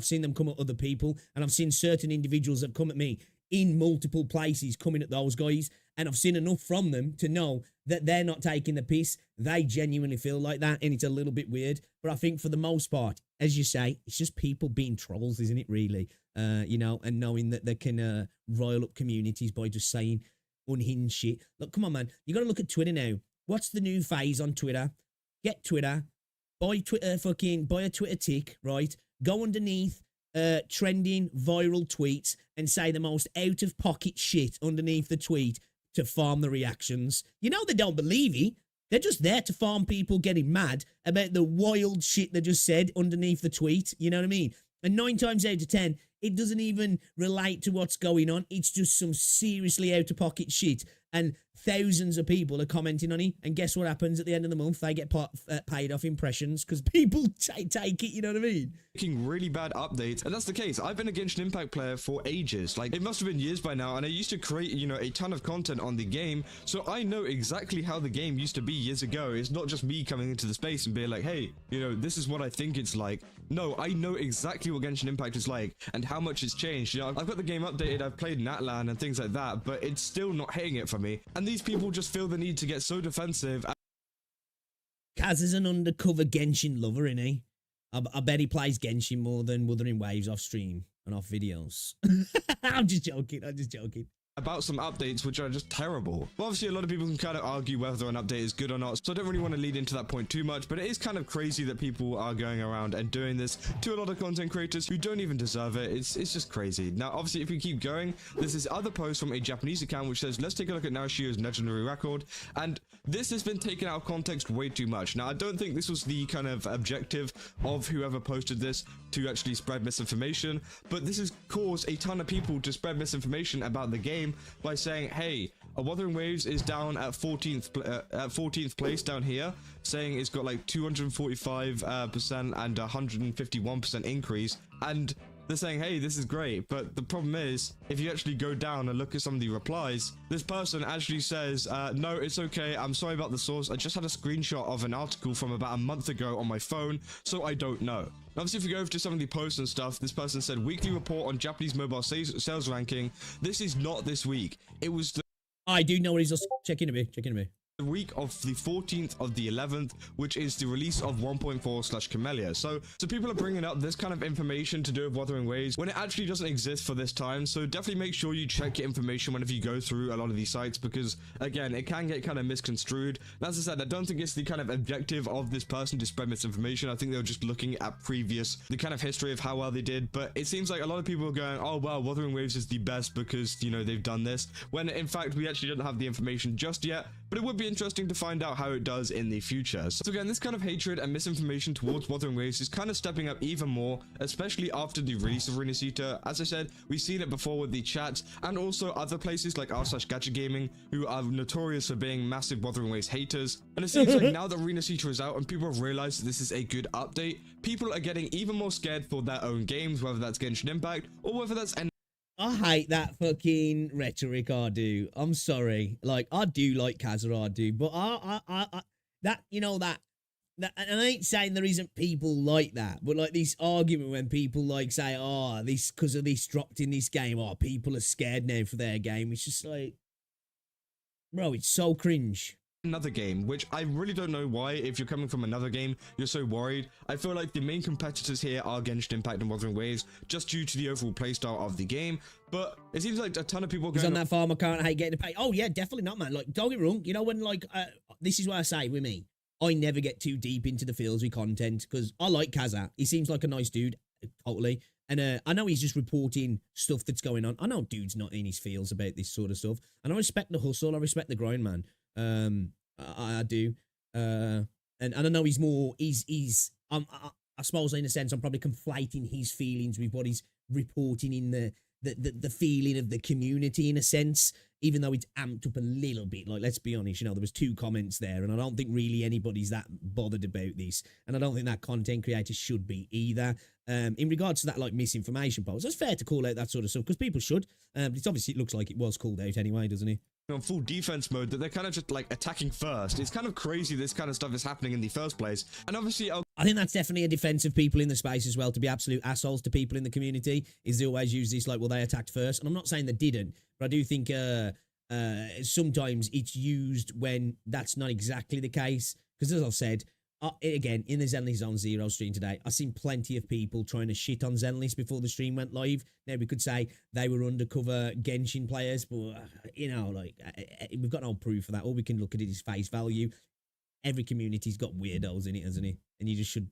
seen them come at other people, and I've seen certain individuals that come at me in multiple places coming at those guys, and I've seen enough from them to know that they're not taking the piss. They genuinely feel like that, and it's a little bit weird. But I think for the most part, as you say, it's just people being trolls, isn't it, really? You know, and knowing that they can rile up communities by just saying unhinged shit. Look, come on, man. You got to look at Twitter now. What's the new phase on Twitter? Get Twitter. Buy a Twitter tick, right? Go underneath trending viral tweets and say the most out-of-pocket shit underneath the tweet to farm the reactions. You know they don't believe it. They're just there to farm people getting mad about the wild shit they just said underneath the tweet. You know what I mean? And 9 times out of 10, it doesn't even relate to what's going on. It's just some seriously out-of-pocket shit. And thousands of people are commenting on it. And guess what happens at the end of the month? They get paid off impressions because people take it, you know what I mean? Making really bad updates, and that's the case. I've been a Genshin Impact player for ages. Like, it must have been years by now, and I used to create, you know, a ton of content on the game, so I know exactly how the game used to be years ago. It's not just me coming into the space and being like, hey, you know, this is what I think it's like. No, I know exactly what Genshin Impact is like and how much it's changed. You know, I've got the game updated, I've played Natlan and things like that, but it's still not hitting it for me. And these people just feel the need to get so defensive. Kaz is an undercover Genshin lover, isn't he? I bet he plays Genshin more than Wuthering Waves off stream and off videos. I'm just joking. About some updates which are just terrible. Well, obviously a lot of people can kind of argue whether an update is good or not, so I don't really want to lead into that point too much, but it is kind of crazy that people are going around and doing this to a lot of content creators who don't even deserve it. It's just crazy. Now, obviously, if we keep going, there's this other post from a Japanese account which says, let's take a look at Naoshio's legendary record, and this has been taken out of context way too much. Now, I don't think this was the kind of objective of whoever posted this to actually spread misinformation, but this has caused a ton of people to spread misinformation about the game by saying, hey, Wuthering Waves is down at 14th place down here, saying it's got like 245% and 151% increase, and they're saying, hey, this is great, but the problem is, if you actually go down and look at some of the replies, this person actually says, no, it's okay, I'm sorry about the source, I just had a screenshot of an article from about a month ago on my phone, so I don't know. Obviously, if you go over to some of the posts and stuff, this person said, weekly report on Japanese mobile sales ranking. This is not this week. It was the... I do know what he's just checking to me. The week of the 14th of the 11th, which is the release of 1.4/Camellia. So people are bringing up this kind of information to do with Wuthering Waves when it actually doesn't exist for this time. So definitely make sure you check your information whenever you go through a lot of these sites, because again, it can get kind of misconstrued. And as I said, I don't think it's the kind of objective of this person to spread misinformation. I think they were just looking at the kind of history of how well they did. But it seems like a lot of people are going, oh well, Wuthering Waves is the best because, you know, they've done this, when in fact we actually don't have the information just yet. But it would be interesting to find out how it does in the future. So again, this kind of hatred and misinformation towards Wuthering Waves is kind of stepping up even more, especially after the release of Renacita. As I said, we've seen it before with the chat, and also other places like r/Gacha Gaming, who are notorious for being massive Wuthering Waves haters. And it seems like now that Renacita is out and people have realized that this is a good update, people are getting even more scared for their own games, whether that's Genshin Impact or whether that's I hate that fucking rhetoric, I do. I'm sorry. Like, I do like Kazura, I do. But that, you know, that, and I ain't saying there isn't people like that, but like this argument when people like say, oh, this, because of this dropped in this game, oh, people are scared now for their game. It's just like, bro, it's so cringe. another game, which I really don't know why. If you're coming from another game, you're so worried. I feel like the main competitors here are Genshin Impact and Wuthering Waves, just due to the overall playstyle of the game. But it seems like a ton of people going on that farm. I can't hate getting to pay. Oh yeah, definitely not, man. Like, don't get me wrong. You know when like this is what I say with me. I never get too deep into the fields with content because I like Kaza. He seems like a nice dude, totally. And I know he's just reporting stuff that's going on. I know dude's not in his feels about this sort of stuff. And I respect the hustle. I respect the grind, man. I do. And I know he's more, I suppose in a sense, I'm probably conflating his feelings with what he's reporting in the feeling of the community in a sense, even though it's amped up a little bit. Like, let's be honest, you know, there was 2 comments there, and I don't think really anybody's that bothered about this, and I don't think that content creator should be either. In regards to that, like, misinformation post, it's fair to call out that sort of stuff, because people should. It's obviously, it looks like it was called out anyway, doesn't it? On full defense mode, that they're kind of just like attacking first. It's kind of crazy this kind of stuff is happening in the first place. And obviously I think that's definitely a defense of people in the space as well, to be absolute assholes to people in the community, is they always use this like, well, they attacked first. And I'm not saying they didn't, but I do think sometimes it's used when that's not exactly the case. Because as I've said, again, in the Zenly Zone Zero stream today, I've seen plenty of people trying to shit on Zenlys before the stream went live. Now, we could say they were undercover Genshin players, but, you know, like, we've got no proof of that. All we can look at it is face value. Every community's got weirdos in it, hasn't it? And you just should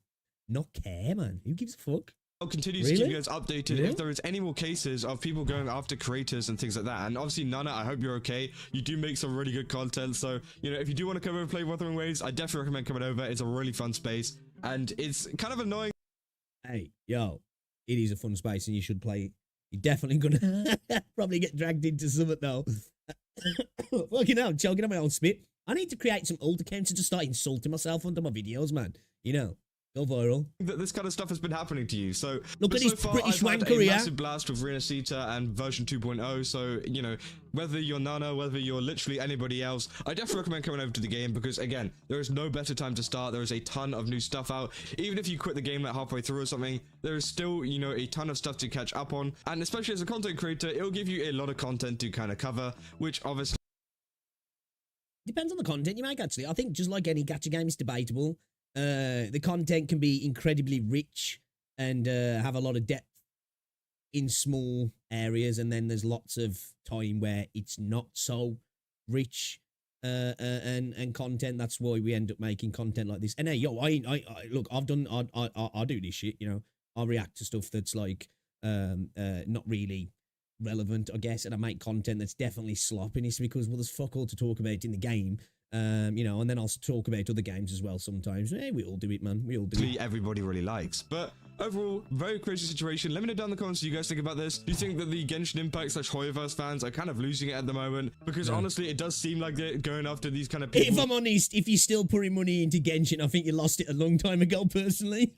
not care, man. Who gives a fuck? I'll continue to keep you guys updated if there is any more cases of people going after creators and things like that. And obviously, Nana, I hope you're okay. You do make some really good content. So, you know, if you do want to come over and play Wuthering Waves, I definitely recommend coming over. It's a really fun space. And it's kind of annoying. Hey, yo, it is a fun space and you should play it. You're definitely going to probably get dragged into something though. Fucking hell, I'm choking on my own spit. I need to create some old accounts and just start insulting myself under my videos, man. You know. Go viral. That this kind of stuff has been happening to you. So look at so his far, British I've had wanker, a massive blast with Renacita and version 2.0. So, you know, whether you're Nana, whether you're literally anybody else, I definitely recommend coming over to the game because, again, there is no better time to start. There is a ton of new stuff out. Even if you quit the game like halfway through or something, there is still, you know, a ton of stuff to catch up on. And especially as a content creator, it'll give you a lot of content to kind of cover, which obviously depends on the content you make, actually. I think just like any gacha game, it's debatable. The content can be incredibly rich and have a lot of depth in small areas, and then there's lots of time where it's not so rich and content. That's why we end up making content like this. And hey, yo, I look, I do this shit, you know. I react to stuff that's like not really relevant, I guess, and I make content that's definitely sloppiness because, well, there's fuck all to talk about in the game. You know, and then also talk about other games as well sometimes. Hey, we all do it, man. We all do it. Everybody really likes. But overall, very crazy situation. Let me know down in the comments what you guys think about this. Do you think that the Genshin Impact / Hoyoverse fans are kind of losing it at the moment? Because honestly, it does seem like they're going after these kind of people. If I'm honest, if you're still putting money into Genshin, I think you lost it a long time ago, personally.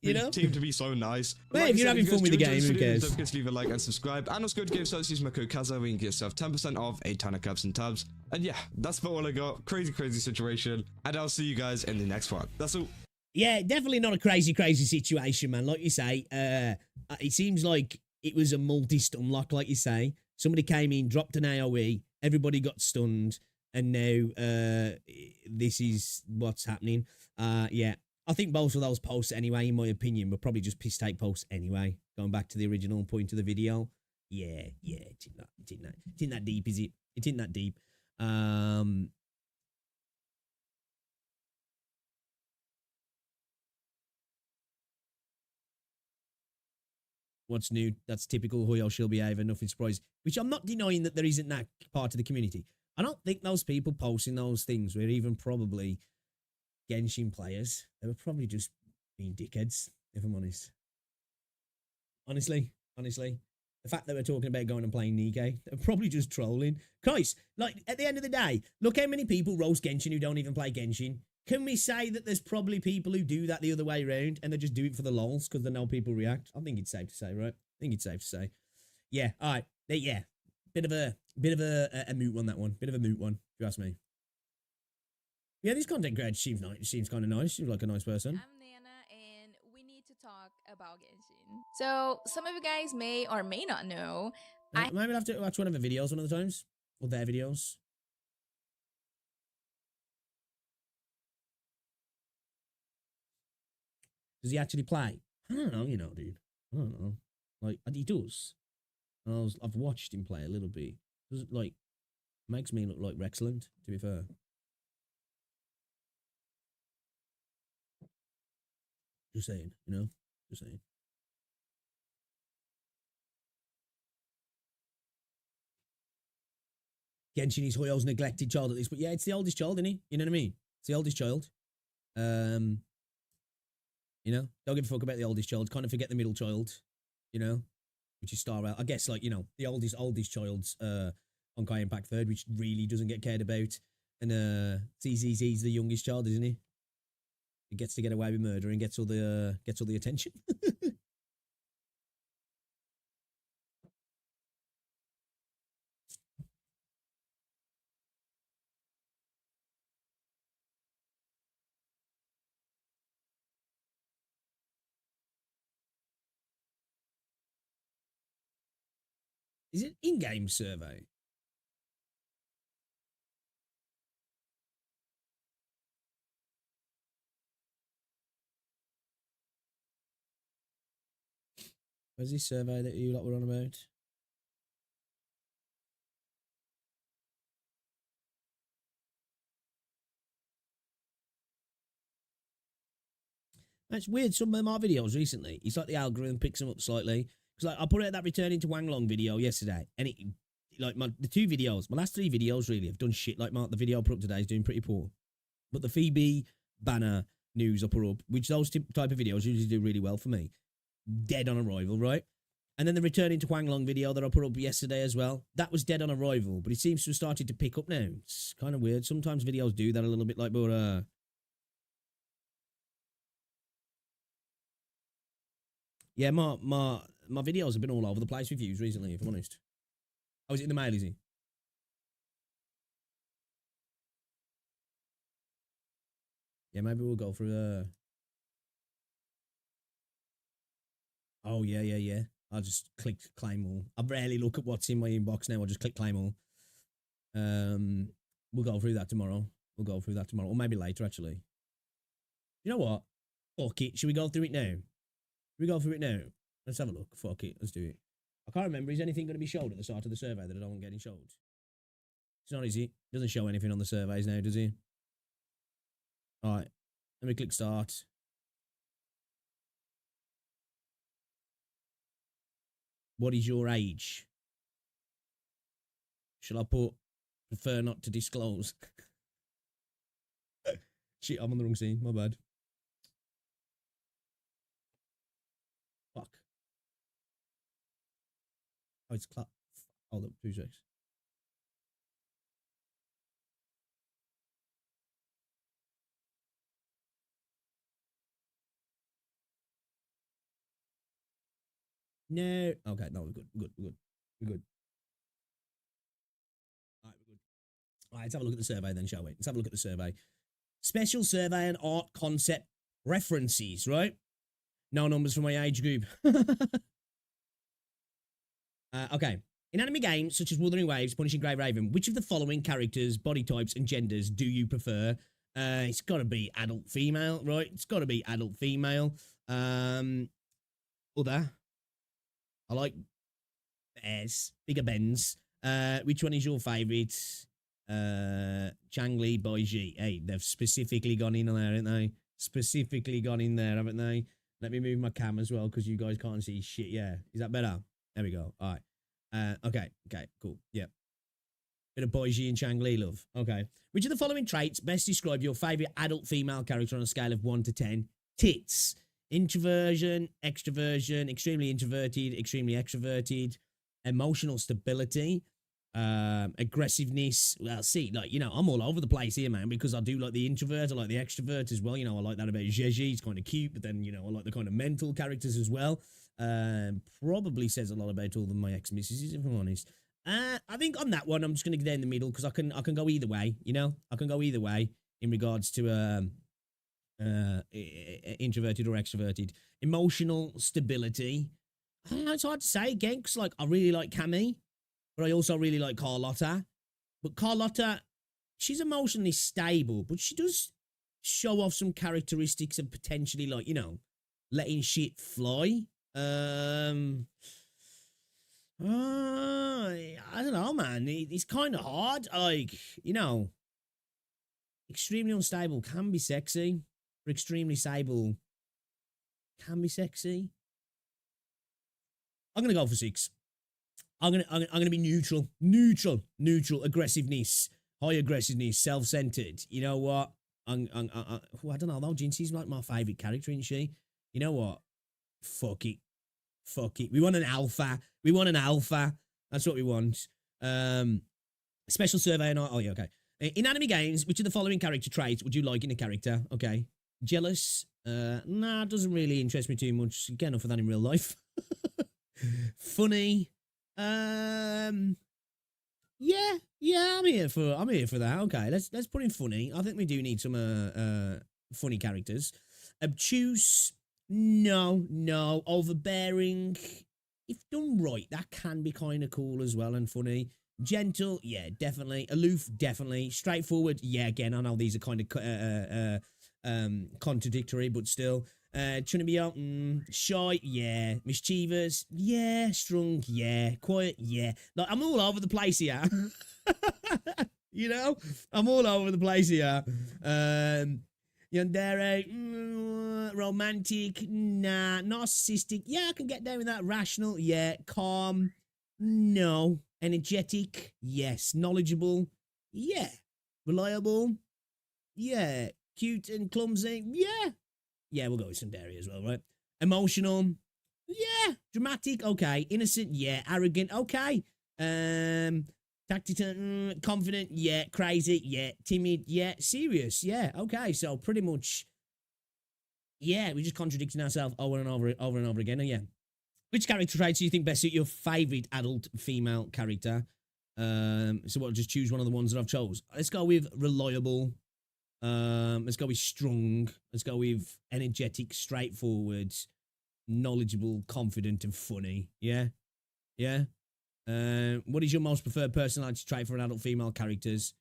You know? Team to be so nice. Well, like if you're having fun with the game, who cares? Don't forget to leave a like and subscribe. And also go to Game Starts, use my code Kaza, where you can get yourself 10% off a ton of cups and tubs. And yeah, that's about all I got. Crazy situation. And I'll see you guys in the next one. That's all. Yeah, definitely not a crazy situation, man. Like you say, it seems like it was a multi-stun lock, like you say. Somebody came in, dropped an AoE, everybody got stunned, and now this is what's happening. Yeah. I think both of those posts anyway, in my opinion, were probably just piss take posts anyway. Going back to the original point of the video. Yeah, it's in that deep, is it? It's in that deep. What's new? That's typical Hoyo she'll behavior, nothing surprising. Which I'm not denying that there isn't that part of the community. I don't think those people posting those things were even probably Genshin players. They were probably just being dickheads, if I'm honest. Honestly. The fact that we're talking about going and playing Nikkei, they're probably just trolling. Christ, like, at the end of the day, look how many people roast Genshin who don't even play Genshin. Can we say that there's probably people who do that the other way around and they just do it for the lols because they know people react? I think it's safe to say, right? I think it's safe to say. Yeah, all right. Yeah, bit of a moot on that one. Bit of a moot one, if you ask me. Yeah, this content creator seems nice. Seems kind of nice. Seems like a nice person. I'm Nana, and we need to talk about Genshin. So, some of you guys may or may not know. Maybe I'll have to watch one of the videos one of the times. Or their videos. Does he actually play? I don't know, you know, dude. I don't know. Like, he does. I've watched him play a little bit. Does it, like, makes me look like Rexland, to be fair. Just saying, you know? Just saying. Genshin is Hoyo's neglected child at this, but yeah, it's the oldest child, isn't he? You know what I mean? It's the oldest child. You know, don't give a fuck about the oldest child. Kind of forget the middle child, you know, which is Star Rail. I guess, like, you know, the oldest child's Honkai Impact 3rd, which really doesn't get cared about. And ZZZ's the youngest child, isn't he? He gets to get away with murder and gets all the attention. Is it in-game survey? Where's this survey that you lot were on about? That's weird. Some of my videos recently, it's like the algorithm picks them up slightly. Because like I put out that returning to Wanglong video yesterday, and it like the 2 videos, my last 3 videos really have done shit. Like the video I put up today is doing pretty poor. But the Phoebe banner news I put up, which those type of videos usually do really well for me, dead on arrival, right? And then the returning to Wanglong video that I put up yesterday as well, that was dead on arrival, but it seems to have started to pick up now. It's kind of weird. Sometimes videos do that a little bit, like, but yeah, my videos have been all over the place with views recently, if I'm honest. Oh, is it in the mail, is he? Yeah, maybe we'll go for oh, yeah. I'll just click claim all. I rarely look at what's in my inbox now. I'll just click claim all. We'll go through that tomorrow. Or maybe later, actually. You know what? Fuck it. Should we go through it now? Let's have a look. Fuck it. Let's do it. I can't remember. Is anything going to be showed at the start of the survey that I don't want getting showed? It's not, is it? Doesn't show anything on the surveys now, does he? All right. Let me click start. What is your age? Shall I put prefer not to disclose? Shit, I'm on the wrong scene. My bad. Fuck. Oh, it's clap. Hold up, 2 seconds. No. Okay, no, we're good. All right, we're good. All right, let's have a look at the survey then, shall we? Let's have a look at the survey. Special survey and art concept references, right? No numbers for my age group. Okay. In anime games such as Wuthering Waves, Punishing Grey Raven, which of the following characters, body types, and genders do you prefer? It's got to be adult female, right? It's got to be adult female. Other. I like bears, bigger Bens. Which one is your favourite? Changli by G. Hey, they've specifically gone in there, haven't they? Haven't they? Let me move my cam as well because you guys can't see shit. Yeah, is that better? There we go. All right. Okay, cool. Yeah. Bit of Boiji and Changli love. Okay. Which of the following traits best describe your favourite adult female character on a scale of 1 to 10? Tits. Introversion, extroversion, extremely introverted, extremely extroverted, emotional stability, aggressiveness. Well, see, like, you know, I'm all over the place here, man, because I do like the introvert, I like the extrovert as well. You know, I like that about ZZZ. It's kind of cute, but then, you know, I like the kind of mental characters as well. Probably says a lot about all of my ex-misses, if I'm honest. I think on that one, I'm just going to go down the middle because I can go either way, you know? I can go either way in regards to introverted or extroverted. Emotional stability. I don't know, it's hard to say again because, like, I really like Cammy, but I also really like Carlotta. But Carlotta, she's emotionally stable, but she does show off some characteristics of potentially, like, you know, letting shit fly. I don't know, man. It's kind of hard. Like, you know, extremely unstable can be sexy, but extremely stable can be sexy. I'm gonna go for 6. I'm gonna be neutral, aggressiveness, high aggressiveness, self-centered. You know what? I don't know though. Jinxie's like my favorite character, isn't she? You know what? Fuck it. We want an alpha. That's what we want. Special survey and oh yeah, okay. In anime games, which of the following character traits would you like in a character? Okay. Jealous. Nah, doesn't really interest me too much. Get enough of that in real life. Funny. Yeah, I'm here for that. Okay, let's put in funny. I think we do need some funny characters. Obtuse. No. Overbearing. If done right, that can be kind of cool as well and funny. Gentle, yeah, definitely. Aloof, definitely. Straightforward, yeah. Again, I know these are kind of contradictory, but still. Trying to be out, shy, yeah. Mischievous, yeah. Strong, yeah. Quiet, yeah. Like, I'm all over the place here. You know, I'm all over the place here. Yandere, romantic, nah. Narcissistic, yeah, I can get down with that. Rational, yeah. Calm, no. Energetic, yes. Knowledgeable, yeah. Reliable, yeah. Cute and clumsy, yeah. Yeah, we'll go with Sundari as well, right? Emotional, yeah. Dramatic, okay. Innocent, yeah. Arrogant, okay. Tactical, confident, yeah. Crazy, yeah. Timid, yeah. Serious, yeah. Okay, so pretty much, yeah, we're just contradicting ourselves over and over again. And yeah. Which character traits do you think best suit your favorite adult female character? So what? Just choose one of the ones that I've chose. Let's go with reliable. Let's go with strong. Let's go with energetic, straightforward, knowledgeable, confident, and funny. Yeah, yeah. What is your most preferred personality trait for an adult female characters?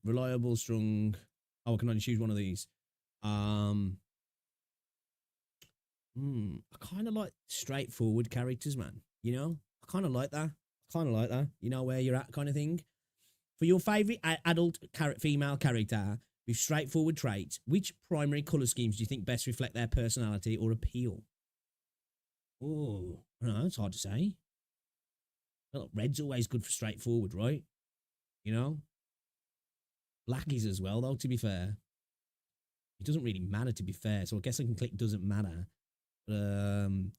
Reliable, strong. Oh, I can only choose one of these. I kind of like straightforward characters, man. You know, I kind of like that. You know where you're at, kind of thing. For your favorite adult female character with straightforward traits, which primary color schemes do you think best reflect their personality or appeal? Oh, no, it's hard to say. Well, red's always good for straightforward, right? You know, black is as well, though. To be fair, it doesn't really matter. To be fair, so I guess I can click doesn't matter. I'm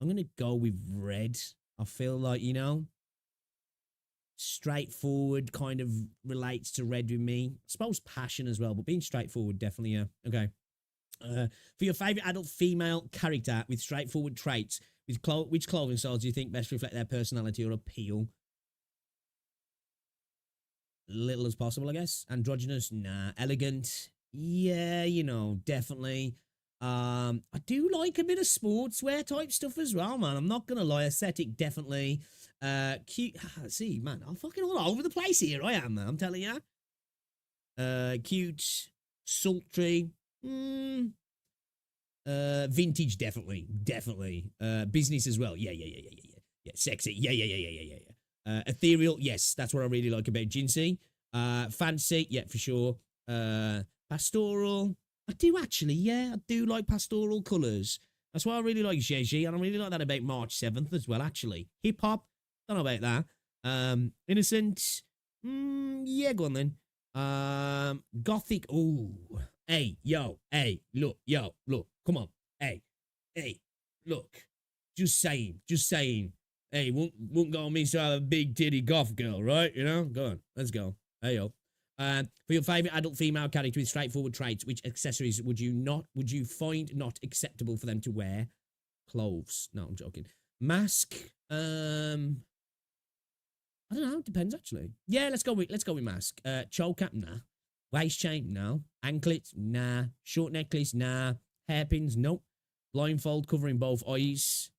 gonna go with red. I feel like, you know, straightforward kind of relates to red with me. I suppose passion as well, but being straightforward definitely, yeah. Okay. For your favorite adult female character with straightforward traits, which clothing styles do you think best reflect their personality or appeal? Little as possible, I guess. Androgynous, nah. Elegant, yeah, you know, definitely. I do like a bit of sportswear type stuff as well, man. I'm not gonna lie. Aesthetic, definitely. Cute. See, man, I'm fucking all over the place here. I am, man. I'm telling you. Cute, sultry. Vintage, definitely. Business as well. Yeah. Sexy. Yeah. Ethereal. Yes, that's what I really like about Jinsei. Fancy. Yeah, for sure. Pastoral. I do actually, yeah. I do like pastoral colours. That's why I really like ZZZ, and I really like that about March 7th as well, actually. Hip-hop, don't know about that. Innocent, yeah, go on then. Gothic, ooh. Hey, look, come on. Hey, look. Just saying. Hey, won't go on me to have a big titty goth girl, right? You know? Go on, let's go. Hey, yo. For your favorite adult female character with straightforward traits, which accessories would you find not acceptable for them to wear? Clothes. No, I'm joking. Mask. I don't know. Depends actually. Yeah, let's go with mask. Choker. Nah. Waist chain. No. Anklet. Nah. Short necklace. Nah. Hairpins. Nope. Blindfold covering both eyes.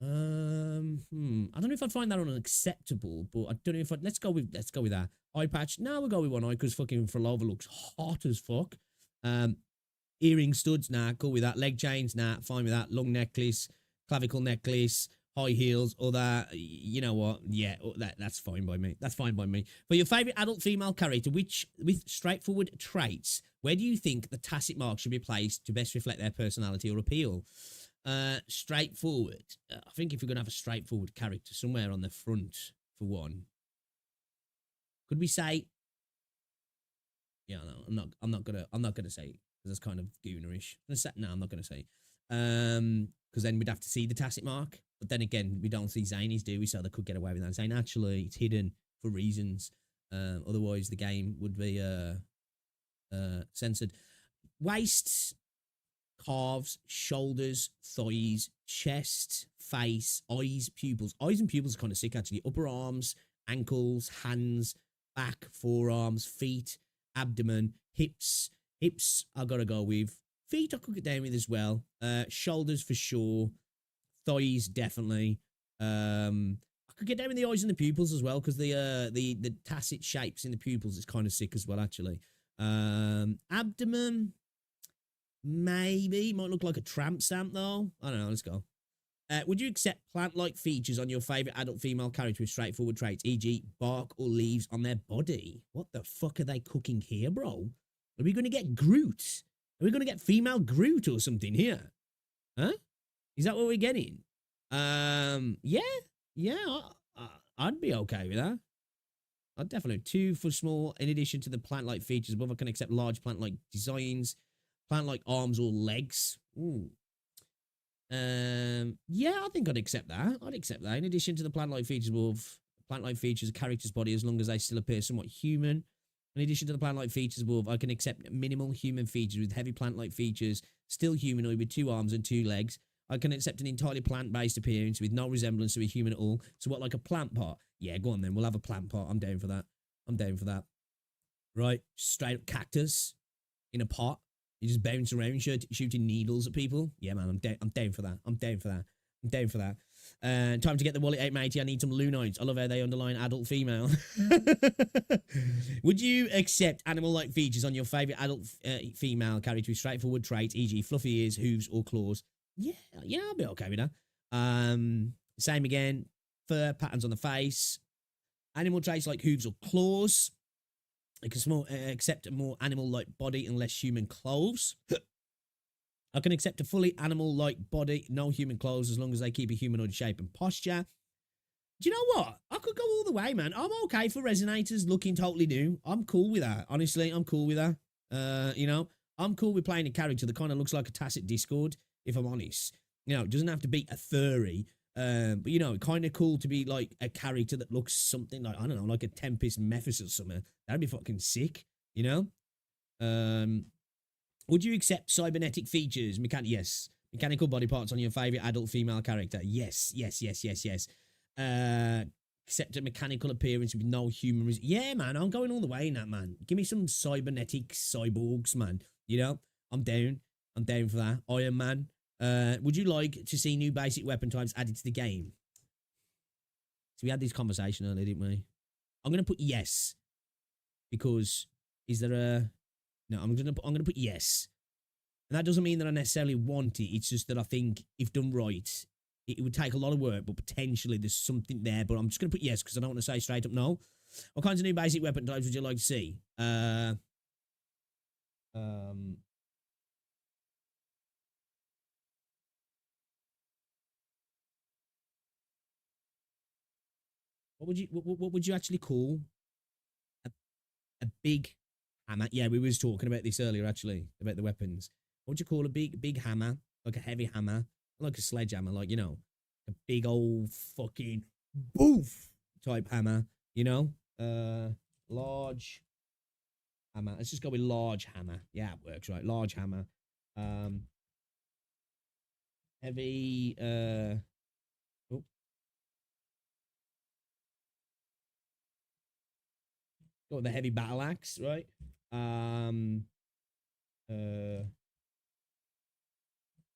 I don't know if I'd find that unacceptable, but I don't know if let's go with that. Eye patch, no, we'll go with one eye because fucking Frolova looks hot as fuck. Earring studs, nah, cool with that. Leg chains, nah, fine with that. Long necklace, clavicle necklace, high heels, all that. You know what? Yeah, that's fine by me. That's fine by me. For your favourite adult female character, which with straightforward traits, where do you think the tacit mark should be placed to best reflect their personality or appeal? Straightforward. I think if we're gonna have a straightforward character somewhere on the front for one, could we say? Yeah, no, I'm not gonna say it, because that's kind of goonerish. No, I'm not gonna say. Because then we'd have to see the tacit mark. But then again, we don't see Zanies, do we? So they could get away with that. Saying actually, it's hidden for reasons. Otherwise, the game would be censored. Waists, calves, shoulders, thighs, chest, face, eyes, pupils. Eyes and pupils are kind of sick, actually. Upper arms, ankles, hands, back, forearms, feet, abdomen, hips. Hips, I gotta go with. Feet, I could get down with as well. Shoulders for sure. Thighs, definitely. I could get down with the eyes and the pupils as well, because the tacit shapes in the pupils is kind of sick as well, actually. Abdomen, maybe. Might look like a tramp stamp, though. I don't know. Let's go. Would you accept plant-like features on your favourite adult female character with straightforward traits, e.g. bark or leaves on their body? What the fuck are they cooking here, bro? Are we going to get Groot? Are we going to get female Groot or something here? Huh? Is that what we're getting? Yeah. I'd be okay with that. I'd definitely. 2 for small. In addition to the plant-like features above, I can accept large plant-like designs, plant-like arms or legs. Ooh. Yeah, I think I'd accept that. I'd accept that. In addition to the plant-like features above, plant-like features a character's body as long as they still appear somewhat human. In addition to the plant-like features above, I can accept minimal human features with heavy plant-like features, still humanoid with 2 arms and 2 legs. I can accept an entirely plant-based appearance with no resemblance to a human at all. So what, like a plant pot? Yeah, go on then. We'll have a plant pot. I'm down for that. I'm down for that. Right? Straight up cactus in a pot. You just bounce around shooting needles at people. Yeah, man, I'm down for that. I'm down for that. I'm down for that. Time to get the wallet out, matey. I need some Lunite. I love how they underline adult female. Would you accept animal-like features on your favourite adult female character with straightforward traits, e.g. fluffy ears, hooves, or claws? Yeah, I'll be okay with that. Same again. Fur, patterns on the face. Animal traits like hooves or claws. I can accept a more animal-like body and less human clothes. I can accept a fully animal-like body, no human clothes, as long as they keep a humanoid shape and posture. Do you know what? I could go all the way, man. I'm okay for Resonators looking totally new. I'm cool with that. Honestly, I'm cool with that. You know, I'm cool with playing a character that kind of looks like a tacit Discord, if I'm honest. You know, it doesn't have to be a furry. But, you know, kind of cool to be, like, a character that looks something like, I don't know, like a Tempest Mephis or something. That'd be fucking sick, you know? Would you accept cybernetic features? Yes. Mechanical body parts on your favourite adult female character? Yes. Accept a mechanical appearance with no human... Yeah, man, I'm going all the way in that, man. Give me some cybernetic cyborgs, man. You know? I'm down. I'm down for that. Iron Man. Would you like to see new basic weapon types added to the game? So we had this conversation earlier, didn't we? I'm going to put yes. Because is there a... No, I'm gonna put yes. And that doesn't mean that I necessarily want it. It's just that I think if done right, it would take a lot of work, but potentially there's something there. But I'm just gonna put yes because I don't want to say straight up no. What kinds of new basic weapon types would you like to see? What would you actually call a big hammer? Yeah, we was talking about this earlier, actually, about the weapons. What would you call a big hammer? Like a heavy hammer? Like a sledgehammer, like, you know, a big old fucking boof type hammer, you know? Large hammer. Let's just go with large hammer. Yeah, it works, right? Large hammer. Heavy, oh. Go with the heavy battle axe, right?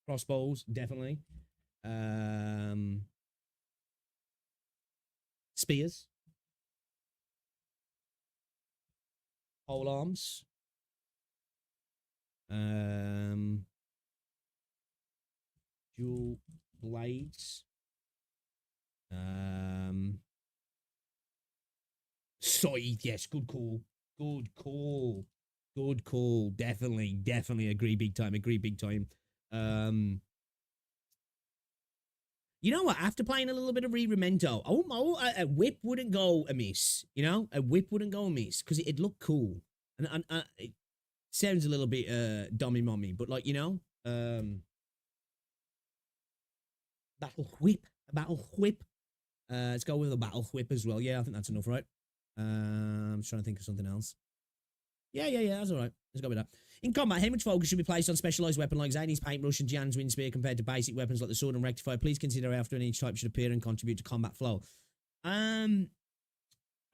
Crossbows, definitely. Spears. Pole arms. Dual blades. Scythe, yes, good call. Good call. Good call. Definitely agree big time. You know what? After playing a little bit of re-memento, a whip wouldn't go amiss. You know, a whip wouldn't go amiss because it'd look cool. And it sounds a little bit dummy mommy, but like, you know, battle whip. Let's go with a battle whip as well. Yeah, I think that's enough, right? I'm just trying to think of something else. Yeah, that's all right. Let's go with that. In combat, how much focus should be placed on specialized weapon like Zany's paintbrush and Jan's wind spear compared to basic weapons like the sword and rectifier? Please consider how often each type should appear and contribute to combat flow.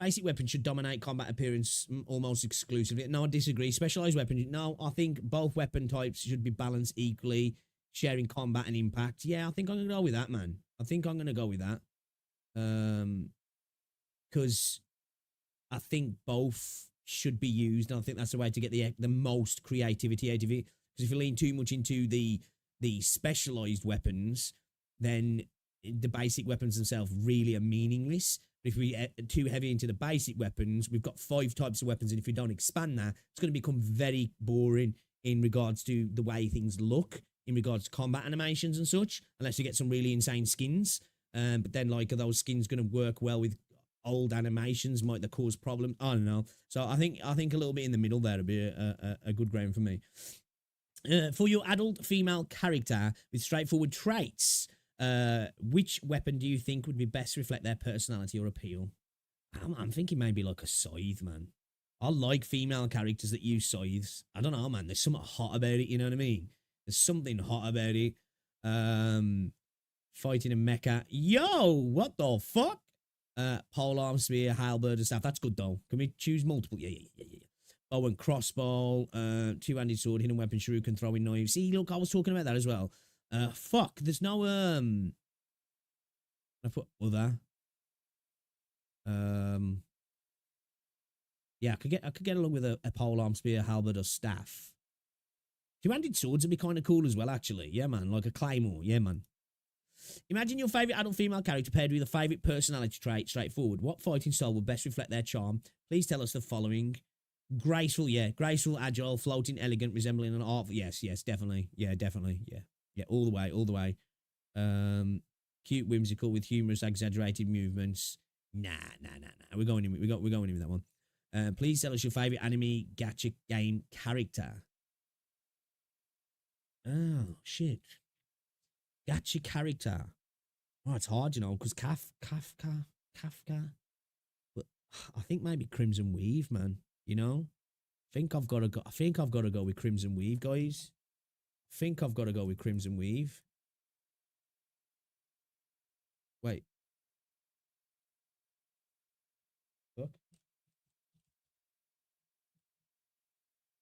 Basic weapons should dominate combat appearance almost exclusively. No, I disagree. Specialized weapons, no, I think both weapon types should be balanced equally, sharing combat and impact. Yeah, I think I'm going to go with that, man. Because I think both should be used, and I think that's the way to get the most creativity out of it. Because if you lean too much into the specialized weapons, then the basic weapons themselves really are meaningless. But if we are too heavy into the basic weapons, we've got 5 types of weapons, and if we don't expand that, it's going to become very boring in regards to the way things look, in regards to combat animations and such, unless you get some really insane skins. But then, like, are those skins going to work well with old animations? Might they cause problems? I don't know. So I think a little bit in the middle there would be a good ground for me. For your adult female character with straightforward traits, which weapon do you think would be best to reflect their personality or appeal? I'm thinking maybe like a scythe, man. I like female characters that use scythes. I don't know, man. There's something hot about it, you know what I mean? There's something hot about it. Fighting a mecha. Yo, what the fuck? Polearm, spear, halberd, and stuff. That's good though. Can we choose multiple? Yeah. Bow and crossbow, two-handed sword, hidden weapon, shuriken, throwing knife. See, look, I was talking about that as well. Fuck, there's no, I put other. Yeah, I could get along with a polearm, spear, halberd, or staff. Two-handed swords would be kind of cool as well, actually. Yeah, man, like a claymore. Yeah, man. Imagine your favourite adult female character paired with a favourite personality trait, straightforward. What fighting style would best reflect their charm? Please tell us the following. Graceful, yeah. Graceful, agile, floating, elegant, resembling an artful. Yes, definitely. Yeah, definitely. Yeah, all the way. Cute, whimsical, with humorous, exaggerated movements. Nah. We're going in with that one. Please tell us your favourite anime gacha game character. Oh, shit. Gacha character. Oh, it's hard, you know, because Kafka. But I think maybe Crimson Weave, man. You know? I think I've got to go with Crimson Weave, guys. Wait. Fuck.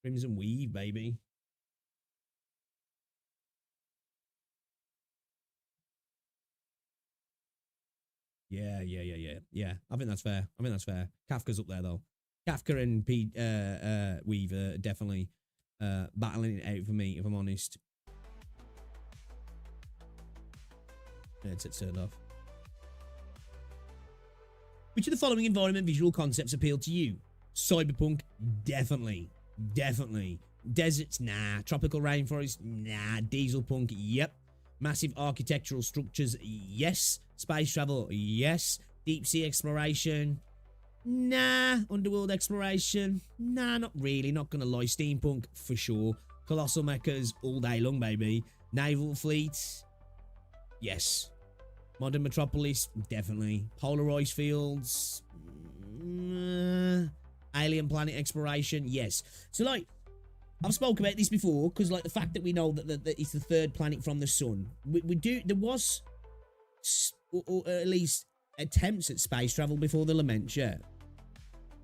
Crimson Weave, baby. Yeah. I think that's fair. Kafka's up there though. Kafka and Weave are definitely battling it out for me, if I'm honest. Yeah, it's turned off. Which of the following environment visual concepts appeal to you? Cyberpunk, definitely. Deserts, nah. Tropical rainforest, nah. Diesel punk, yep. Massive architectural structures, yes. Space travel, yes. Deep sea exploration, nah. Underworld exploration, nah, not really. Not gonna lie. Steampunk, for sure. Colossal mechas, all day long, baby. Naval fleets, yes. Modern metropolis, definitely. Polar ice fields, alien planet exploration, yes. So, like, I've spoken about this before, because, like, the fact that we know that it's the third planet from the sun. There was, or at least, attempts at space travel before the Lament, yeah.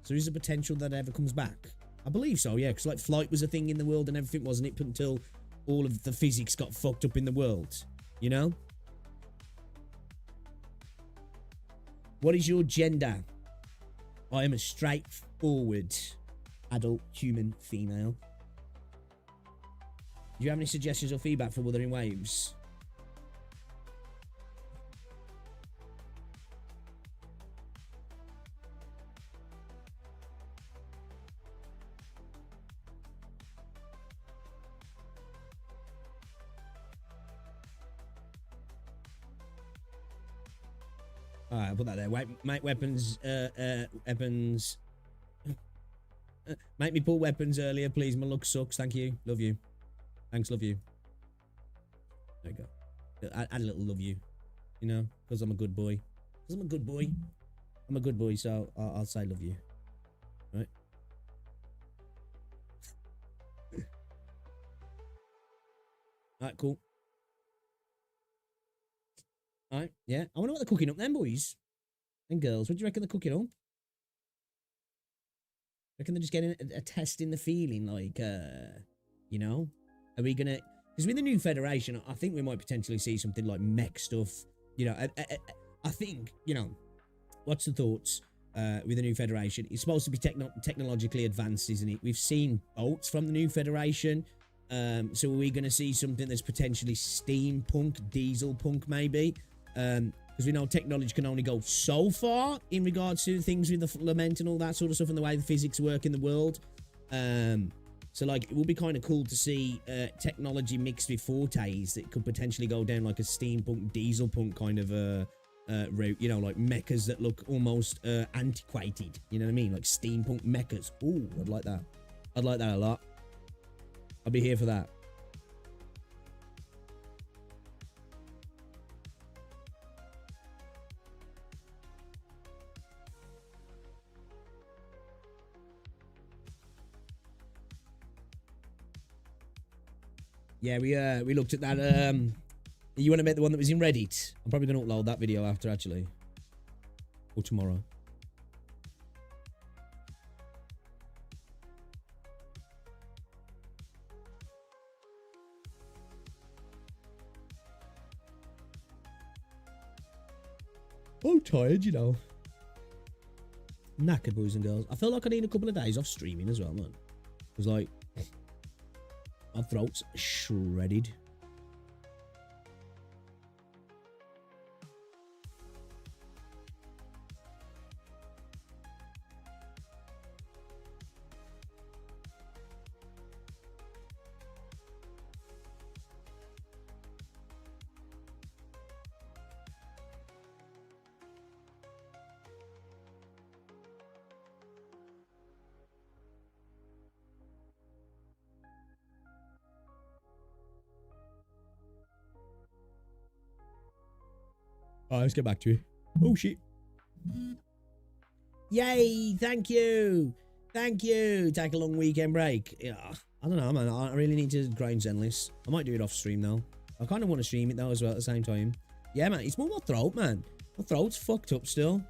So is there potential that it ever comes back? I believe so, yeah, because, like, flight was a thing in the world and everything, wasn't it? Until all of the physics got fucked up in the world, you know? What is your gender? I am a straightforward adult human female. Do you have any suggestions or feedback for Wuthering Waves? Alright, I'll put that there. Make weapons, weapons. Make me pull weapons earlier, please. My luck sucks. Thank you. Love you. Thanks, love you. There you go. Add a little love you. You know, because I'm a good boy. Because I'm a good boy. I'm a good boy, so I'll say love you. Right? Alright, cool. Alright, yeah. I wonder what they're cooking up then, boys and girls. What do you reckon they're cooking up? Reckon they're just getting a test in the feeling, like, you know? Are we gonna... Because with the new Federation, I think we might potentially see something like mech stuff. You know, I think, you know, what's the thoughts with the new Federation? It's supposed to be technologically advanced, isn't it? We've seen boats from the new Federation. So are we going to see something that's potentially steampunk, diesel punk, maybe? Because we know technology can only go so far in regards to things with the lament and all that sort of stuff and the way the physics work in the world. So, like, it would be kind of cool to see technology mixed with fortes that could potentially go down like a steampunk, diesel punk kind of route. You know, like mechas that look almost antiquated. You know what I mean? Like steampunk mechas. Ooh, I'd like that. I'd like that a lot. I'll be here for that. Yeah, we looked at that. You want to make the one that was in Reddit? I'm probably going to upload that video after, actually. Or tomorrow. I'm tired, you know. Knackered, boys and girls. I feel like I need a couple of days off streaming as well, man. Because, like, my throat's shredded. Alright, let's get back to it. Oh, shit. Yay, thank you. Thank you. Take a long weekend break. Yeah, I don't know, man. I really need to grind Zenless. I might do it off stream, though. I kind of want to stream it, though, as well, at the same time. Yeah, man, it's more my throat, man. My throat's fucked up still.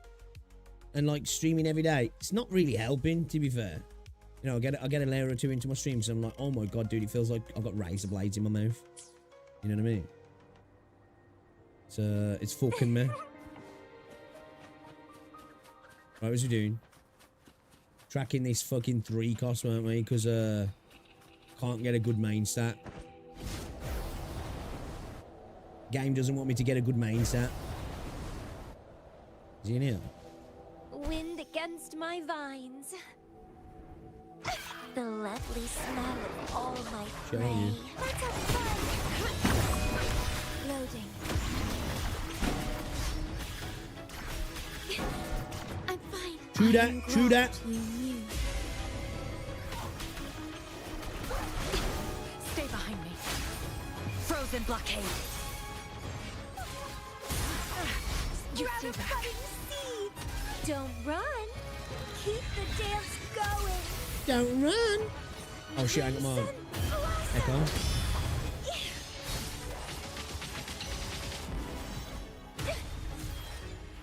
And, like, streaming every day, it's not really helping, to be fair. You know, I get a layer or two into my streams, and I'm like, oh my god, dude, it feels like I've got razor blades in my mouth. You know what I mean? It's fucking me. Right, what's we doing? Tracking this fucking 3 cost, weren't we? Because, can't get a good main stat. Game doesn't want me to get a good main stat. Is he in here? Wind against my vines. The lovely smell of all my prey. Let's have fun. Loading. I'm fine. True that, true that. Stay behind me. Frozen blockade. You stay back. Don't run. Keep the dance going. Don't run. Oh shit, I got my echo.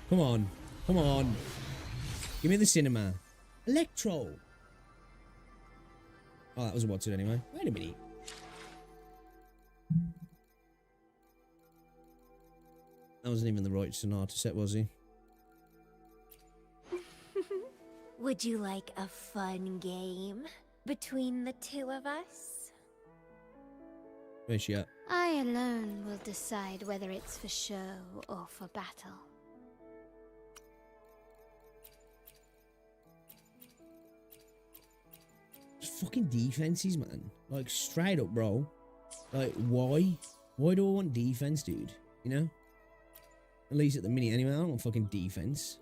Come on. Come on. Give me the cinema. Electro. Oh, that was a what's it anyway. Wait a minute. That wasn't even the right sonata set, was he? Would you like a fun game between the two of us? Where's she at? I alone will decide whether it's for show or for battle. Fucking defenses, man. Like, straight up, bro. Like, why? Why do I want defense, dude? You know? At least at the minute, anyway. I don't want fucking defense.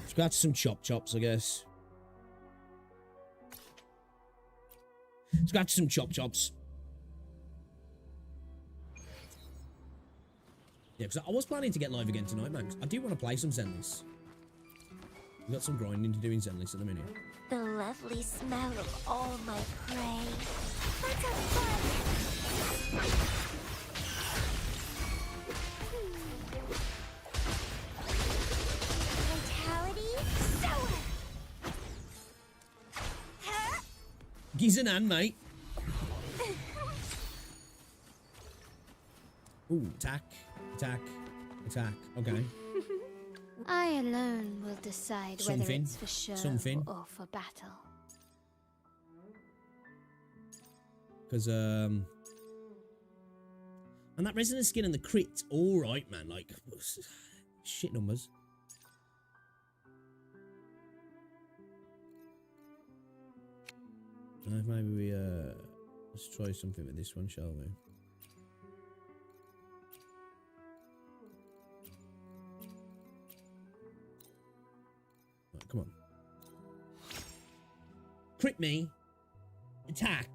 Let's go out to some chops, I guess. Let's go out to some chops. Yeah, because I was planning to get live again tonight, man. I do want to play some Zenless. We've got some grinding to do in Zenless at the minute. The lovely smell of all my prey. Let's have fun! Vitality, sour! Huh? Giz an hand, mate. Ooh, attack. Okay. I alone will decide whether it's for show or for battle. Because, and that resonant skin and the crit, alright, man. Like, shit numbers. Maybe we, let's try something with this one, shall we? Right, come on. Crit me, attack,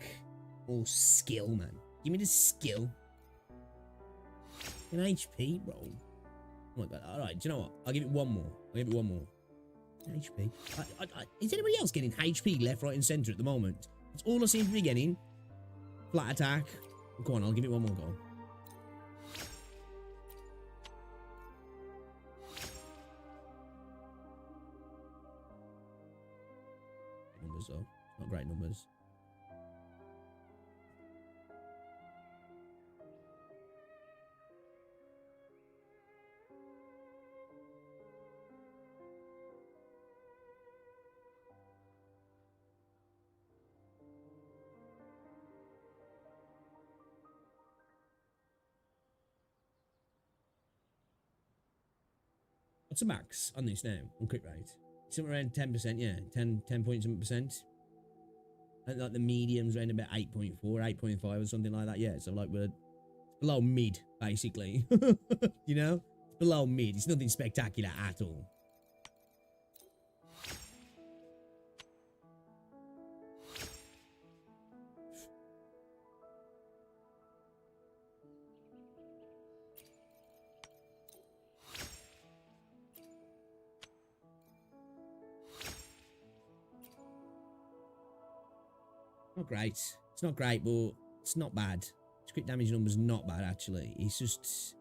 or skill, man. Give me the skill. An HP, bro. Oh my god. Alright, do you know what? I'll give it one more. HP. Is anybody else getting HP left, right, and centre at the moment? That's all I seem to be getting. Flat attack. Go on, I'll give it one more go. Numbers though. Not great numbers. What's the max on this now, on crit rate? Somewhere around 10%, yeah. 10 point something percent. And like the medium's around about 8.4, 8.5 or something like that, yeah. So like we're below mid, basically. You know? It's below mid. It's nothing spectacular at all. Not great. It's not great, but it's not bad. Crit damage number's not bad, actually. It's just,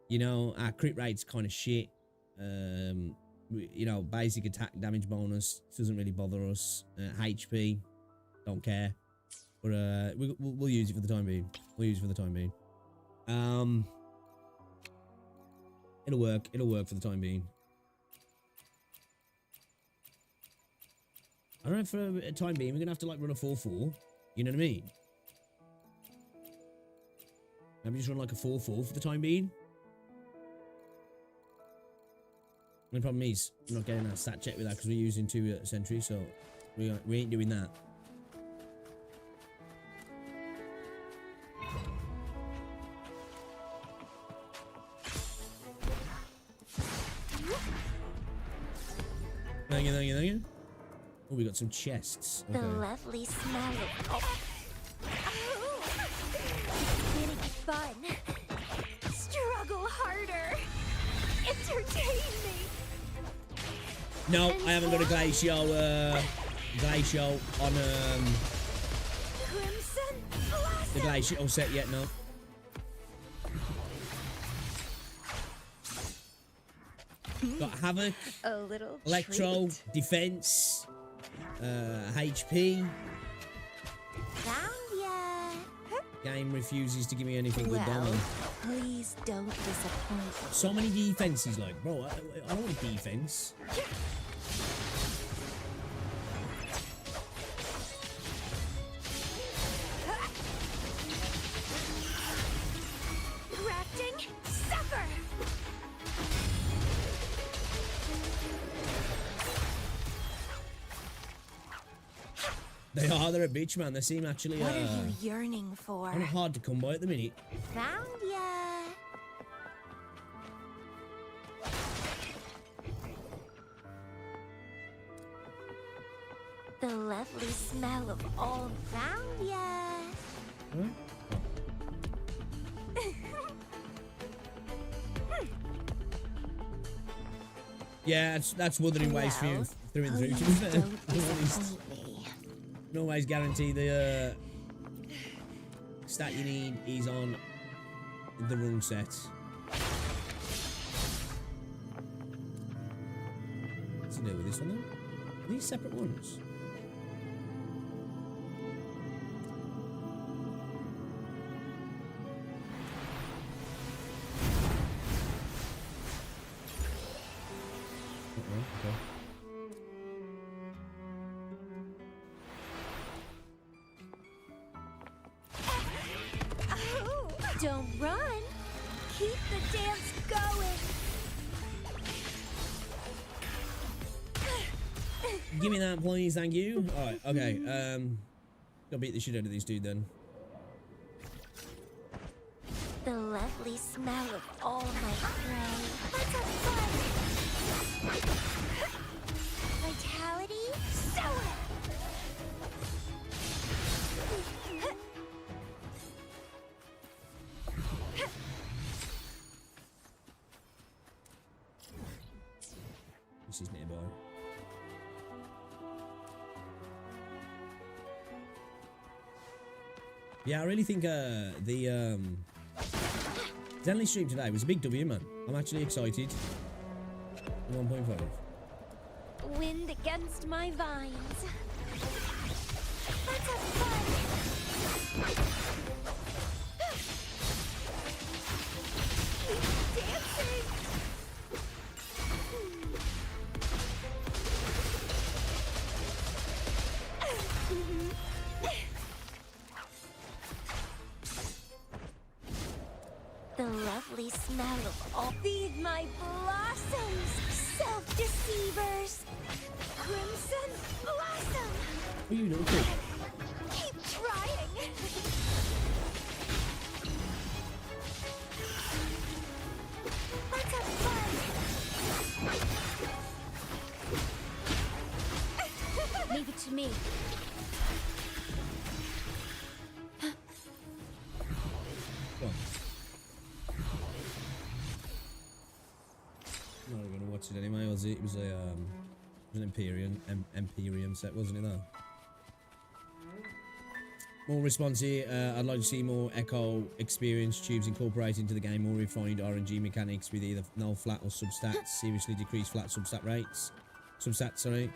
you know, our crit rate's kind of shit. You know, basic attack damage bonus doesn't really bother us. HP, don't care. But we'll use it for the time being. It'll work. It'll work for the time being. I don't know, for a time being, we're going to have to, like, run a 4-4. You know what I mean? Maybe just run, like, a 4-4 for the time being. The problem is, we're not getting that stat check with that because we're using 2 sentries, so we ain't doing that. Thank you. Oh, we got some chests. Okay. The lovely smell of... Oh. It's gonna be fun. Struggle harder. Entertain me. No, I haven't got a glacial on Crimson Blossom. the glacial set yet, no. Got Havoc, A little Electro, treat. Defense, HP. Found ya. Game refuses to give me anything good, Well, don't Please don't disappoint me. So many defenses, like, bro, I don't want defense. Grafting, suffer! They're a bitch, man. They seem actually, What are you yearning for? kind of hard to come by at the minute. Found ya! The lovely smell of all found ya! Huh? Yeah, that's Wuthering ways through and through. To be fair, you can always guarantee the stat you need is on the wrong set. What's the deal with this one then? Are these separate ones? Okay. Oh, don't run! Keep the dance going! Give me that, please. Thank you. All right. Okay. Go beat the shit out of this dude then. The lovely smell of all my prey. Let's have fun! Vitality, show it! This is nearby. Yeah, I really think the Daily stream today was a big W, man. I'm actually excited. 1.5. Wind against my vines. Let's have fun! Keep dancing! The lovely smell of all. Feed my blossoms, self-deceivers. Crimson blossom. What are you doing? Keep trying. Let's have fun. Leave it to me. Go on. Not gonna watch it anyway, was it? It was an Imperium set, wasn't it? Though. More responsive. I'd like to see more Echo experience tubes incorporated into the game. More refined RNG mechanics with either null flat or substats. Seriously decreased flat substat rates. Substats, sorry.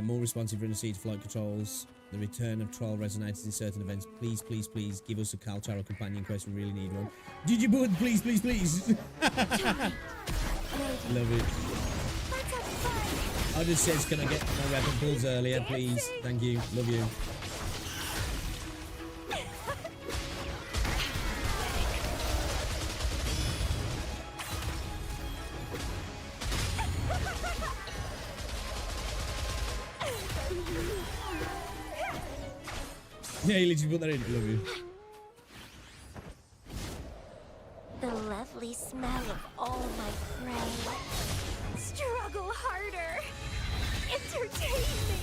More responsive run seed flight controls. The return of trial resonators in certain events. Please, please, please give us a Kaltaro companion quest. We really need one. Digibud, please, please, please. Love it. I just says, can I get my weapon pulls earlier, please? Thank you. Love you. Yeah, you literally put that in. Love you. The lovely smell of all my prey. Struggle harder. Entertain me.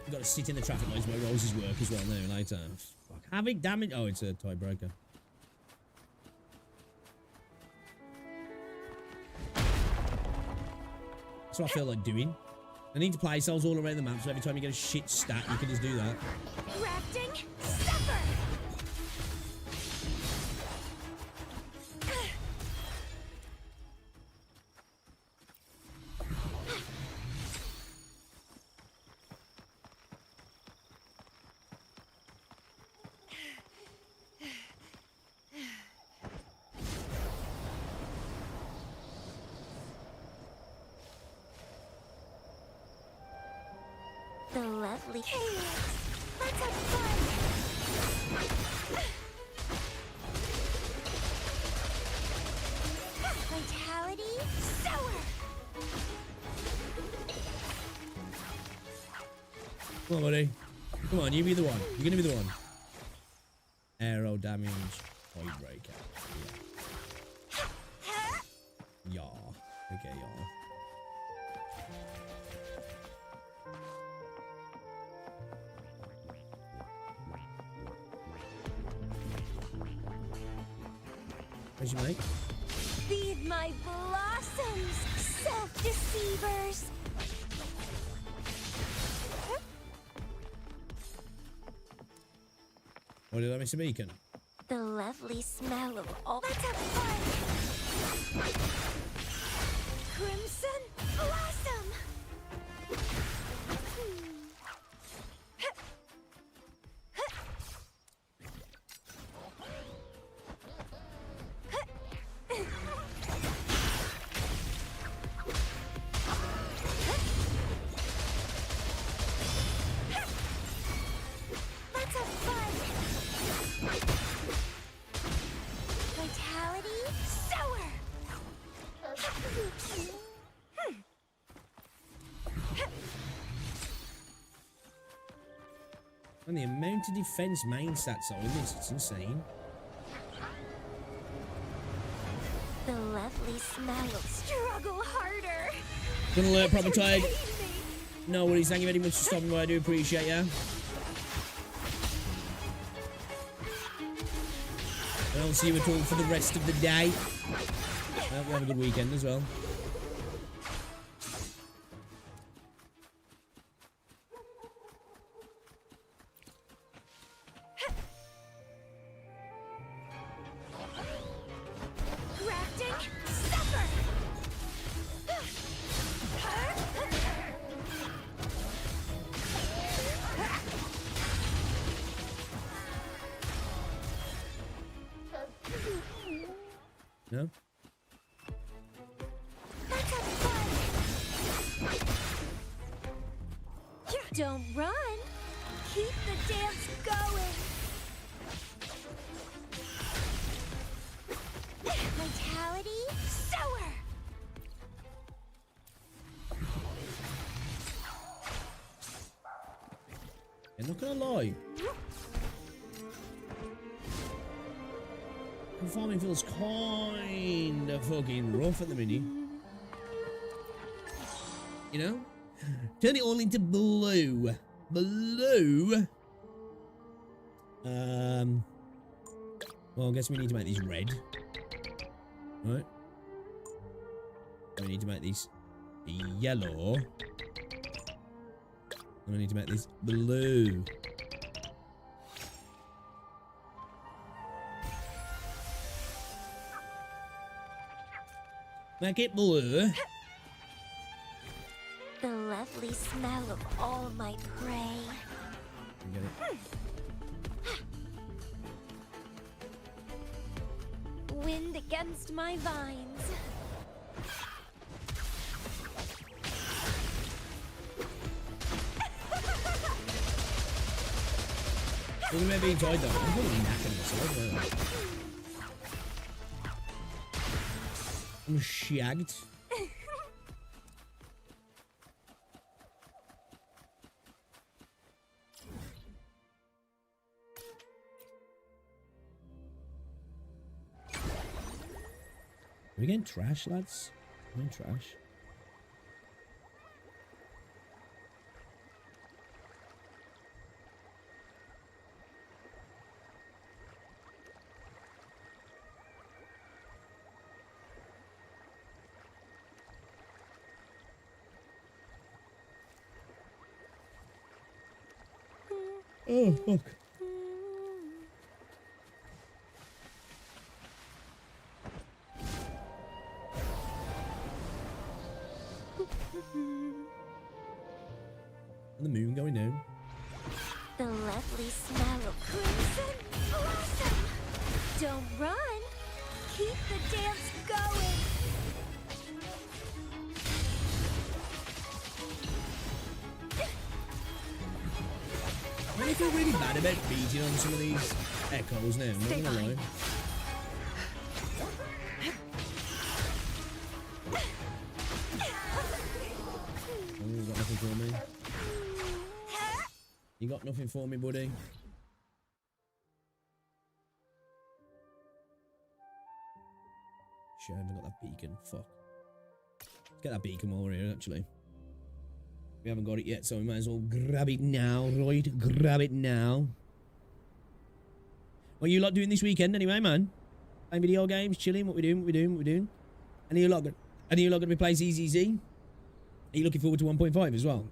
I've got to sit in the traffic lights where Rose's work as well now later. Fuck. Having damage. Oh, it's a tiebreaker. That's what I feel like doing. I need to play cells all around the map, so every time you get a shit stat, you can just do that. Grafting, suffer. lovely chaos. Let's have fun. Vitality sour. Come on, buddy. Come on, you be the one. You're gonna be the one. Arrow damage. Voidbreaker. Yeah. Yeah. Okay, y'all. Where's your mate? Feed my blossoms, self-deceivers. Or did I miss a beacon? The lovely smell of all. Let's have fun. Crimson blossom. Let's have fun. Vitality sour. And the amount of defense main stats are in this, it's insane. The lovely smell of struggle harder. Good alert, proper tide. No worries, thank you very much for stopping by. I do appreciate ya. I'll see you at all for the rest of the day. Hope you have a good weekend as well. Grafting suffer. No? Let's have fun. Don't run. Keep the dance going. Vitality sour. I'm not gonna lie. Farming feels kind of fucking rough at the minute. You know? Turn it all into blue. Blue? Well, I guess we need to make these red. Right? We need to make these yellow. And we need to make these blue. Make it blue. The lovely smell of all my prey. You get it? Wind against my vines. Well, maybe enjoyed that. I'm probably knacking myself. I'm shagged. Are we getting trash, lads? We're getting trash. Oh, fuck. And the moon going down. The lovely smell of crimson blossom. Don't run. Keep the dance going. feel really bad about beating on some of these echoes now, I'm not gonna lie. Oh, you got nothing for me. You got nothing for me, buddy. Shit, I haven't got that beacon. Fuck. Let's get that beacon while we're here, actually. We haven't got it yet, so we might as well grab it now, right? Grab it now. What are you lot doing this weekend anyway, man? Playing video games, chilling, what we doing, what we doing, what we doing? And are you lot gonna be playing ZZZ? Are you looking forward to 1.5 as well?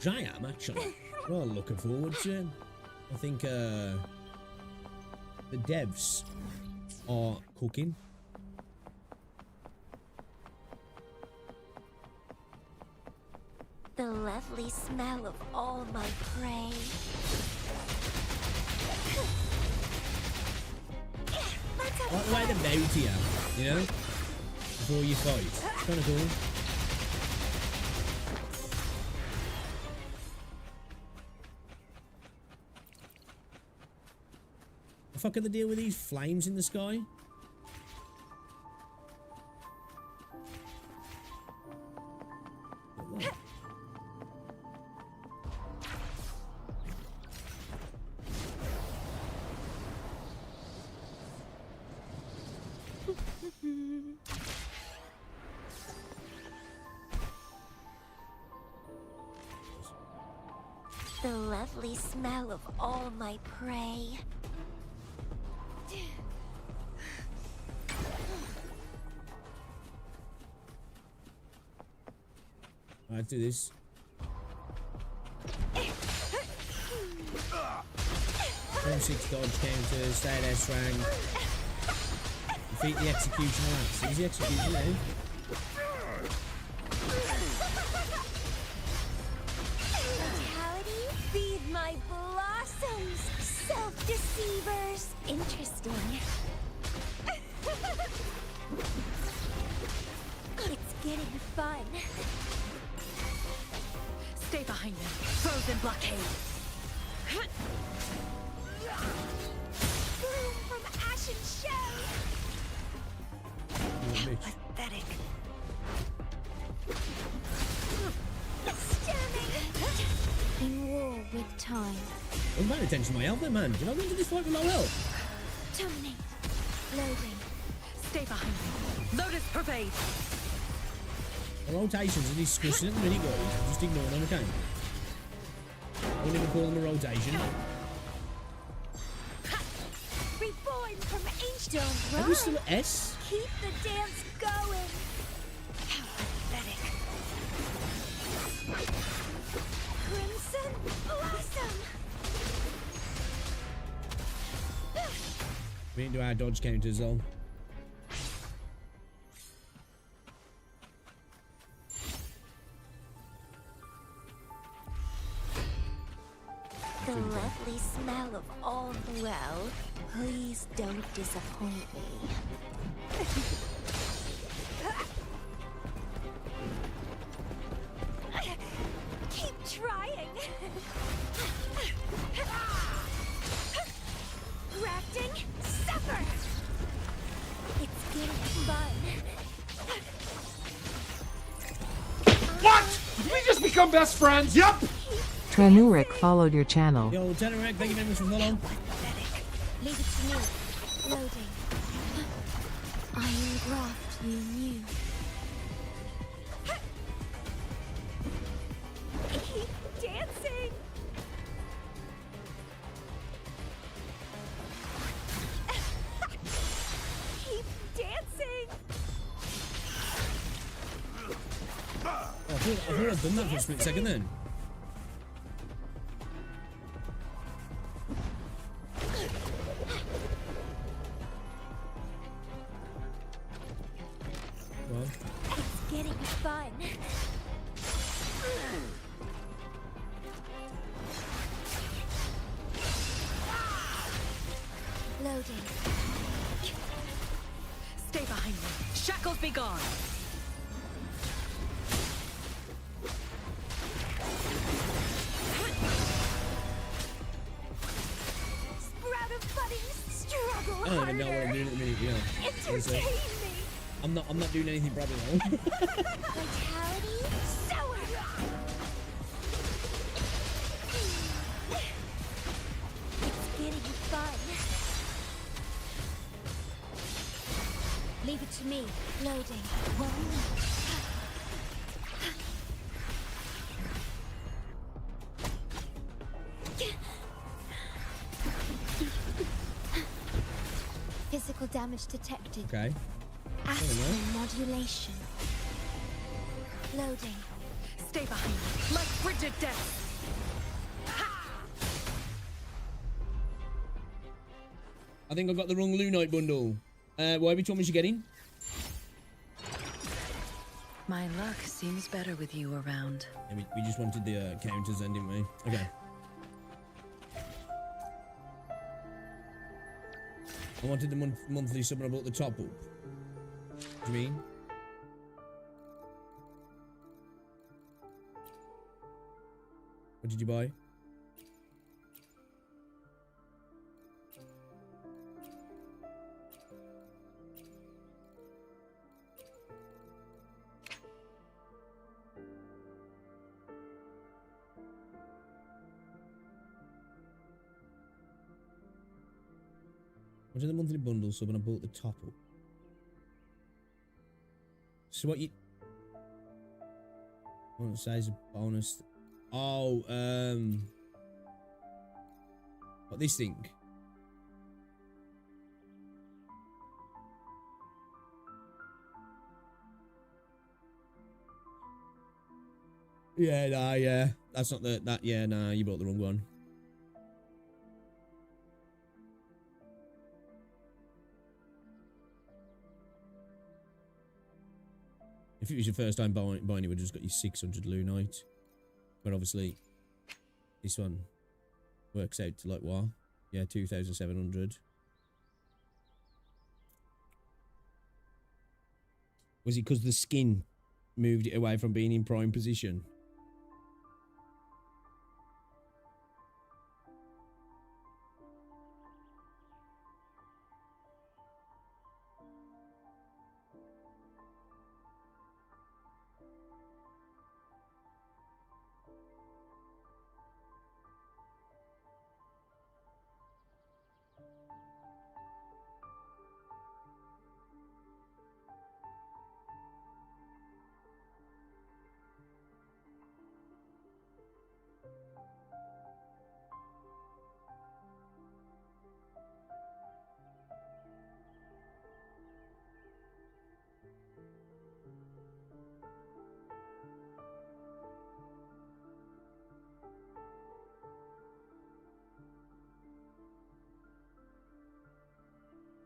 I am actually. Well, looking forward to it. I think the devs are cooking. The lovely smell of all my prey. I like the way the bounty out, you know? Before you fight. It's kind of cool. The fuck are the deal with these flames in the sky? The lovely smell of all my prey. Alright, do this. 6 dodge counters, stay at S rank. Defeat the executioner lance. Who's the executioner now? Vitality, feed my blossoms, self-deceivers. Interesting. It's getting fun. Stay behind me. Frozen blockade. Bloom from ashen shell. Pathetic. In war with time. I'm paying attention to my health there, man. Did I go into this fight with low health? Dominate. Loading. Stay behind me. Lotus pervade. The rotations are disgusting at the minute, guys. Just ignore them, okay? I wouldn't even call them a rotation. Reborn from ancient. Don't Are we still at S? Keep the dance going. How pathetic. Crimson blossom. We didn't do our dodge counters though. The lovely smell of all. Well, please don't disappoint me. Keep trying. Grafting, suffer. It's getting fun. What? Did we just become best friends? Yup. Tranuric followed your channel. Yo, Tranuric, thank you very much for following. Leave it to me. Loading. Iron graft you knew. Keep dancing. Keep dancing. Oh, I thought I'd done that for a split second then. Well, It's getting fun. Stay behind Shadows be gone. Sprout of budding struggle I don't even know what I'm doing at the minute, you know. Entertain me. I'm not doing anything probably wrong. Vitality sour. It's getting fun. Leave it to me. Loading. One. Physical damage detected. Okay. Astral modulation. Loading. Stay behind me, like frigid death. I think I got the wrong Lunite bundle. Which one was you getting? My luck seems better with you around. Yeah, we just wanted the counters then, didn't we? Okay. I wanted the monthly sub and I bought the top up. What do you mean? What did you buy? What are the monthly bundles sub and I bought the top up? So what you... What size of bonus? Oh, what this thing? Yeah, nah, yeah. That's not the, yeah, nah, you bought the wrong one. If it was your first time buying it, would have just got you 600 Lunite. But obviously, this one works out to like what? Yeah, 2,700. Was it because the skin moved it away from being in prime position?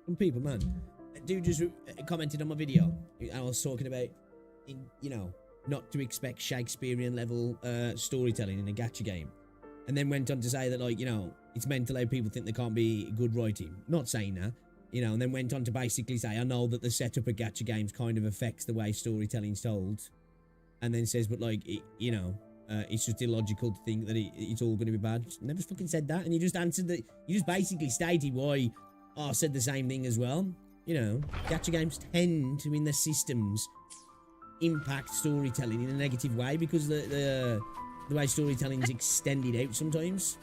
Some people, man. A dude just commented on my video. I was talking about, you know, not to expect Shakespearean level storytelling in a gacha game. And then went on to say that, like, you know, it's mental how people think there can't be good writing. Not saying that, you know, and then went on to basically say, I know that the setup of gacha games kind of affects the way storytelling's told. And then says, but like, you know, it's just illogical to think that it's all going to be bad. Never fucking said that. And you just answered that. You just basically stated why I said the same thing as well. You know, gacha games tend to, in their systems, impact storytelling in a negative way because the way storytelling is extended out sometimes.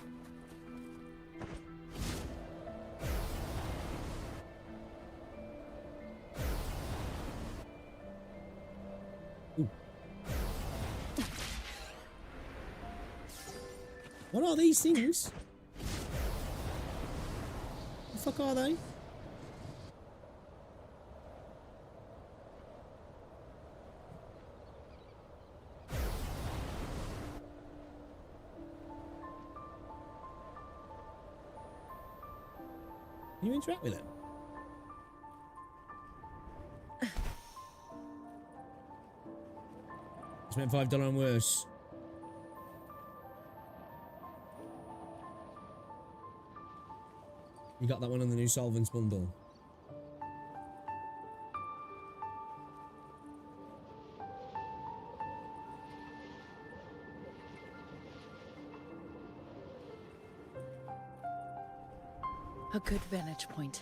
Ooh. What are these things? The fuck are they? Can you interact with them? Spent $5 and worse. You got that one on the new Solvents bundle. A good vantage point.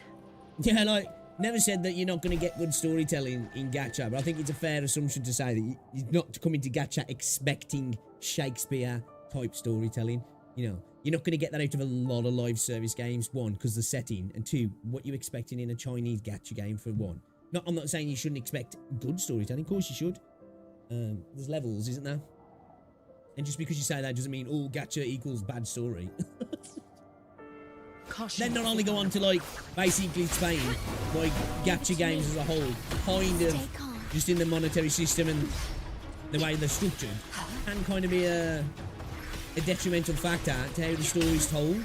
Yeah, like, never said that you're not going to get good storytelling in gacha, but I think it's a fair assumption to say that you're not coming to gacha expecting Shakespeare-type storytelling. You know, you're not going to get that out of a lot of live service games. One, because the setting, and two, what you're expecting in a Chinese gacha game for one. I'm not saying you shouldn't expect good storytelling. Of course you should. There's levels, isn't there? And just because you say that doesn't mean all gacha equals bad story. Then not only go on to, like, basically explain why gacha games as a whole kind of just in the monetary system and the way they're structured can kind of be a detrimental factor to how the story's told.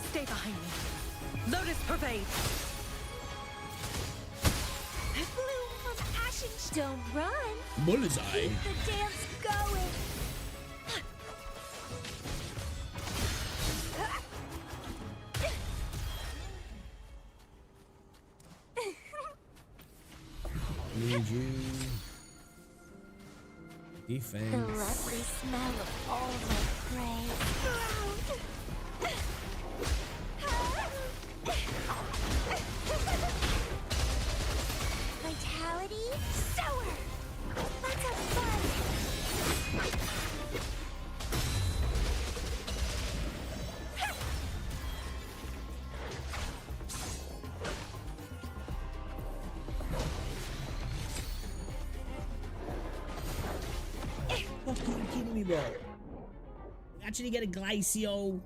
Stay behind me. Lotus pervade. Bloom of ashen. Don't run. Bullseye. Keep the dance going. Need you. Defense. The lovely smell of all my prey. Vitality sour. Let's have fun. What are you kidding me, bro? Actually get a glacio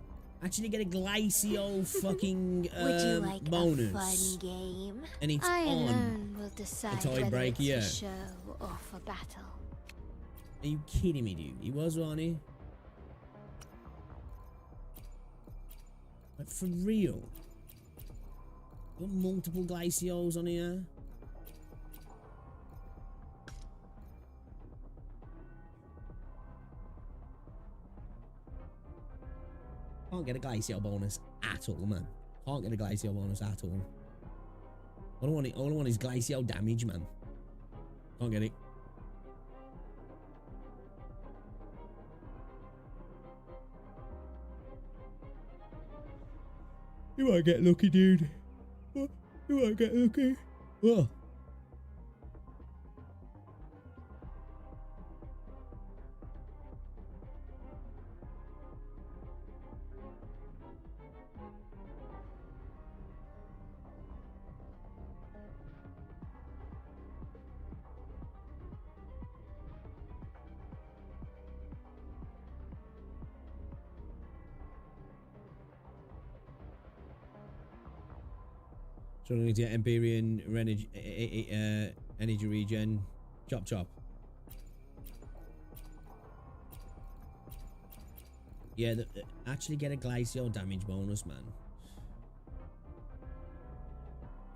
fucking Would you like bonus. a fun game? And it's I on alone will decide a whether tiebreak, it's yeah. for show or for battle. Are you kidding me, dude? He was, wasn't he? Like, for real? Got multiple glacios on here. Can't get a glacial bonus at all, man. Can't get a glacial bonus at all. All I want is glacial damage, man. Can't get it. You might get lucky, dude. You might get lucky. Whoa. Struggling to get Empyrean energy regen. Chop chop. Yeah, actually get a glacial damage bonus, man.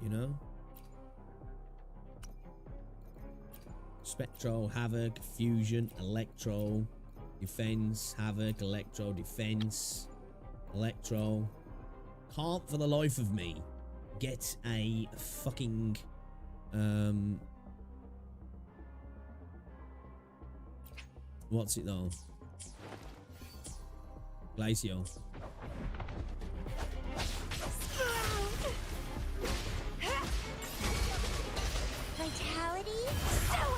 You know? Spectral, Havoc, Fusion, Electro, Defense, Havoc, Electro, Defense, Electro. Can't for the life of me get a fucking what's it though? Glacial. Vitality sour.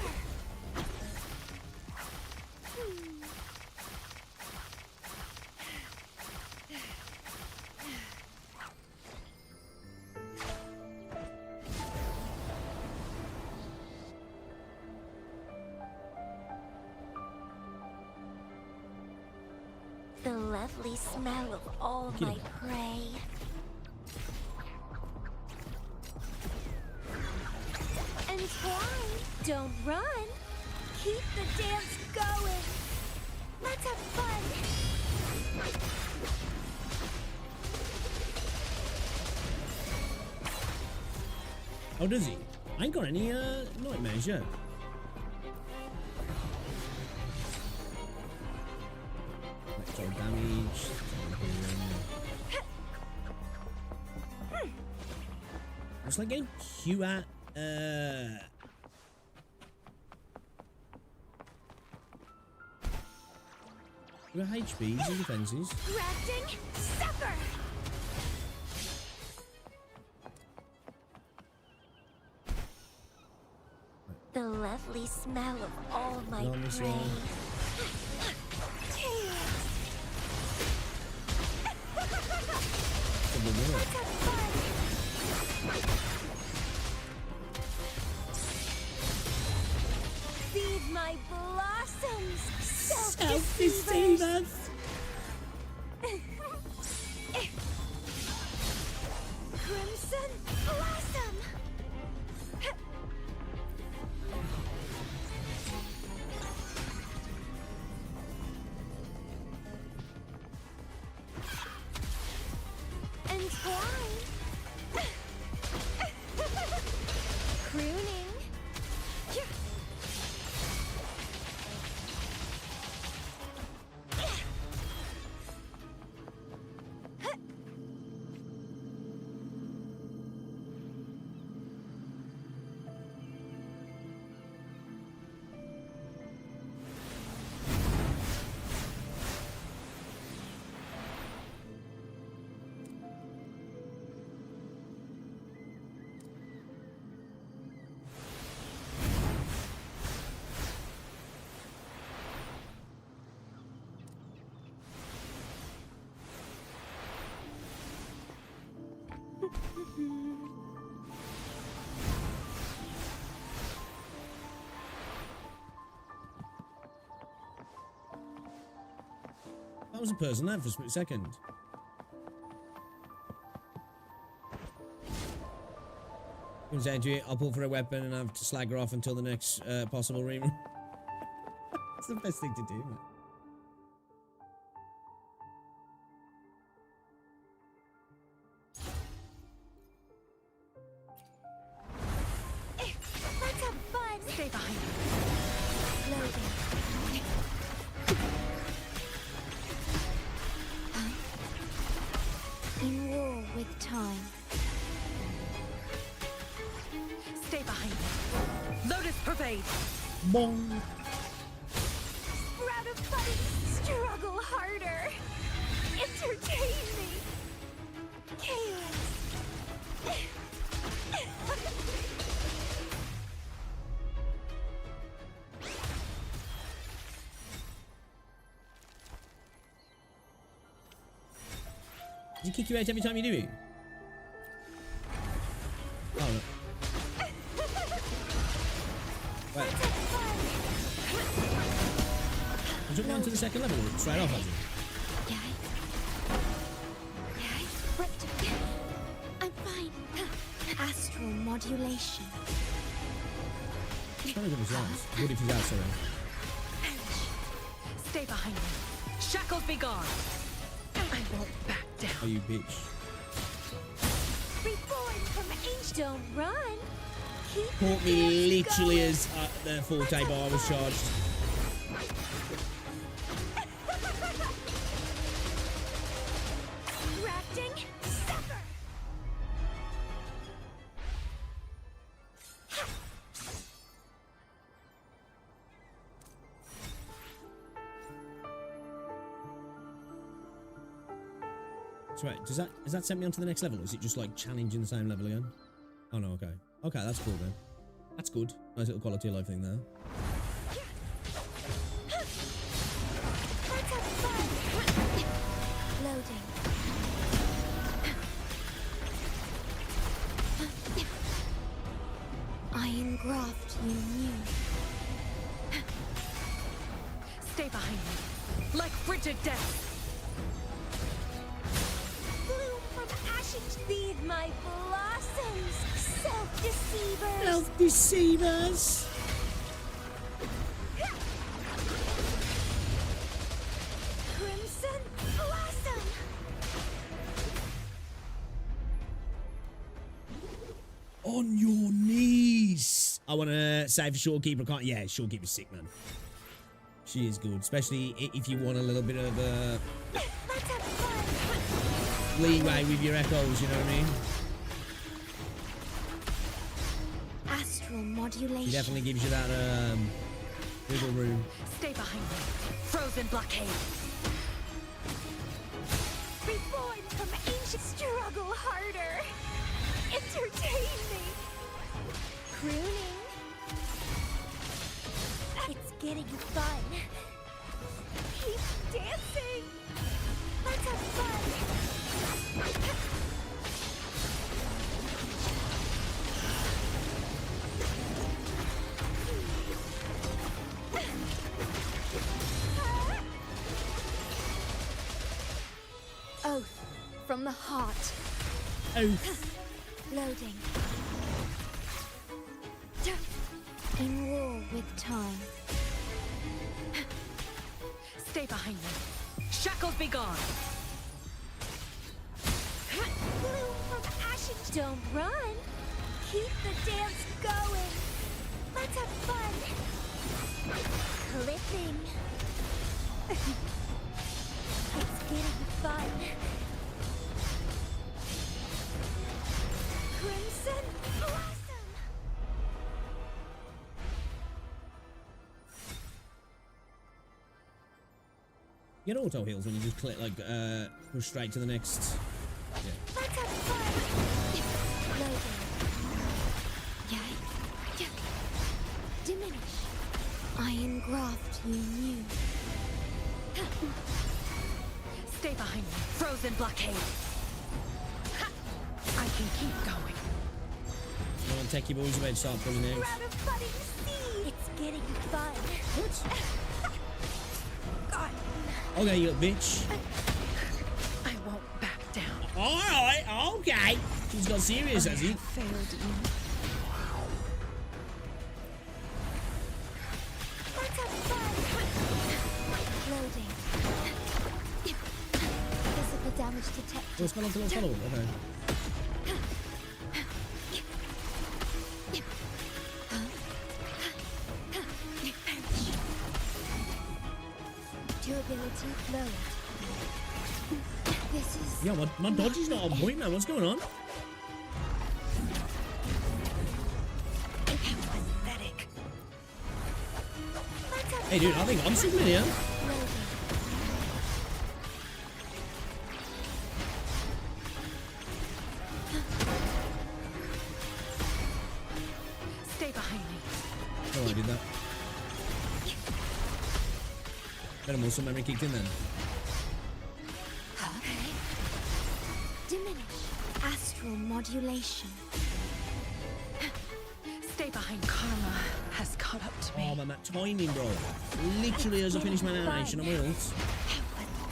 The lovely smell of all my prey. And twine, don't run. Keep the dance going. Let's have fun. Oh, does he? I ain't got any nightmares yet. Electro damage. What's that game? Hua. Your HPs and defenses. Grafting, suffer! The lovely smell of all my Not this prey. one. Feed my blossoms, Self-deceivers. Crimson blossom. Entwine. Crooning. That was a person there for a split second. Comes down to it, I'll pull for a weapon and have to slag her off until the next possible re-memento. That's the best thing to do, man. Let's have fun. Stay behind me. Loading. In war with time. Stay behind me. Lotus pervade. Bong. Sprout of buttons. Struggle harder. Entertain me. Chaos. Does he kick you out every time you do it? Oh, no. Right. You jump down to the second level, straight off, has he? I'm fine. Astral modulation. He's trying to give his life. What if he's out, sorry? Stay behind me. Shackles be gone. I won't back down. Oh, you bitch. Reborn from ancient. Don't run. Keep Caught me literally as the forte bar was charged. Grafting, suffer. That's right. Does that send me on to the next level? Or is it just like challenging the same level again? Oh no, okay. Okay, that's cool then. That's good. Nice little quality of life thing there. Let's have fun. Loading. I engraft you new. Stay behind me. Like frigid death. Bloom from ashes. Feed my blossoms. Self-deceivers. Self-deceivers. Crimson blossom. On your knees. I want to say for Shorekeeper. Can't. Yeah, Shorekeeper's sick, man. She is good, especially if you want a little bit of leeway with your echoes. You know what I mean? Astral modulation. She definitely gives you that Wiggle room. Stay behind me. Frozen blockade. Reborn from ancient struggle harder. Entertain me. Crooning. It's getting fun. Keep dancing. Let's have fun. Oath from the heart. Oath. Loading. In war with time. Stay behind me. Shackles be gone. Bloom from ashen. Don't run. Keep the dance going. Let's have fun. Clipping. It's getting fun. Crimson Blossom. You get auto heals when you just click like push straight to the next. Yeah. Let's have fun. Loading. Diminish. Iron graft you knew. Stay behind me. Frozen blockade. I can keep going. Come on, techie boys, about to start pulling out. Sprout of budding seed. It's getting fun. What? God. Okay, you bitch. I won't back down. Alright, okay. She's got serious, has he? Failed you. Let's have fun. Loading. Physical damage detected. Oh, it's gone on to follow. Okay. Durability lowered. This is... Yeah, my dodge is not on point, man. What's going on? Pathetic. Hey, dude, I think I'm super here. Stay behind me. Oh, I did that. Better muscle memory kicked in then. Okay. Diminish. Astral modulation. Stay behind. Karma has caught up to me. Oh man, that timing, bro. Literally as I finish my animation on my ult.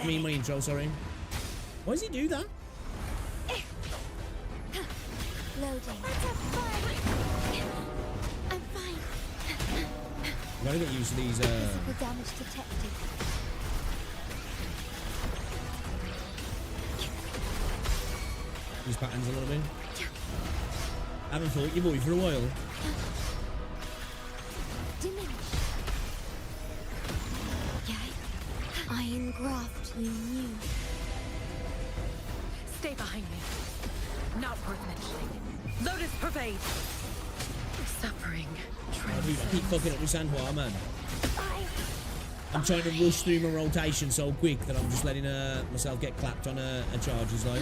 I mean my intro, sorry. Why does he do that? Loading. I'm fine. I gotta get used to these Physical damage detected. these patterns a little bit. I haven't fought your boy for a while. Diminish. Iron graft you knew. Stay behind me. Not worth mentioning. Lotus pervade. Suffering. Oh, dude, I keep fucking up with Sanhua, man. I'm trying to rush through my rotation so quick that I'm just letting myself get clapped on a charges like.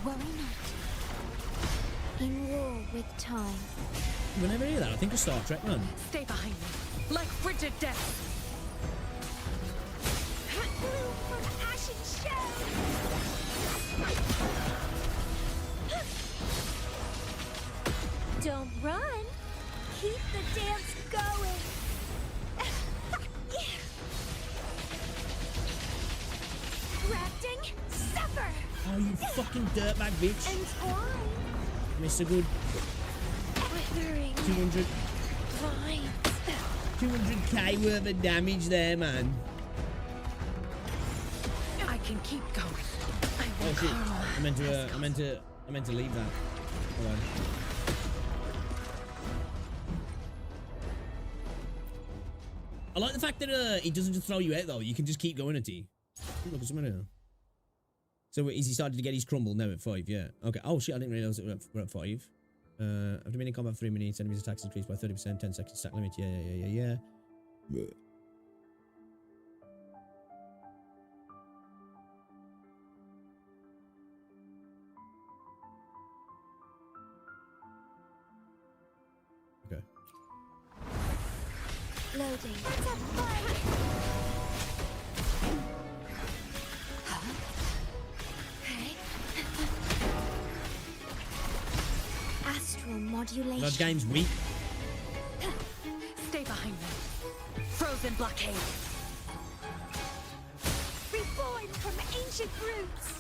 Worry not. In war with time. You never hear that? I think of Star Trek, man. Stay behind me. Like frigid death. Bloom from ashen shell. Don't run. Keep the dance going. Grafting, suffer. Oh, you fucking dirtbag bitch. Entwine. Mr. Good. Wuthering. 200. Vines. 200k worth of damage there, man. I can keep going. Oh shit! I meant to leave that. Hold on. I like the fact that it doesn't just throw you out though. You can just keep going at it. Look at something here. So is he started to get his crumble now at 5? Yeah. Okay. Oh shit! I didn't realize that we're at 5. After mini combat 3 minutes, enemies attacks increased by 30%. 10 seconds stack limit. Yeah. Okay. Loading. Astral modulation. That game's weak. Stay behind me. Frozen blockade. Reborn from ancient roots.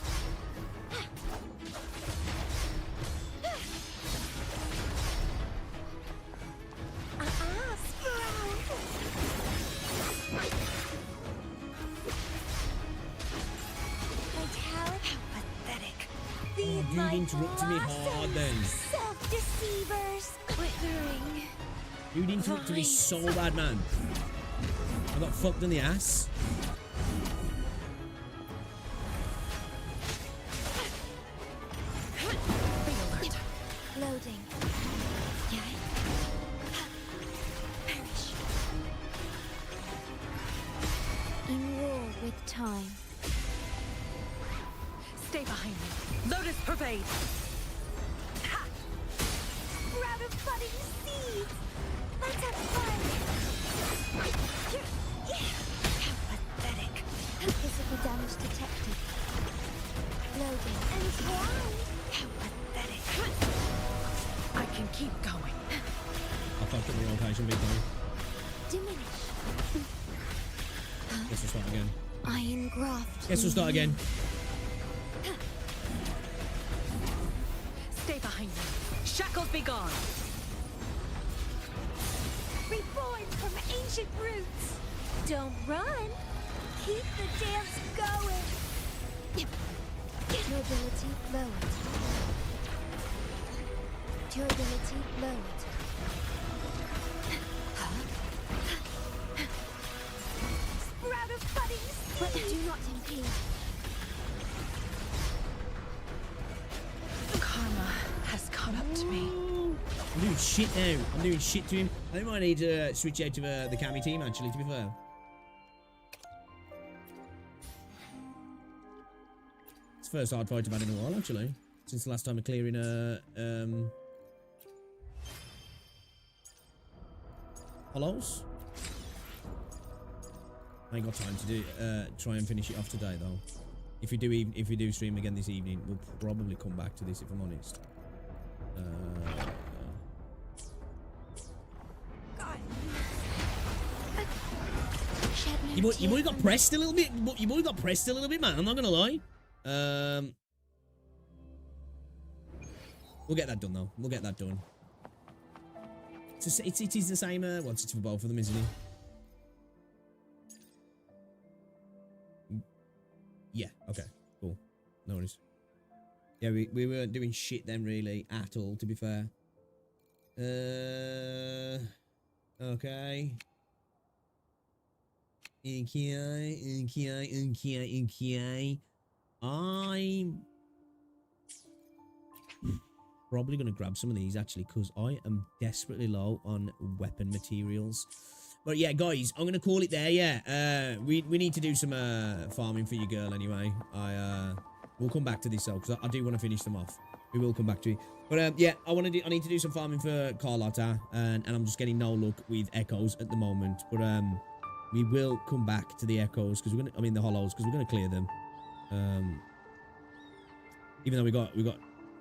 You interrupted me hard then. Self-deceivers. Wuthering. Dude interrupted me so bad, man. I got fucked in the ass. Loading. Perish. In war with time. Stay behind me. Lotus pervade. Grab a budding seed. Let's have fun. How pathetic. Physical damage detected. Loading. And drown. How pathetic. I can keep going. I fucked up the rotation big time. Diminish. Guess we'll start again. Iron graft. Guess we'll start again. Stay behind me. Shackles be gone. Reborn from ancient roots. Don't run. Keep the dance going. Durability lowered. Durability lowered. Sprout of budding seed. But do not impede. Karma has caught up to me. I'm doing shit now. I'm doing shit to him. I think I might need to switch out to the Kami team, actually, to be fair. It's the first hard fight I've had in a while, actually. Since the last time of clearing hollows. I ain't got time to do try and finish it off today, though. If we do stream again this evening, we'll probably come back to this, if I'm honest. Your boy got pressed a little bit. Your boy got pressed a little bit, man. I'm not gonna lie. We'll get that done, though. We'll get that done. It is the same. What's it for both of them, isn't it? Yeah. Okay. Cool. No worries. Yeah, we weren't doing shit then, really, at all. To be fair. Okay. Okay. I'm probably gonna grab some of these actually, because I am desperately low on weapon materials. But yeah, guys, I'm gonna call it there. Yeah, we need to do some farming for your girl anyway. We'll come back to this though, because I do want to finish them off. We will come back to it. But yeah, I need to do some farming for Carlotta, and I'm just getting no luck with echoes at the moment. But we will come back to the echoes because the hollows, because we're gonna clear them. Even though we got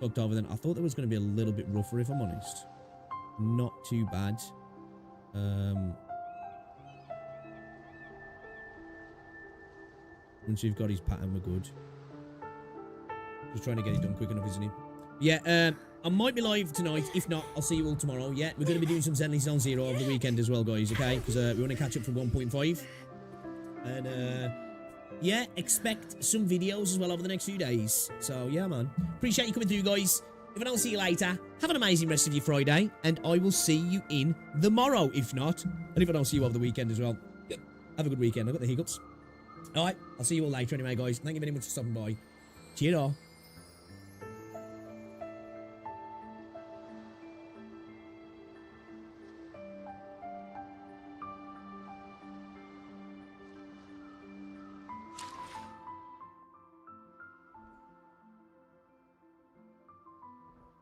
fucked over, then I thought that was gonna be a little bit rougher, if I'm honest. Not too bad. Once we've got his pattern, we're good. Just trying to get it done quick enough, isn't it? Yeah, I might be live tonight. If not, I'll see you all tomorrow. Yeah, we're going to be doing some ZZZ Zone 0 over the weekend as well, guys, okay? Because we want to catch up for 1.5. And, yeah, expect some videos as well over the next few days. So, yeah, man. Appreciate you coming through, guys. If I don't see you later, have an amazing rest of your Friday. And I will see you in the morrow, if not. And if I don't see you over the weekend as well. Have a good weekend. I've got the hiccups. All right, I'll see you all later anyway, guys. Thank you very much for stopping by. Cheers.